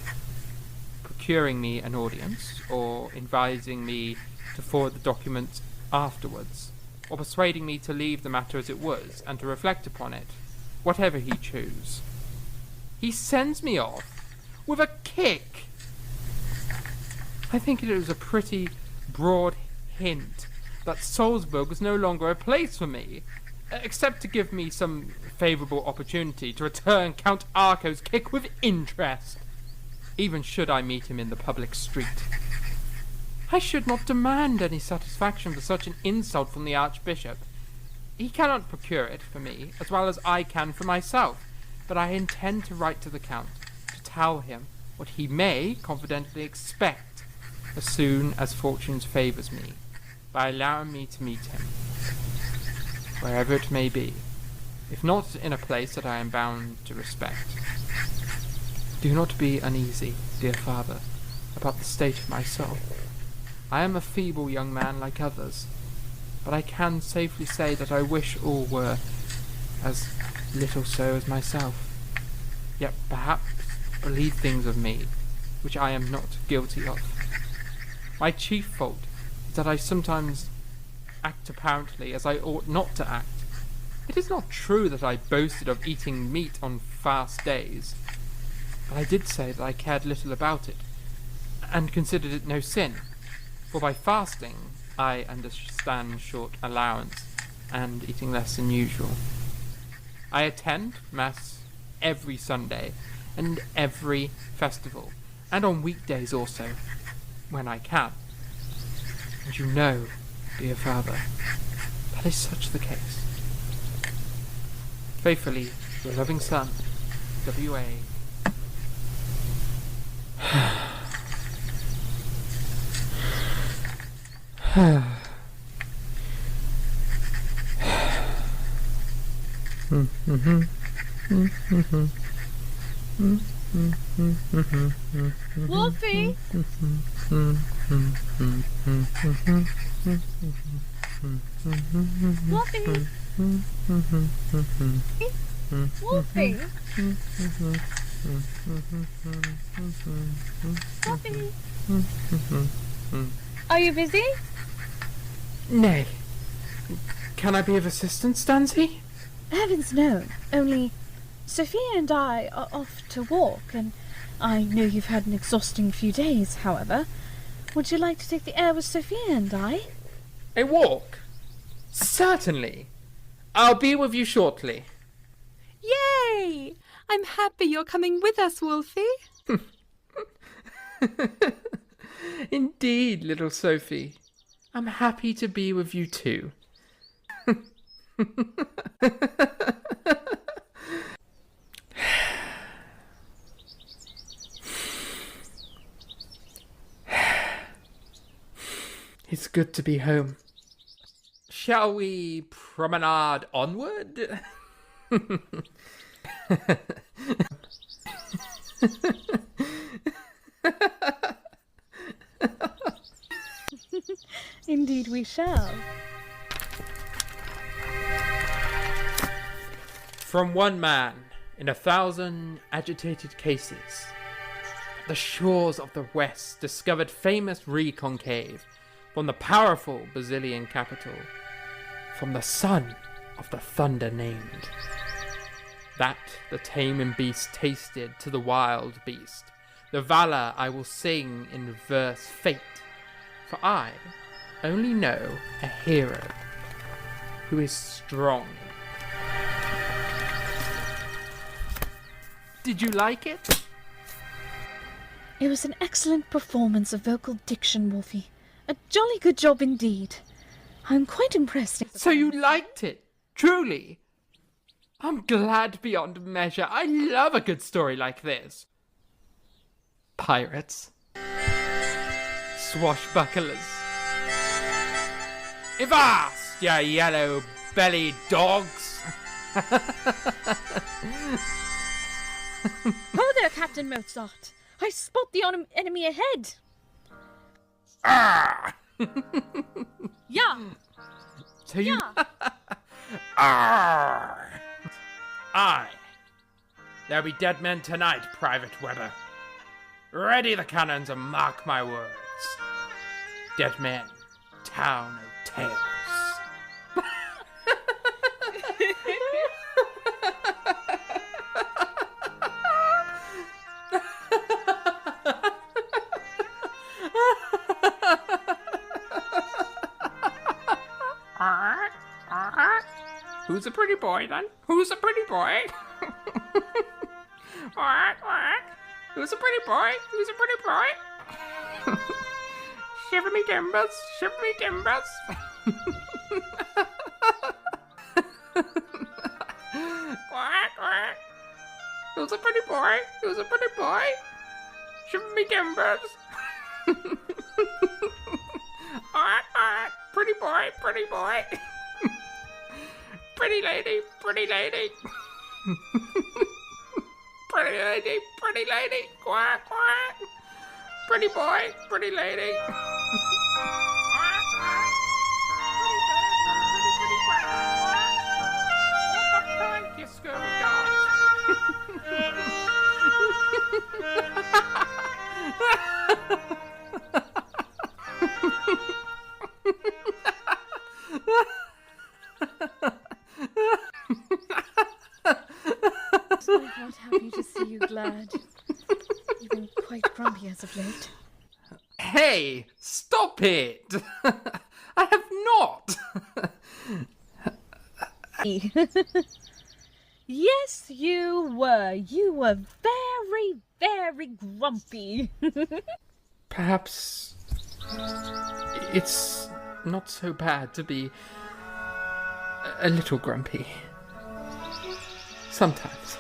procuring me an audience, or advising me to forward the document afterwards, or persuading me to leave the matter as it was, and to reflect upon it, whatever he chose, he sends me off with a kick. I think it was a pretty broad hint that Salzburg was no longer a place for me, except to give me some favourable opportunity to return Count Arco's kick with interest, even should I meet him in the public street. I should not demand any satisfaction for such an insult from the Archbishop. He cannot procure it for me as well as I can for myself, but I intend to write to the Count to tell him what he may confidently expect as soon as fortune favours me, by allowing me to meet him, wherever it may be, if not in a place that I am bound to respect. Do not be uneasy, dear father, about the state of my soul. I am a feeble young man like others, but I can safely say that I wish all were as little so as myself. Yet perhaps believe things of me which I am not guilty of. My chief fault is that I sometimes act apparently as I ought not to act. It is not true that I boasted of eating meat on fast days, but I did say that I cared little about it, and considered it no sin, for by fasting I understand short allowance, and eating less than usual. I attend Mass every Sunday, and every festival, and on weekdays also, when I can. And you know, dear father, that is such the case. Faithfully, your loving son, W.A. Wolfie! Wolfie! Wolfie! Wolfie! Are you busy? Nay. Can I be of assistance, Stancy? Heavens no. Only Sophia and I are off to walk, and I know you've had an exhausting few days, however. Would you like to take the air with Sophia and I? A walk? Certainly. I'll be with you shortly. Yay! I'm happy you're coming with us, Wolfie. Indeed, little Sophie. I'm happy to be with you too. It's good to be home. Shall we promenade onward? Indeed we shall. From one man in 1,000 agitated cases, the shores of the West discovered famous Reconcave from the powerful Basilian capital, from the son of the thunder named. That the tame beast tasted to the wild beast, the valor I will sing in verse fate, for I only know a hero who is strong. Did you like it? It was an excellent performance of vocal diction, Wolfie. A jolly good job indeed. I'm quite impressed. So you liked it? Truly? I'm glad beyond measure. I love a good story like this. Pirates. Swashbucklers. Avast, ya yellow-bellied dogs! Ho there, Captain Mozart! I spot the enemy ahead! Ah! Yeah! So you... Arr! Aye. There'll be dead men tonight, Private Weber. Ready the cannons and mark my words. Dead men, town of tales. Who's a pretty boy, then? Who's a pretty boy? Who's a pretty boy? Who's a pretty boy? Shiver me timbers, shiver me timbers. Who's a pretty boy? Who's a pretty boy? Shiver me timbers. Pretty boy, pretty boy. Pretty lady, pretty lady. Pretty lady, pretty lady. Quack, quack. Pretty boy, pretty lady. Quack, quack. Pretty bird, pretty quack, quack. All the time, you scurvy I'm quite happy to see you glad. You've been quite grumpy as of late. Hey, stop it! I have not! Yes, you were. You were very, very grumpy. Perhaps it's not so bad to be a little grumpy. Sometimes.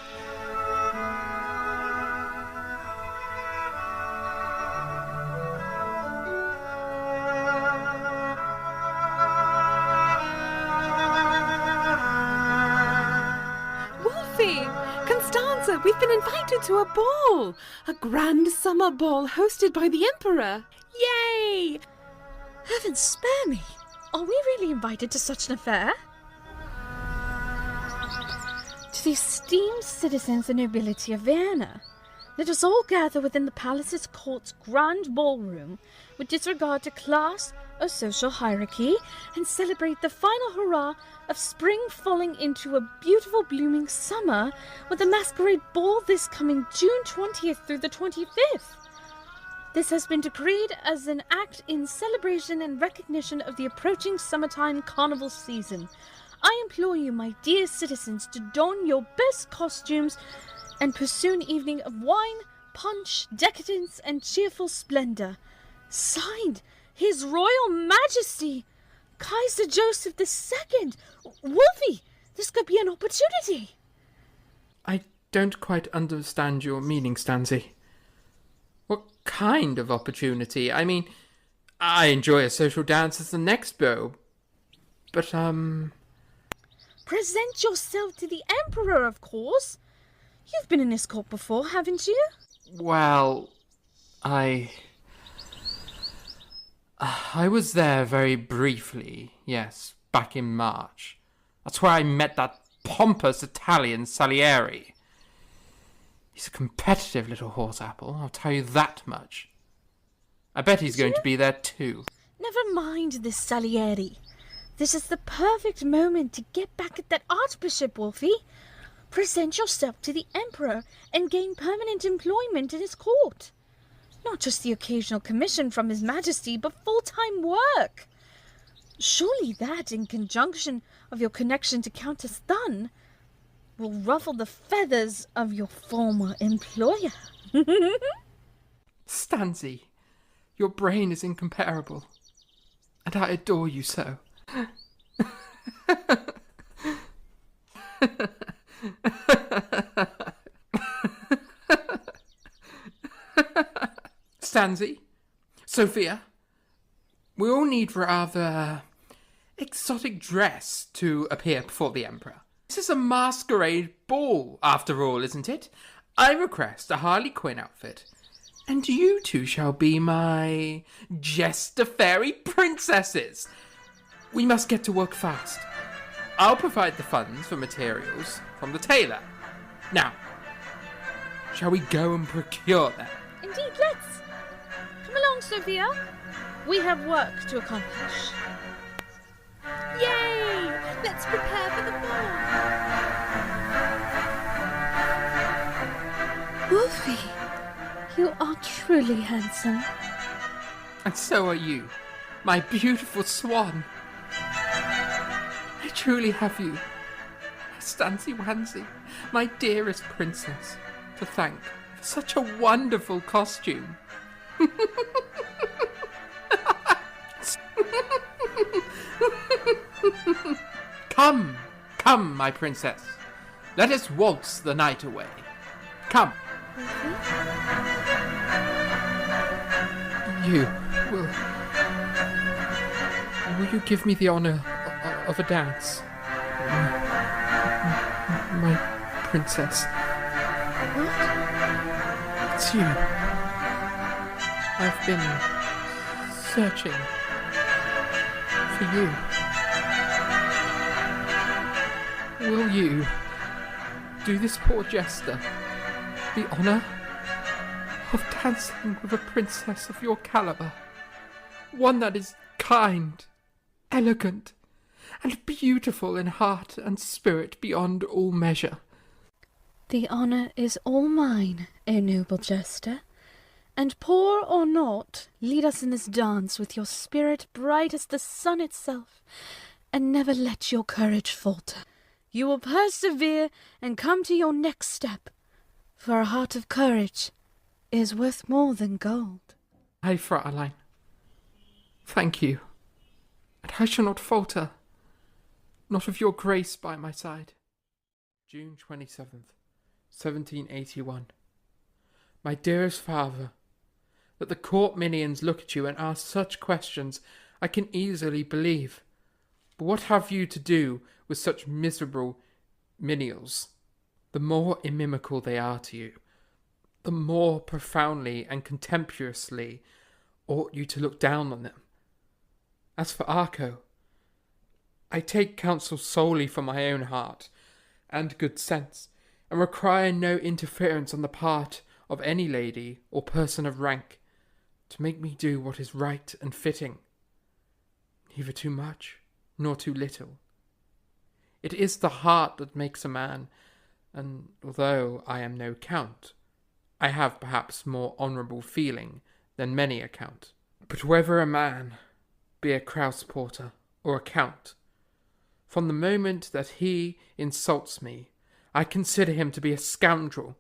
Elsa, we've been invited to a ball. A grand summer ball hosted by the Emperor. Yay! Heaven spare me! Are we really invited to such an affair? To the esteemed citizens and nobility of Vienna, let us all gather within the palace's court's grand ballroom with disregard to class or social hierarchy and celebrate the final hurrah of spring falling into a beautiful blooming summer with a masquerade ball this coming June 20th through the 25th. This has been decreed as an act in celebration and recognition of the approaching summertime carnival season. I implore you, my dear citizens, to don your best costumes and pursue an evening of wine, punch, decadence, and cheerful splendor. Signed, His Royal Majesty, Kaiser Joseph II. Wolfie, this could be an opportunity. I don't quite understand your meaning, Stanzi. What kind of opportunity? I mean, I enjoy a social dance as the next beau, but, Present yourself to the Emperor, of course. You've been in his court before, haven't you? well, I was there very briefly, yes, back in March. That's where I met that pompous Italian Salieri. He's a competitive little horse apple, I'll tell you that much. I bet he's going to be there too. Never mind this Salieri. This is the perfect moment to get back at that Archbishop, Wolfie. Present yourself to the Emperor and gain permanent employment in his court. Not just the occasional commission from His Majesty, but full-time work. Surely that, in conjunction of your connection to Countess Thun, will ruffle the feathers of your former employer. Stanzi, your brain is incomparable, and I adore you so. Stanzi, Sophia, we all need rather exotic dress to appear before the Emperor. This is a masquerade ball, after all, isn't it? I request a Harley Quinn outfit, and you two shall be my jester fairy princesses. We must get to work fast. I'll provide the funds for materials from the tailor. Now, shall we go and procure them? Indeed, let's. Come along, Sophia. We have work to accomplish. Yay! Let's prepare for the ball. Wolfie, you are truly handsome. And so are you, my beautiful swan. I truly have you, my Stancy Wansy, my dearest princess, to thank for such a wonderful costume. Come, come, my princess. Let us waltz the night away. Come. You will you give me the honor of a dance? My princess. What? It's you. I've been searching for you. Will you do this poor jester the honor of dancing with a princess of your caliber? One that is kind, elegant, and beautiful in heart and spirit beyond all measure. The honour is all mine, O noble jester. And poor or not, lead us in this dance with your spirit bright as the sun itself, and never let your courage falter. You will persevere and come to your next step, for a heart of courage is worth more than gold. Aye, Fraulein. Thank you. And I shall not falter, not of your grace by my side. June 27th, 1781. My dearest father, that the court minions look at you and ask such questions I can easily believe. But what have you to do with such miserable menials? the more inimical they are to you, the more profoundly and contemptuously ought you to look down on them. As for Arco, I take counsel solely from my own heart and good sense, and require no interference on the part of any lady or person of rank to make me do what is right and fitting, neither too much nor too little. It is the heart that makes a man, and although I am no count, I have perhaps more honourable feeling than many a count. But whether a man be a Krause porter or a count, from the moment that he insults me, I consider him to be a scoundrel,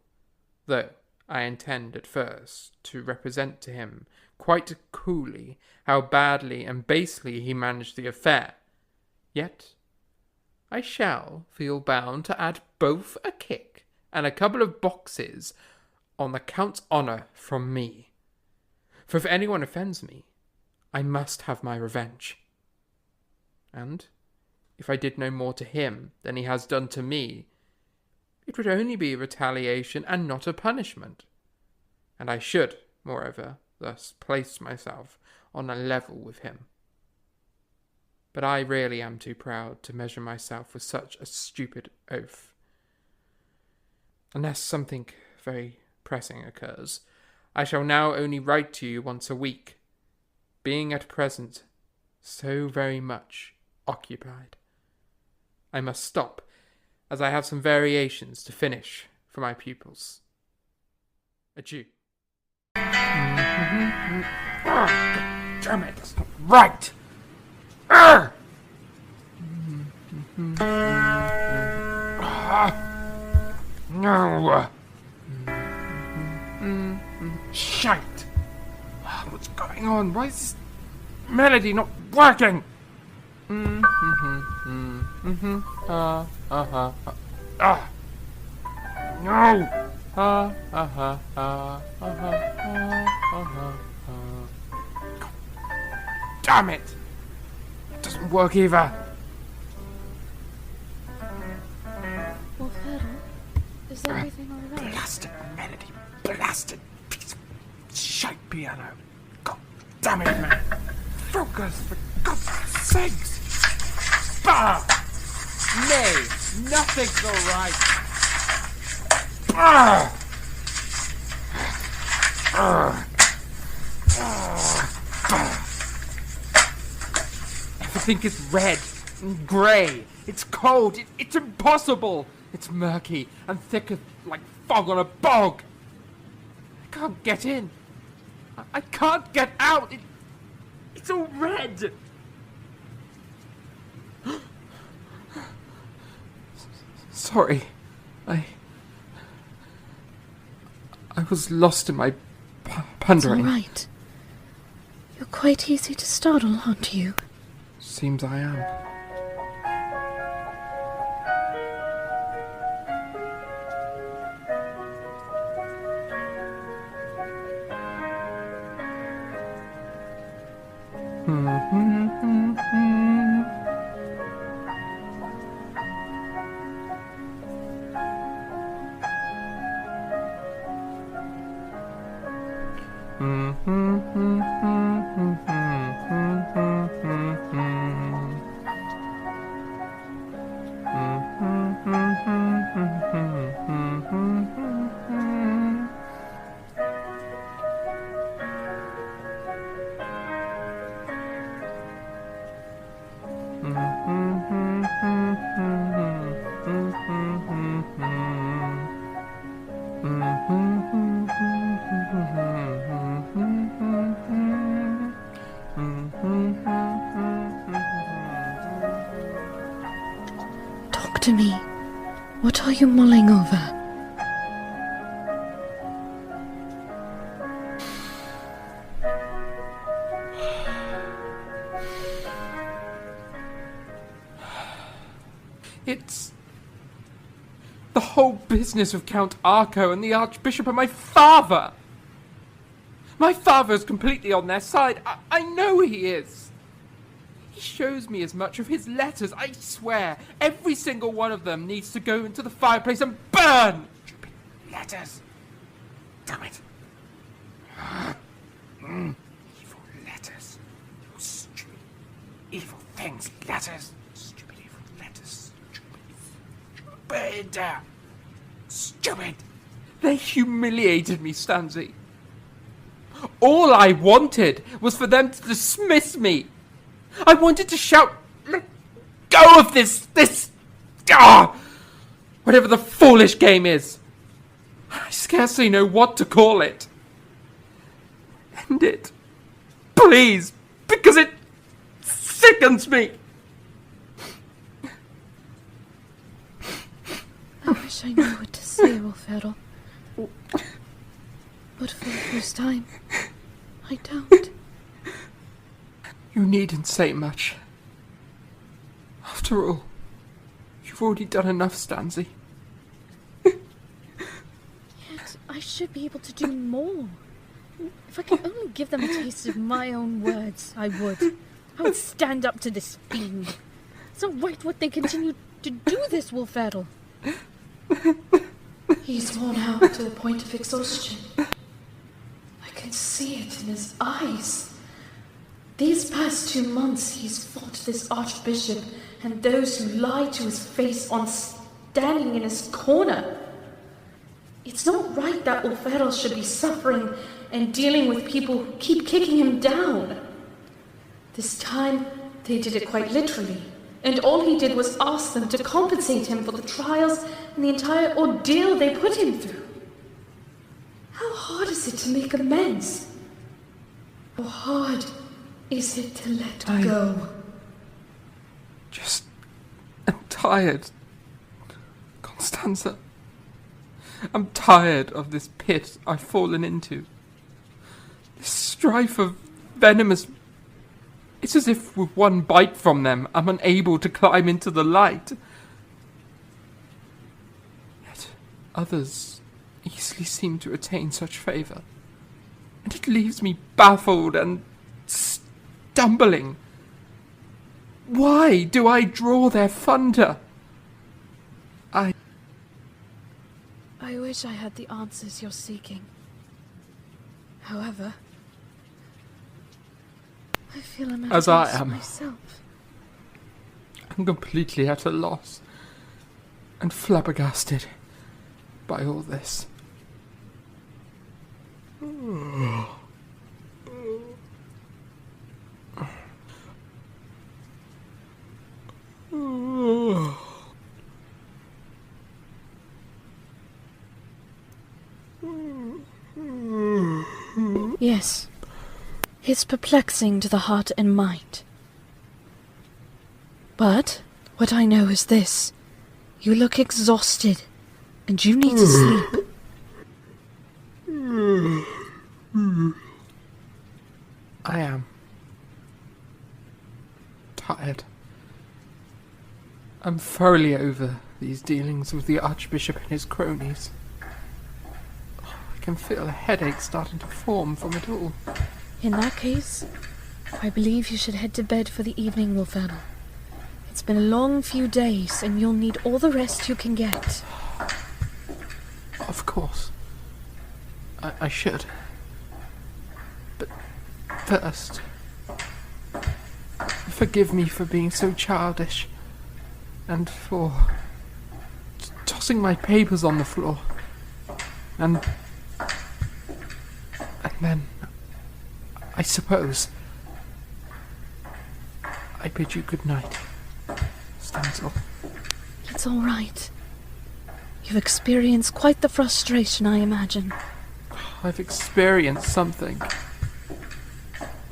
though I intend at first to represent to him quite coolly how badly and basely he managed the affair. Yet I shall feel bound to add both a kick and a couple of boxes on the Count's honour from me. For if anyone offends me, I must have my revenge. And if I did no more to him than he has done to me, it would only be retaliation and not a punishment. And I should, moreover, thus place myself on a level with him. But I really am too proud to measure myself with such a stupid oath. Unless something very pressing occurs, I shall now only write to you once a week, being at present so very much occupied. I must stop, as I have some variations to finish for my pupils. Adieu. Damn it, that's not right! No! Shite! What's going on? Why is this melody not working? No! Damn it! It doesn't work either. Wolfhurdle, is everything alright? Blasted melody, blasted piece of shite piano. God damn it, man! Focus, for God's sakes! Bah! Nay, nothing's alright. Everything is red and grey. It's cold. It's impossible. It's murky and thick like fog on a bog. I can't get in. I can't get out. It's all red. Sorry. I was lost in my pondering. It's all right. You're quite easy to startle, aren't you? Seems I am. Talk to me. What are you mulling over? It's the whole business of Count Arco and the Archbishop and my father. My father's completely on their side. I know he is. He shows me as much of his letters. I swear, every single one of them needs to go into the fireplace and burn! Stupid letters. Damn it. Evil letters. Stupid, evil things. Letters. Stupid, evil letters. Stupid. Stupid. They humiliated me, Stanzi. All I wanted was for them to dismiss me. I wanted to shout, "Let go of this, whatever the foolish game is. I scarcely know what to call it. End it, please, because it sickens me." I wish I knew what to say, Wolferdle. But for the first time, I don't. You needn't say much. After all, you've already done enough, Stanzi. Yet I should be able to do more. If I could only give them a taste of my own words, I would. I would stand up to this fiend. It's not right what they continue to do this, Wolferdle. He's worn out to the point of exhaustion. I can see it in his eyes. These past 2 months he's fought this archbishop and those who lie to his face on standing in his corner. It's not right that Wolferdle should be suffering and dealing with people who keep kicking him down. This time they did it quite literally, and all he did was ask them to compensate him for the trials and the entire ordeal they put him through. How hard is it to make amends? How hard is it to let go? I'm tired, Constanza. I'm tired of this pit I've fallen into. This strife of venomous... It's as if with one bite from them, I'm unable to climb into the light. Yet others easily seem to attain such favour, and it leaves me baffled and stumbling. Why do I draw their thunder? I wish I had the answers you're seeking. However, I feel I'm at As I loss am. myself. I'm completely at a loss and flabbergasted by all this. Yes, it's perplexing to the heart and mind. But what I know is this. You look exhausted, and you need to sleep. I am tired. I'm thoroughly over these dealings with the Archbishop and his cronies. I can feel a headache starting to form from it all. In that case, I believe you should head to bed for the evening, Wolferdle. It's been a long few days, and you'll need all the rest you can get. Of course. I should. But first, forgive me for being so childish, and for tossing my papers on the floor, and then, I suppose, I bid you good night, Stanzel. It's all right. You've experienced quite the frustration, I imagine. I've experienced something.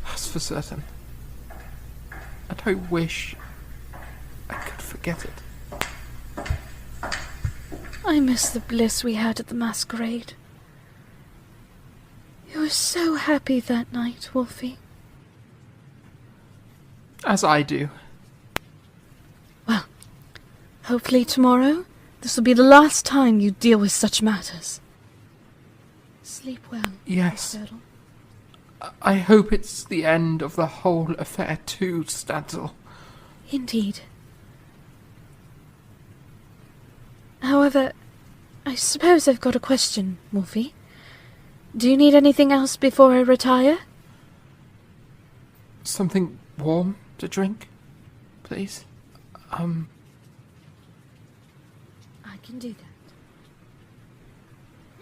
That's for certain. And I wish I could forget it. I miss the bliss we had at the masquerade. You were so happy that night, Wolfie. As I do. Well, hopefully tomorrow, this will be the last time you deal with such matters. Sleep well. Yes. Wolferdle. I hope it's the end of the whole affair too, Stanzel. Indeed. However, I suppose I've got a question, Wolfie. Do you need anything else before I retire? Something warm to drink, please? I can do that.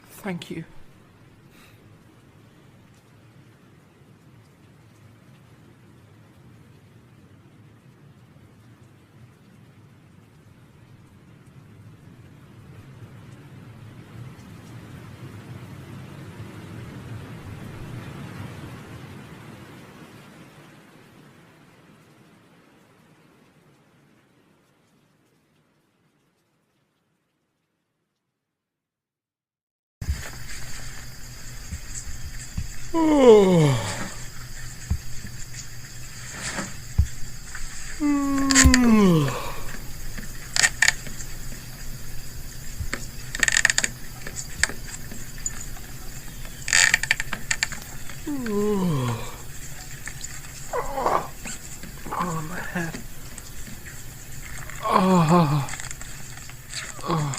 Thank you. Oh, my head. Oh. Oh. Oh.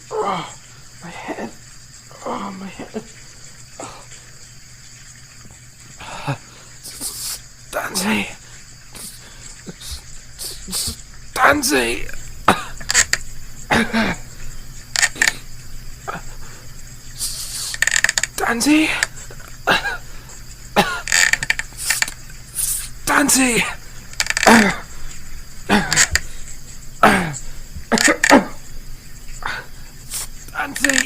Oh, my head. Oh, my head. Stanzi. Stanzi. Stanzi. Stanzi.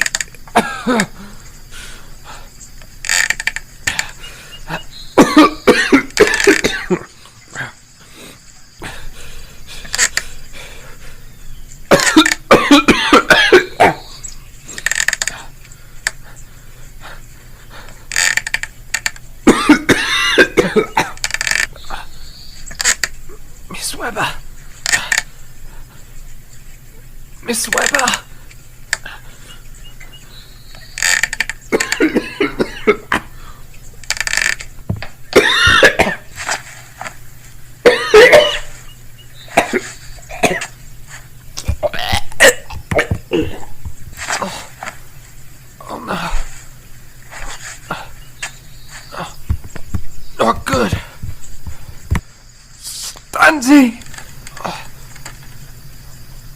Miss Weber. Miss Weber. Oh no. Not good. Stanzi!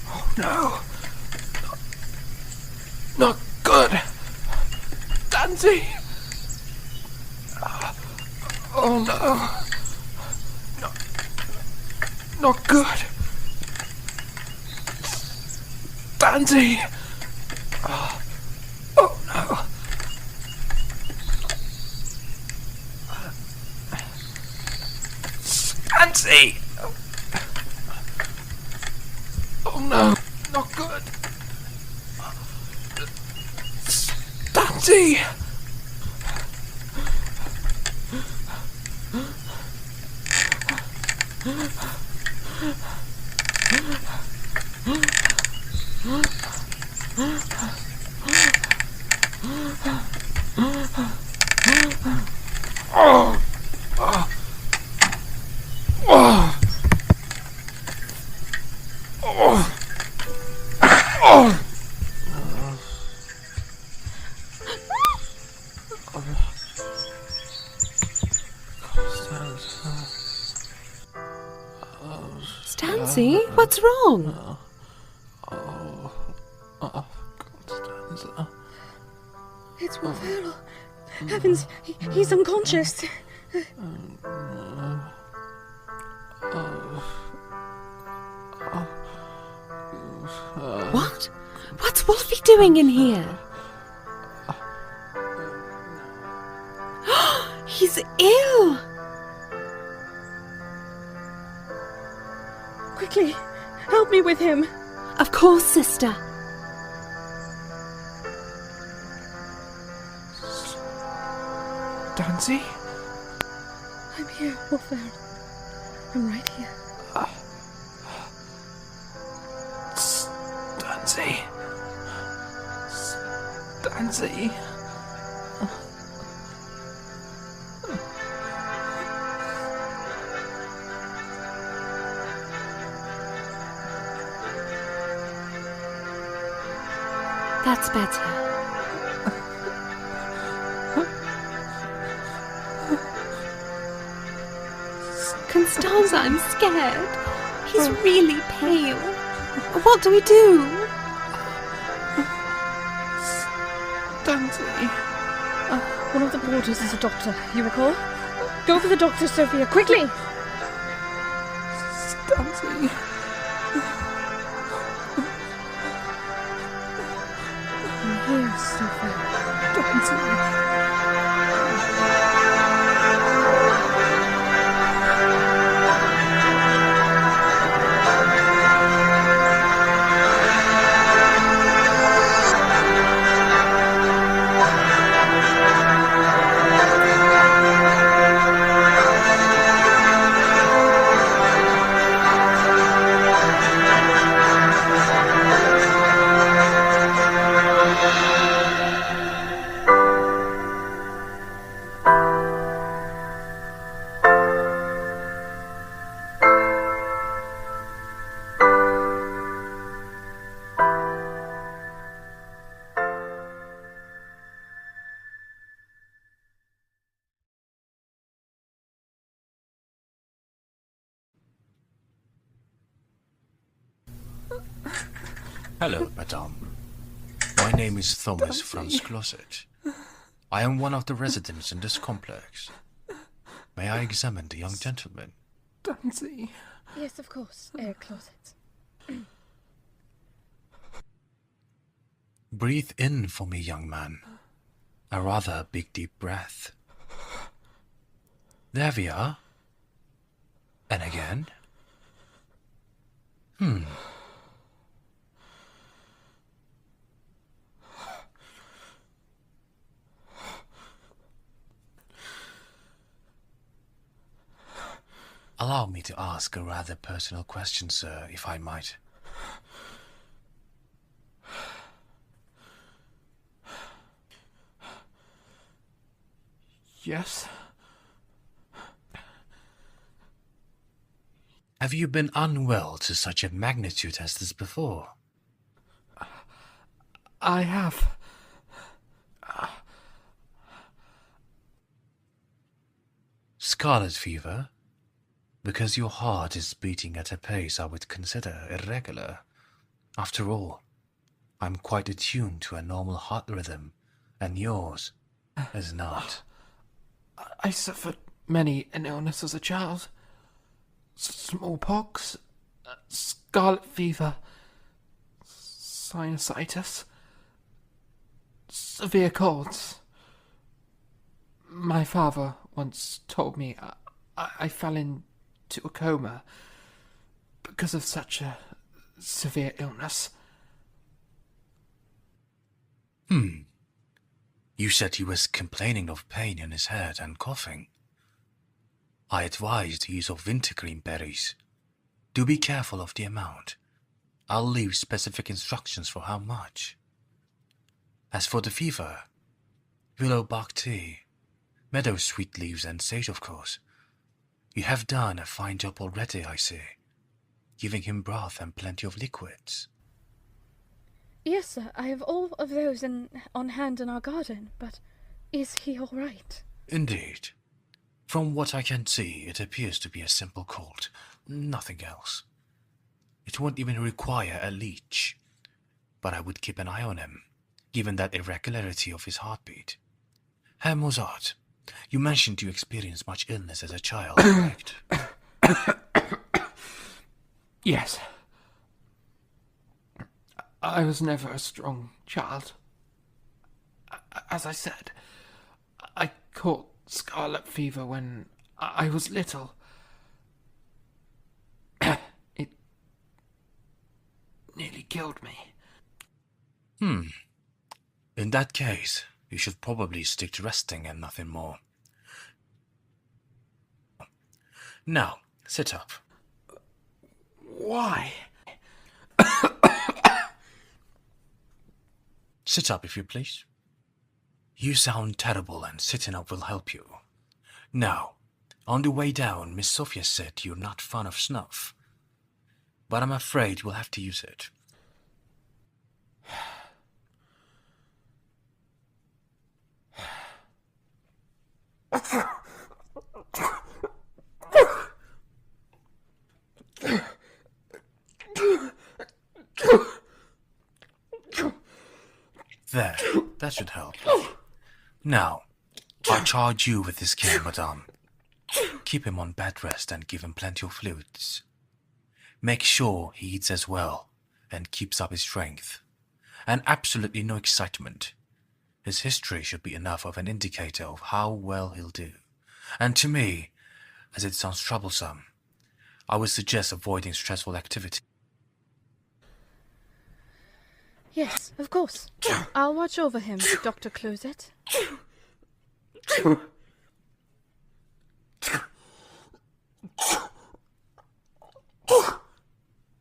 Oh no. Not good. Stanzi! Oh no. Not good. Stanzi! Oh no. Stanzi! Oh no, not good. Stanzi! Oh! Oh! Oh! Oh! Oh! What's wrong? Constanza. It's Wolf. Heavens, he's unconscious. What? What's Wolfie doing in here? He's ill! Quickly, help me with him. Of course, sister. Dancy? I'm here, Wolf. I'm right here. Dancy. Dancy. That's better. Constanza, I'm scared. He's really pale. What do we do? Dancy. One of the porters is a doctor, you recall? Go for the doctor, Sophia, quickly! Dancy. I'm here, Sophia. Dancy. Hello, madame. My name is Thomas Franz Closet. I am one of the residents in this complex. May I examine the young gentleman? Dancy. Yes, of course, air closet. Breathe in for me, young man. A rather big deep breath. There we are. And again. Allow me to ask a rather personal question, sir, if I might. Yes? Have you been unwell to such a magnitude as this before? I have. Scarlet fever? Because your heart is beating at a pace I would consider irregular. After all, I'm quite attuned to a normal heart rhythm, and yours is not. I suffered many an illness as a child. Smallpox, scarlet fever, sinusitis, severe colds. My father once told me I fell into a coma because of such a severe illness. You said he was complaining of pain in his head and coughing. I advised use of wintergreen berries. Do be careful of the amount. I'll leave specific instructions for how much. As for the fever, willow bark tea, meadow sweet leaves and sage, of course. You have done a fine job already, I see, giving him broth and plenty of liquids. Yes, sir, I have all of those on hand in our garden, but is he all right? Indeed. From what I can see, it appears to be a simple cold, nothing else. It won't even require a leech. But I would keep an eye on him, given that irregularity of his heartbeat. Herr Mozart, you mentioned you experienced much illness as a child, correct? Yes. I was never a strong child. As I said, I caught scarlet fever when I was little. It nearly killed me. In that case, you should probably stick to resting and nothing more. Now, sit up. Why? Sit up, if you please. You sound terrible, and sitting up will help you. Now, on the way down, Miss Sophia said you're not fond of snuff. But I'm afraid we'll have to use it. There, that should help. Now, I'll charge you with this care, madame. Keep him on bed rest and give him plenty of fluids. Make sure he eats as well and keeps up his strength. And absolutely no excitement. His history should be enough of an indicator of how well he'll do. And to me, as it sounds troublesome, I would suggest avoiding stressful activity. Yes, of course. I'll watch over him, Dr. Closet.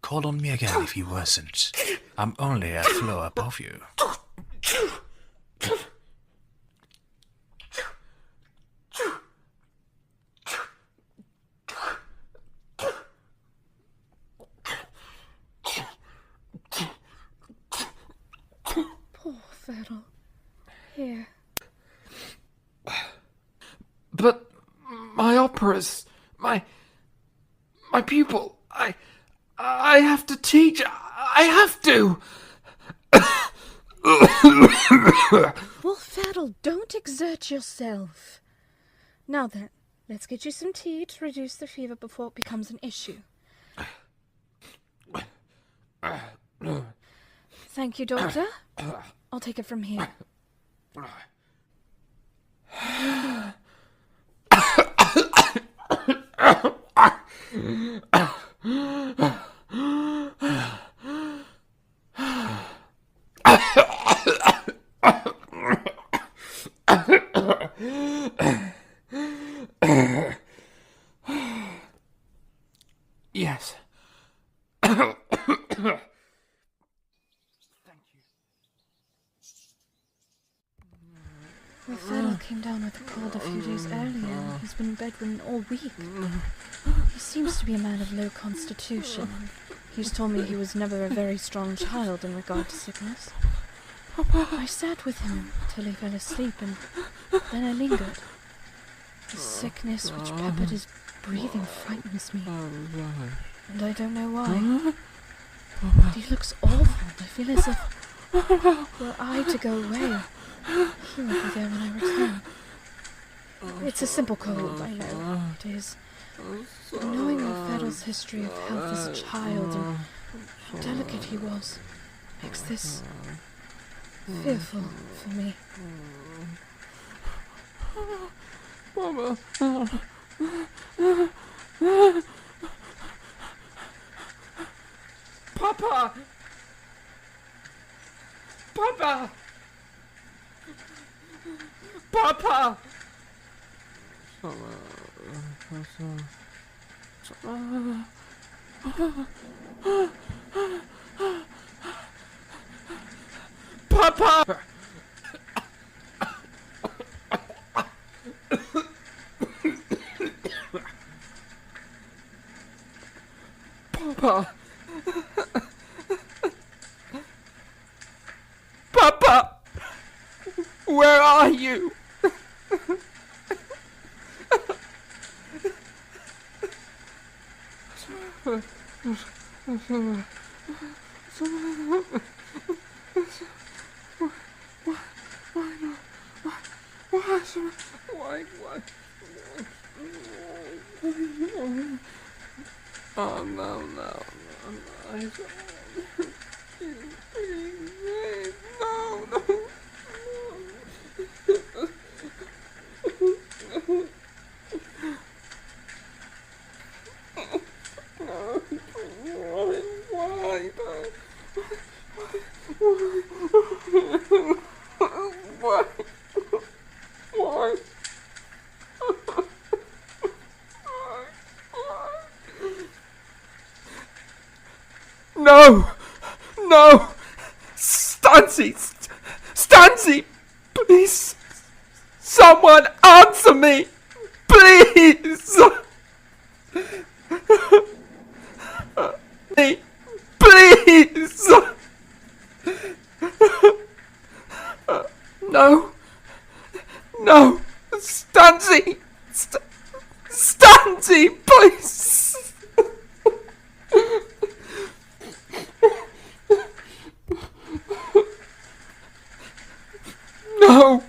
Call on me again if he worsens. I'm only a floor above you. Poor Ferdl. Here. But my operas, my pupil, I have to teach. I have to. Well, Ferdl, don't exert yourself. Now then, let's get you some tea to reduce the fever before it becomes an issue. Thank you, Doctor. I'll take it from here. Yes. Well, Ferdl came down with a cold a few days earlier. He's been bedridden all week. He seems to be a man of low constitution. He's told me he was never a very strong child in regard to sickness. I sat with him till he fell asleep, and then I lingered. The sickness which peppered his breathing frightens me, and I don't know why. But he looks awful. I feel as if, were I to go away, he will be there when I return. It's a simple cold, I know. It is. But knowing Ferdl's history of health as a child and how delicate he was makes this fearful for me. Mama. Papa! Papa! Papa! Papa! Papa! Papa! Where are you? Oh, no. No! Stancy! Please! Someone answer me! Please! Please! No! Stancy! Stancy, please! No!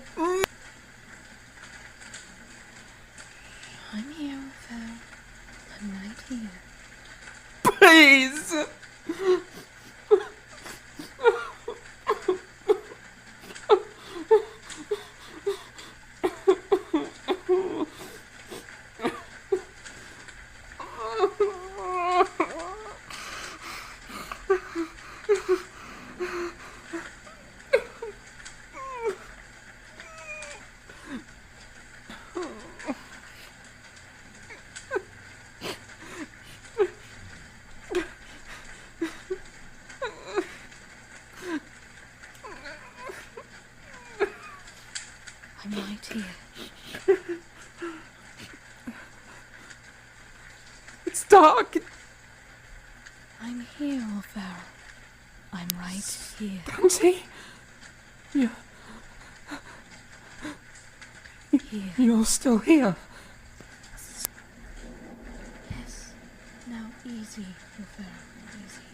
I'm here, Phil. I'm right here. Please! I'm right here. It's dark. I'm here, O'Farrell. I'm right here. Stancy? You're still here. Yes. Now easy, O'Farrell. Easy.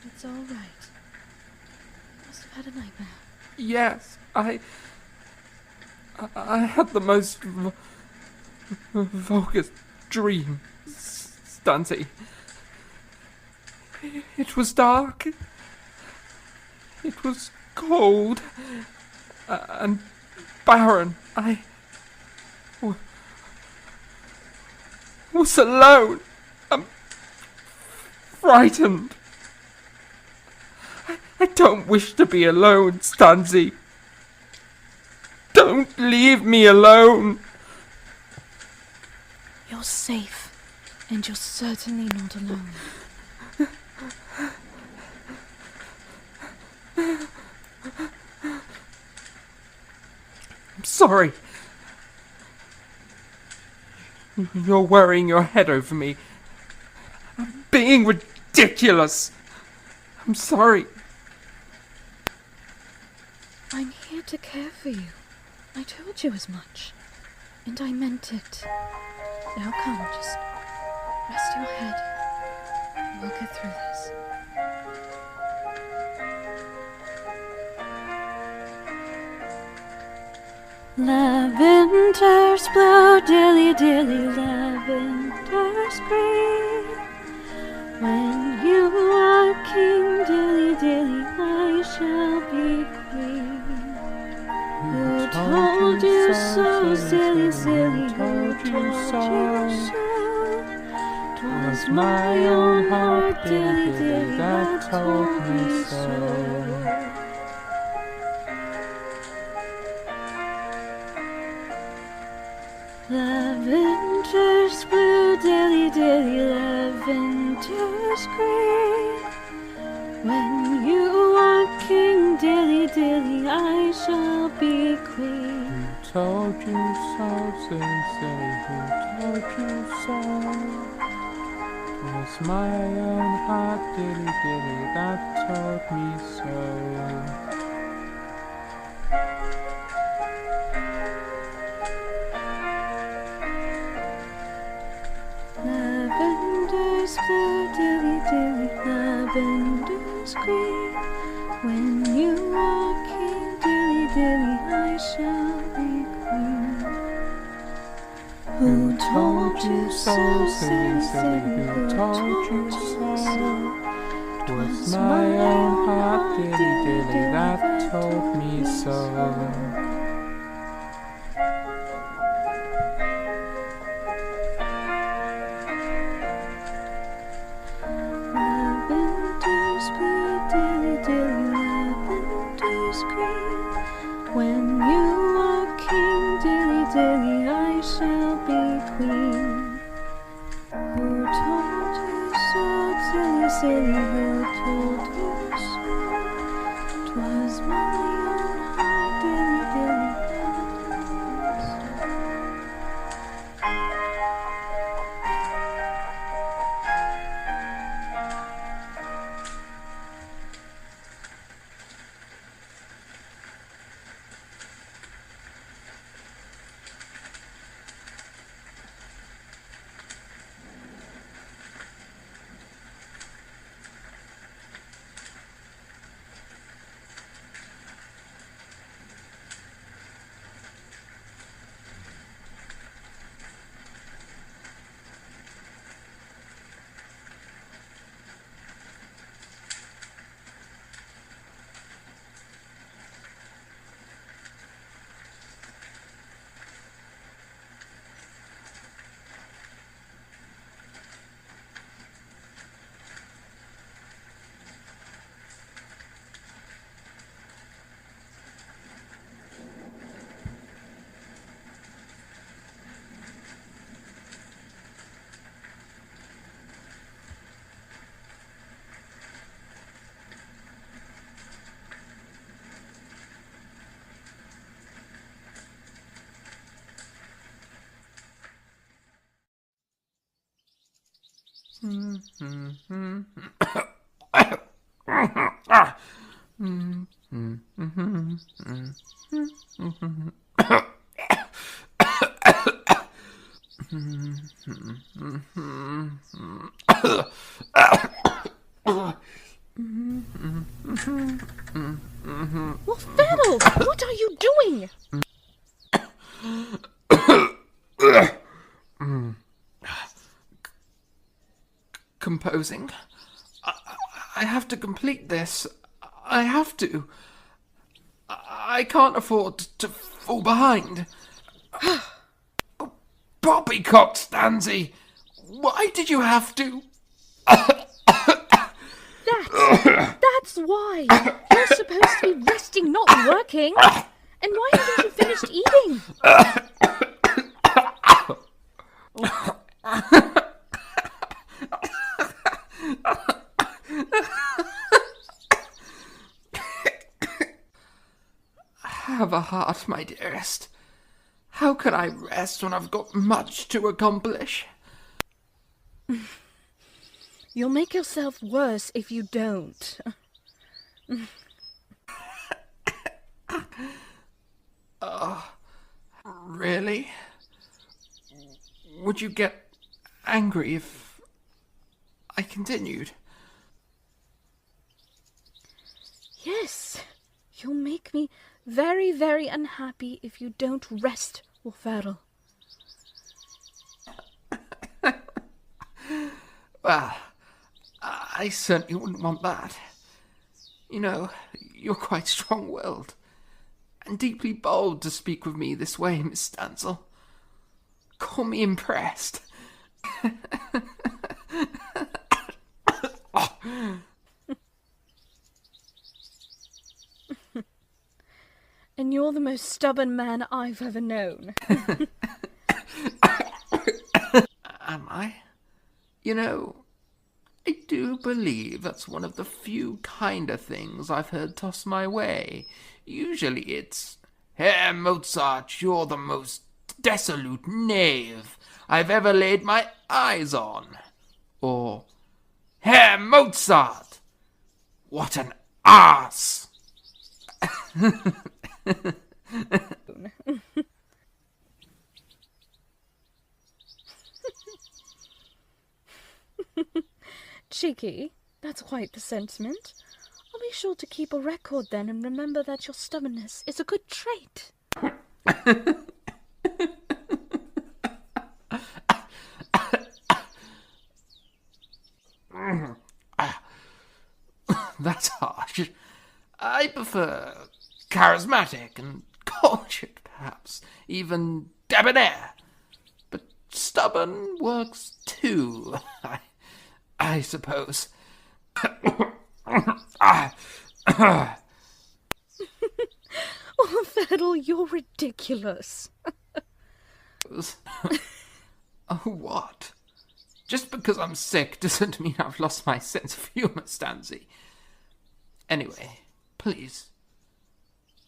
It's all right. You must have had a nightmare. Yes, I had the most vulgar dream, Stancy. It was dark. It was cold and barren. I was alone. I'm frightened. I don't wish to be alone, Stancy. Don't leave me alone. You're safe, and you're certainly not alone. I'm sorry. You're worrying your head over me. I'm being ridiculous. I'm sorry. I'm here to care for you. I told you as much. And I meant it. Now come, just rest your head. And we'll get through this. Lavender's blue, dilly dilly, lavender's green. When you are king, dilly dilly, I shall be queen. Who told you so, silly, silly, who told you so? 'Twas my own heart, dilly dilly, that told me so. Lavender's blue, dilly dilly, lavender's green. When you are king, dilly dilly, I shall be queen. Who told you so, silly, silly, who told you so? 'Twas my own heart, dilly dilly, that told me so. Lavender's blue, dilly dilly, dilly, I shall be queen. Who told you so, silly, silly, who told you so? 'Twas my own heart, dilly dilly, that told me so. Lavender's blue, dilly dilly, lavender's green. When you are king, dilly dilly, I shall be queen. Who told you so, silly, silly, who told you so? 'Twas my own heart, dilly dilly, Well, Phil, what are you doing? Composing. I have to complete this. I have to. I can't afford to fall behind. Poppycock, Stanzi! Why did you have to? That's why. You're supposed to be resting, not working. And why haven't you finished eating? Have a heart, my dearest. How can I rest when I've got much to accomplish? You'll make yourself worse if you don't. Really? Would you get angry if I continued? Yes, you'll make me very, very unhappy if you don't rest, Wolferl. Well, I certainly wouldn't want that. You know, you're quite strong-willed and deeply bold to speak with me this way, Miss Stansel. Call me impressed. And you're the most stubborn man I've ever known. Am I? You know, I do believe that's one of the few kinder things I've heard tossed my way. Usually it's, Herr Mozart, you're the most dissolute knave I've ever laid my eyes on. Or, Herr Mozart, what an ass! Cheeky, that's quite the sentiment. I'll be sure to keep a record then and remember that your stubbornness is a good trait. That's harsh. I prefer charismatic and cultured, perhaps, even debonair. But stubborn works too, I suppose. Oh, Fiddle, you're ridiculous. Oh, what? Just because I'm sick doesn't mean I've lost my sense of humour, Stanzi. Anyway, please,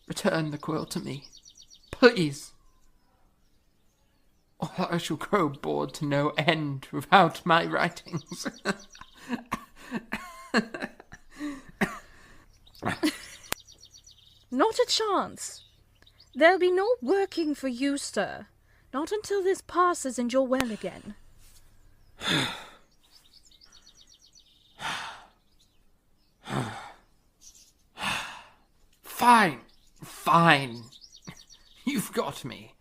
return the quill to me. Please. Or I shall grow bored to no end without my writings. Not a chance. There'll be no working for you, sir. Not until this passes and you're well again. Fine. You've got me.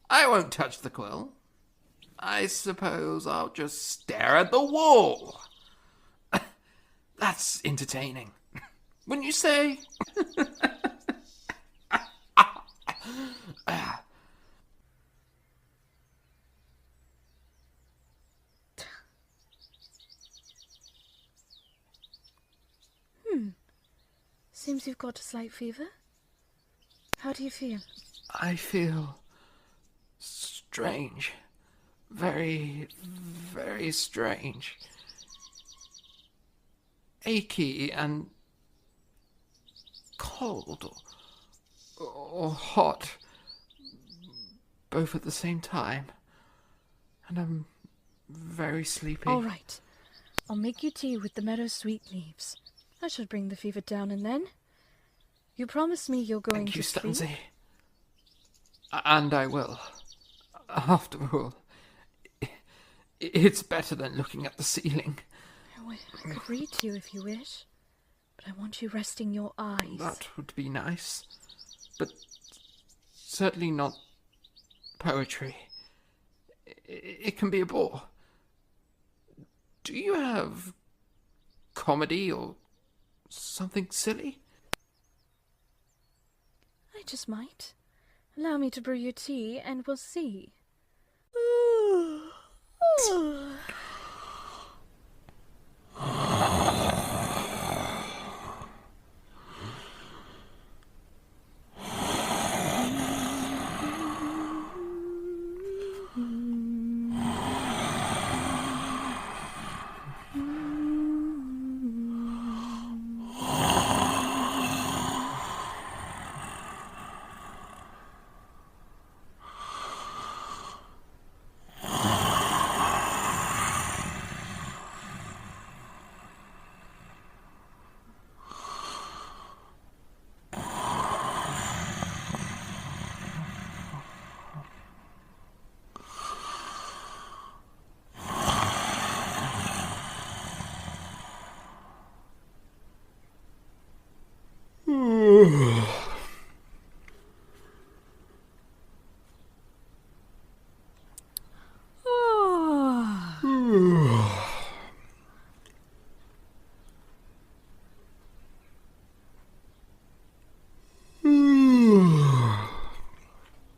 I won't touch the quill. I suppose I'll just stare at the wall. That's entertaining. Wouldn't you say? Seems you've got a slight fever. How do you feel? I feel strange. Very, very strange. Achy and cold or hot, both at the same time. And I'm very sleepy. All right. I'll make you tea with the meadow sweet leaves. I should bring the fever down and then. You promised me you're going Thank you, to sleep. Stanzi. And I will. After all, it's better than looking at the ceiling. I could read to you if you wish, but I want you resting your eyes. That would be nice, but certainly not poetry. It can be a bore. Do you have comedy or something silly? I just might. Allow me to brew your tea and we'll see.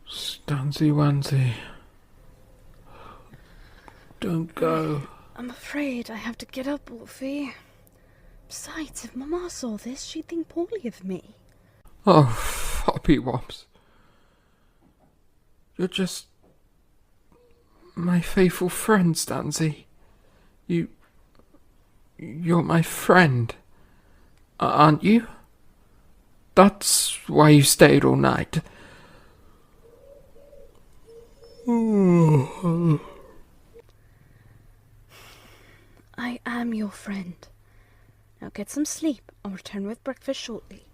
Stanzi Wanzi. Don't go. I'm afraid I have to get up, Wolfie. Besides, if Mama saw this, she'd think poorly of me. Oh, floppy wops. You're just my faithful friend, Stanzi. You're my friend, aren't you? That's why you stayed all night. I am your friend. Now get some sleep. I'll return with breakfast shortly.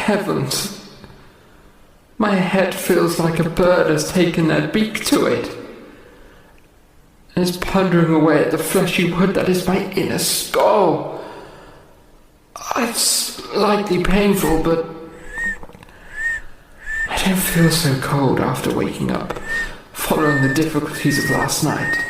Heavens! My head feels like a bird has taken their beak to it, and is plundering away at the fleshy wood that is my inner skull. It's slightly painful, but I don't feel so cold after waking up, following the difficulties of last night.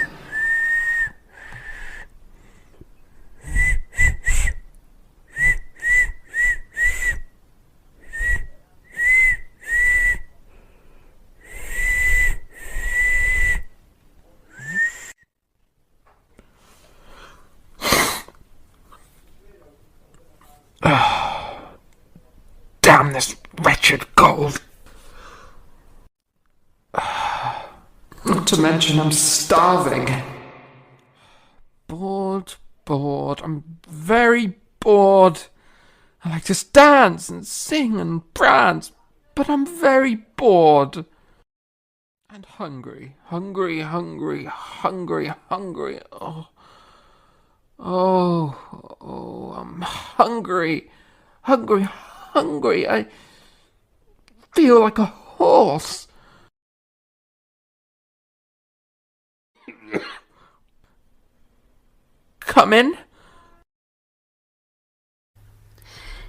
Damn this wretched cold. Not to mention I'm starving. Bored. I'm very bored. I like to dance and sing and prance, but I'm very bored. And hungry. Oh, I'm hungry. I feel like a horse. Come in.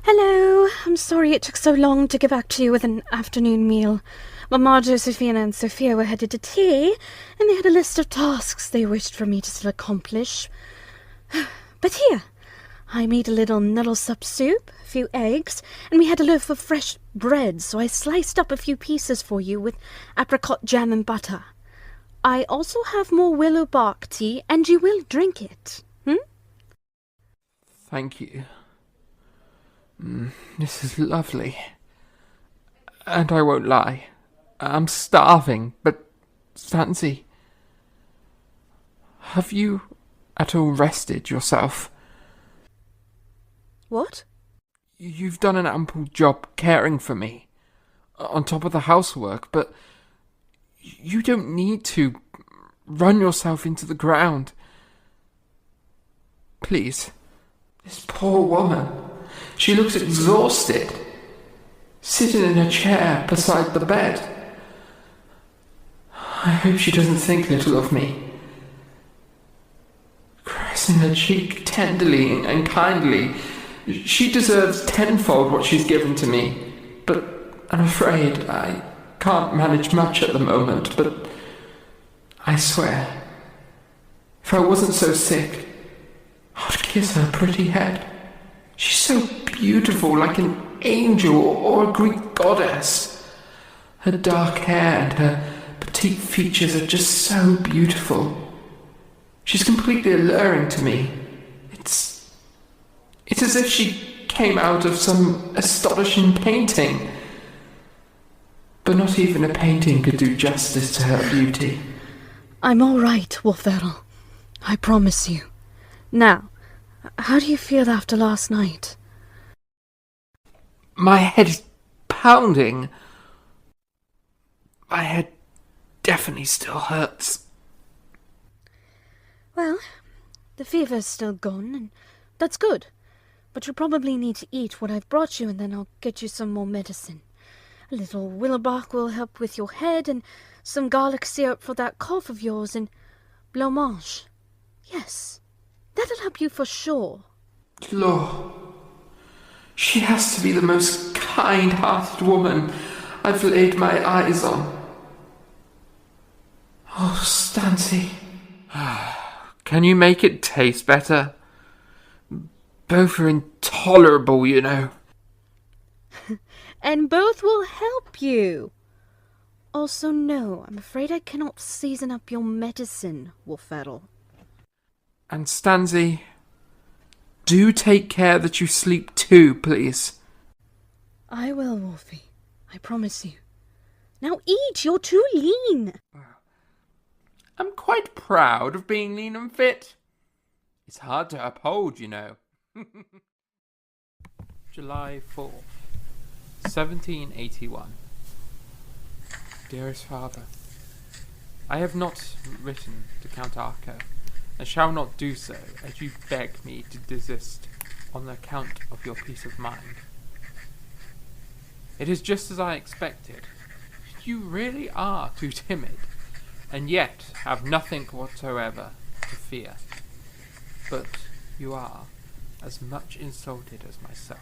Hello. I'm sorry it took so long to get back to you with an afternoon meal. Mama, Josephina and Sophia were headed to tea, and they had a list of tasks they wished for me to still accomplish. But here, I made a little noodle-sup soup, a few eggs, and we had a loaf of fresh bread, so I sliced up a few pieces for you with apricot jam and butter. I also have more willow bark tea, and you will drink it. Thank you. This is lovely. And I won't lie, I'm starving, but Stancy, have you at all rested yourself? What? You've done an ample job caring for me, on top of the housework, but you don't need to run yourself into the ground. Please, this poor woman, she looks exhausted, sitting in a chair beside the bed. I hope she doesn't think little of me. Caressing her cheek tenderly and kindly, she deserves tenfold what she's given to me, but I'm afraid I can't manage much at the moment, but I swear, if I wasn't so sick, I'd kiss her pretty head. She's so beautiful, like an angel or a Greek goddess. Her dark hair and her petite features are just so beautiful. She's completely alluring to me. It's as if she came out of some astonishing painting. But not even a painting could do justice to her beauty. I'm all right, Wolf Errol. I promise you. Now, how do you feel after last night? My head is pounding. My head definitely still hurts. Well, the fever's still gone, and that's good. But you'll probably need to eat what I've brought you, and then I'll get you some more medicine. A little willow bark will help with your head, and some garlic syrup for that cough of yours, and blancmange. Yes, that'll help you for sure. Lord, she has to be the most kind-hearted woman I've laid my eyes on. Oh, Stancy. Can you make it taste better? Both are intolerable, you know. And both will help you. Also, no, I'm afraid I cannot season up your medicine, Wolferl. And Stancy, do take care that you sleep too, please. I will, Wolfie. I promise you. Now eat, you're too lean. I'm quite proud of being lean and fit. It's hard to uphold, you know. July 4th, 1781. Dearest father, I have not written to Count Arco, and shall not do so, as you beg me to desist on account of your peace of mind. It is just as I expected. You really are too timid, and yet have nothing whatsoever to fear. But you are as much insulted as myself.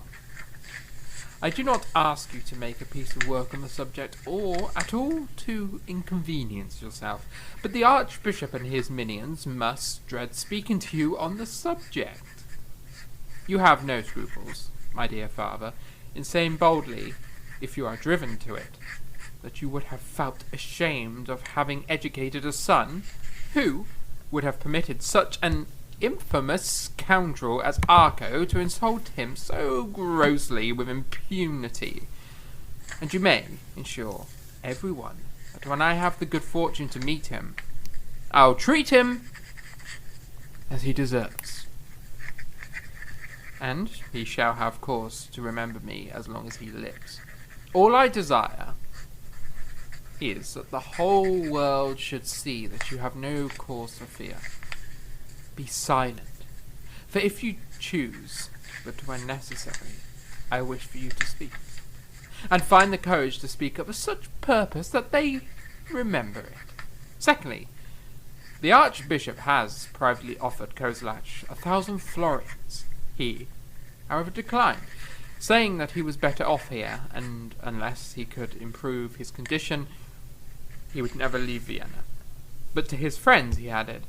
I do not ask you to make a piece of work on the subject, or at all to inconvenience yourself, but the Archbishop and his minions must dread speaking to you on the subject. You have no scruples, my dear father, in saying boldly, if you are driven to it, that you would have felt ashamed of having educated a son who would have permitted such an infamous scoundrel as Arco to insult him so grossly with impunity. And you may ensure everyone that when I have the good fortune to meet him, I'll treat him as he deserves. And he shall have cause to remember me as long as he lives. All I desire is that the whole world should see that you have no cause for fear. Be silent, for if you choose, but when necessary, I wish for you to speak, and find the courage to speak of such purpose that they remember it. Secondly, the Archbishop has privately offered Kozlach 1,000 florins. He, however, declined, saying that he was better off here, and unless he could improve his condition, he would never leave Vienna. But to his friends he added,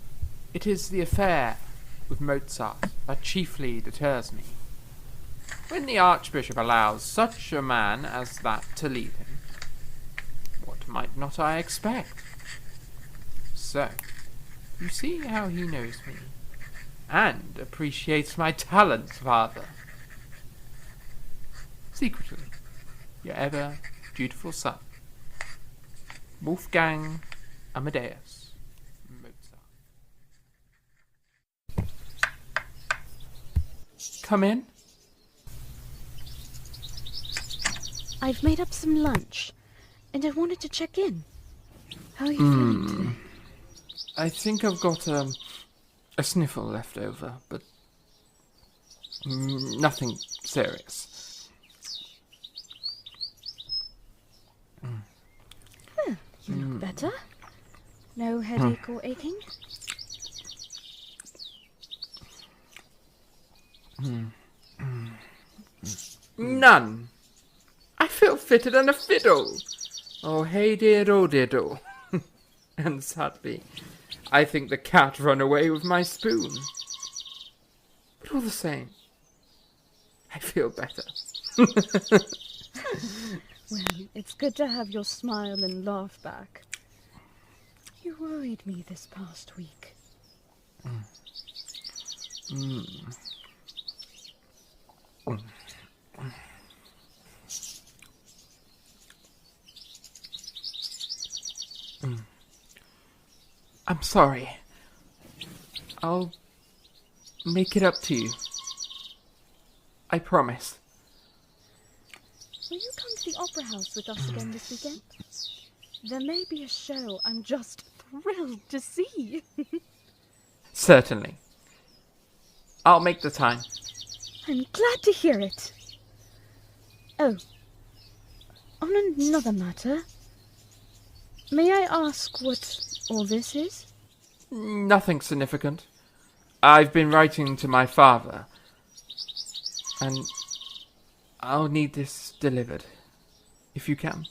"It is the affair with Mozart that chiefly deters me. When the Archbishop allows such a man as that to leave him, what might not I expect? So, you see how he knows me, and appreciates my talents, father. Secretly, your ever dutiful son, Wolfgang Amadeus Mozart." Come in. I've made up some lunch, and I wanted to check in. How are you feeling today? I think I've got a sniffle left over, but nothing serious. You look better. No headache or aching? None. I feel fitter than a fiddle. Oh, hey diddle diddle. And sadly, I think the cat ran away with my spoon. But all the same, I feel better. Well, it's good to have your smile and laugh back. You worried me this past week. I'm sorry. I'll make it up to you. I promise. Will you come to the Opera House with us again this weekend? There may be a show I'm just thrilled to see. Certainly. I'll make the time. I'm glad to hear it. Oh, on another matter, may I ask what all this is? Nothing significant. I've been writing to my father, and I'll need this delivered, if you can.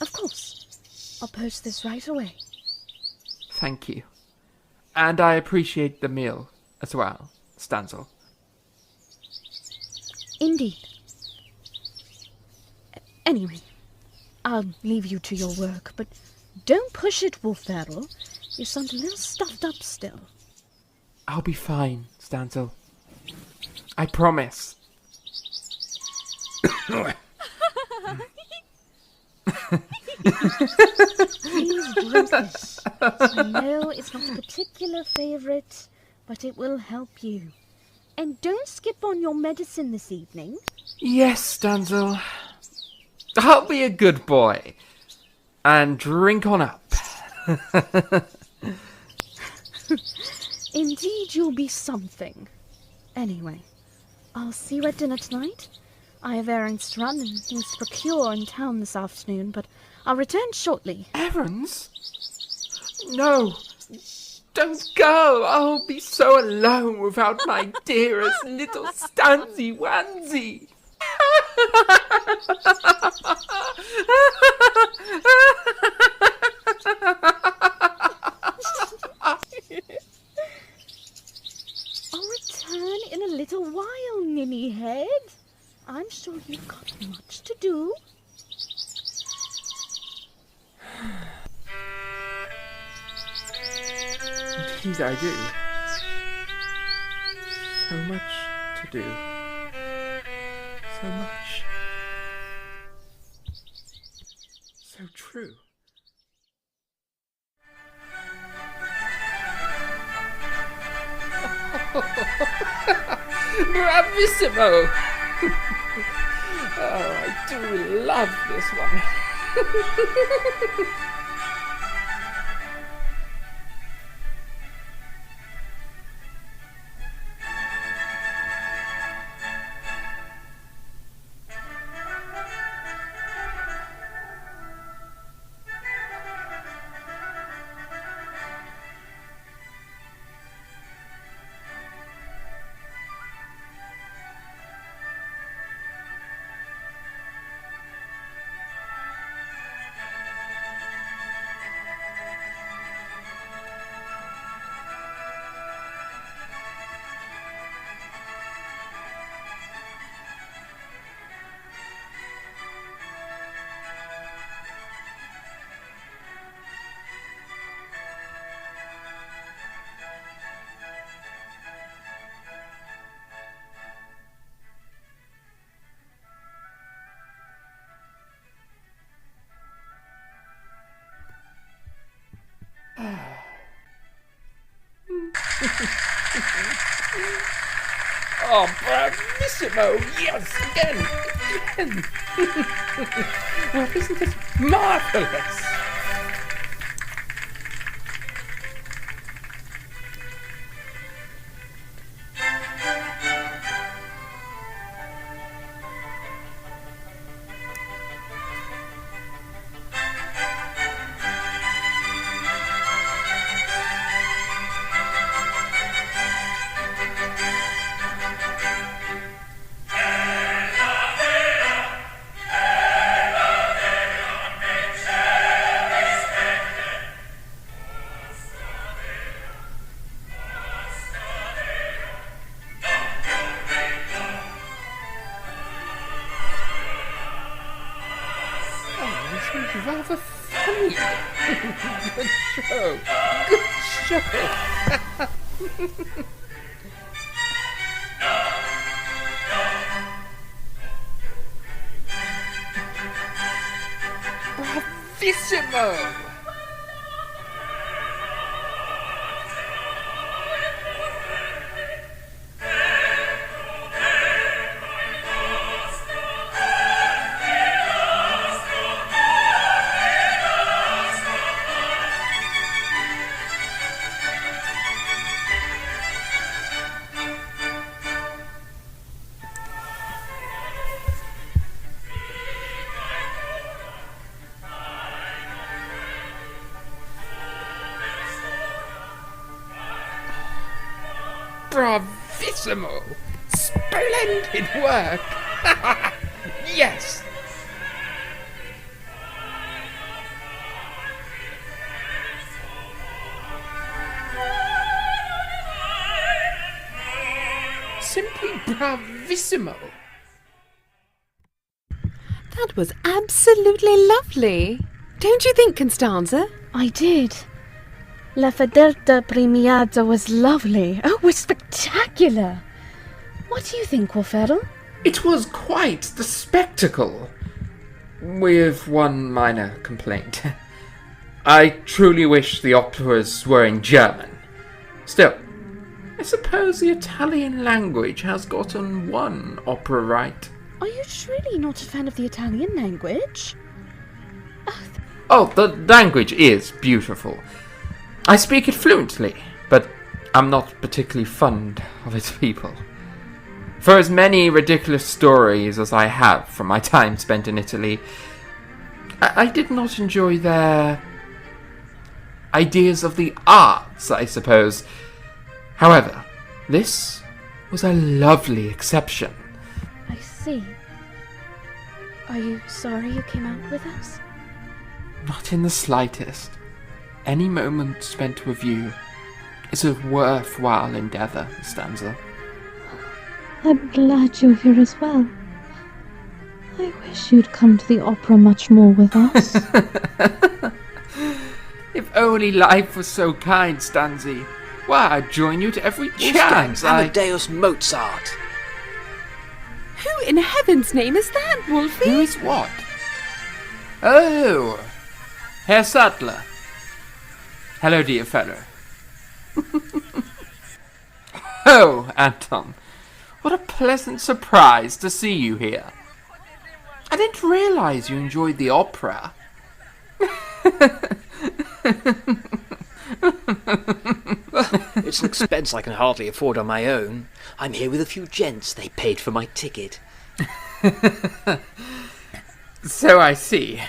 Of course. I'll post this right away. Thank you. And I appreciate the meal as well, Stanzel. Indeed. Anyway, I'll leave you to your work, but don't push it, Wolferl. You sound a little stuffed up still. I'll be fine, Stanzel. I promise. Please drink this. I know it's not a particular favourite, but it will help you. And don't skip on your medicine this evening. Yes, Stanzel. I'll be a good boy. And drink on up. Indeed, you'll be something. Anyway, I'll see you at dinner tonight. I have errands to run and things to procure in town this afternoon, but I'll return shortly. Errands? No, don't go. I'll be so alone without my dearest little Stansy Wansy. I'll return in a little while, Ninny Head. I'm sure you've got much to do. Indeed I do. So much to do. So much. So true. Bravissimo! Oh, I do love this one. Oh, bravissimo! Yes, again! Well, isn't this marvellous? Rather funny. Good show. Good show. Bravissimo. Bravissimo! Splendid work! Yes! Simply bravissimo! That was absolutely lovely. Don't you think, Constanza? I did. La Federta Premiata was lovely. Oh, it was spectacular. What do you think, Wolferdle? It was quite the spectacle. With one minor complaint. I truly wish the operas were in German. Still, I suppose the Italian language has gotten one opera right. Are you truly not a fan of the Italian language? Oh, the language is beautiful. I speak it fluently, but I'm not particularly fond of its people. For as many ridiculous stories as I have from my time spent in Italy, I did not enjoy their ideas of the arts, I suppose. However, this was a lovely exception. I see. Are you sorry you came out with us? Not in the slightest. Any moment spent with you is a worthwhile endeavour, Stanza. I'm glad you're here as well. I wish you'd come to the opera much more with us. If only life was so kind, Stanzi. Why, I'd join you to every chance. Amadeus Mozart. Who in heaven's name is that, Wolfie? Who is what? Oh, Herr Sattler. Hello, dear fellow. Oh, Anton. What a pleasant surprise to see you here. I didn't realise you enjoyed the opera. It's an expense I can hardly afford on my own. I'm here with a few gents. They paid for my ticket. So I see.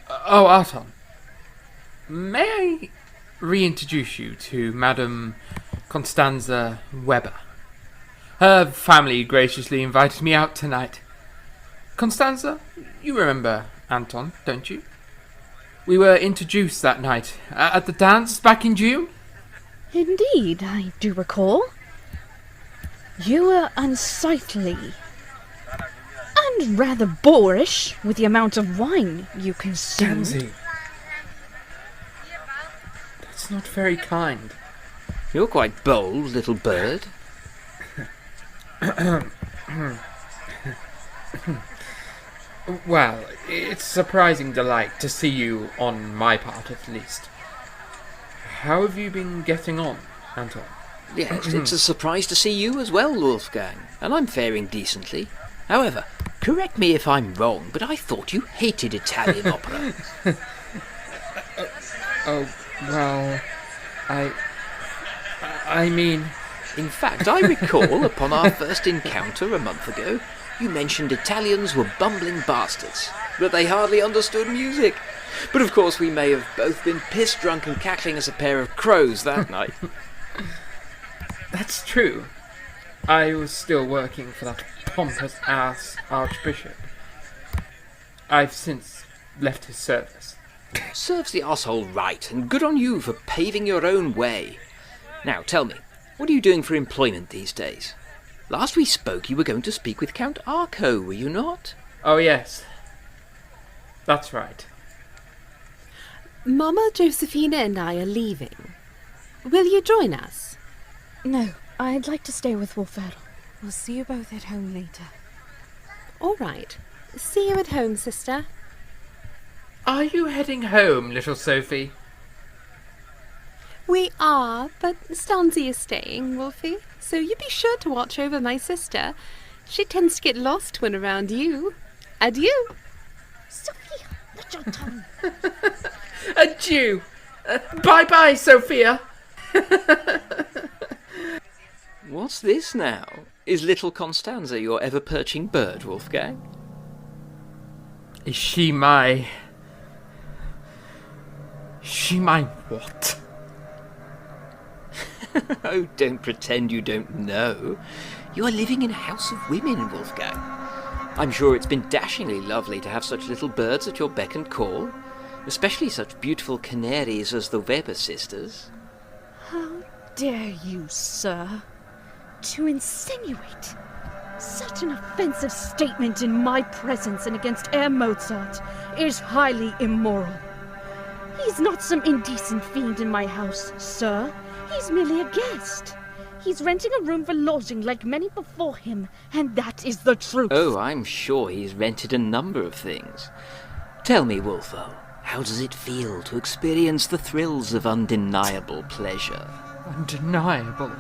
Oh, Anton. May I reintroduce you to Madame Constanza Weber? Her family graciously invited me out tonight. Constanza, you remember Anton, don't you? We were introduced that night at the dance back in June. Indeed, I do recall. You were unsightly. And rather boorish with the amount of wine you consumed. Tansy. That's not very kind. You're quite bold, little bird. Well, it's a surprising delight to see you, on my part at least. How have you been getting on, Anton? Yes, it's a surprise to see you as well, Wolfgang, and I'm faring decently. However, correct me if I'm wrong, but I thought you hated Italian opera. Well, I mean... In fact, I recall, upon our first encounter a month ago, you mentioned Italians were bumbling bastards, that they hardly understood music. But of course we may have both been piss-drunk and cackling as a pair of crows that night. That's true. I was still working for that pompous-ass Archbishop. I've since left his service. Serves the arsehole right, and good on you for paving your own way. Now, tell me, what are you doing for employment these days? Last we spoke, you were going to speak with Count Arco, were you not? Oh, yes. That's right. Mama, Josephina and I are leaving. Will you join us? No, I'd like to stay with Wolferdle. We'll see you both at home later. All right. See you at home, sister. Are you heading home, little Sophie? We are, but Stanzi is staying, Wolfie, so you be sure to watch over my sister. She tends to get lost when around you. Adieu. Sophia, let your tongue. Adieu. Bye-bye, Sophia. What's this now? Is little Constanza your ever-perching bird, Wolfgang? Is she my what? Oh, don't pretend you don't know. You are living in a house of women, Wolfgang. I'm sure it's been dashingly lovely to have such little birds at your beck and call, especially such beautiful canaries as the Weber sisters. How dare you, sir, to insinuate such an offensive statement in my presence and against Herr Mozart is highly immoral. He's not some indecent fiend in my house, sir. He's merely a guest. He's renting a room for lodging like many before him, and that is the truth. Oh, I'm sure he's rented a number of things. Tell me, Wolfo, how does it feel to experience the thrills of undeniable pleasure? Undeniable.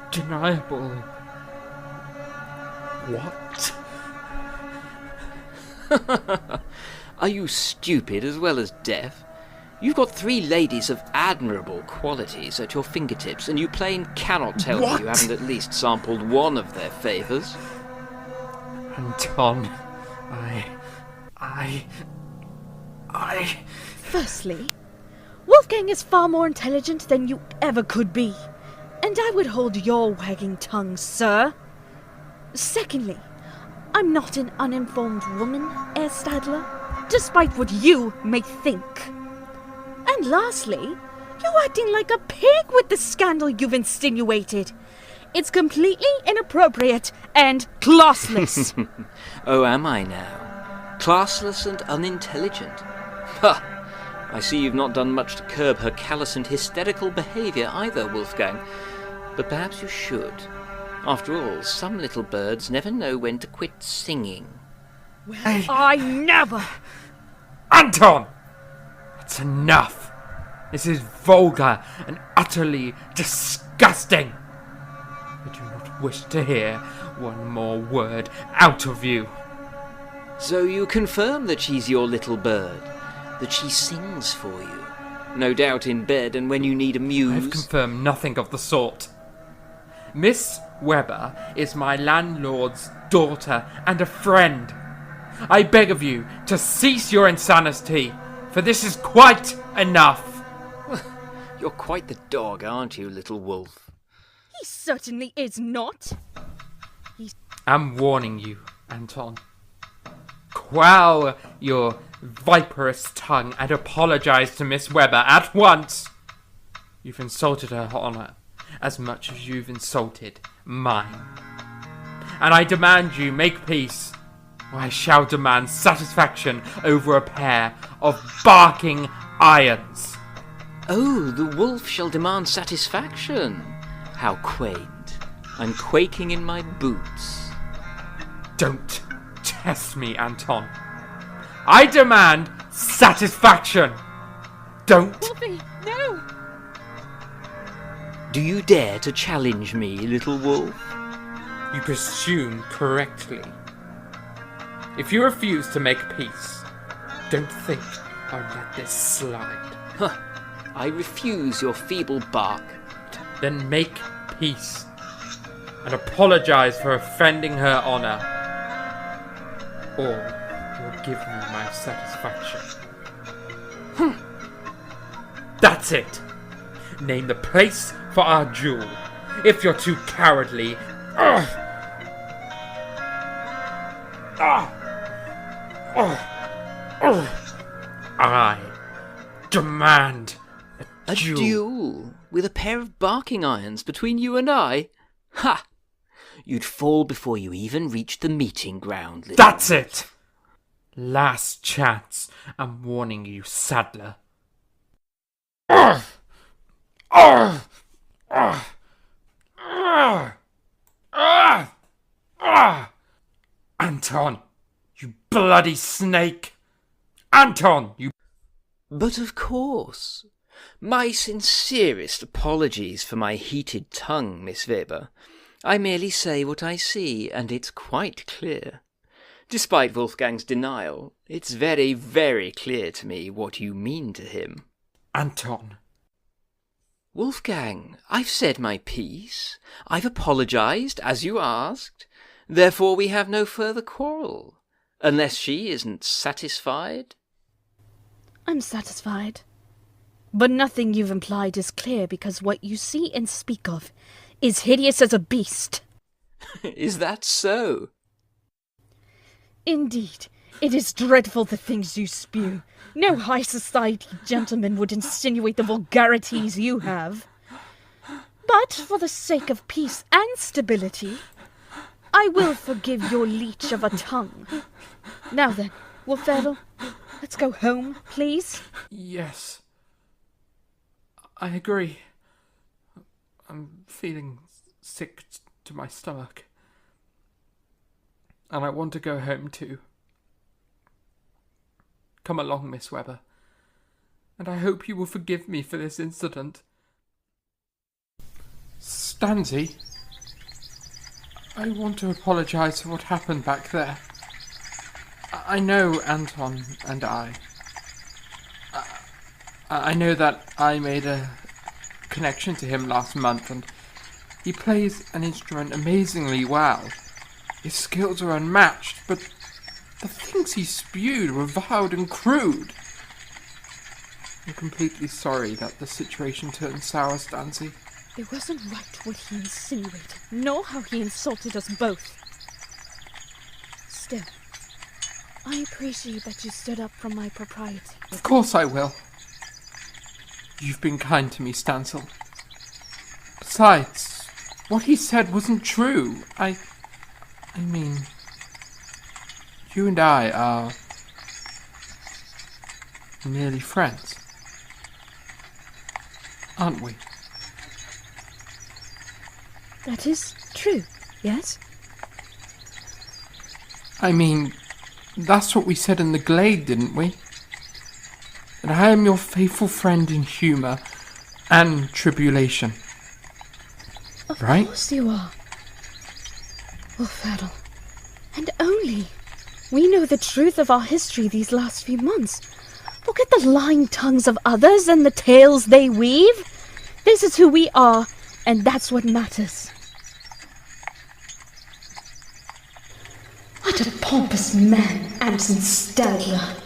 Undeniable. What? Are you stupid as well as deaf? You've got 3 ladies of admirable qualities at your fingertips, and you plain cannot tell me you haven't at least sampled one of their favours. Anton, Firstly, Wolfgang is far more intelligent than you ever could be, and I would hold your wagging tongue, sir. Secondly, I'm not an uninformed woman, Herr Stadler, despite what you may think. And lastly, you're acting like a pig with the scandal you've insinuated. It's completely inappropriate and classless. Oh, am I now? Classless and unintelligent? Ha! I see you've not done much to curb her callous and hysterical behaviour either, Wolfgang. But perhaps you should. After all, some little birds never know when to quit singing. Well, I never! Anton! That's enough! This is vulgar and utterly disgusting! I do not wish to hear one more word out of you. So you confirm that she's your little bird? That she sings for you? No doubt in bed and when you need a muse? I've confirmed nothing of the sort. Miss Weber is my landlord's daughter and a friend. I beg of you to cease your insanity, for this is quite enough. You're quite the dog, aren't you, little wolf? He certainly is not. I'm warning you, Anton. Quell your viperous tongue and apologize to Miss Weber at once. You've insulted her honour as much as you've insulted mine. And I demand you make peace, or I shall demand satisfaction over a pair of barking irons. Oh, the wolf shall demand satisfaction. How quaint. I'm quaking in my boots. Don't test me, Anton. I demand satisfaction. Don't. Wolfie, no! Do you dare to challenge me, little wolf? You presume correctly. If you refuse to make peace, don't think I'll let this slide. Huh. I refuse your feeble bark. Then make peace and apologize for offending her honour, or you'll give me my satisfaction. That's it. Name the place for our duel. If you're too cowardly, I demand a duel with a pair of barking irons between you and I? Ha! You'd fall before you even reached the meeting ground. That's it! Last chance. I'm warning you, Sadler. Anton, you bloody snake! Anton, you... But of course. My sincerest apologies for my heated tongue, Miss Weber. I merely say what I see, and it's quite clear. Despite Wolfgang's denial, it's very, very clear to me what you mean to him. Anton. Wolfgang, I've said my piece. I've apologized, as you asked. Therefore we have no further quarrel. Unless she isn't satisfied. I'm satisfied. But nothing you've implied is clear, because what you see and speak of is hideous as a beast. Is that so? Indeed, it is dreadful the things you spew. No high society gentleman would insinuate the vulgarities you have. But for the sake of peace and stability, I will forgive your leech of a tongue. Now then, Wolferdle, let's go home, please. Yes. I agree. I'm feeling sick to my stomach. And I want to go home too. Come along, Miss Webber. And I hope you will forgive me for this incident. Stanzi, I want to apologise for what happened back there. I know Anton and I know that I made a connection to him last month, and he plays an instrument amazingly well. His skills are unmatched, but the things he spewed were vile and crude. I'm completely sorry that the situation turned sour, Stanzi. It wasn't right what he insinuated, nor how he insulted us both. Still, I appreciate that you stood up for my propriety. Of course I will. You've been kind to me, Stancil. Besides, what he said wasn't true. I mean, you and I are merely friends, aren't we? That is true, yes? I mean, that's what we said in the glade, didn't we? That I am your faithful friend in humour and tribulation. Right? Of course you are. Wolferdle. And only. We know the truth of our history these last few months. Forget the lying tongues of others and the tales they weave. This is who we are, and that's what matters. What a pompous man, Anton Stadler.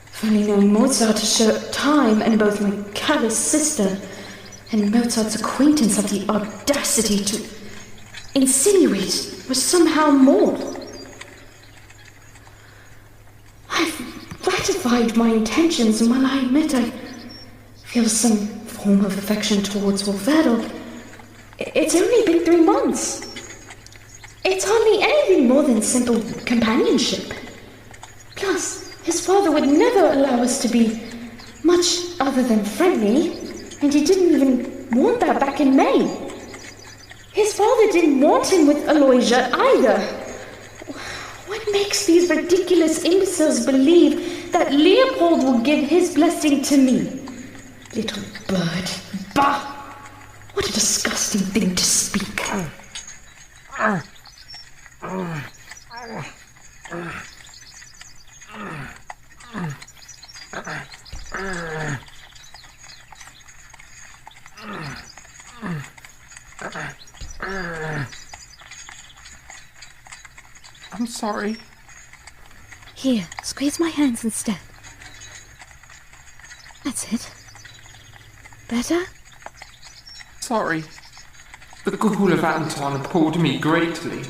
If only known Mozart to show time and both my callous sister and Mozart's acquaintance have the audacity to insinuate was somehow more. I've ratified my intentions, and while I admit I feel some form of affection towards Wolferdle, it's only been 3 months. It's hardly anything more than simple companionship. Plus, his father would never allow us to be much other than friendly, and he didn't even want that back in May. His father didn't want him with Aloysia either. What makes these ridiculous imbeciles believe that Leopold will give his blessing to me? Little bird. Bah! What a disgusting thing to speak. I'm sorry. Here, squeeze my hands instead. That's it. Better? Sorry. The ghoul of Anton appalled me greatly.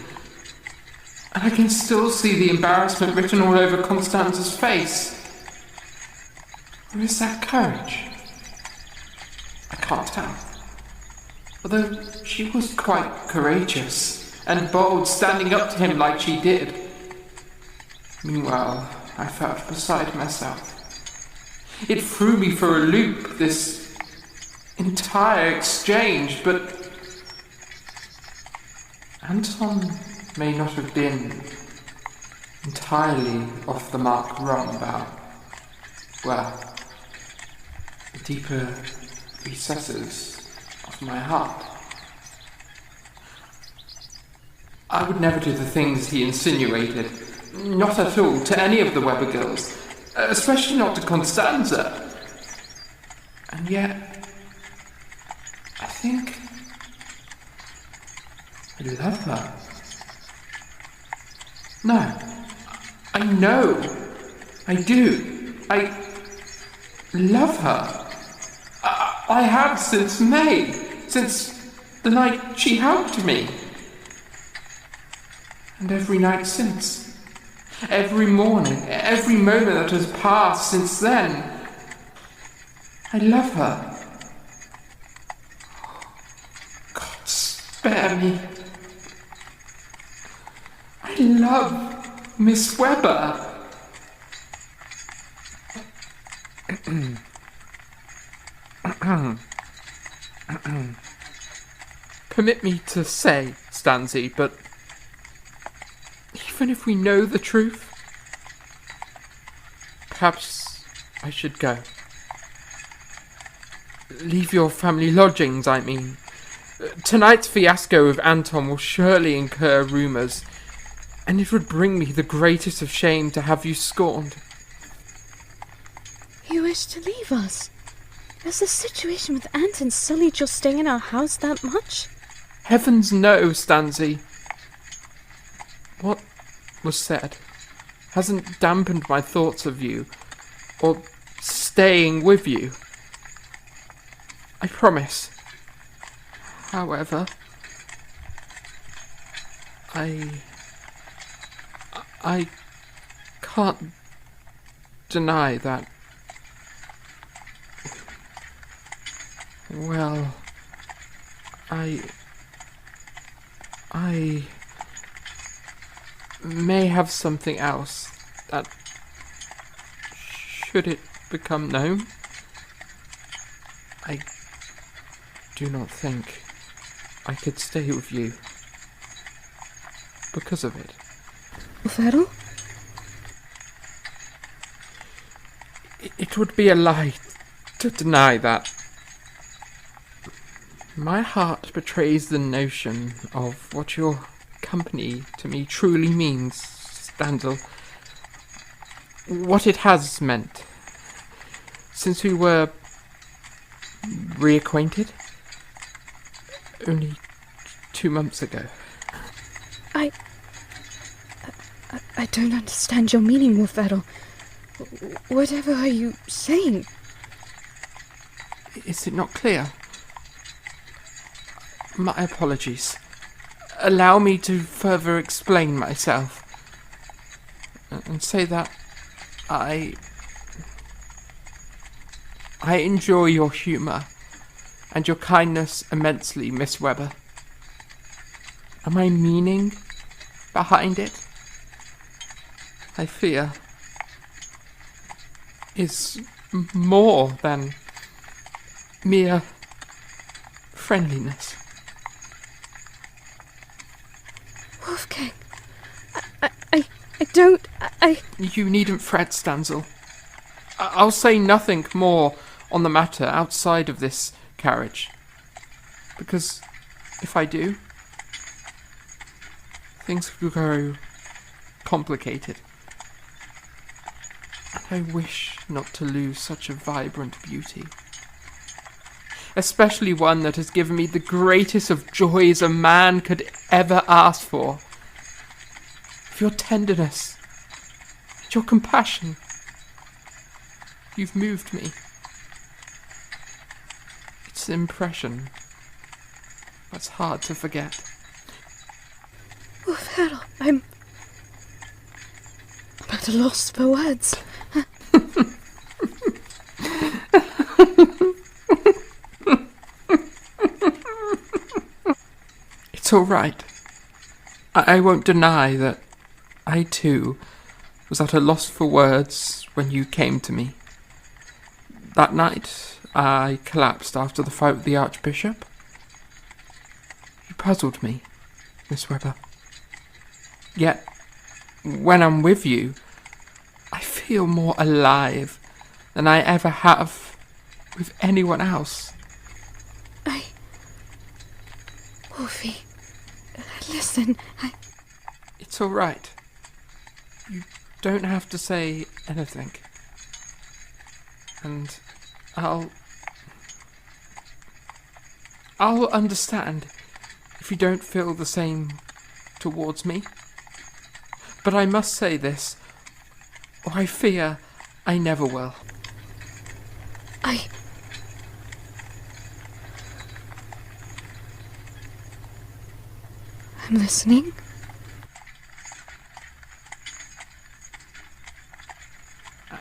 And I can still see the embarrassment written all over Constanza's face. Or is that courage? I can't tell. Although she was quite courageous and bold, standing up to him like she did. Meanwhile, I felt beside myself. It threw me for a loop, this entire exchange, but Anton may not have been entirely off the mark wrong about, well, the deeper recesses of my heart. I would never do the things he insinuated, not at all, to any of the Webber girls, especially not to Constanza. And yet, I think I love her. No, I know, I do. I love her. I have since May, since the night she helped me. And every night since. Every morning, every moment that has passed since then. I love her. God, spare me. I love Miss Webber. Permit me to say, Stanzi, but even if we know the truth, perhaps I should go. Leave your family lodgings, I mean. Tonight's fiasco with Anton will surely incur rumours, and it would bring me the greatest of shame to have you scorned. You wish to leave us? Has the situation with Anton sullied your stay in our house that much? Heavens no, Stanzi. What was said hasn't dampened my thoughts of you, or staying with you. I promise. However, I can't deny that. Well, I may have something else that, should it become known, I do not think I could stay with you because of it. Ferro? It would be a lie to deny that. My heart betrays the notion of what your company to me truly means, Stanzel. What it has meant since we were reacquainted only 2 months ago. I don't understand your meaning, Wolfero. Whatever are you saying? Is it not clear? My apologies. Allow me to further explain myself and say that I enjoy your humour and your kindness immensely, Miss Webber. And my meaning behind it, I fear, is more than mere friendliness. Wolfgang, I don't. You needn't fret, Stanzel. I'll say nothing more on the matter outside of this carriage, because if I do, things will grow complicated. And I wish not to lose such a vibrant beauty, especially one that has given me the greatest of joys a man could ever ask for. Of your tenderness and your compassion, you've moved me. It's an impression that's hard to forget. Wolfero, I'm at a loss for words. It's all right. I won't deny that I too was at a loss for words when you came to me. That night I collapsed after the fight with the Archbishop. You puzzled me, Miss Webber. Yet, when I'm with you, I feel more alive than I ever have with anyone else. Wolfie, listen, It's all right. You don't have to say anything. And I'll understand if you don't feel the same towards me. But I must say this, or I fear I never will. I'm listening.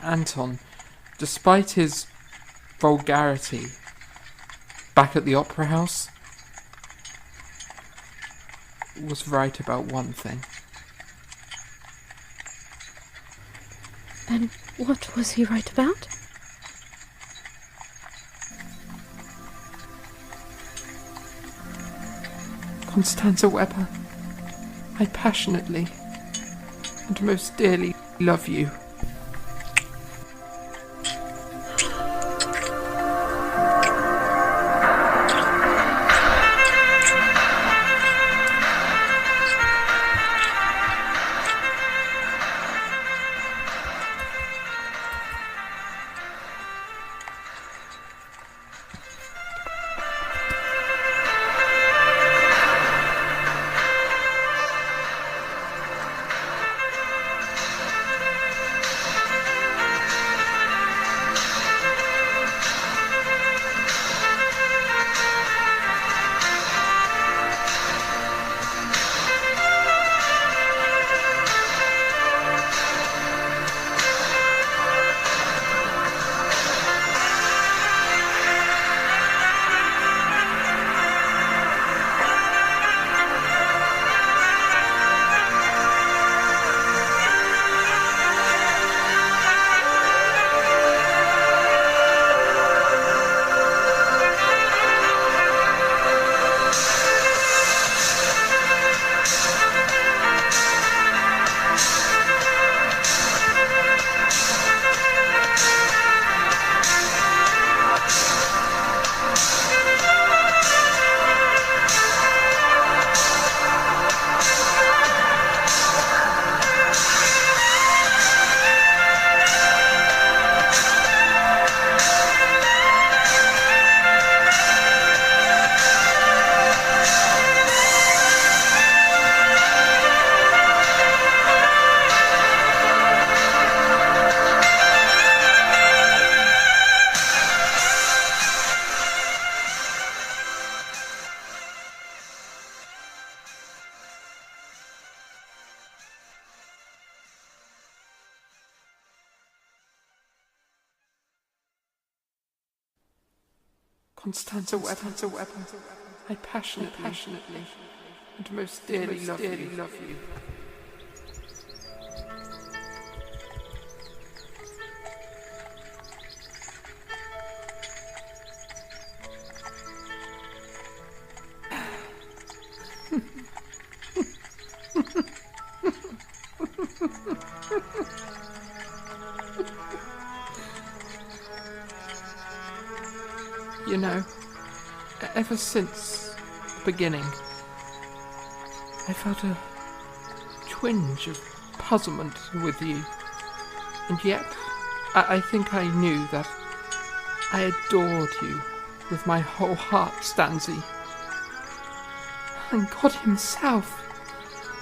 Anton, despite his vulgarity, back at the opera house, was right about one thing. And what was he right about? Constanza Weber, I passionately and most dearly love you. Constanza Weber, I passionately and most dearly love you. You know, ever since the beginning, I felt a twinge of puzzlement with you, and yet I think I knew that I adored you with my whole heart, Stanzi. And God himself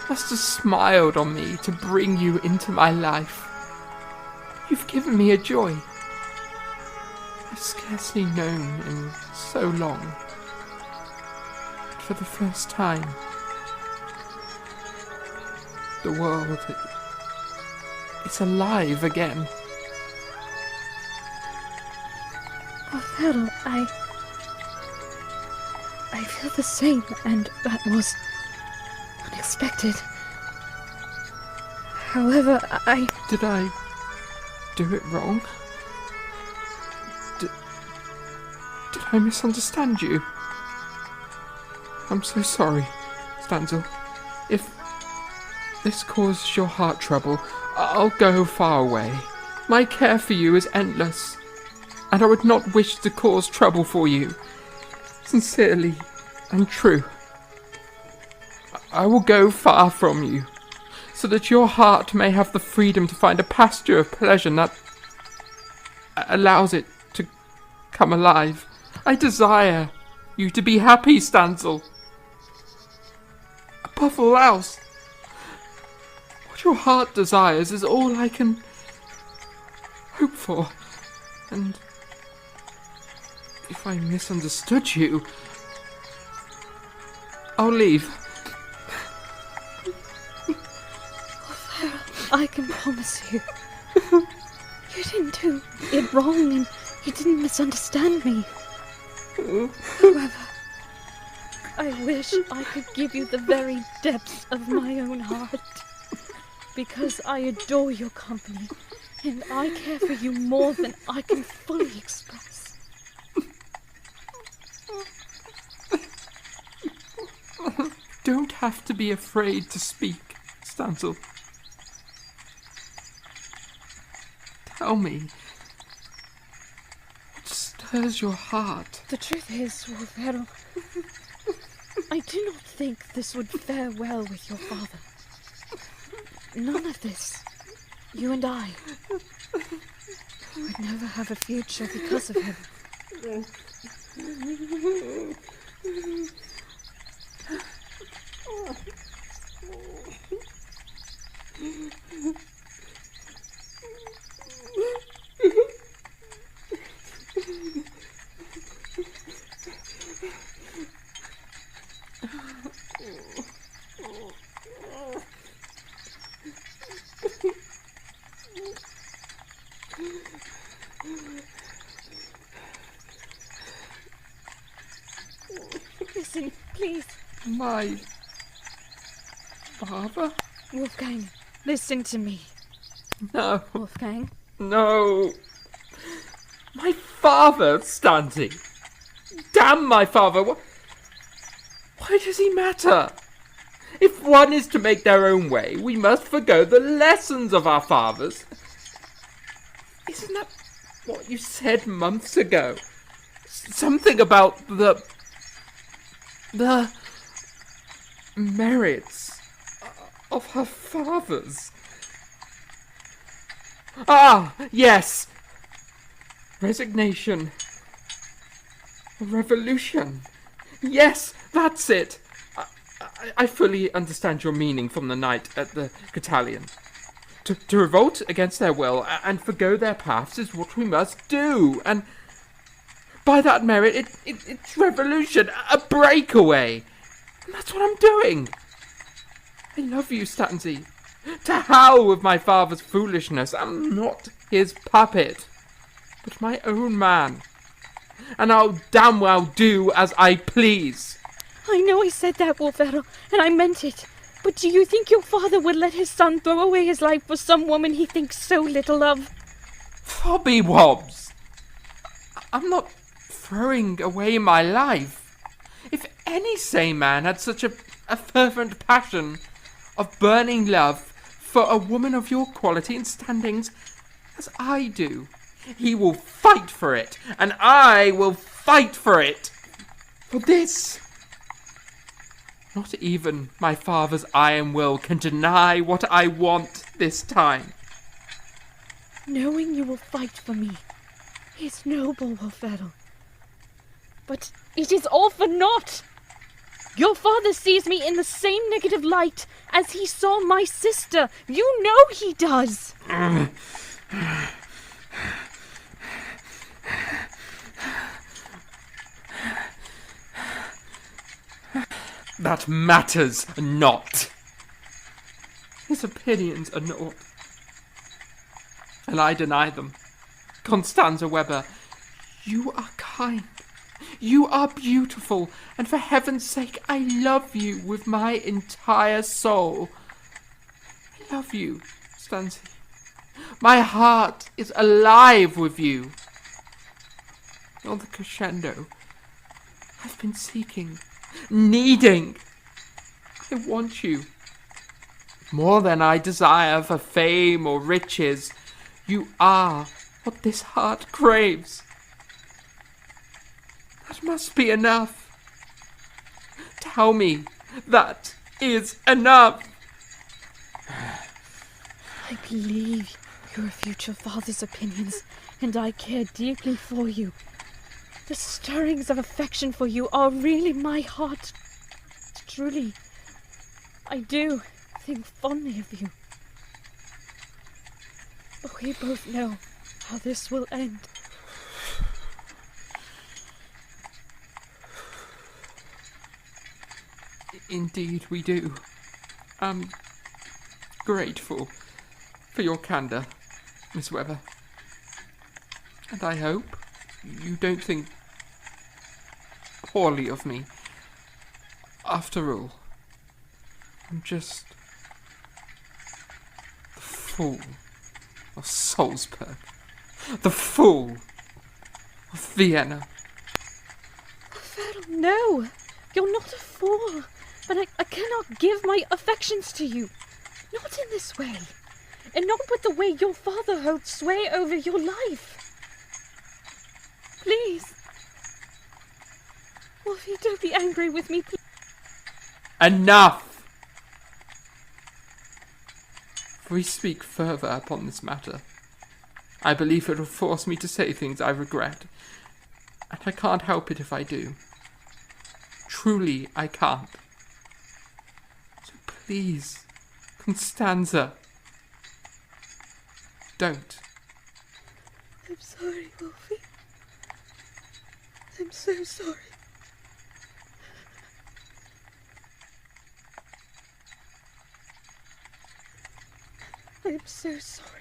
must have smiled on me to bring you into my life. You've given me a joy I've scarcely known in so long. For the first time, the world is alive again. Oh, Phil, I feel the same, and that was unexpected. However, Did I do it wrong? Did I misunderstand you? I'm so sorry, Stanzel. If this causes your heart trouble, I'll go far away. My care for you is endless, and I would not wish to cause trouble for you. Sincerely and true. I will go far from you, so that your heart may have the freedom to find a pasture of pleasure that allows it to come alive. I desire you to be happy, Stanzel. Above all else, what your heart desires is all I can hope for. And if I misunderstood you, I'll leave. I can promise you, you didn't do it wrong and you didn't misunderstand me. However, I wish I could give you the very depths of my own heart, because I adore your company and I care for you more than I can fully express. Don't have to be afraid to speak, Stanzel. Tell me, what stirs your heart? The truth is, Wolfero, I do not think this would fare well with your father. None of this, you and I, would never have a future because of him. Listen, please. My father? Wolfgang, listen to me. No. Wolfgang? No. My father, Stanzi. Damn my father. Why does he matter? If one is to make their own way, we must forgo the lessons of our fathers. Isn't that what you said months ago? Something about the merits of her fathers. Ah, yes. Resignation. Revolution. Yes, that's it. I fully understand your meaning from the night at the Catalan. To revolt against their will and forgo their paths is what we must do. And by that merit, it's revolution, a breakaway. And that's what I'm doing. I love you, Stanzi. To hell with my father's foolishness. I'm not his puppet, but my own man. And I'll damn well do as I please. I know I said that, Wolfero, and I meant it. But do you think your father would let his son throw away his life for some woman he thinks so little of? Bobby Wobbs! I'm not throwing away my life. If any sane man had such a fervent passion of burning love for a woman of your quality and standings as I do, he will fight for it, and I will fight for it. For this. Not even my father's iron will can deny what I want this time. Knowing you will fight for me is noble, Wolfero. But it is all for naught. Your father sees me in the same negative light as he saw my sister. You know he does. That matters not. His opinions are naught, and I deny them. Constanza Weber, you are kind. You are beautiful, and for heaven's sake, I love you with my entire soul. I love you, Stanzi. My heart is alive with you. You're the crescendo I've been seeking, needing. I want you. More than I desire for fame or riches, you are what this heart craves. That must be enough. Tell me that is enough. I believe your future father's opinions, and I care deeply for you. The stirrings of affection for you are really my heart. Truly, I do think fondly of you. But we both know how this will end. Indeed we do. I'm grateful for your candour, Miss Webber. And I hope you don't think poorly of me. After all, I'm just the fool of Salzburg, the fool of Vienna. No, you're not a fool, but I cannot give my affections to you. Not in this way, and not with the way your father holds sway over your life. Please. Wolfie, don't be angry with me, please. Enough! If we speak further upon this matter, I believe it will force me to say things I regret, and I can't help it if I do. Truly, I can't. So please, Constanza, don't. I'm sorry, Wolfie. I'm so sorry. I'm so sorry.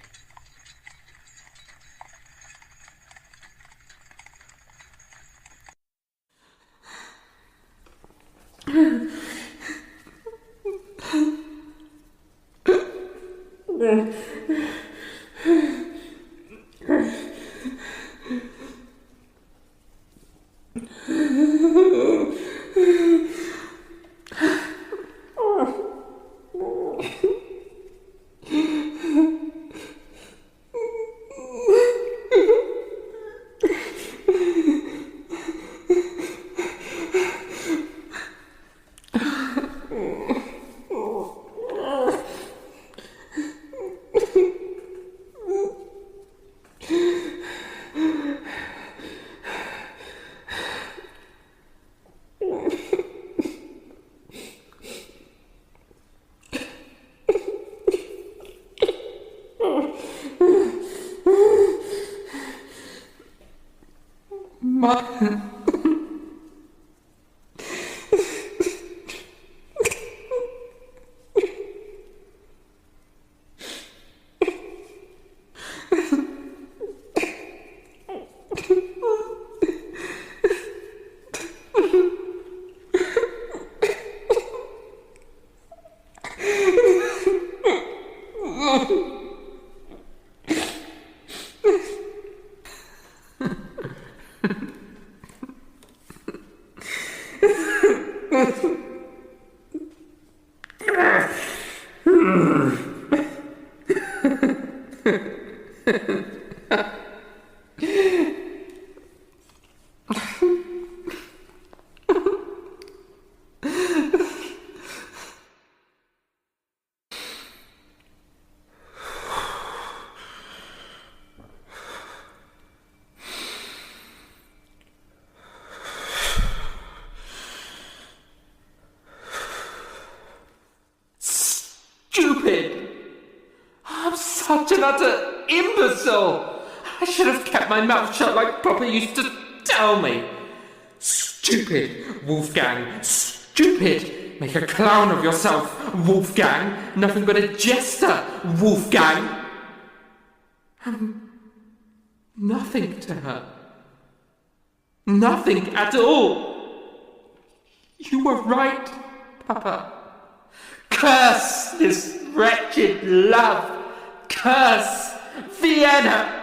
Stupid! I'm such an utter imbecile! I should have kept my mouth shut like Papa used to tell me. Stupid, Wolfgang! Stupid! Make a clown of yourself, Wolfgang! Nothing but a jester, Wolfgang! I'm nothing to her. Nothing at all! You were right, Papa. Curse this wretched love! Curse Vienna!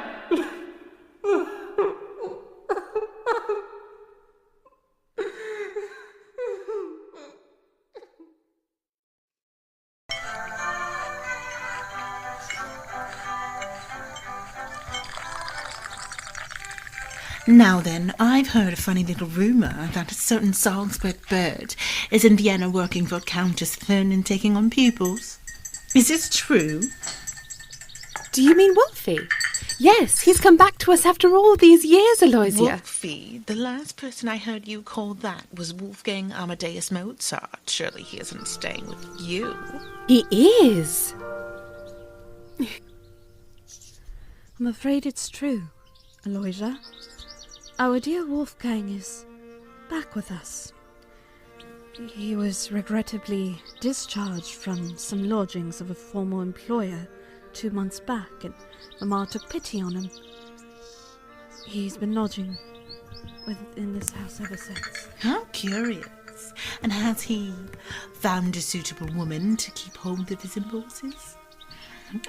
Now then, I've heard a funny little rumour that a certain Salzburg bird is in Vienna working for Countess Thurn and taking on pupils. Is this true? Do you mean Wolfie? Yes, he's come back to us after all these years, Aloysia. Wolfie? The last person I heard you call that was Wolfgang Amadeus Mozart. Surely he isn't staying with you. He is. I'm afraid it's true, Aloysia. Our dear Wolfgang is back with us. He was regrettably discharged from some lodgings of a former employer 2 months back, and Mamma took pity on him. He's been lodging in this house ever since. How curious. And has he found a suitable woman to keep hold of his impulses?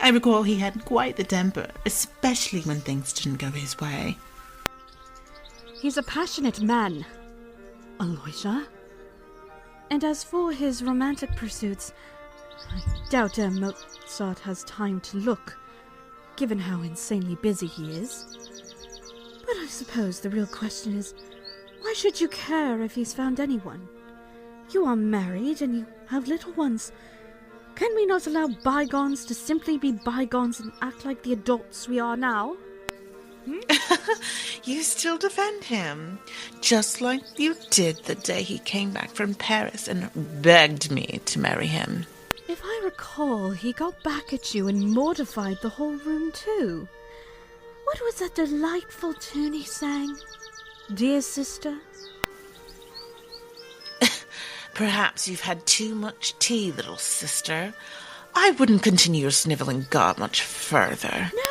I recall he had quite the temper, especially when things didn't go his way. He's a passionate man, Aloysia. And as for his romantic pursuits, I doubt Mozart has time to look, given how insanely busy he is. But I suppose the real question is, why should you care if he's found anyone? You are married and you have little ones. Can we not allow bygones to simply be bygones and act like the adults we are now? You still defend him, just like you did the day he came back from Paris and begged me to marry him. If I recall, he got back at you and mortified the whole room too. What was that delightful tune he sang? Dear sister? Perhaps you've had too much tea, little sister. I wouldn't continue your snivelling God much further. No.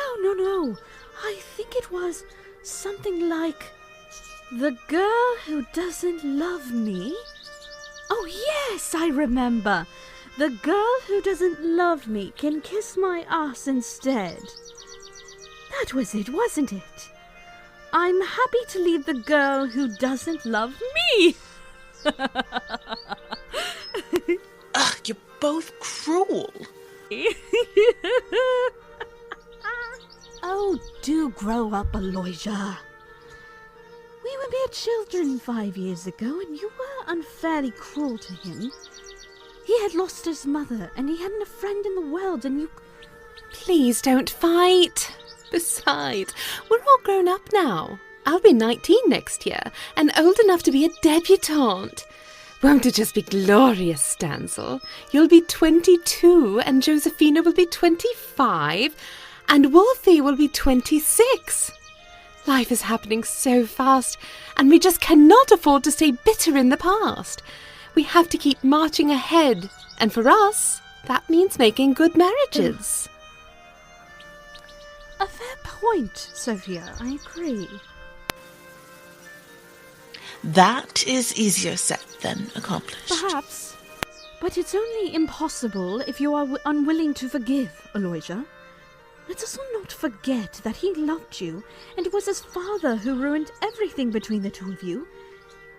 I think it was something like, The Girl Who Doesn't Love Me? Oh yes, I remember. The girl who doesn't love me can kiss my ass instead. That was it, wasn't it? I'm happy to leave the girl who doesn't love me. Ugh, you're both cruel. Oh, do grow up, Aloysia. We were mere children 5 years ago, and you were unfairly cruel to him. He had lost his mother, and he hadn't a friend in the world, and you... Please don't fight. Besides, we're all grown up now. I'll be 19 next year, and old enough to be a debutante. Won't it just be glorious, Stanzel? You'll be 22, and Josephina will be 25, and Wolfie will be 26. Life is happening so fast, and we just cannot afford to stay bitter in the past. We have to keep marching ahead, and for us, that means making good marriages. A fair point, Sophia, I agree. That is easier said than accomplished. Perhaps. But it's only impossible if you are unwilling to forgive, Aloysia. Let us not forget that he loved you, and it was his father who ruined everything between the two of you.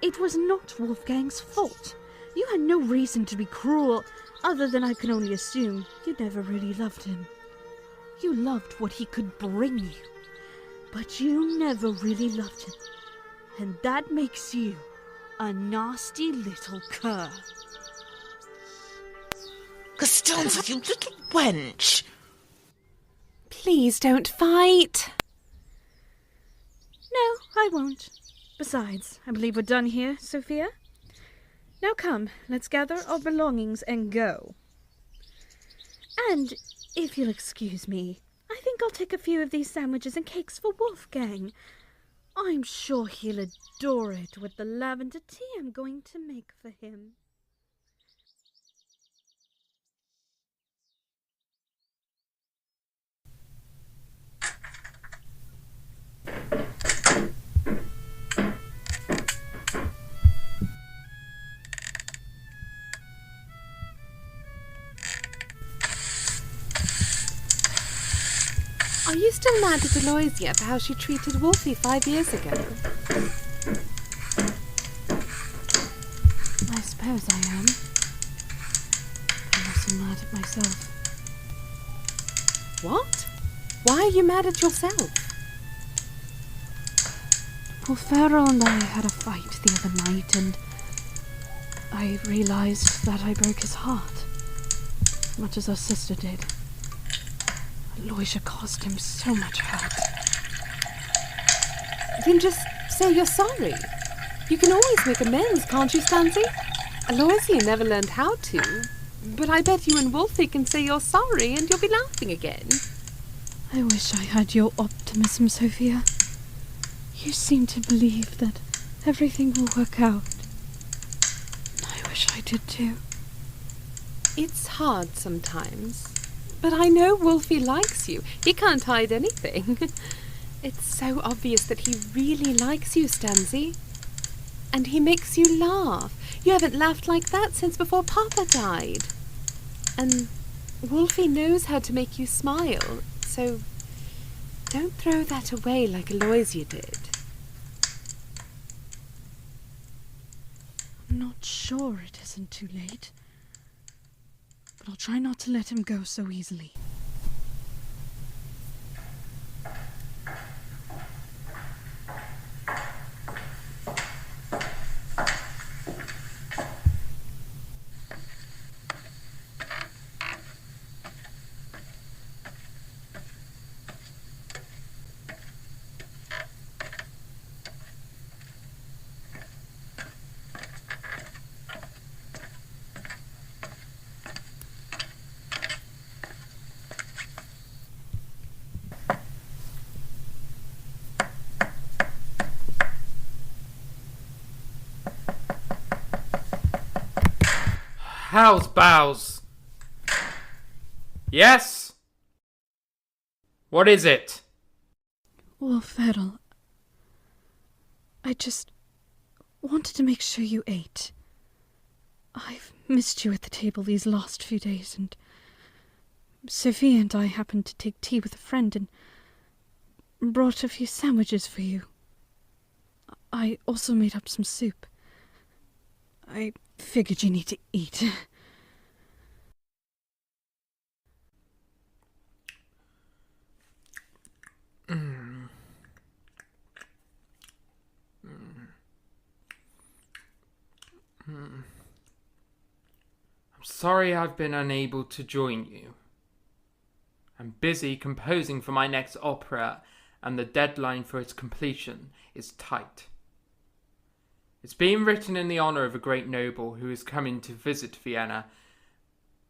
It was not Wolfgang's fault. You had no reason to be cruel, other than I can only assume you never really loved him. You loved what he could bring you, but you never really loved him. And that makes you a nasty little cur. Costanza, you little wench! Please don't fight. No, I won't. Besides, I believe we're done here, Sophia. Now come, let's gather our belongings and go. And, if you'll excuse me, I think I'll take a few of these sandwiches and cakes for Wolfgang. I'm sure he'll adore it with the lavender tea I'm going to make for him. Are you still mad at Aloysia for how she treated Wolfie 5 years ago? I suppose I am. I'm also mad at myself. What? Why are you mad at yourself? Well, Farrell and I had a fight the other night, and I realized that I broke his heart, much as our sister did. Aloysia caused him so much hurt. Then just say you're sorry. You can always make amends, can't you, Stancy? Aloysia never learned how to. But I bet you and Wolfie can say you're sorry and you'll be laughing again. I wish I had your optimism, Sophia. You seem to believe that everything will work out. I wish I did too. It's hard sometimes. But I know Wolfie likes you. He can't hide anything. It's so obvious that he really likes you, Stanzi. And he makes you laugh. You haven't laughed like that since before Papa died. And Wolfie knows how to make you smile, so don't throw that away like Aloysia did. I'm not sure it isn't too late, but I'll try not to let him go so easily. How's Bows? Yes? What is it? Wolf Edel, I just wanted to make sure you ate. I've missed you at the table these last few days, and Sophia and I happened to take tea with a friend and brought a few sandwiches for you. I also made up some soup. I figured you need to eat. I'm sorry I've been unable to join you. I'm busy composing for my next opera, and the deadline for its completion is tight. It's being written in the honour of a great noble who is coming to visit Vienna,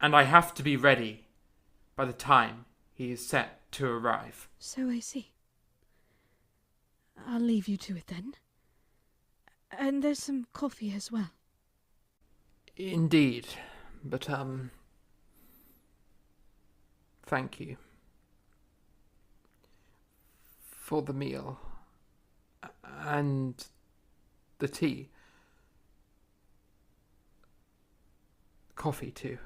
and I have to be ready by the time he is set to arrive. So I see. I'll leave you to it then. And there's some coffee as well. Indeed, but, thank you for the meal and the tea. Coffee, too.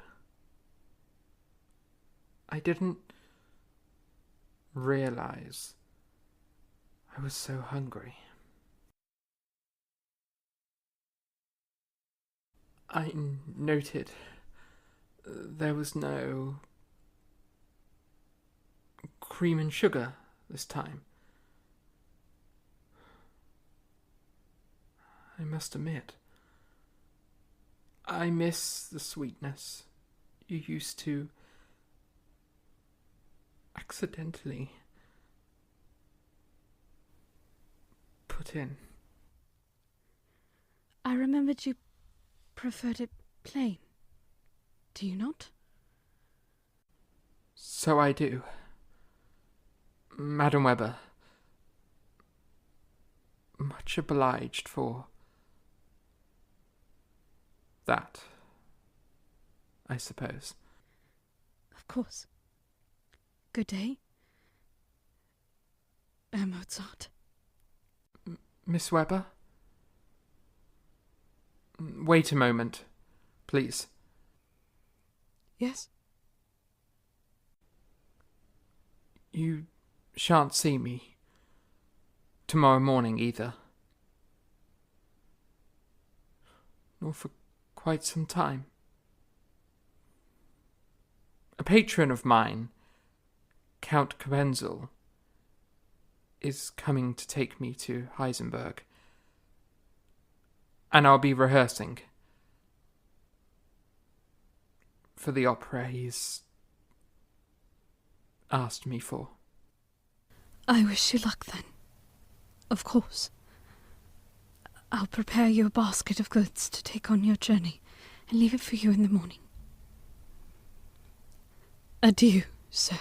I didn't realize I was so hungry. I noted there was no cream and sugar this time. I must admit, I miss the sweetness you used to accidentally put in. I remembered you preferred it plain. Do you not? So I do. Madam Webber, much obliged for that, I suppose. Of course. Good day. Mozart. Miss Webber? Wait a moment, please. Yes? You shan't see me tomorrow morning either. Nor for quite some time. A patron of mine, Count Cabenzel, is coming to take me to Heisenberg, and I'll be rehearsing for the opera he's asked me for. I wish you luck then. Of course. I'll prepare you a basket of goods to take on your journey and leave it for you in the morning. Adieu, sir.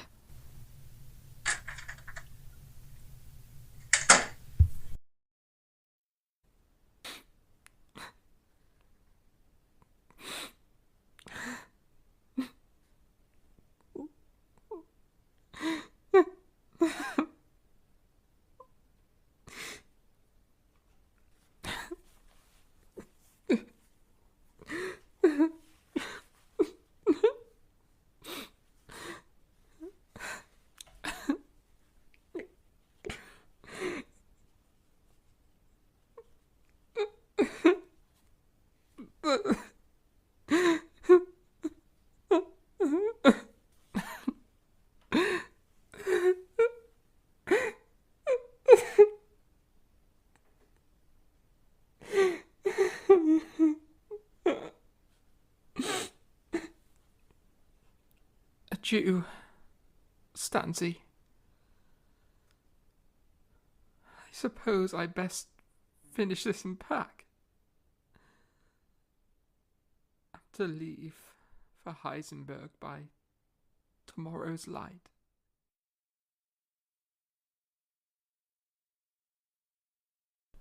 you, Stanzi. I suppose I best finish this and pack. I'm to leave for Heisenberg by tomorrow's light.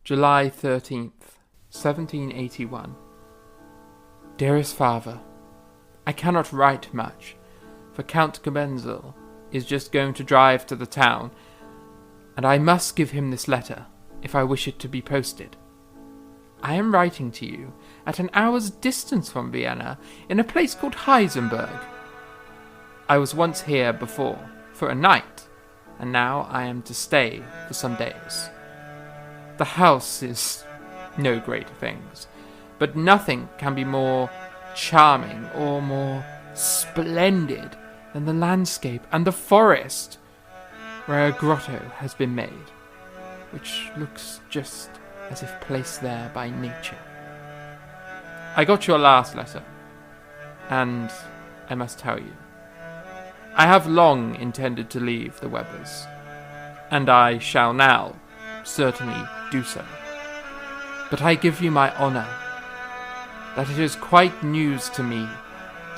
July 13th, 1781. Dearest Father, I cannot write much, for Count Cobenzl is just going to drive to the town, and I must give him this letter if I wish it to be posted. I am writing to you at an hour's distance from Vienna, in a place called Heisenberg. I was once here before, for a night, and now I am to stay for some days. The house is no great things, but nothing can be more charming or more splendid than the landscape and the forest, where a grotto has been made, which looks just as if placed there by nature. I got your last letter, and I must tell you, I have long intended to leave the Webbers, and I shall now certainly do so. But I give you my honour that it is quite news to me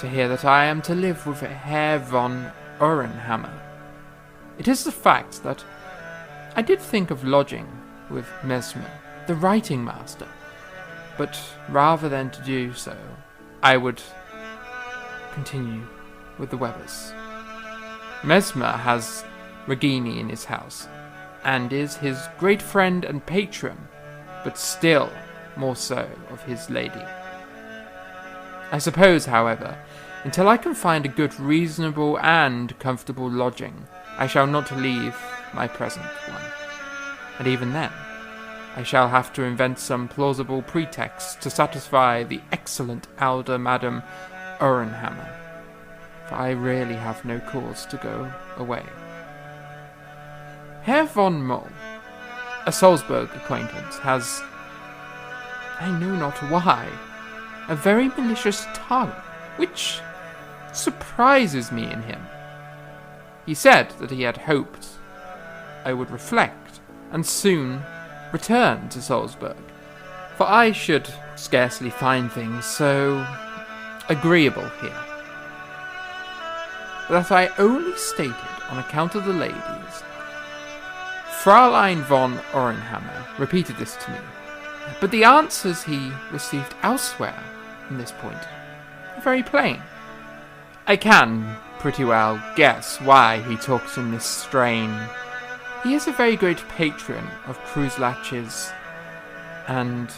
to hear that I am to live with Herr von Ohrenhammer. It is the fact that I did think of lodging with Mesmer, the writing master, but rather than to do so, I would continue with the Webbers. Mesmer has Regini in his house, and is his great friend and patron, but still more so of his lady. I suppose, however, until I can find a good, reasonable, and comfortable lodging, I shall not leave my present one. And even then, I shall have to invent some plausible pretext to satisfy the excellent elder Madame Ohrenhammer, for I really have no cause to go away. Herr von Moll, a Salzburg acquaintance, has, I know not why, a very malicious tongue, which surprises me in him. He said that he had hoped I would reflect and soon return to Salzburg, for I should scarcely find things so agreeable here. But that I only stated on account of the ladies. Fräulein von Ohrenhammer repeated this to me, but the answers he received elsewhere on this point are very plain. I can pretty well guess why he talks in this strain. He is a very great patron of Kruzlach's, and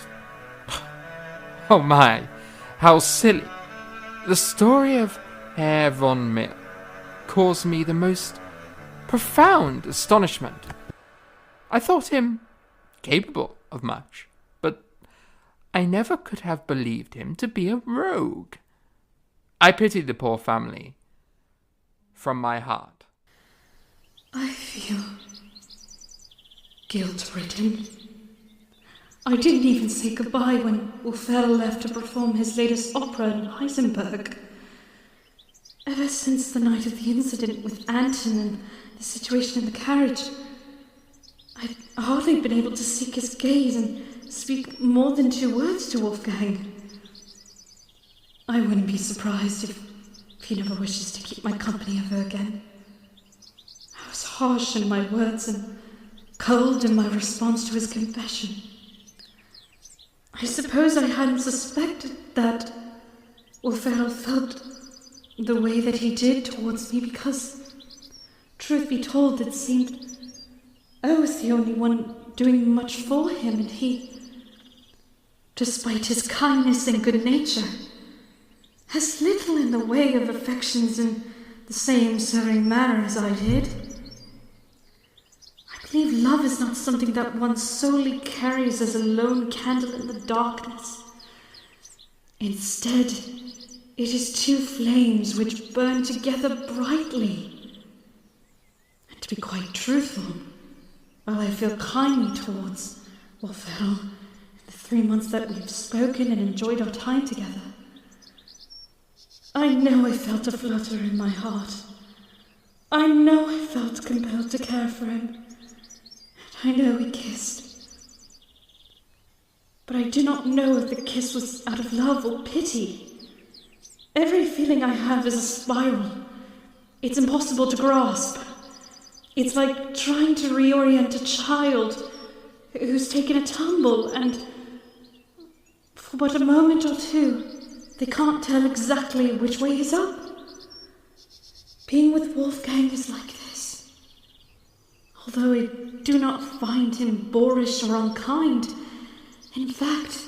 oh my, how silly! The story of Herr von Mill caused me the most profound astonishment. I thought him capable of much, but I never could have believed him to be a rogue. I pitied the poor family from my heart. I feel guilt-ridden. I didn't even say goodbye when Wolfell left to perform his latest opera in Heisenberg. Ever since the night of the incident with Anton and the situation in the carriage, I'd hardly been able to seek his gaze and speak more than 2 words to Wolfgang. I wouldn't be surprised if he never wishes to keep my company ever again. I was harsh in my words and cold in my response to his confession. I suppose I hadn't suspected that Wolfgang felt the way that he did towards me because, truth be told, it seemed I was the only one doing much for him, and he, despite his kindness and good nature, has little in the way of affections in the same serene manner as I did. I believe love is not something that one solely carries as a lone candle in the darkness. Instead, it is 2 flames which burn together brightly. And to be quite truthful, while I feel kindly towards Wolfgang in the 3 months that we've spoken and enjoyed our time together, I know I felt a flutter in my heart I know I felt compelled to care for him, and I know we kissed. But I do not know if the kiss was out of love or pity. Every feeling I have is a spiral. It's impossible to grasp. It's like trying to reorient a child who's taken a tumble and, for but a moment or two, they can't tell exactly which way is up. Being with Wolfgang is like this. Although I do not find him boorish or unkind, in fact,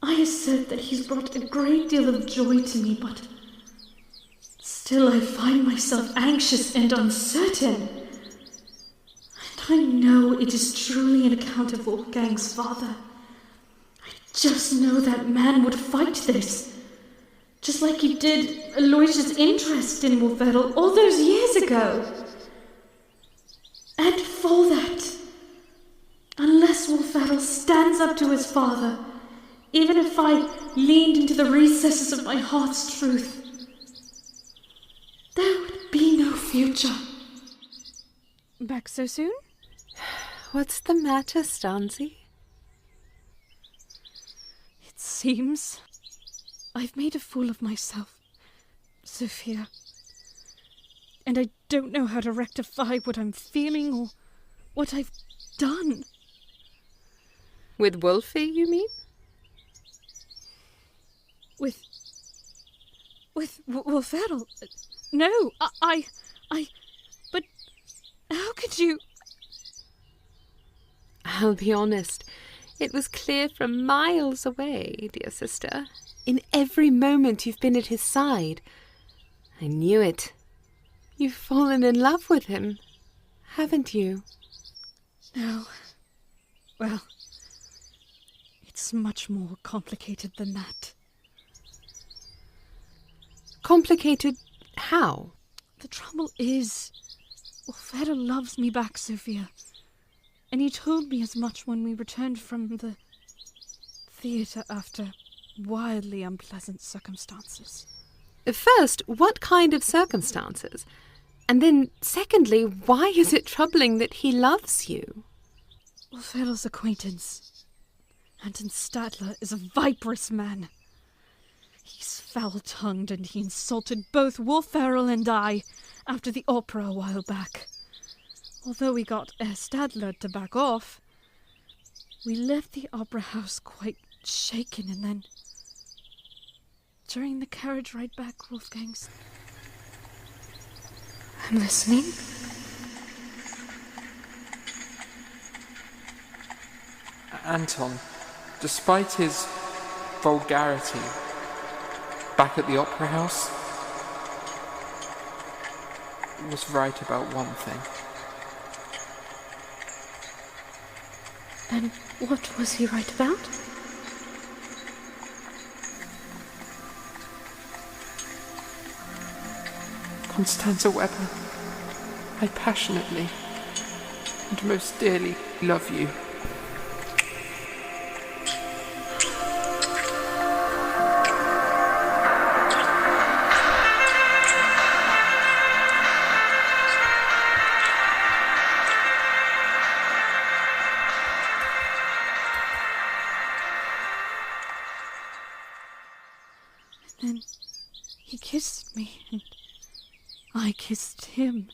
I assert that he's brought a great deal of joy to me, but still I find myself anxious and uncertain. And I know it is truly an account of Wolfgang's father. I just know that man would fight this, just like he did Aloysius' interest in Wolferdel all those years ago. And for that, unless Wolferdel stands up to his father, even if I leaned into the recesses of my heart's truth, there would be no future. Back so soon? What's the matter, Stanzi? It seems I've made a fool of myself, Sophia. And I don't know how to rectify what I'm feeling or what I've done. With Wolfie, you mean? With Wolferdel? No, but how could you? I'll be honest, it was clear from miles away, dear sister. In every moment you've been at his side. I knew it. You've fallen in love with him, haven't you? No. Well, it's much more complicated than that. Complicated how? The trouble is, Wolferdel loves me back, Sophia. And he told me as much when we returned from the theatre after wildly unpleasant circumstances. First, what kind of circumstances? And then, secondly, why is it troubling that he loves you? Wolferdel's acquaintance, Anton Stadler, is a viperous man. He's foul-tongued and he insulted both Wolferdel and I after the opera a while back. Although we got Herr Stadler to back off, we left the opera house quite shaken, and then during the carriage ride back, Wolfgang's... I'm listening. Anton, despite his vulgarity, back at the opera house, was right about one thing. And what was he right about? Constanza Weber, I passionately and most dearly love you. Then he kissed me, and I kissed him.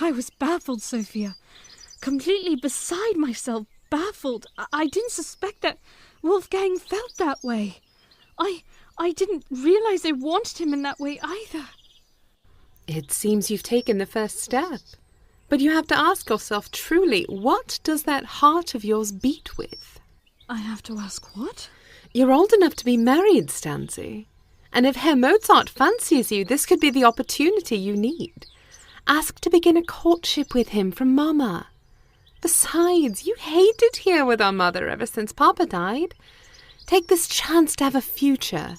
I was baffled, Sophia. Completely beside myself, baffled. I didn't suspect that Wolfgang felt that way. I didn't realize I wanted him in that way either. It seems you've taken the first step. But you have to ask yourself truly, what does that heart of yours beat with? I have to ask what? You're old enough to be married, Stanzi. And if Herr Mozart fancies you, this could be the opportunity you need. Ask to begin a courtship with him from Mama. Besides, you hated here with our mother ever since Papa died. Take this chance to have a future.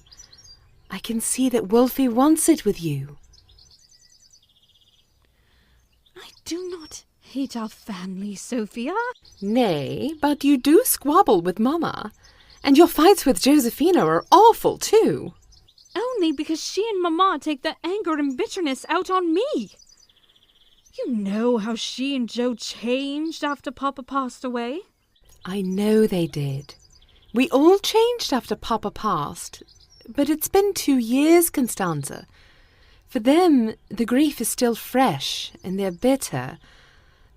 I can see that Wolfie wants it with you. I do not hate our family, Sophia. Nay, but you do squabble with Mama. And your fights with Josephina are awful, too. only because she and Mama take their anger and bitterness out on me. You know how she and Joe changed after Papa passed away. I know they did. We all changed after Papa passed. But it's been 2 years, Constanza. For them, the grief is still fresh, and they're bitter.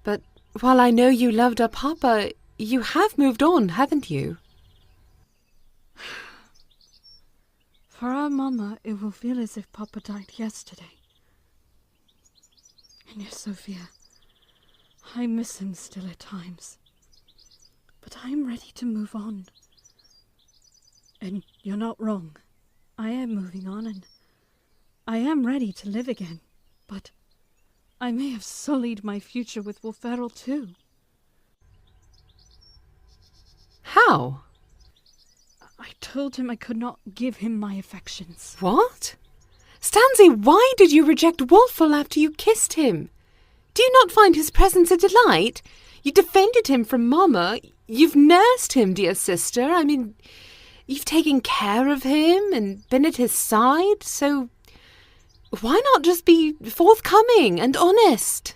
But while I know you loved our Papa, you have moved on, haven't you? For our Mama, it will feel as if Papa died yesterday. And yes, Sophia, I miss him still at times. But I'm ready to move on. And you're not wrong. I am moving on, and I am ready to live again. But I may have sullied my future with Will Ferrell too. How? I told him I could not give him my affections. What? Stanzi, why did you reject Wolfel after you kissed him? Do you not find his presence a delight? You defended him from Mama. You've nursed him, dear sister. I mean, you've taken care of him and been at his side, so why not just be forthcoming and honest?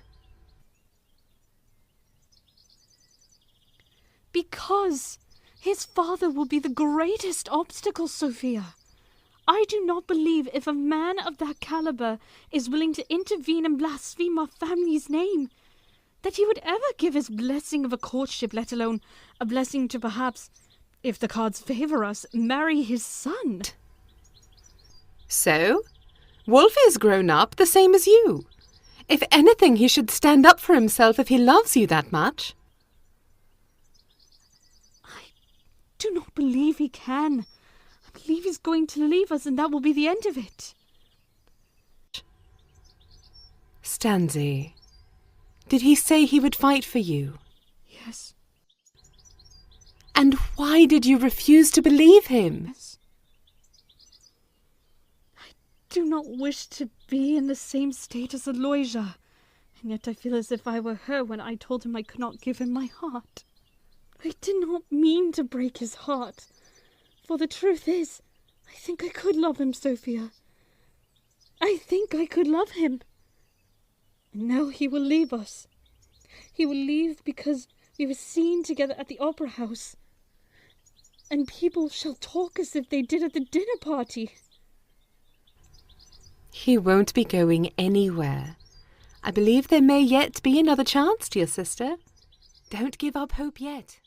Because his father will be the greatest obstacle, Sophia. I do not believe if a man of that caliber is willing to intervene and blaspheme our family's name, that he would ever give his blessing of a courtship, let alone a blessing to perhaps, if the cards favour us, marry his son. So, Wolf is grown up the same as you. If anything, he should stand up for himself if he loves you that much. I do not believe he can. I believe he's going to leave us, and that will be the end of it. Stanzi, did he say he would fight for you? Yes. And why did you refuse to believe him? Yes. I do not wish to be in the same state as Aloysia, and yet I feel as if I were her when I told him I could not give him my heart. I did not mean to break his heart. For the truth is, I think I could love him, Sophia. I think I could love him. And now he will leave us. He will leave because we were seen together at the opera house. And people shall talk as if they did at the dinner party. He won't be going anywhere. I believe there may yet be another chance, dear sister. Don't give up hope yet.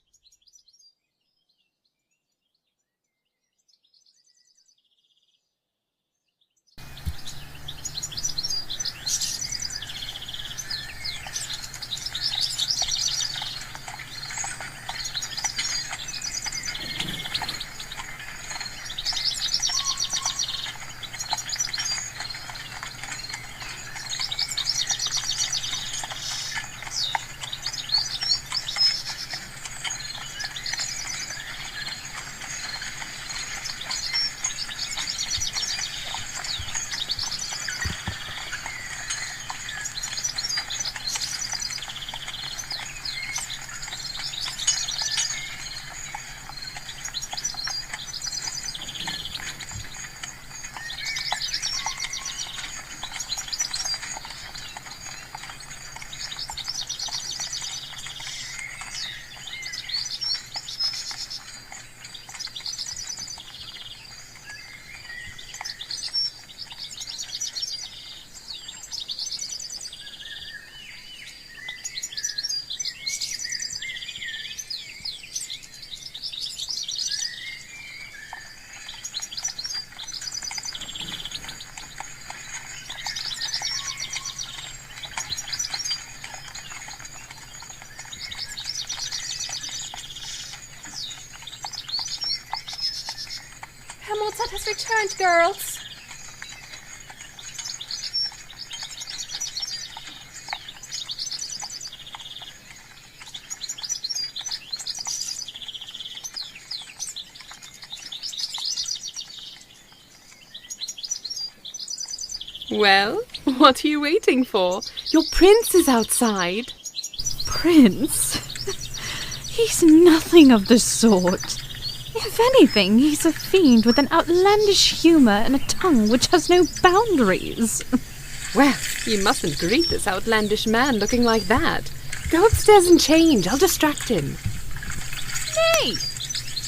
Mozart has returned, girls. Well, what are you waiting for? Your prince is outside. Prince? He's nothing of the sort. If anything, he's a fiend with an outlandish humour and a tongue which has no boundaries. Well, you mustn't greet this outlandish man looking like that. Go upstairs and change. I'll distract him. Hey!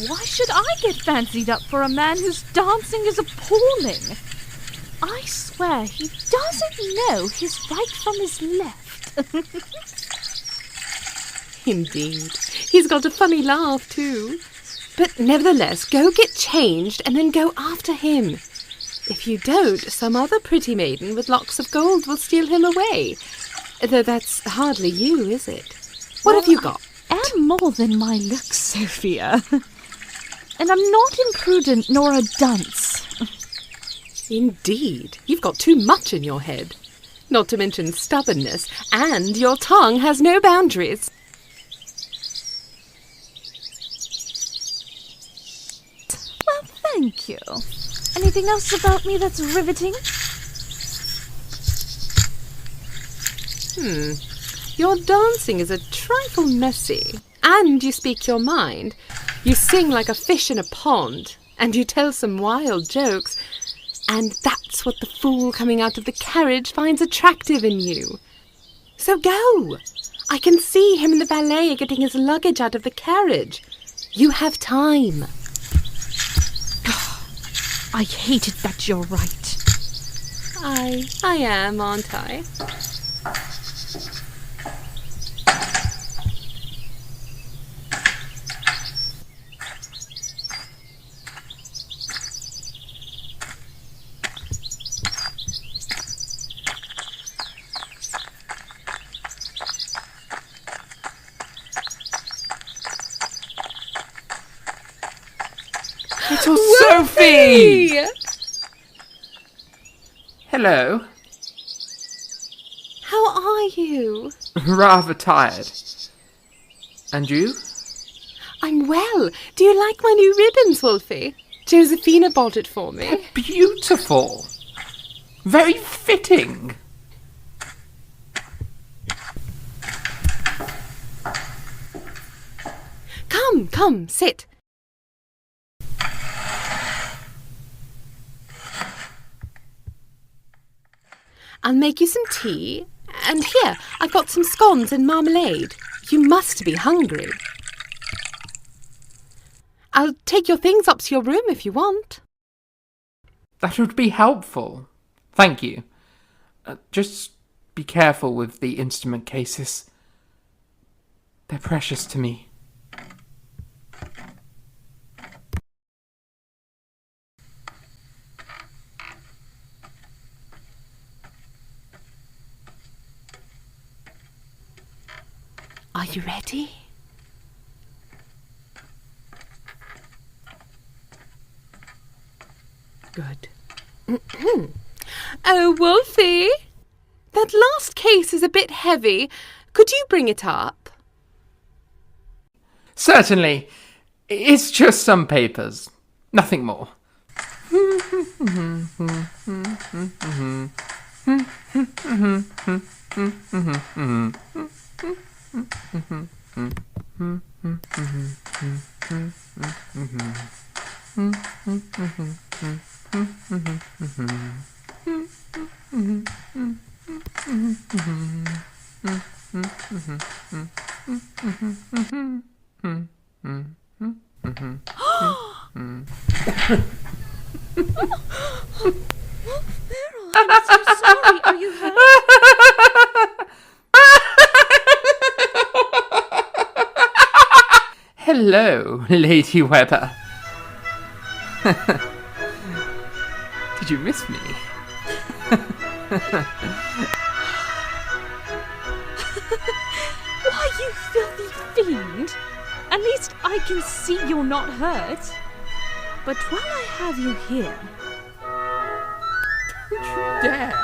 Why should I get fancied up for a man whose dancing is appalling? I swear he doesn't know his right from his left. Indeed. He's got a funny laugh, too. But nevertheless, go get changed and then go after him. If you don't, some other pretty maiden with locks of gold will steal him away. Though that's hardly you, is it? What have you got? I am more than my looks, Sophia. And I'm not imprudent nor a dunce. Indeed. You've got too much in your head. Not to mention stubbornness, and your tongue has no boundaries. Well, thank you. Anything else about me that's riveting? Your dancing is a trifle messy. And you speak your mind. You sing like a fish in a pond. And you tell some wild jokes. And that's what the fool coming out of the carriage finds attractive in you. So go. I can see him and the valet getting his luggage out of the carriage. You have time. I hate it that you're right. I am, aren't I? Little Sophie! Hello. How are you? Rather tired. And you? I'm well. Do you like my new ribbons, Wolfie? Josephina bought it for me. They're beautiful. Very fitting. Come, sit. I'll make you some tea. And here, I've got some scones and marmalade. You must be hungry. I'll take your things up to your room if you want. That would be helpful. Thank you. Just be careful with the instrument cases. They're precious to me. Are you ready? Good. Oh, Wolfie, that last case is a bit heavy. Could you bring it up? Certainly. It's just some papers. Nothing more. I'm so sorry. Are you hurt? Hello, Lady Weber. Did you miss me? Why, you filthy fiend! At least I can see you're not hurt. But while I have you here... Don't you dare!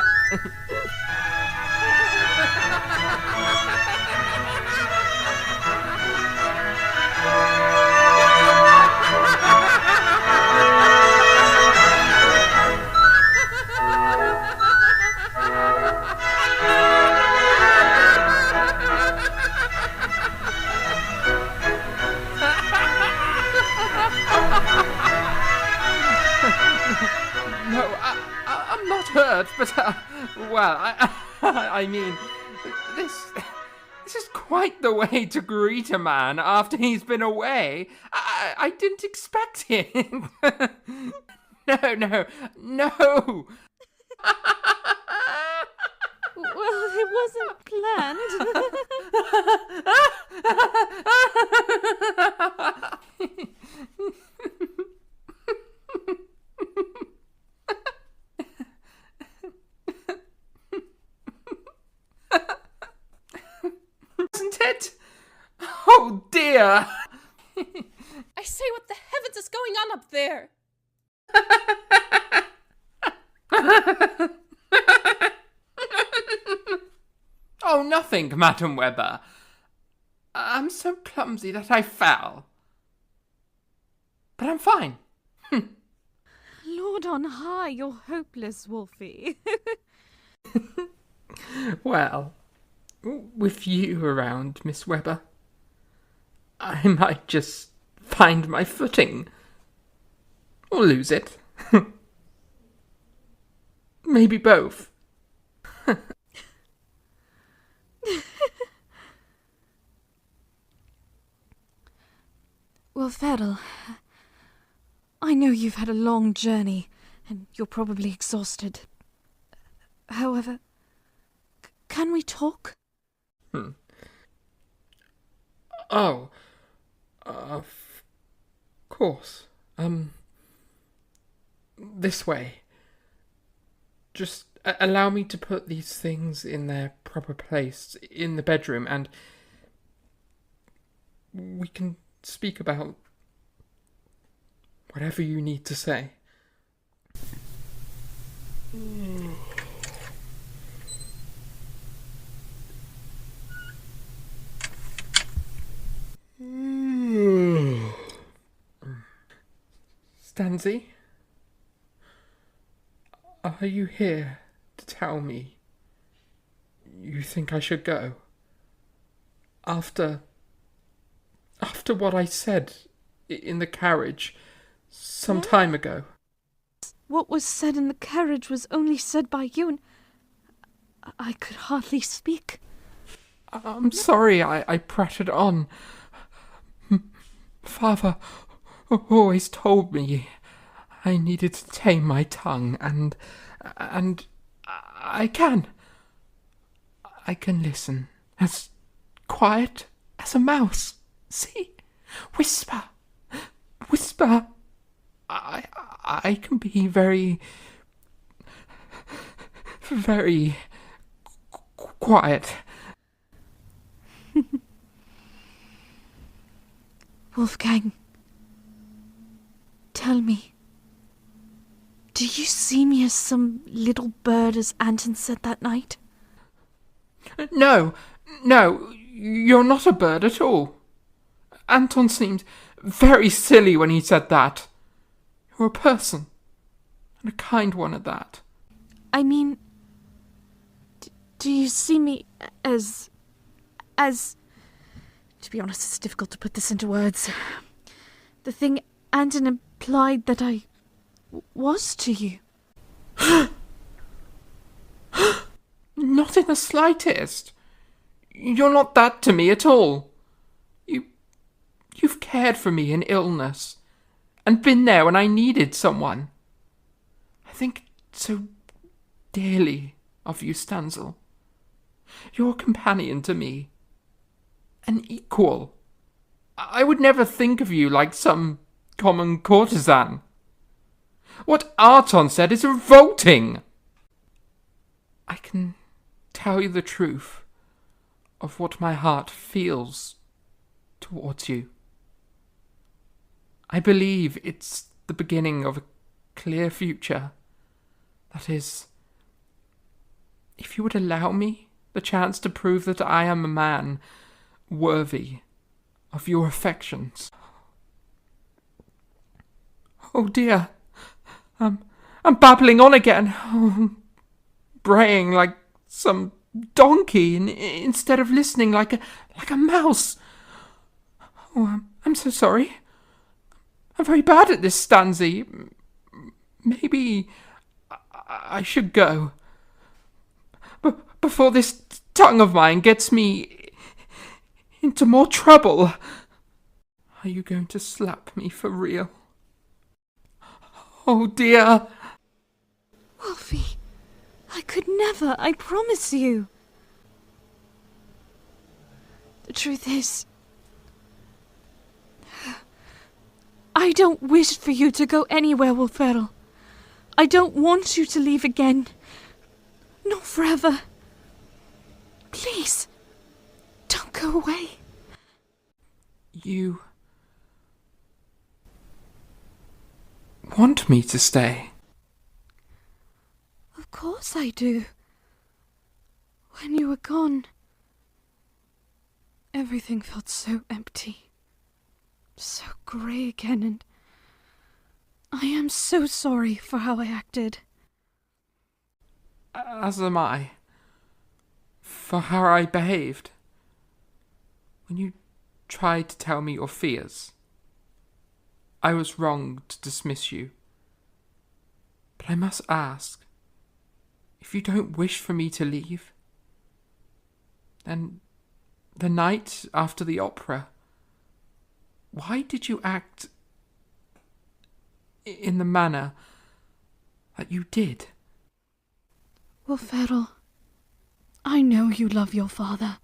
hurt, but, well, I mean, this is quite the way to greet a man after he's been away. I didn't expect it. No. Well, it wasn't planned. Isn't it? Oh dear! I say, what the heavens is going on up there? Oh, nothing, Madam Webber. I'm so clumsy that I fell. But I'm fine. Lord on high, you're hopeless, Wolfie. Well, with you around, Miss Webber, I might just find my footing. Or lose it. Maybe both. Well, Ferdl, I know you've had a long journey, and you're probably exhausted. However, can we talk? Oh, of course. This way. Just allow me to put these things in their proper place in the bedroom, and we can speak about whatever you need to say. Stanzi, are you here to tell me you think I should go? After what I said in the carriage some time ago. What was said in the carriage was only said by you, and I could hardly speak. I'm sorry I prattled on. Father always told me I needed to tame my tongue, and I can. I can listen as quiet as a mouse. See? Whisper. I can be very quiet. Wolfgang, tell me, do you see me as some little bird, as Anton said that night? No, you're not a bird at all. Anton seemed very silly when he said that. You're a person, and a kind one at that. I mean, do you see me as... To be honest, it's difficult to put this into words. The thing Anton implied that I was to you. Not in the slightest. You're not that to me at all. You've cared for me in illness, and been there when I needed someone. I think so dearly of you, Stanzel. You're a companion to me. An equal. I would never think of you like some common courtesan. What Arton said is revolting. I can tell you the truth of what my heart feels towards you. I believe it's the beginning of a clear future. That is, if you would allow me the chance to prove that I am a man worthy of your affections. Oh dear, I'm babbling on again, braying like some donkey instead of listening like a mouse. Oh, I'm so sorry. I'm very bad at this, Stanzi. Maybe I should go. Before this tongue of mine gets me into more trouble. Are you going to slap me for real? Oh dear. Wolfie, I could never, I promise you. The truth is, I don't wish for you to go anywhere, Wolferl. I don't want you to leave again. Not forever. Please, don't go away. You want me to stay? Of course I do. When you were gone, everything felt so empty. So grey again, and I am so sorry for how I acted. As am I. For how I behaved. When you tried to tell me your fears, I was wrong to dismiss you. But I must ask, if you don't wish for me to leave, then the night after the opera, why did you act in the manner that you did? Well, Ferrell, I know you love your father.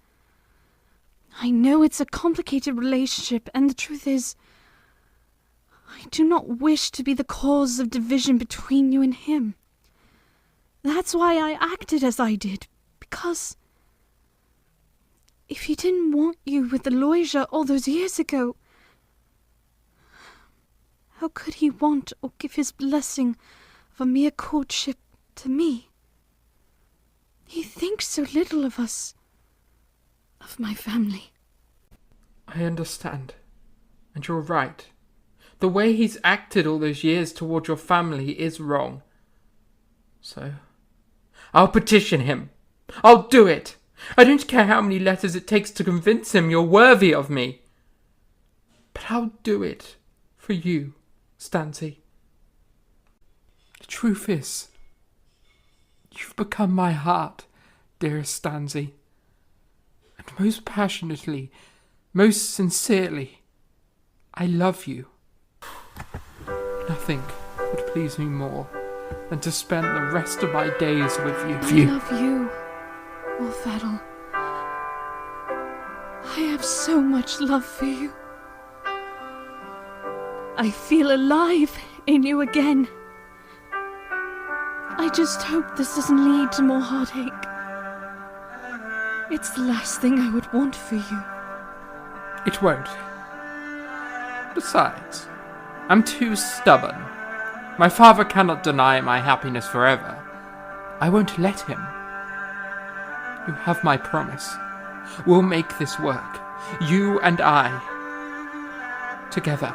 I know it's a complicated relationship, and the truth is, I do not wish to be the cause of division between you and him. That's why I acted as I did, because if he didn't want you with Aloysia all those years ago, how could he want or give his blessing of a mere courtship to me? He thinks so little of us, of my family. I understand, and you're right. The way he's acted all those years toward your family is wrong. So, I'll petition him. I'll do it. I don't care how many letters it takes to convince him you're worthy of me. But I'll do it for you, Stancy. The truth is, you've become my heart, dearest Stancy. And most passionately, most sincerely, I love you. Nothing would please me more than to spend the rest of my days with you. I love you, Wolfadel. I have so much love for you. I feel alive in you again. I just hope this doesn't lead to more heartache. It's the last thing I would want for you. It won't. Besides, I'm too stubborn. My father cannot deny my happiness forever. I won't let him. You have my promise. We'll make this work. You and I. Together.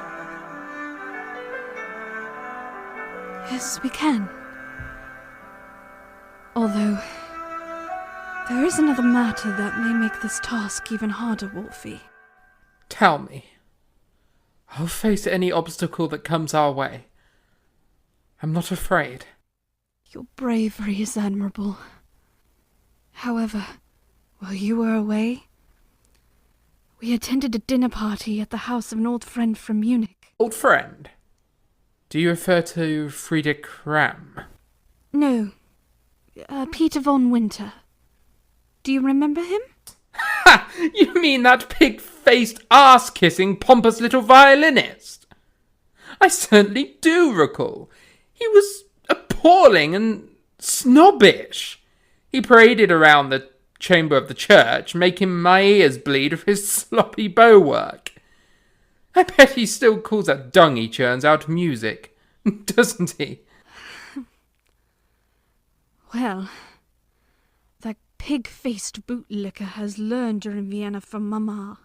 Yes, we can. Although, there is another matter that may make this task even harder, Wolfie. Tell me. I'll face any obstacle that comes our way. I'm not afraid. Your bravery is admirable. However, while you were away, we attended a dinner party at the house of an old friend from Munich. Old friend? Do you refer to Friedrich Ramm? No, Peter von Winter. Do you remember him? Ha! You mean that pig-faced, ass-kissing, pompous little violinist? I certainly do recall. He was appalling and snobbish. He paraded around the chamber of the church, making my ears bleed with his sloppy bow work. I bet he still calls that dung he churns out music, doesn't he? Well, that pig-faced bootlicker has learned during Vienna from Mama.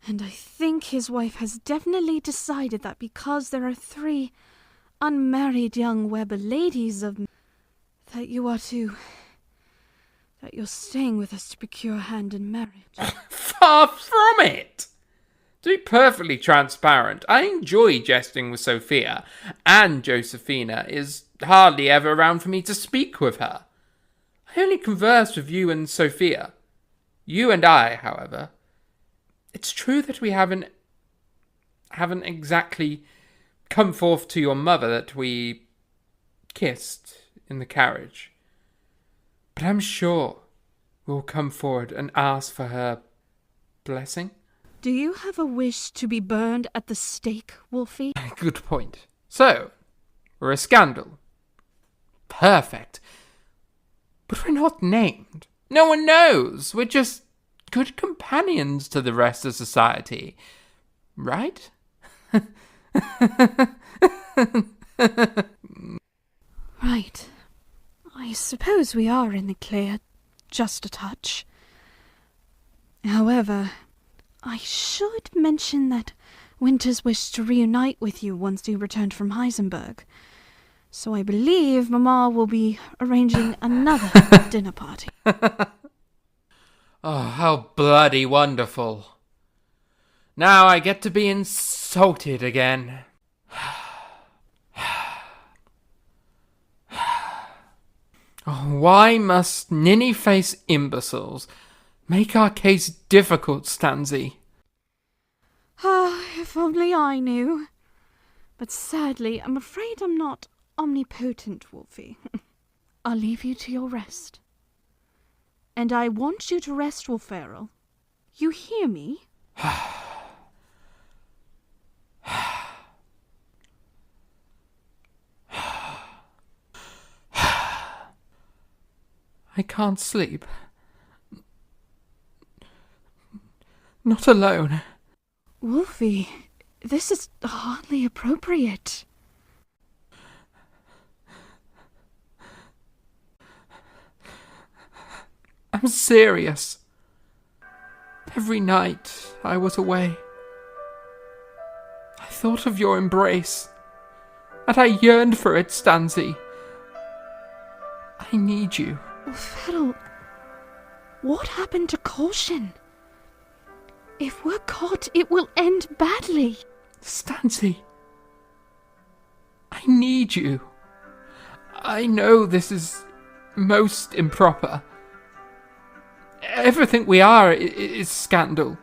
And I think his wife has definitely decided that because there are 3 unmarried young Weber ladies of... that you're staying with us to procure a hand in marriage. Far from it! To be perfectly transparent, I enjoy jesting with Sophia, and Josephina is hardly ever around for me to speak with her. I only converse with you and Sophia. You and I, however, it's true that we haven't exactly come forth to your mother that we kissed in the carriage. But I'm sure we'll come forward and ask for her blessing. Do you have a wish to be burned at the stake, Wolfie? Good point. So, we're a scandal. Perfect. But we're not named. No one knows. We're just good companions to the rest of society. Right? Right. I suppose we are in the clear, just a touch. However, I should mention that Winters wished to reunite with you once you returned from Heisenberg. So I believe Mama will be arranging another dinner party. Oh, how bloody wonderful. Now I get to be insulted again. Oh, why must ninny-faced imbeciles make our case difficult, Stanzi? Ah, if only I knew. But sadly, I'm afraid I'm not omnipotent, Wolfie. I'll leave you to your rest. And I want you to rest, Wolferrel. You hear me? I can't sleep. Not alone. Wolfie, this is hardly appropriate. I'm serious. Every night I was away, I thought of your embrace, and I yearned for it, Stanzi. I need you. Wolferrel, what happened to caution? If we're caught, it will end badly. Stanzi, I need you. I know this is most improper. Everything we are is scandal.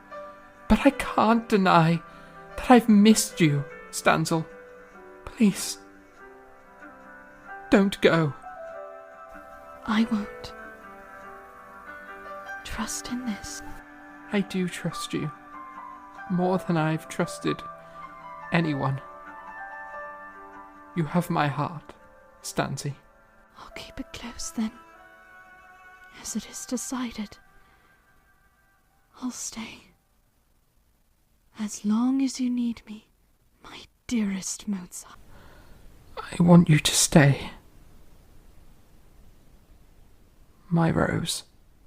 But I can't deny that I've missed you, Stanzel. Please, don't go. I won't. Trust in this. I do trust you. More than I've trusted anyone. You have my heart, Stanzi. I'll keep it close then. As it is decided. I'll stay. As long as you need me, my dearest Mozart. I want you to stay. My Rose.